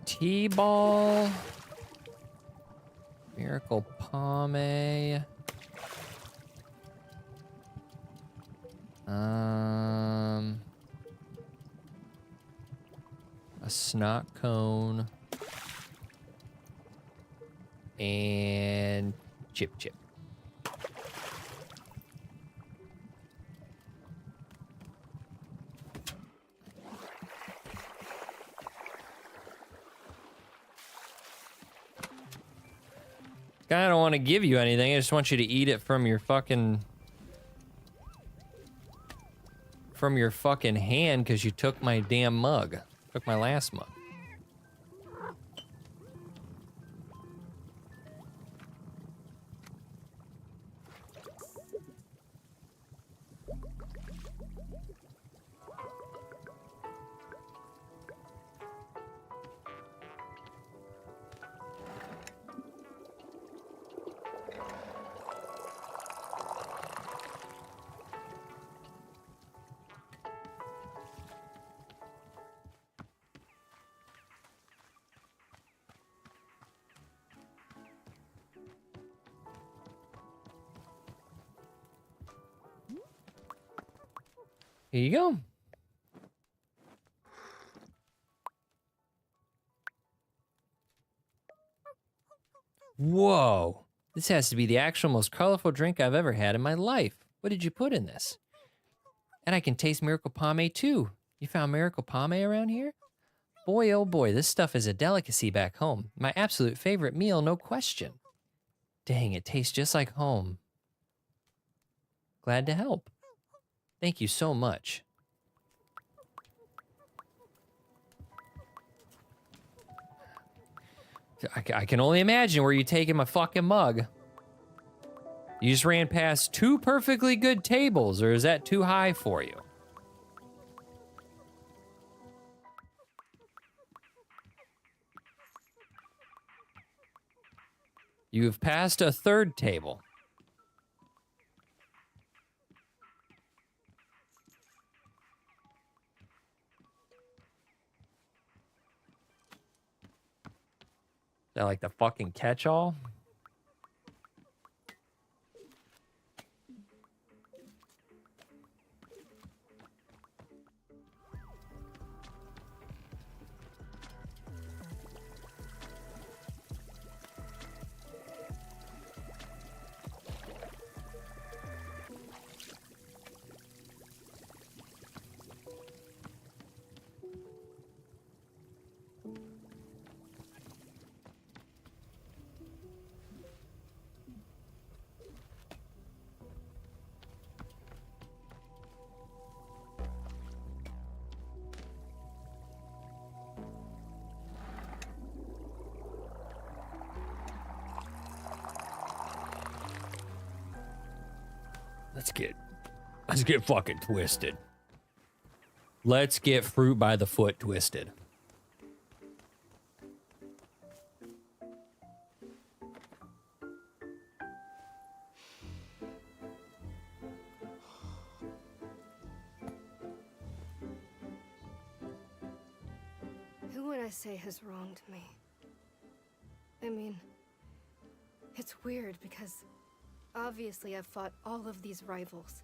T-ball. Miracle Pomade. A snot cone. And chip. I don't want to give you anything. I just want you to eat it from your fucking hand because you took my damn mug. Took my last mug. Here you go. Whoa. This has to be the actual most colorful drink I've ever had in my life. What did you put in this? And I can taste Miracle Pomade too. You found Miracle Pomade around here? Boy, oh boy, this stuff is a delicacy back home. My absolute favorite meal, no question. Dang, it tastes just like home. Glad to help. Thank you so much. I can only imagine where you taking my fucking mug. You just ran past 2 perfectly good tables, or is that too high for you? You have passed a 3rd table. Is that like the fucking catch-all? Let's get fucking twisted. Let's get fruit by the foot twisted. Who would I say has wronged me? I mean, it's weird because obviously I've fought all of these rivals.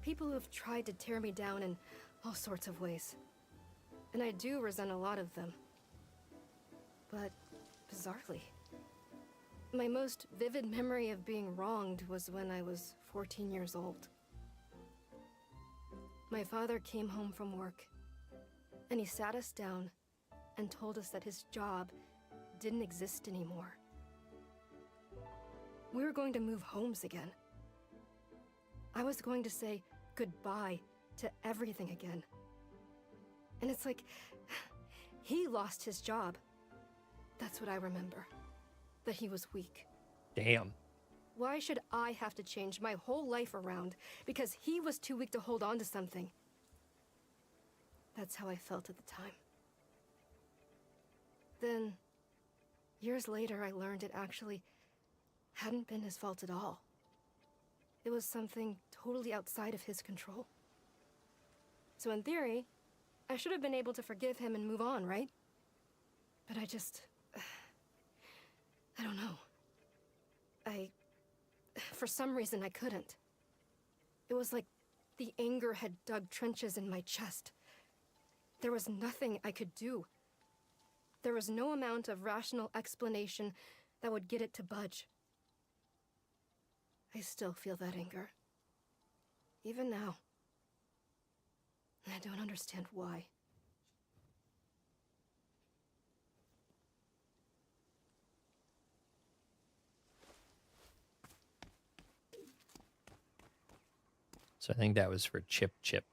People who have tried to tear me down in all sorts of ways. And I do resent a lot of them. But, bizarrely, my most vivid memory of being wronged was when I was 14 years old. My father came home from work, and he sat us down and told us that his job didn't exist anymore. We were going to move homes again. I was going to say goodbye to everything again. And it's like, he lost his job. That's what I remember. That he was weak. Damn. Why should I have to change my whole life around because he was too weak to hold on to something? That's how I felt at the time. Then, years later, I learned it actually hadn't been his fault at all. It was something totally outside of his control. So in theory, I should have been able to forgive him and move on, right? But I don't know. For some reason, I couldn't. It was like the anger had dug trenches in my chest. There was nothing I could do. There was no amount of rational explanation that would get it to budge. I still feel that anger. Even now. And I don't understand why. So I think that was for Chip Chip.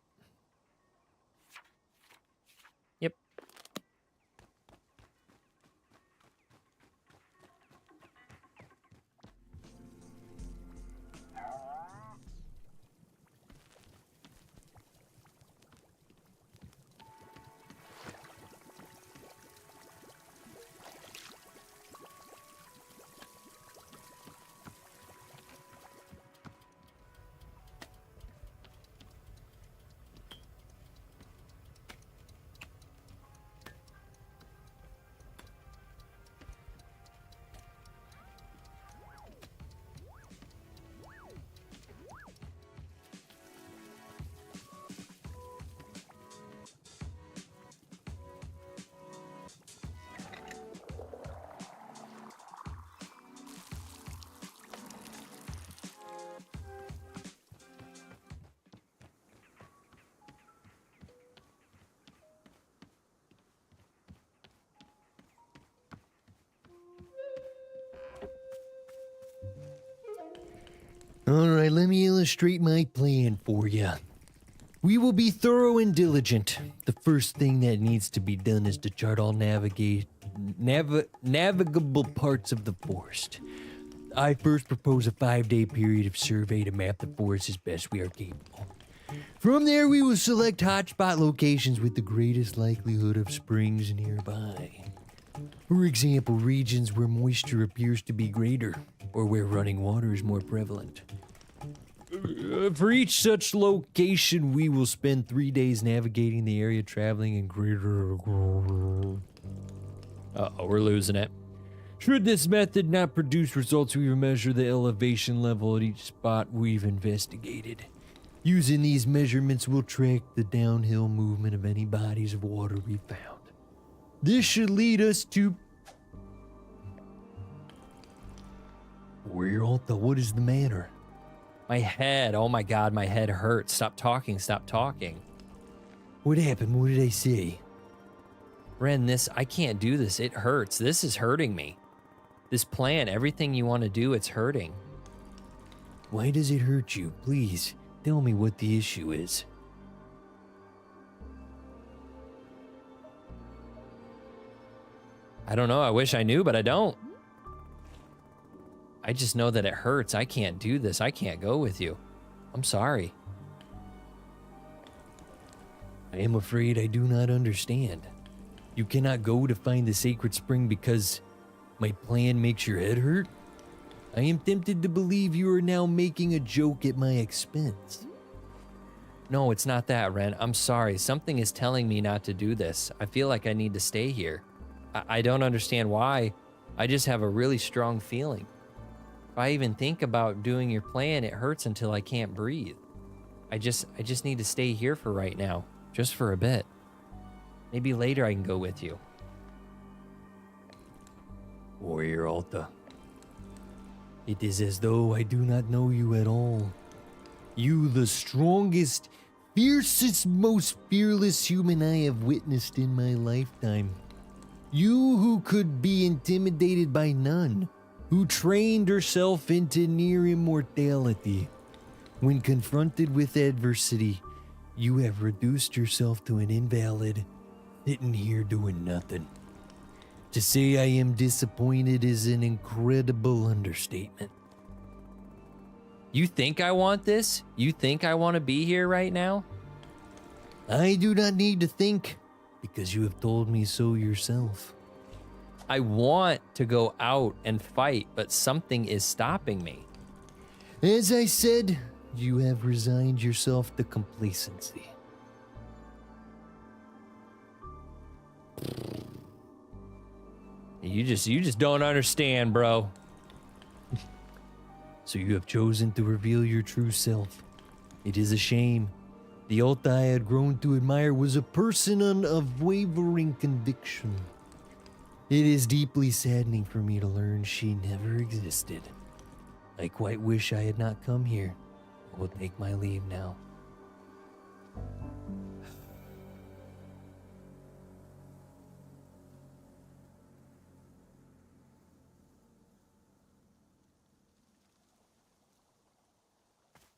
Yep. Alright, let me illustrate my plan for you. We will be thorough and diligent. The first thing that needs to be done is to chart all navigable parts of the forest. I first propose a 5-day period of survey to map the forest as best we are capable. From there, we will select hotspot locations with the greatest likelihood of springs nearby. For example, regions where moisture appears to be greater, or where running water is more prevalent. For each such location, we will spend 3 days navigating the area, traveling in greater... Uh-oh, we're losing it. Should this method not produce results, we will measure the elevation level at each spot we've investigated. Using these measurements, we'll track the downhill movement of any bodies of water we found. This should lead us to... Alta, what is the matter? My head. Oh my god, my head hurts. Stop talking. Stop talking. What happened? What did I say? Ren, I can't do this. It hurts. This is hurting me. This plan, everything you want to do, it's hurting. Why does it hurt you? Please, tell me what the issue is. I don't know. I wish I knew, but I don't. I just know that it hurts. I can't do this. I can't go with you. I'm sorry. I am afraid I do not understand. You cannot go to find the sacred spring because my plan makes your head hurt? I am tempted to believe you are now making a joke at my expense. No, it's not that, Ren. I'm sorry. Something is telling me not to do this. I feel like I need to stay here. I don't understand why. I just have a really strong feeling. If I even think about doing your plan, it hurts until I can't breathe. I just need to stay here for right now, just for a bit. Maybe later I can go with you. Warrior Alta, it is as though I do not know you at all. You, the strongest, fiercest, most fearless human I have witnessed in my lifetime. You who could be intimidated by none, who trained herself into near immortality. When confronted with adversity, you have reduced yourself to an invalid, sitting here doing nothing. To say I am disappointed is an incredible understatement. You think I want this? You think I want to be here right now? I do not need to think, because you have told me so yourself. I want to go out and fight, but something is stopping me. As I said, you have resigned yourself to complacency. You just don't understand, bro. So you have chosen to reveal your true self. It is a shame. The Alta I had grown to admire was a person of wavering conviction. It is deeply saddening for me to learn she never existed. I quite wish I had not come here. I will take my leave now.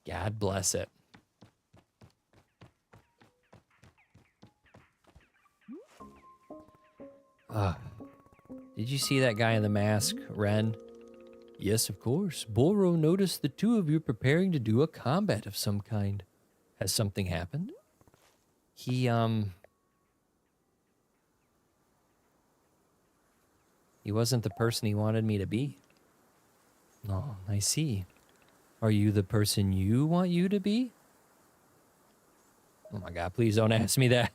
God bless it. Did you see that guy in the mask, Ren? Yes, of course. Boro noticed the two of you preparing to do a combat of some kind. Has something happened? He wasn't the person he wanted me to be. Oh, I see. Are you the person you want you to be? Oh my god, please don't ask me that.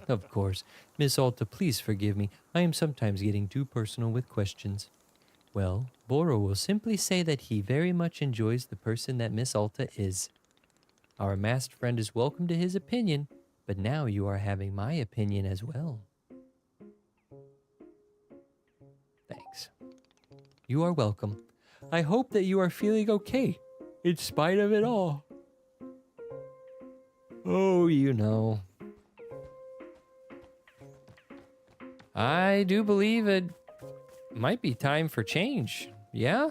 Of course. Miss Alta, please forgive me. I am sometimes getting too personal with questions. Well, Boro will simply say that he very much enjoys the person that Miss Alta is. Our masked friend is welcome to his opinion, but now you are having my opinion as well. Thanks. You are welcome. I hope that you are feeling okay, in spite of it all. Oh, you know. I do believe it might be time for change, yeah?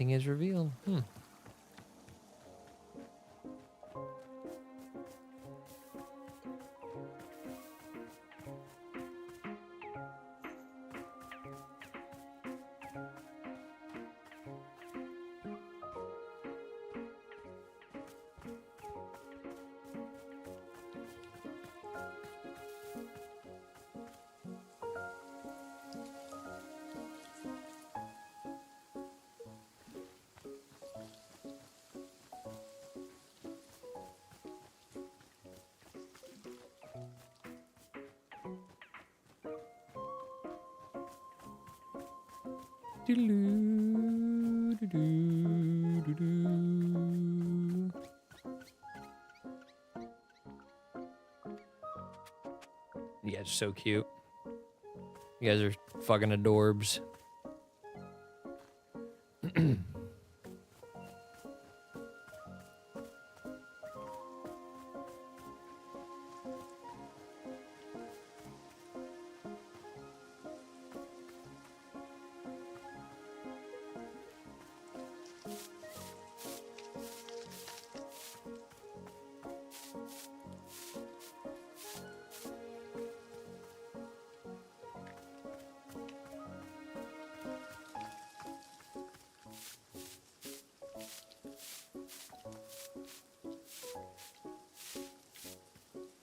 Nothing is revealed. You guys are so cute. You guys are fucking adorbs.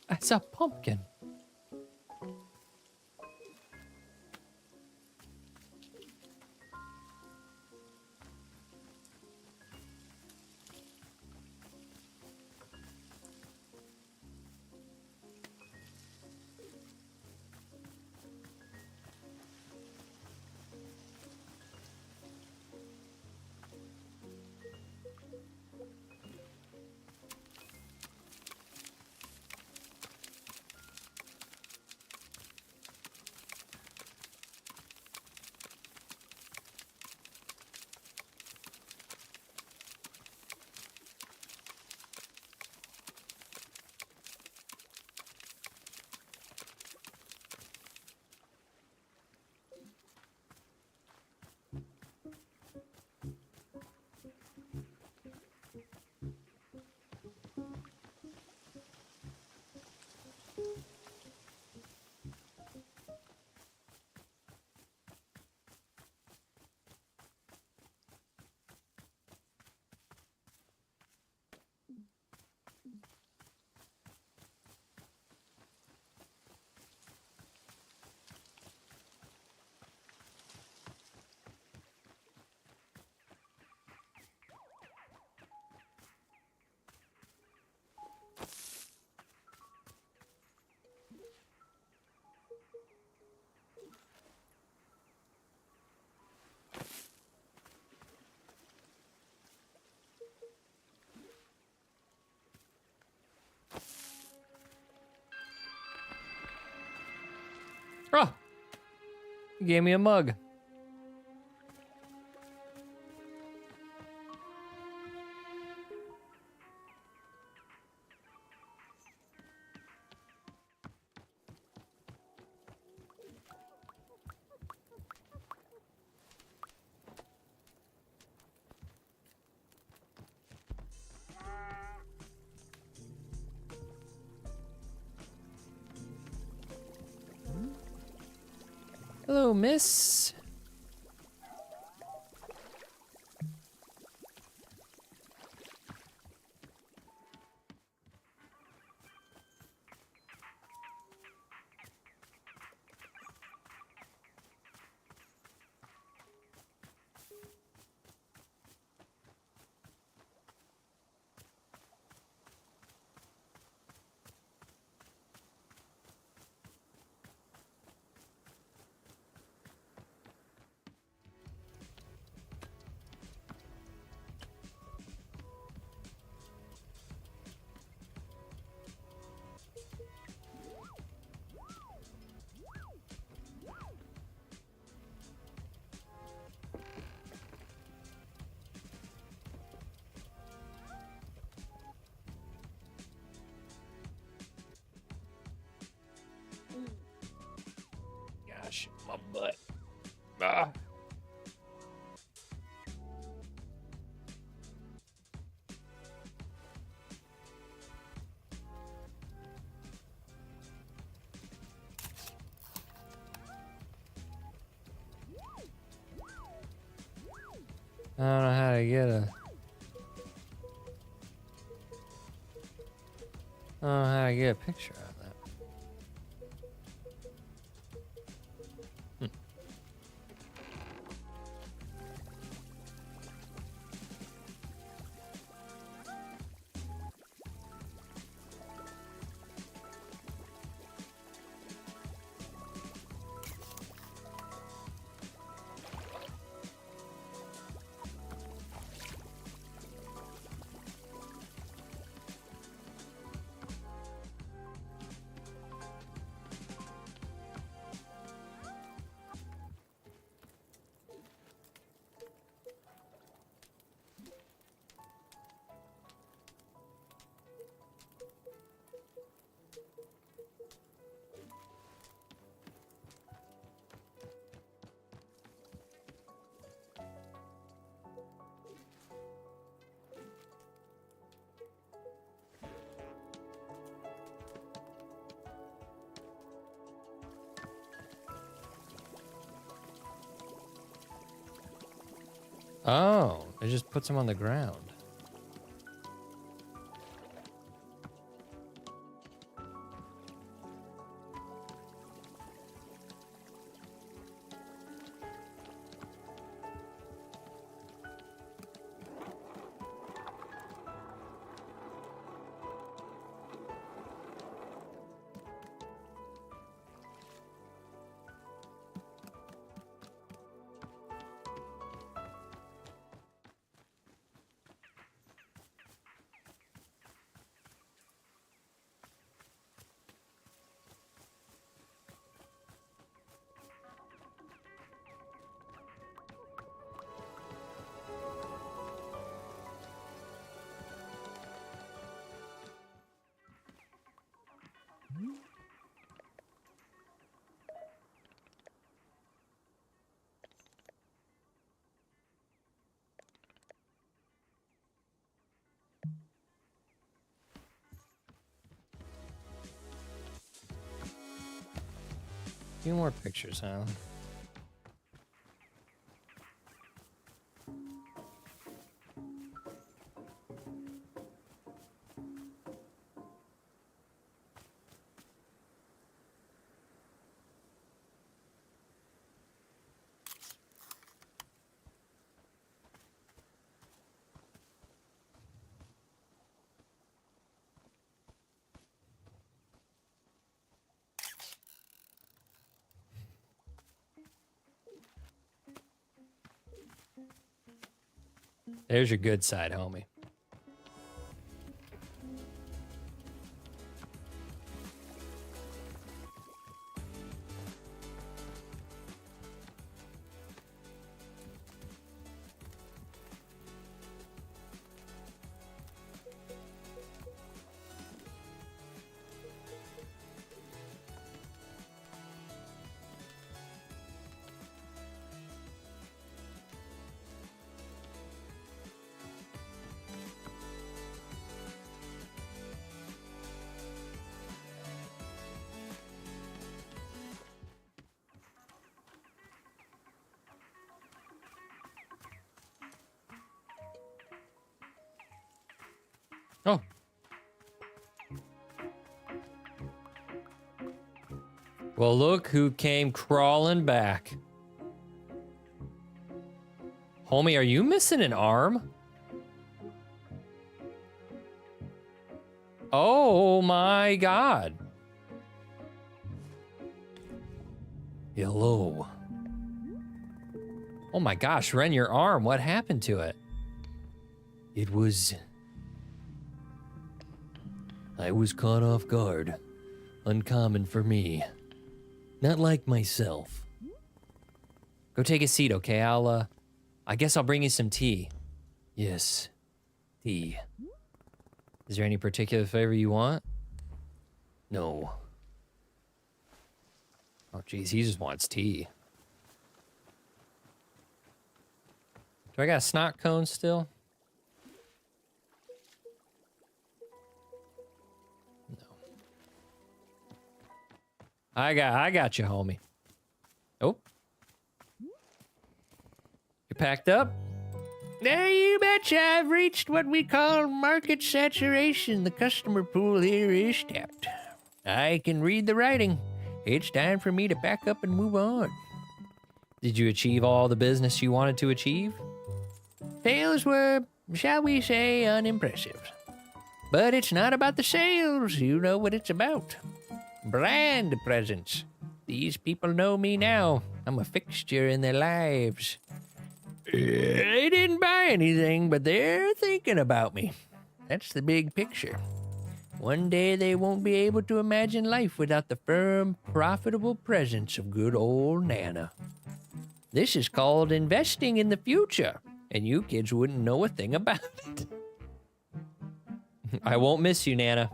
It's a pumpkin. Oh, you gave me a mug. Hello, miss. Gosh, my butt. Ah. I don't know how to get a... I don't know how to get a picture of that. Oh, it just puts them on the ground. Few more pictures, huh? There's your good side, homie. Oh. Well, look who came crawling back. Homie, are you missing an arm? Oh my God. Hello. Oh my gosh, Ren, your arm, what happened to it? It was... I was caught off guard. Uncommon for me. Not like myself. Go take a seat, okay? I guess I'll bring you some tea. Yes. Tea. Is there any particular flavor you want? No. Oh, geez, he just wants tea. Do I got a snot cone still? No. I got you, homie. Oh. You packed up? There you betcha, I've reached what we call market saturation. The customer pool here is tapped. I can read the writing. It's time for me to back up and move on. Did you achieve all the business you wanted to achieve? Sales were, shall we say, unimpressive. But it's not about the sales, you know what it's about. Brand presence. These people know me now. I'm a fixture in their lives. They didn't buy anything, but they're thinking about me. That's the big picture. One day they won't be able to imagine life without the firm, profitable presence of good old Nana. This is called investing in the future, and you kids wouldn't know a thing about it. I won't miss you, Nana.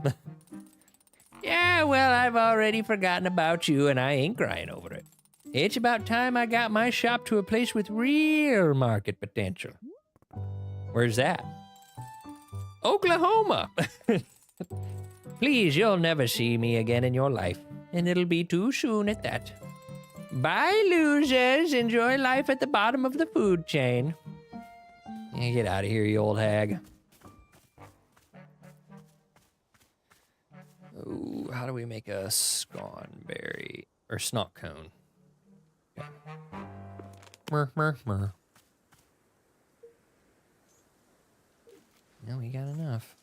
Yeah, well, I've already forgotten about you, and I ain't crying over it. It's about time I got my shop to a place with real market potential. Where's that? Oklahoma! Please, you'll never see me again in your life, and it'll be too soon at that. Bye, losers. Enjoy life at the bottom of the food chain. Yeah, get out of here, you old hag. Ooh, how do we make a sconberry or snot cone? Okay. Mer. No, we got enough.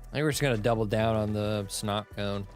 I think we're just gonna double down on the snot cone.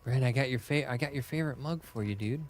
Brad, I got your favorite mug for you, dude.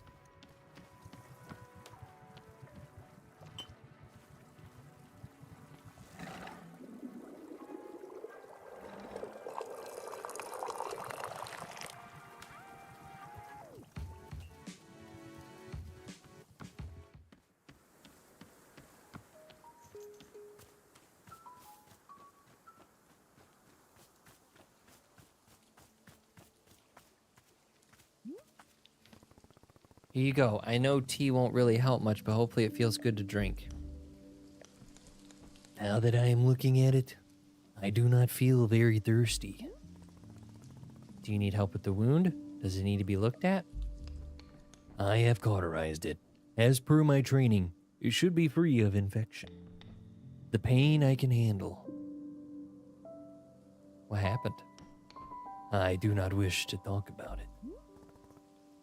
Here you go. I know tea won't really help much, but hopefully it feels good to drink. Now that I am looking at it, I do not feel very thirsty. Do you need help with the wound? Does it need to be looked at? I have cauterized it. As per my training, it should be free of infection. The pain I can handle. What happened? I do not wish to talk about it.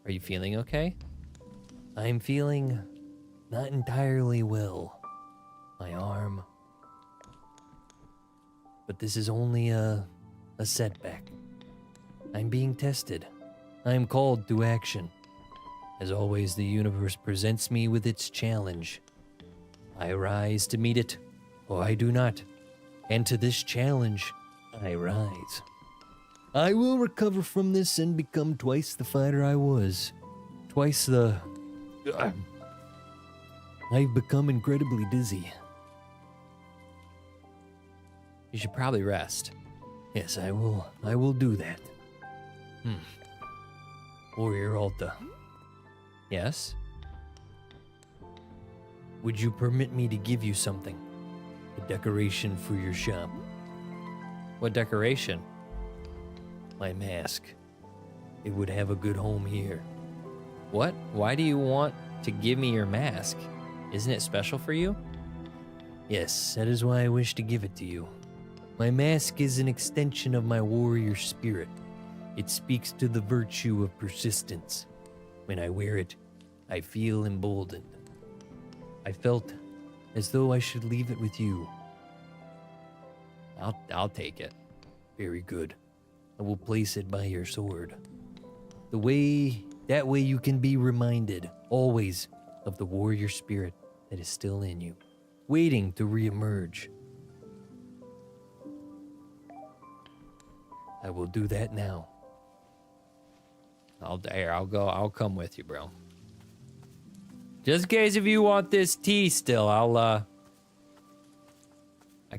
Are you feeling okay? I'm feeling not entirely well. My arm. But this is only a setback. I'm being tested. I am called to action. As always, the universe presents me with its challenge. I rise to meet it, or I do not. And to this challenge, I rise. I will recover from this and become twice the fighter I was. Twice the... I've become incredibly dizzy. You should probably rest. Yes, I will do that. Warrior Alta. Yes? Would you permit me to give you something? A decoration for your shop. What decoration? My mask. It would have a good home here. What? Why do you want to give me your mask? Isn't it special for you? Yes, that is why I wish to give it to you. My mask is an extension of my warrior spirit. It speaks to the virtue of persistence. When I wear it, I feel emboldened. I felt as though I should leave it with you. I'll take it. Very good. I will place it by your sword. That way you can be reminded, always, of the warrior spirit that is still in you, waiting to reemerge. I will do that now. I'll come with you, bro. Just in case if you want this tea still, I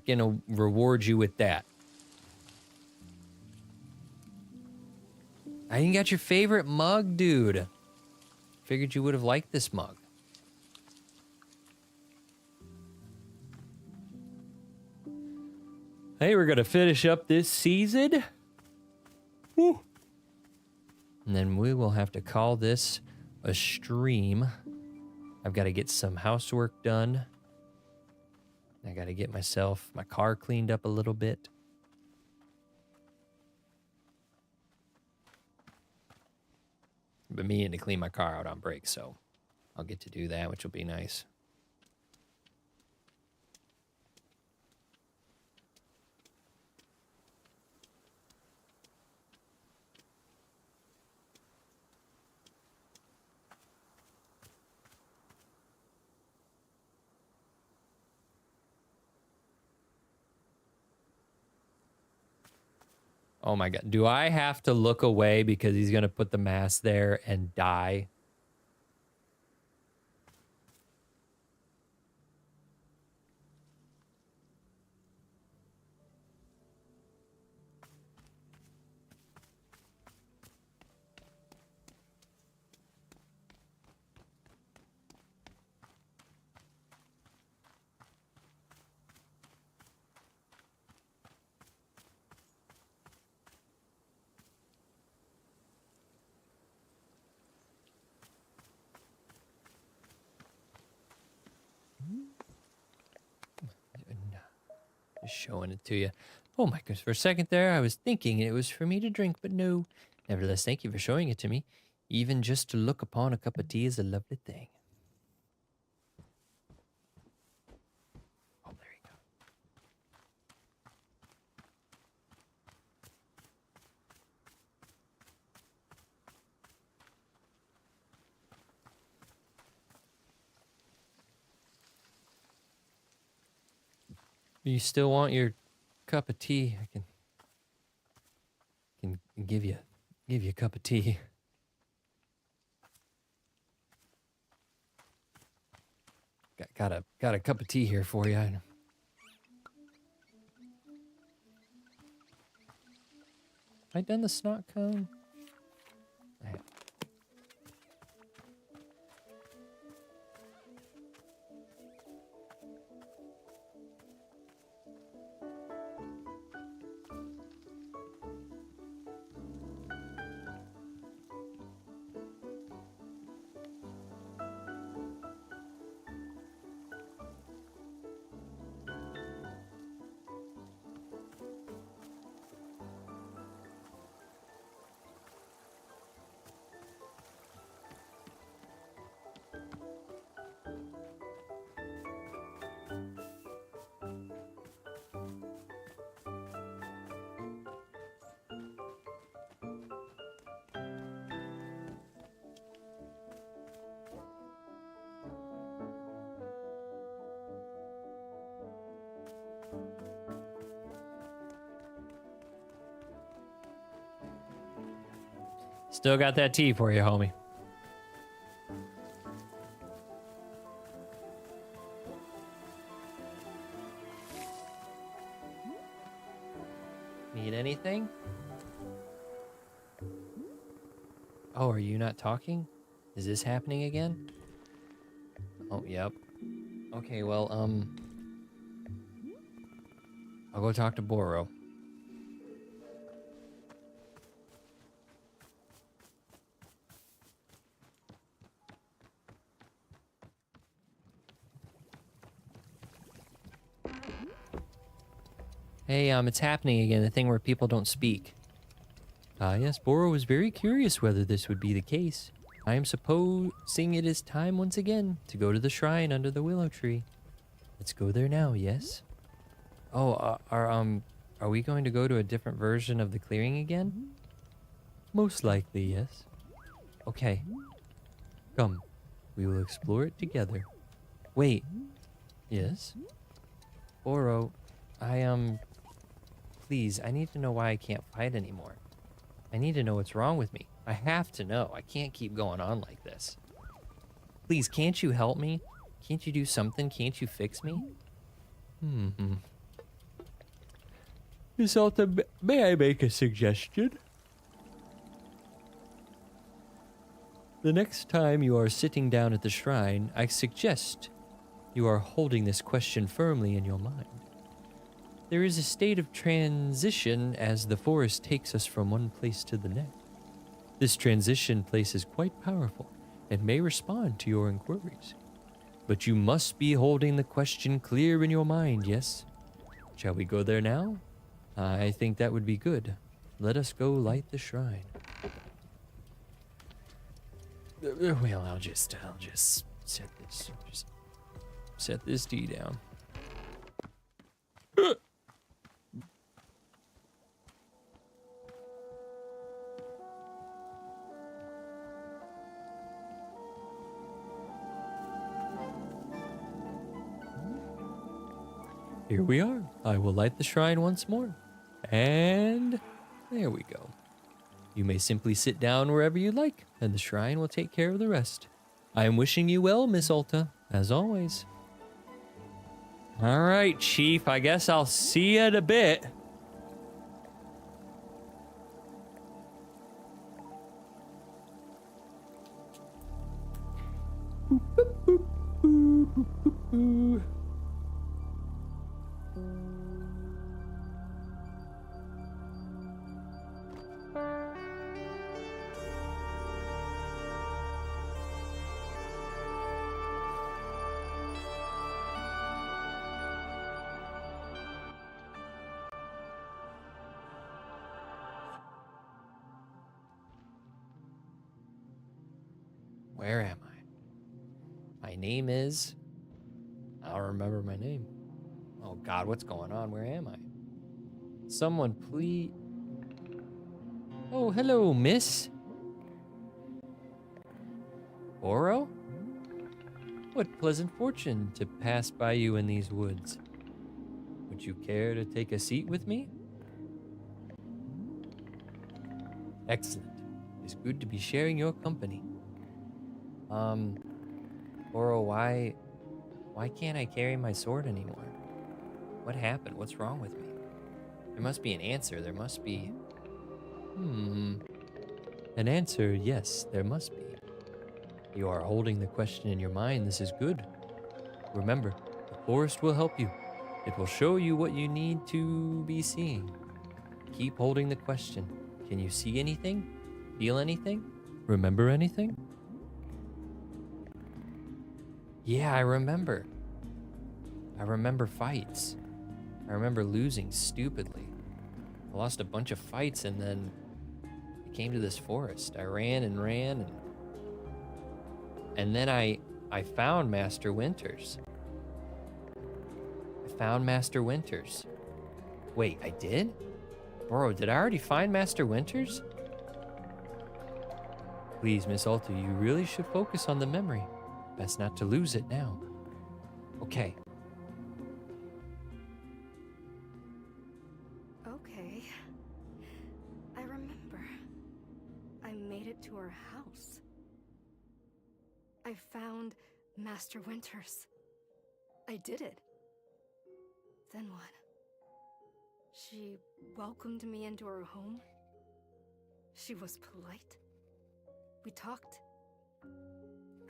can reward you with that. I even got your favorite mug, dude. Figured you would have liked this mug. Hey, we're gonna finish up this season. Woo. And then we will have to call this a stream. I've got to get some housework done. I got to get my car cleaned up a little bit. But me and to clean my car out on break, so I'll get to do that, which will be nice. Oh my God. Do I have to look away because he's going to put the mask there and die? Just showing it to you. Oh my goodness. For a second there, I was thinking it was for me to drink, but no. Nevertheless, thank you for showing it to me. Even just to look upon a cup of tea is a lovely thing. Oh, there you go. You still want your cup of tea? I can give you a cup of tea. Got a cup of tea here for you. I done the snot cone? I have. Still got that tea for you, homie. Need anything? Oh, are you not talking? Is this happening again? Oh, yep. Okay, well, I'll go talk to Boro. Hey, it's happening again, the thing where people don't speak. Yes, Boro was very curious whether this would be the case. I am supposing it is time once again to go to the shrine under the willow tree. Let's go there now, yes? Oh, are we going to go to a different version of the clearing again? Most likely, yes. Okay. Come, we will explore it together. Wait. Yes? Boro, please, I need to know why I can't fight anymore. I need to know what's wrong with me. I have to know. I can't keep going on like this. Please, can't you help me? Can't you do something? Can't you fix me? Miss Alta, may I make a suggestion? The next time you are sitting down at the shrine, I suggest you are holding this question firmly in your mind. There is a state of transition as the forest takes us from one place to the next. This transition place is quite powerful and may respond to your inquiries. But you must be holding the question clear in your mind, yes? Shall we go there now? I think that would be good. Let us go light the shrine. Well, I'll just set this tea down. Here we are. I will light the shrine once more. And there we go. You may simply sit down wherever you like, and the shrine will take care of the rest. I am wishing you well, Miss Alta, as always. All right, Chief, I guess I'll see you in a bit. Where am I? My name is... I don't remember my name. Oh God, what's going on? Where am I? Someone please... Oh, hello, miss. Boro? What pleasant fortune to pass by you in these woods. Would you care to take a seat with me? Excellent. It's good to be sharing your company. Boro, why can't I carry my sword anymore? What happened? What's wrong with me? There must be an answer. There must be... An answer, yes, there must be. You are holding the question in your mind. This is good. Remember, the forest will help you. It will show you what you need to be seeing. Keep holding the question. Can you see anything? Feel anything? Remember anything? Yeah, I remember. I remember fights. I remember losing stupidly. I lost a bunch of fights and then I came to this forest. I ran and ran and then I found Master Winters. I found Master Winters. Wait, I did? Bro, did I already find Master Winters? Please, Miss Alta, you really should focus on the memory. Best not to lose it now. Okay. Okay. I remember. I made it to her house. I found Master Winters. I did it. Then what? She welcomed me into her home. She was polite. We talked.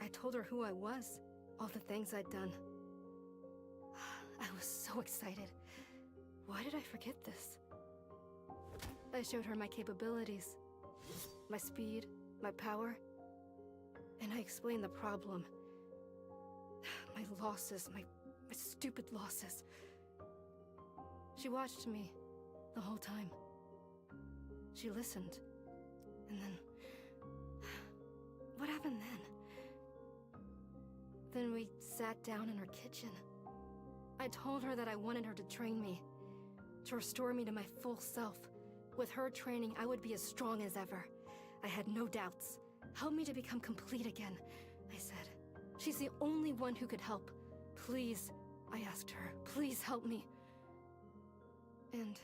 I told her who I was, all the things I'd done. I was so excited. Why did I forget this? I showed her my capabilities, my speed, my power, and I explained the problem. My losses, my stupid losses. She watched me the whole time. She listened. And then... what happened then? Then we sat down in her kitchen. I told her that I wanted her to train me, to restore me to my full self. With her training, I would be as strong as ever. I had no doubts. Help me to become complete again, I said. She's the only one who could help. Please, I asked her, please help me. And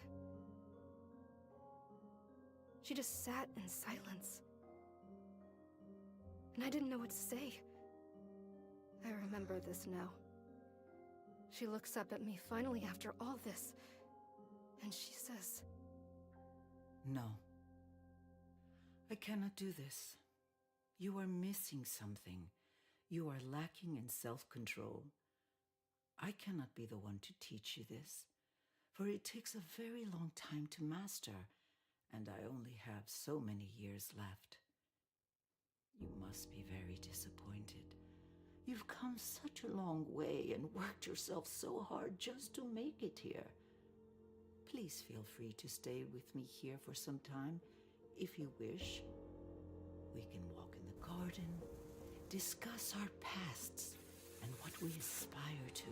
she just sat in silence. And I didn't know what to say. I remember this now. She looks up at me finally after all this, and she says, "No. I cannot do this. You are missing something. You are lacking in self-control. I cannot be the one to teach you this, for it takes a very long time to master, and I only have so many years left. You must be very disappointed. You've come such a long way and worked yourself so hard just to make it here. Please feel free to stay with me here for some time, if you wish. We can walk in the garden, discuss our pasts and what we aspire to.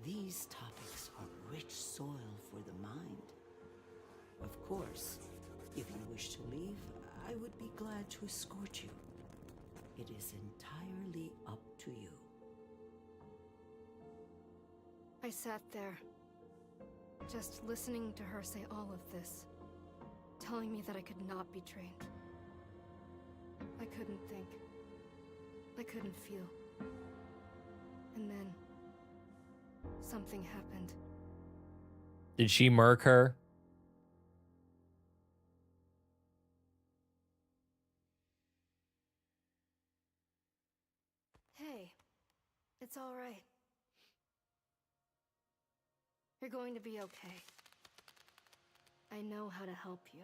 These topics are rich soil for the mind. Of course, if you wish to leave, I would be glad to escort you. It is entirely up to you." I sat there, just listening to her say all of this, telling me that I could not be trained. I couldn't think. I couldn't feel. And then, something happened. Did she murk her? Hey, it's all right. You're going to be okay. I know how to help you.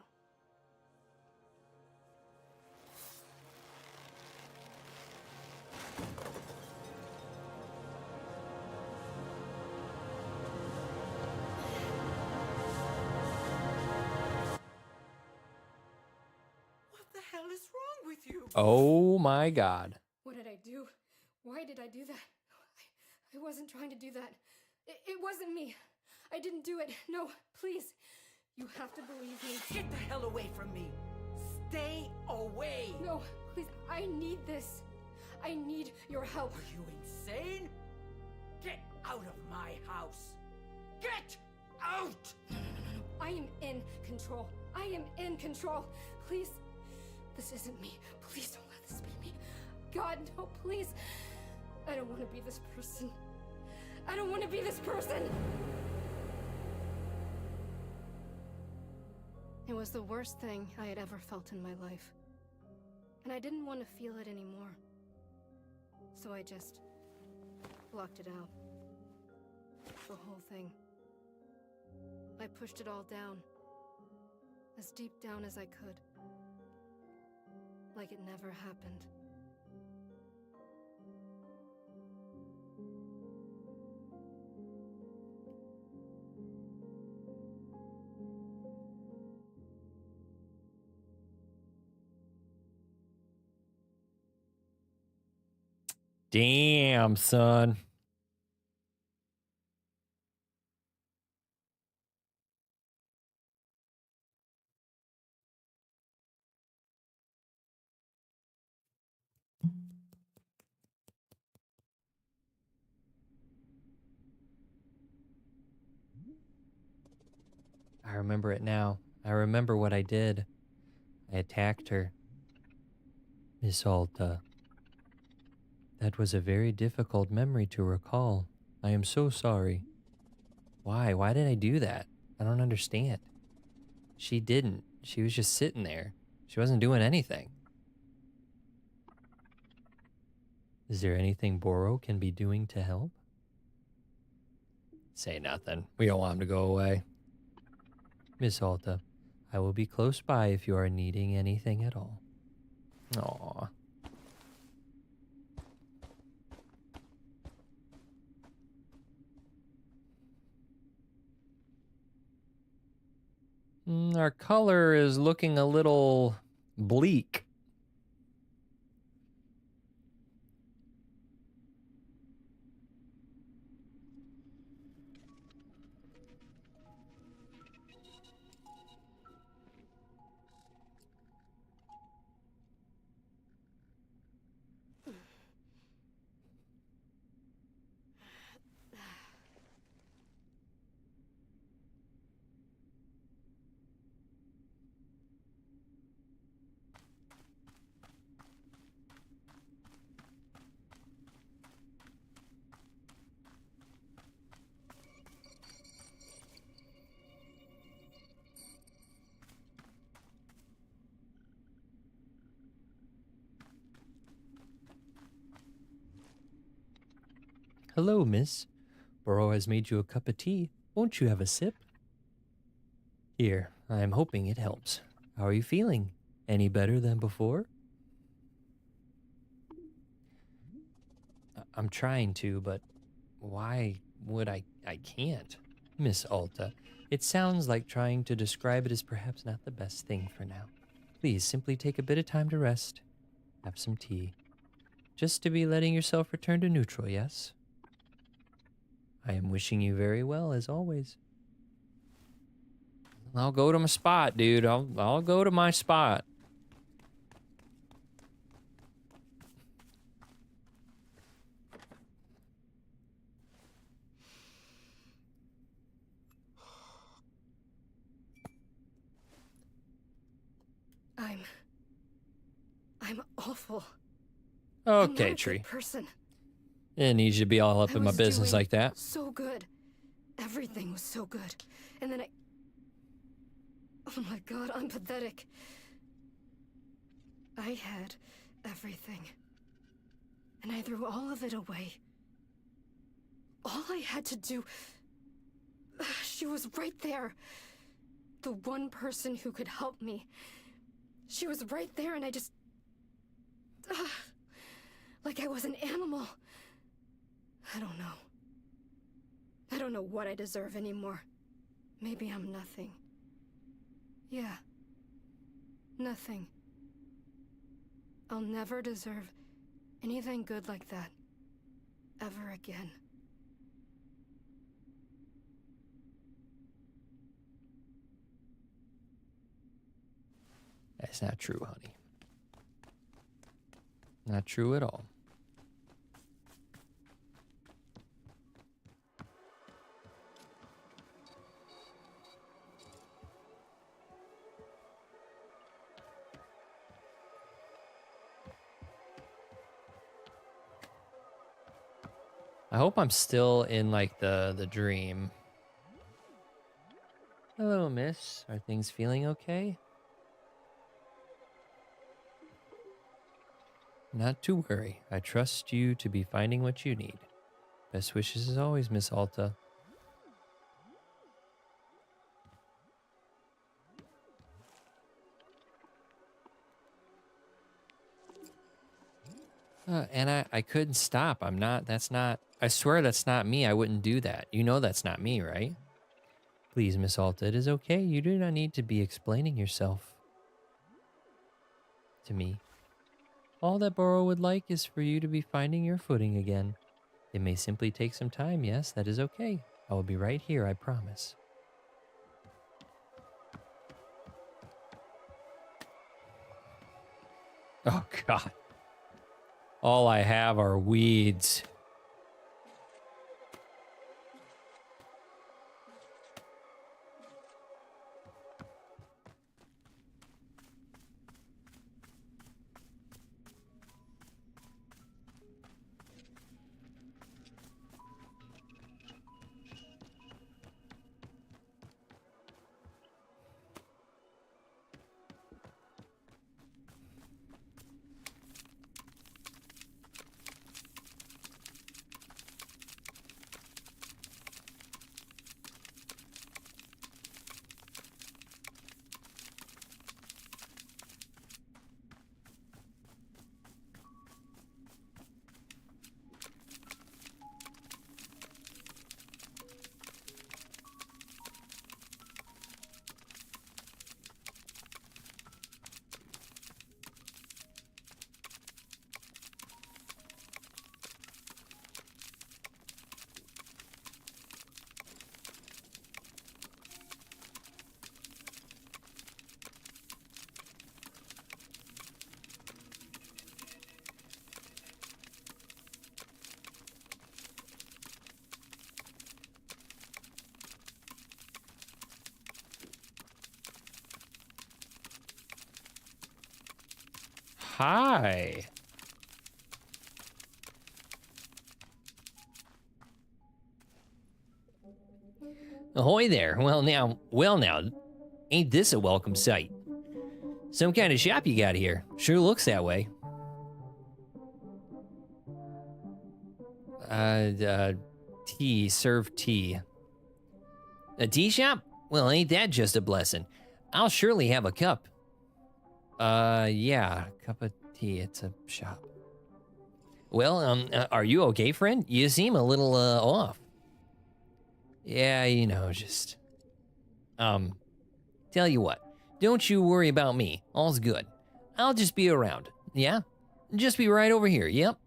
What the hell is wrong with you? Oh my god. What did I do? Why did I do that? I wasn't trying to do that. It wasn't me. I didn't do it. No, please. You have to believe me. Get the hell away from me! Stay away! No, please. I need this. I need your help. Are you insane? Get out of my house! Get out! I am in control. I am in control. Please. This isn't me. Please don't let this be me. God, no, please. I don't want to be this person. I don't want to be this person. It was the worst thing I had ever felt in my life. And I didn't want to feel it anymore. So I just blocked it out. The whole thing. I pushed it all down. As deep down as I could. Like it never happened. Damn, son. I remember it now. I remember what I did. I attacked her. Miss Alta. That was a very difficult memory to recall. I am so sorry. Why? Why did I do that? I don't understand. She didn't. She was just sitting there. She wasn't doing anything. Is there anything Boro can be doing to help? Say nothing. We don't want him to go away. Miss Alta, I will be close by if you are needing anything at all. Aww. Our color is looking a little bleak. Hello, miss. Boro has made you a cup of tea. Won't you have a sip? Here, I am hoping it helps. How are you feeling? Any better than before? I'm trying to, but why would I can't? Miss Alta, it sounds like trying to describe it is perhaps not the best thing for now. Please simply take a bit of time to rest. Have some tea. Just to be letting yourself return to neutral, yes? I am wishing you very well, as always. I'll go to my spot, dude. I'll go to my spot. I'm awful. Okay, I'm not a Tree. good person. Didn't need you to be all up I in my was business doing like that. So good. Everything was so good. And then oh my god, I'm pathetic. I had everything. And I threw all of it away. All I had to do... She was right there. The one person who could help me. She was right there and I just... like I was an animal. I don't know. I don't know what I deserve anymore. Maybe I'm nothing. Yeah. Nothing. I'll never deserve anything good like that. Ever again. That's not true, honey. Not true at all. I hope I'm still in like the dream. Hello, miss. Are things feeling okay? Not to worry. I trust you to be finding what you need. Best wishes as always, Miss Alta. And I couldn't stop. That's not, I swear that's not me. I wouldn't do that. You know that's not me, right? Please, Miss Alta, it is okay. You do not need to be explaining yourself to me. All that Boro would like is for you to be finding your footing again. It may simply take some time, yes, that is okay. I will be right here, I promise. Oh, God. All I have are weeds. Hi. Ahoy there. Well now, ain't this a welcome sight? Some kind of shop you got here. Sure looks that way. Tea, serve tea. A tea shop? Well, ain't that just a blessing? I'll surely have a cup. Yeah, cup of tea, it's a shop. Well, are you okay, friend? You seem a little, off. Yeah, you know, just... Tell you what, don't you worry about me. All's good. I'll just be around, yeah? Just be right over here, yep.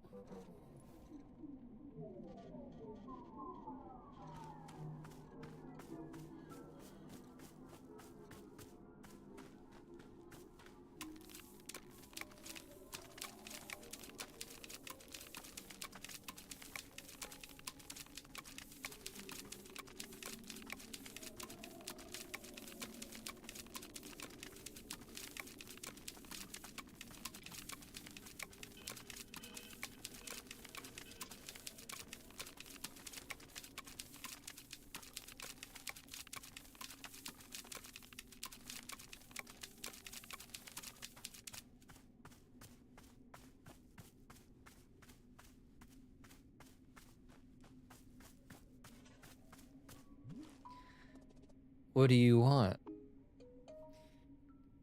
What do you want?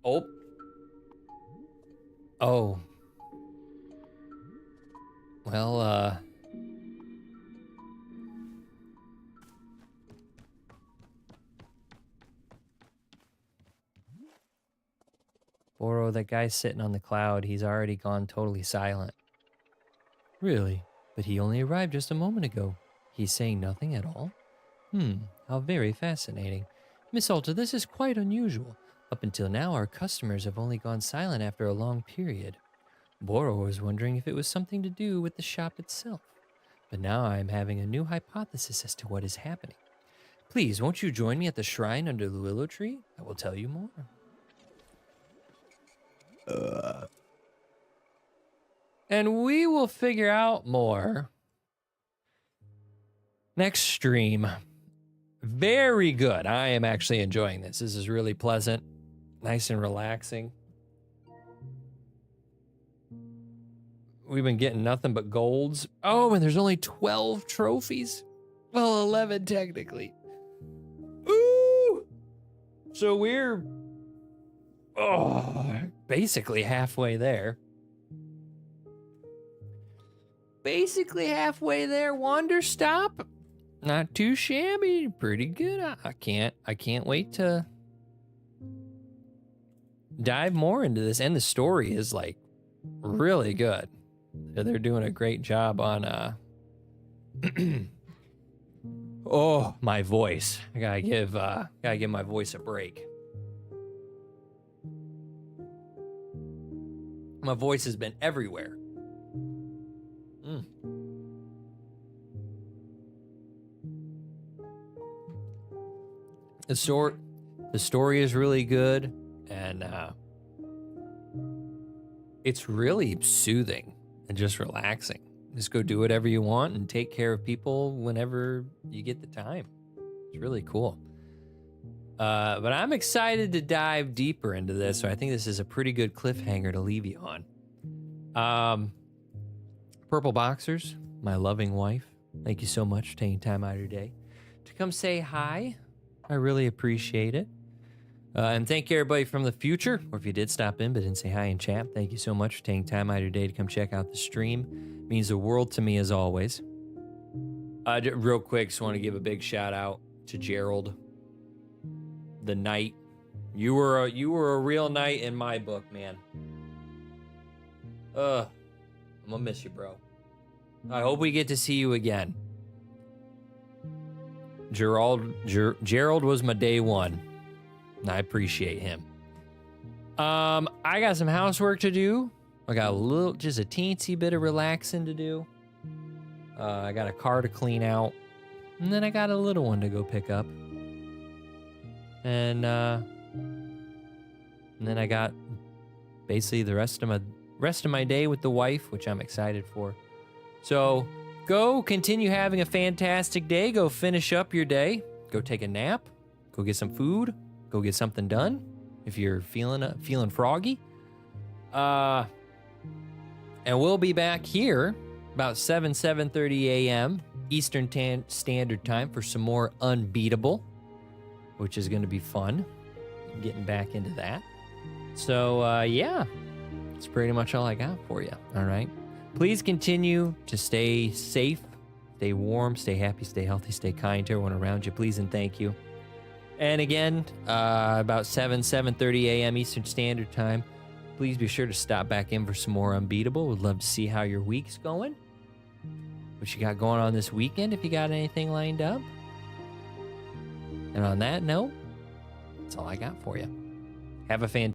Oh. Oh. Well, Boro, that guy sitting on the cloud, he's already gone totally silent. Really? But he only arrived just a moment ago. He's saying nothing at all? How very fascinating. Miss Alta, this is quite unusual. Up until now, our customers have only gone silent after a long period. Boro was wondering if it was something to do with the shop itself. But now I am having a new hypothesis as to what is happening. Please, won't you join me at the shrine under the willow tree? I will tell you more. And we will figure out more next stream. Very good. I am actually enjoying this. This is really pleasant, nice and relaxing. We've been getting nothing but golds. Oh, and there's only 12 trophies. Well, 11 technically. Ooh! So we're basically halfway there. Basically halfway there. Wanderstop. Not too shabby. Pretty good. I can't wait to dive more into this. And the story is like really good. They're doing a great job on oh, my voice. I gotta give my voice a break. My voice has been everywhere. The story is really good, and it's really soothing and just relaxing. Just go do whatever you want and take care of people whenever you get the time. It's really cool. But I'm excited to dive deeper into this, so I think this is a pretty good cliffhanger to leave you on. Purple Boxers, my loving wife, thank you so much for taking time out of your day to come say hi. I really appreciate it. And thank you everybody from the future, or if you did stop in but didn't say hi in chat, thank you so much for taking time out of your day to come check out the stream. It means the world to me as always. Real quick, just want to give a big shout out to Gerald, the knight. You were a real knight in my book, man. I'm gonna miss you, bro. I hope we get to see you again. Gerald was my day one. And I appreciate him. I got some housework to do. I got just a teensy bit of relaxing to do. I got a car to clean out. And then I got a little one to go pick up. And then I got basically the rest of rest of my day with the wife, which I'm excited for. So go continue having a fantastic day. Go finish up your day. Go take a nap. Go get some food. Go get something done if you're feeling froggy. And we'll be back here about 7:30 a.m. Eastern Standard Time for some more Unbeatable, which is going to be fun. Getting back into that. So, yeah, that's pretty much all I got for you. All right. Please continue to stay safe, stay warm, stay happy, stay healthy, stay kind to everyone around you. Please and thank you. And again, about 7:30 a.m. Eastern Standard Time, please be sure to stop back in for some more Unbeatable. Would love to see how your week's going. What you got going on this weekend, if you got anything lined up. And on that note, that's all I got for you. Have a fantastic